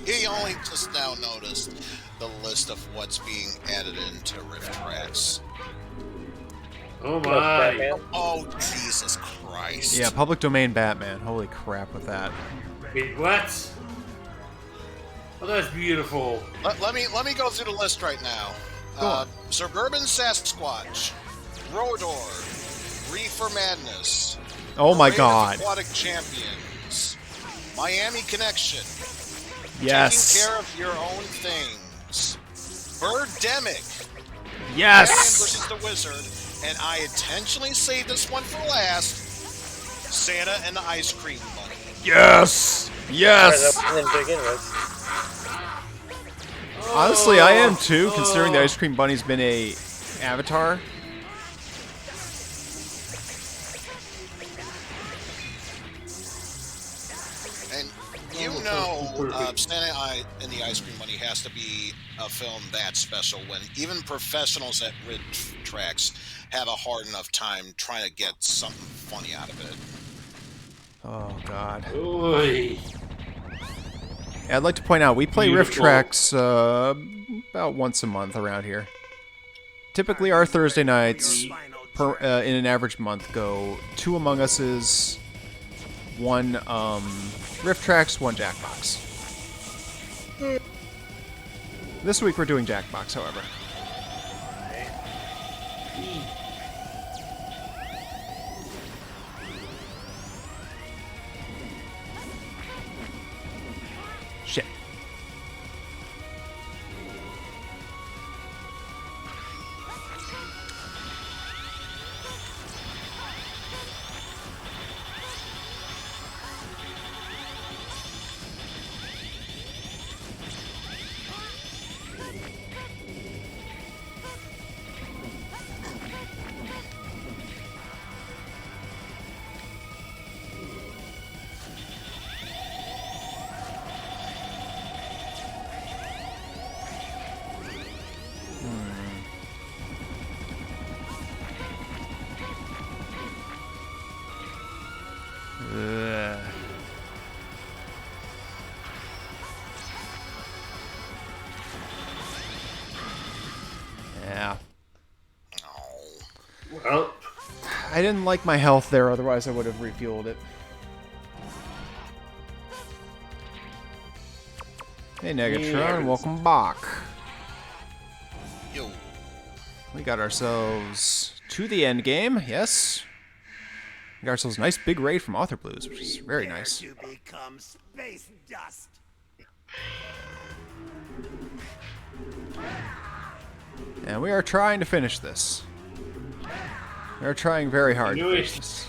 He only just now noticed the list of what's being added into Rift Tracks. Oh my. Oh, Jesus Christ. Yeah, public domain Batman. Holy crap with that. Wait, what? Oh, that's beautiful. Let me go through the list right now. Go on. Suburban Sasquatch, Rodor, Reefer Madness. Oh my Parade of god. Aquatic Champions, Miami Connection. Yes. Taking care of your own things. Birdemic. Yes. Batman versus the Wizard, and I intentionally saved this one for last. Santa and the Ice Cream Bunny. Yes. Yes. Or to begin with. Honestly, I am too, considering the Ice Cream Bunny's been a avatar. And you know, Santa and the Ice Cream Bunny has to be a film that special when even professionals at Rift Tracks have a hard enough time trying to get something funny out of it. Oh god. Oy. Yeah, I'd like to point out, we play Rift Beautiful. Tracks about once a month around here. Typically our Thursday nights, in an average month, go 2 Among Us's, 1 Rift Tracks, 1 Jackbox. This week we're doing Jackbox, however. Shit. Ugh. Yeah. Well, I didn't like my health there, otherwise I would have refueled it. Hey Negatron, welcome back. Yo. We got ourselves to the end game, yes. We got ourselves a nice big raid from Author Blues, which is very nice. To become space dust. And we are trying to finish this. We are trying very hard to knew finish it. this.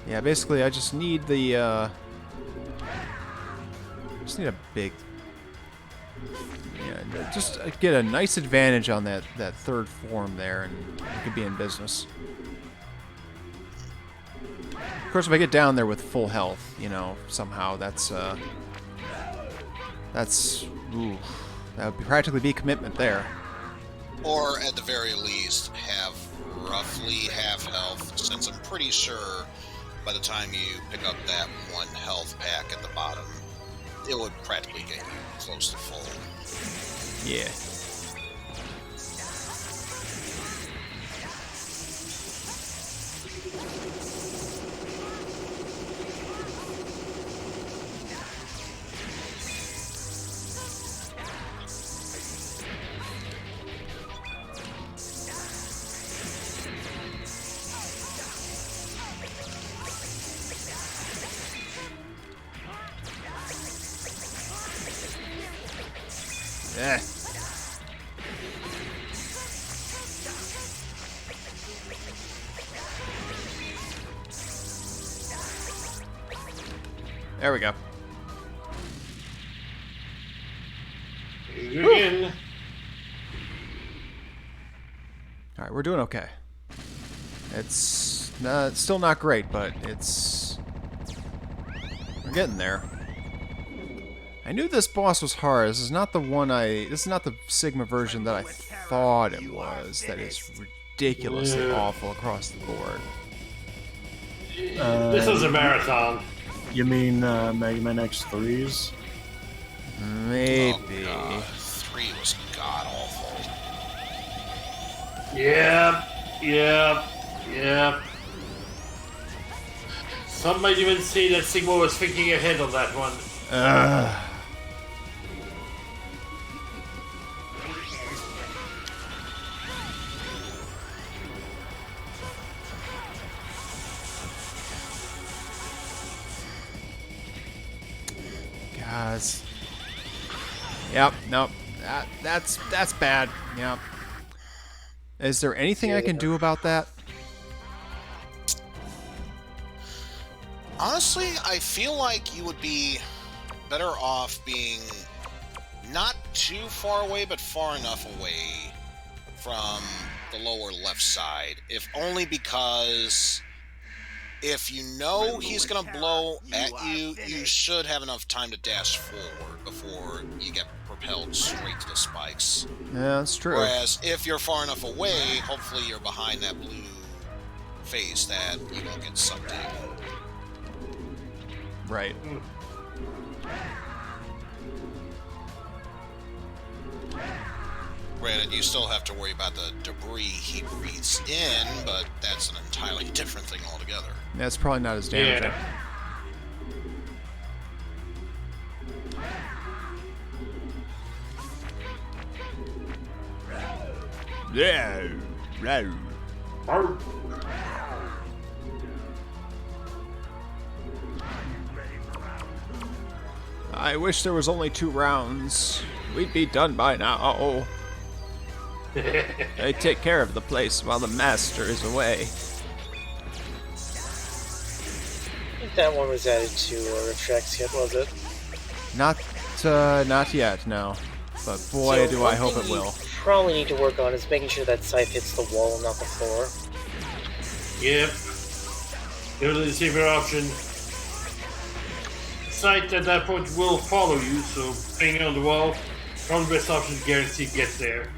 Yeah, basically I just need the just need a big, yeah, just get a nice advantage on that third form there, and we could be in business. Of course, if I get down there with full health, you know, somehow that's ooh, That would practically be commitment there. Or at the very least, have roughly half health, since I'm pretty sure by the time you pick up that 1 health pack at the bottom, it would practically get you close to full. Yeah. Yeah. There we go. Again. All right, we're doing okay. It's still not great, but we're getting there. I knew this boss was hard. This is not the one this is not the Sigma version that I thought it was. That is ridiculously awful across the board. This was a marathon. You mean Mega Man X3's? Maybe. Oh, 3 was god awful. Yeah. Some might even say that Sigma was thinking ahead on that one. Guys. Yep, nope. That's bad. Yep. Is there anything I can do about that? Honestly, I feel like you would be better off being not too far away, but far enough away from the lower left side. If only because if you know he's going to blow at you, you should have enough time to dash forward before you get propelled straight to the spikes. Yeah, that's true. Whereas if you're far enough away, hopefully you're behind that blue face that you won't get sucked in. Right. Granted, you still have to worry about the debris he breathes in, but that's an entirely different thing altogether. That's probably not as damaging. Yeah. Right. I wish there was only 2 rounds. We'd be done by now. They take care of the place while the master is away. I think that one was added to Retrax yet, was it? Not yet, no. But boy, So do I one hope thing it will. you probably need to work on is making sure that scythe hits the wall and not the floor. Yep. Usually the safer option. Sight at that point will follow you, so hanging on the wall, probably the best option to guarantee get there.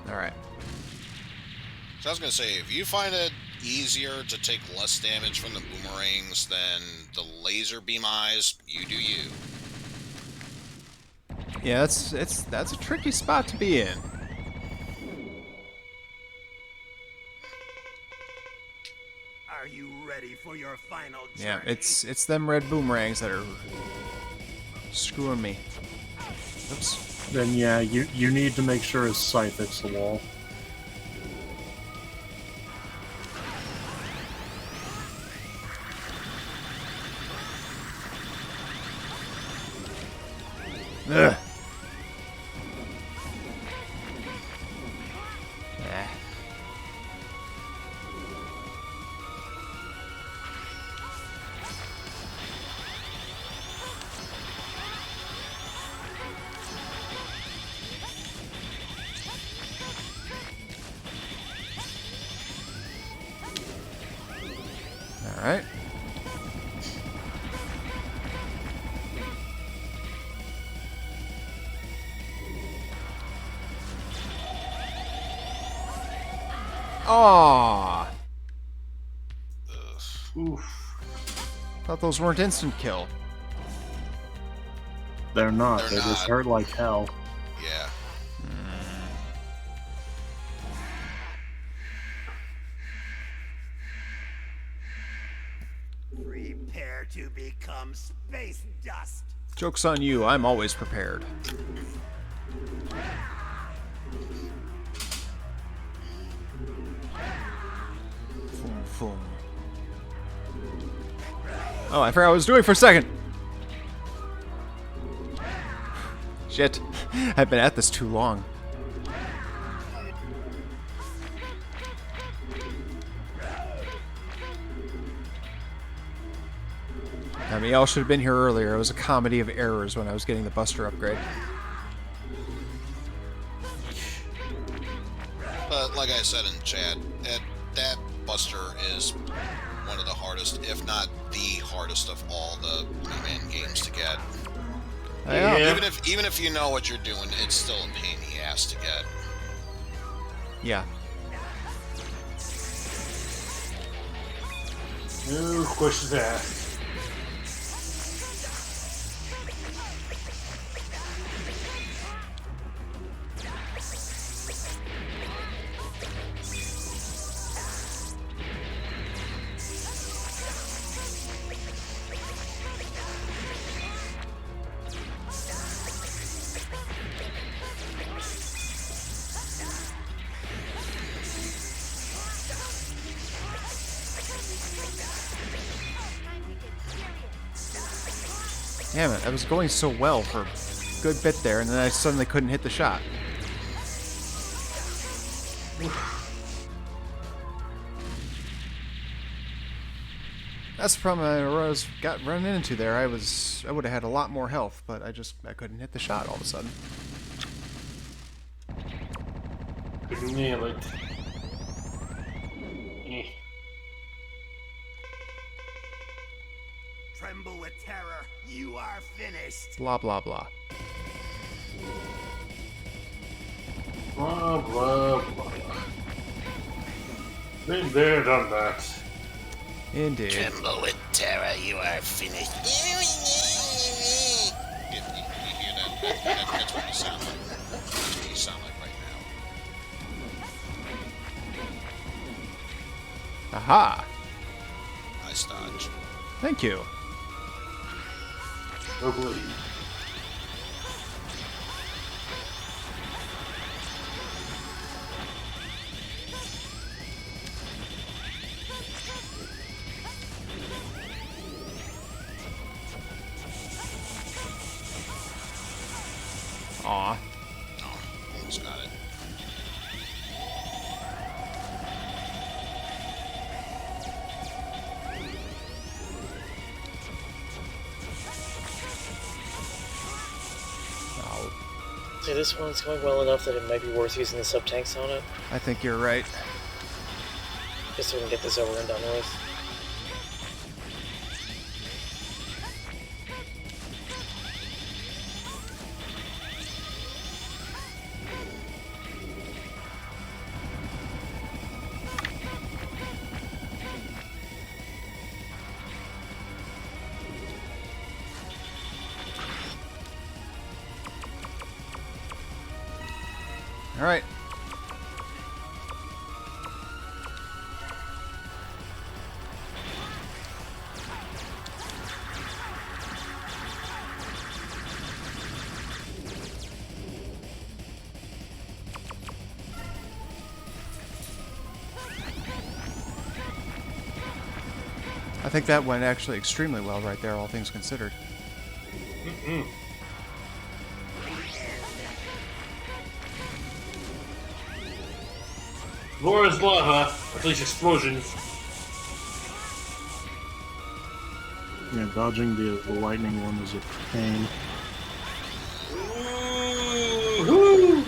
Alright. So I was going to say, if you find it easier to take less damage from the boomerangs than the laser beam eyes, you do you. Yeah, that's a tricky spot to be in. Are you ready for your final journey? Yeah, it's them red boomerangs that are screwing me. Oops. Then yeah, you need to make sure his scythe hits the wall. Ugh. Alright. Aww. Oof. Thought those weren't instant kill. They're not. They're They just not. hurt like hell. Yeah. Prepare to become space dust. Joke's on you, I'm always prepared. Boom, boom. Oh, I forgot what I was doing for a second! Shit. I've been at this too long. I mean, y'all should have been here earlier. It was a comedy of errors when I was getting the Buster upgrade. But like I said in chat, that Buster is one of the hardest, if not the hardest of all the Mega Man games to get. Yeah. Even if you know what you're doing, it's still a pain in the ass to get. Yeah. No questions asked. Damn it, I was going so well for a good bit there, and then I suddenly couldn't hit the shot. That's the problem I got run into there. I would have had a lot more health, but I couldn't hit the shot all of a sudden. Couldn't nail it. Tremble with terror. You are finished. Blah blah blah. Blah, blah, blah. Been there, done that. Indeed. Tremble with terror, you are finished. You hear that? That's what you sound like. That's what you sound like right now. Aha! Nice dodge. Thank you. Hopefully. Aw. Oh, almost got it. See, this one's going well enough that it might be worth using the sub-tanks on it, I think you're right. just so we can get this over and done with. All right. I think that went actually extremely well right there, all things considered. Laura's lava, at least explosions. Yeah, dodging the lightning one is a pain. Woohoo!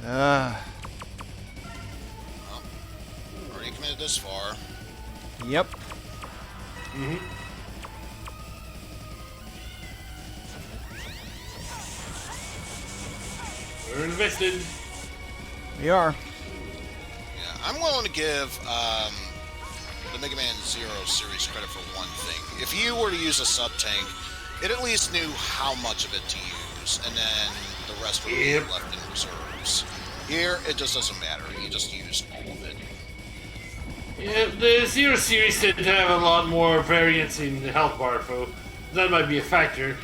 Already committed this far. Yep. We're invested. We are. Yeah, I'm willing to give the Mega Man Zero series credit for one thing. If you were to use a sub-tank, it at least knew how much of it to use, and then the rest would be left in reserves. Here, it just doesn't matter. You just use all of it. Yeah, the Zero series tend to have a lot more variance in the health bar, so that might be a factor.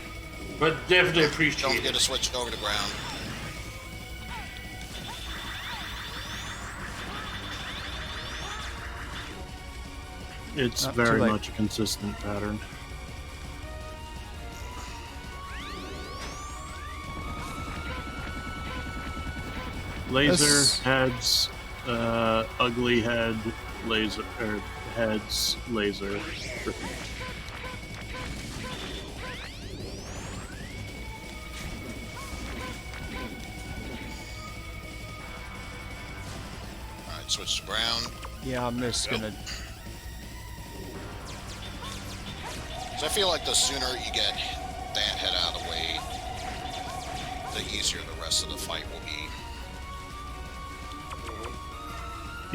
But definitely appreciate Don't it. forget to switch over to ground. It's Too very late. much a consistent pattern. Laser, This- heads, ugly head, laser, or heads, laser. Alright, switch to ground. Yeah, I'm just gonna. So I feel like the sooner you get that head out of the way, the easier the rest of the fight will be.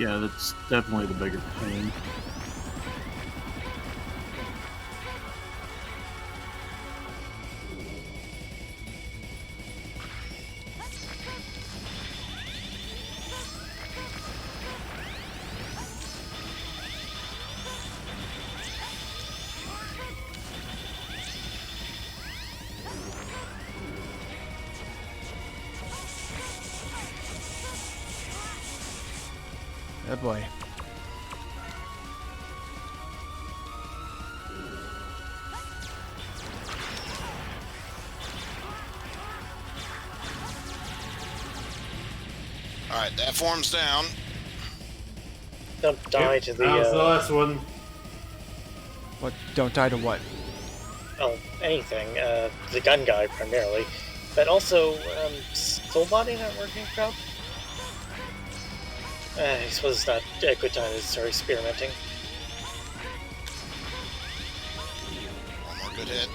Yeah, that's definitely the bigger pain. Oh boy. Alright, that form's down. Don't die to the. That was the last one. What? Don't die to what? Oh, anything. The gun guy primarily, but also Soul Body not working proud. I suppose it's not a good time to start experimenting. One more good hit.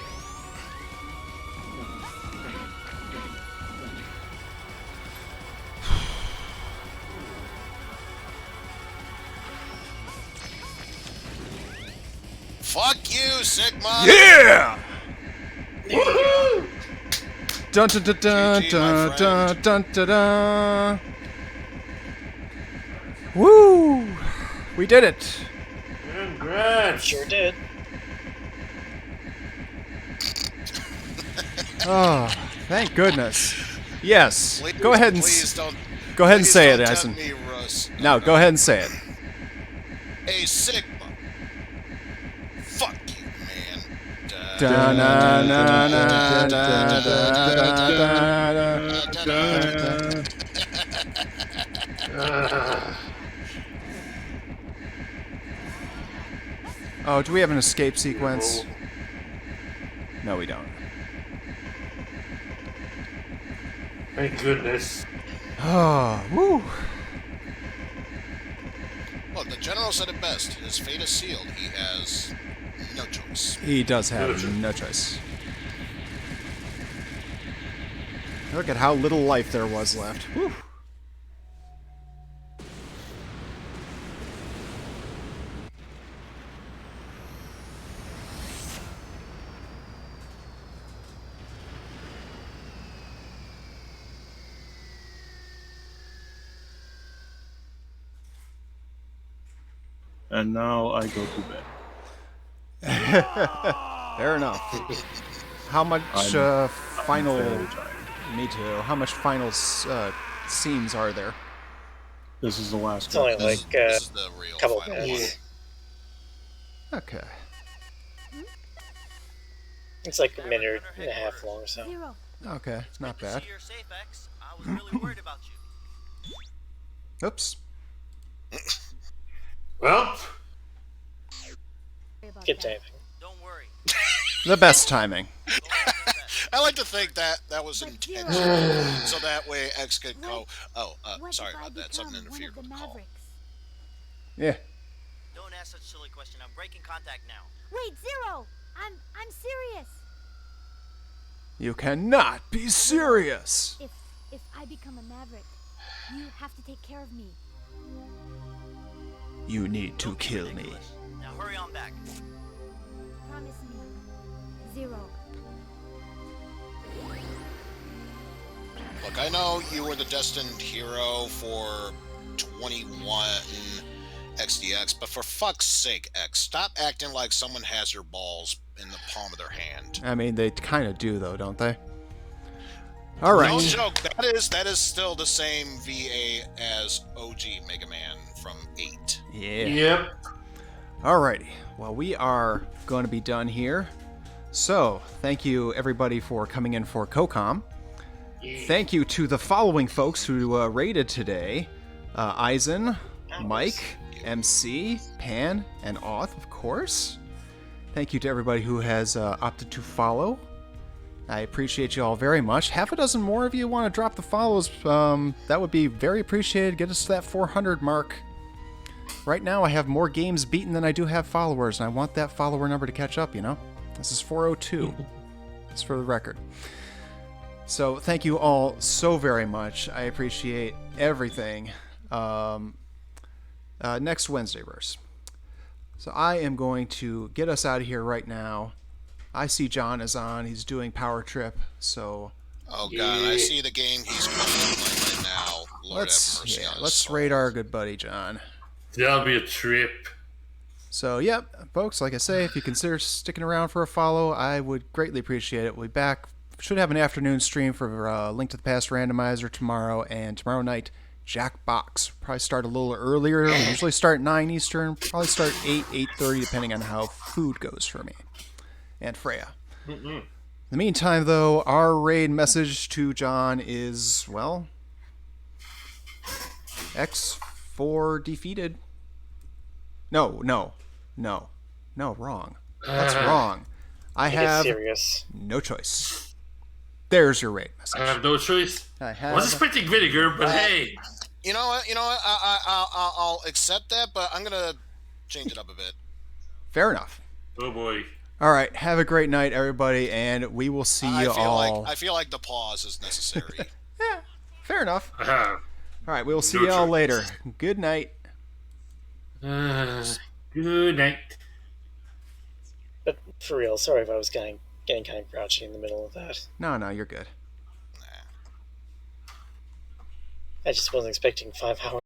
Fuck you, Sigma! Yeah! Woohoo! Dun dun dun dun dun dun dun dun dun. Woo! We did it. Congrats! Sure did. Oh, thank goodness. Yes. Please- Go ahead and please don't- go ahead and please say it, don't Eisen. tempt me, Russ. No, go ahead and say it. Hey, Sigma. Fuck you, man. Da na na na na da Oh, do we have an escape sequence? No, we don't. Thank goodness. Oh, woo. Look, the general said it best. His fate is sealed. He has no choice. He does have no choice. Look at how little life there was left. Whew. And now I go to bed. Fair enough. How much I'm final? very tired. Me too. How much final scenes are there? This is the last It's only one. like This is the real couple final minutes. Okay. It's like a minute and a half long or so. Okay, not bad. Oops. Well, Get to anything. The best timing. I like to think that that was intentional, so that way X could go. Oh, sorry about that. Something interfered with the call. Yeah. Don't ask such a silly question. I'm breaking contact now. Wait, Zero! I'm serious. You cannot be serious. If I become a Maverick, you have to take care of me. You need to kill me. Now hurry on back. Promise me, Zero. Look, I know you were the destined hero for 21 XDX, but for fuck's sake, X, stop acting like someone has your balls in the palm of their hand. I mean, they kind of do, though, don't they? All right. No joke. That is still the same VA as OG Mega Man from 8. Yeah. Yep. Alrighty. Well, we are going to be done here. So, thank you everybody for coming in for COCOM. Thank you to the following folks who rated today: Eisen, Mike, MC, Pan, and Auth, of course. Thank you to everybody who has opted to follow. I appreciate you all very much. Half a dozen more of you want to drop the follows. That would be very appreciated. Get us to that 400 mark. Right now, I have more games beaten than I do have followers, and I want that follower number to catch up, you know? This is 402. That's for the record. So, thank you all so very much. I appreciate everything. Next Wednesday, verse. So, I am going to get us out of here right now. I see John is on. He's doing Power Trip, so... Oh, God, I see the game he's playing right now. Lord have mercy on his let's soul. rate our good buddy, John. That'll be a trip. So, yep, folks, like I say, if you consider sticking around for a follow, I would greatly appreciate it. We'll be back. Should have an afternoon stream for Link to the Past Randomizer tomorrow, and tomorrow night, Jackbox. Probably start a little earlier. We usually start 9 Eastern. Probably start 8, 8:30, depending on how food goes for me and Freya. In the meantime, though, our raid message to John is, well, X4 defeated. No, wrong. That's wrong. I have no choice. There's your raid message. I have no choice. I was expecting vinegar, but hey. You know what? I'll accept that, but I'm gonna change it up a bit. Fair enough. Oh boy. All right. Have a great night, everybody, and we will see you all. I feel like the pause is necessary. Yeah. Fair enough. Uh-huh. All right. We will see you all later. Good night. Good night. But for real, sorry if I was getting kind of grouchy in the middle of that. No, you're good. I just wasn't expecting 5 hours.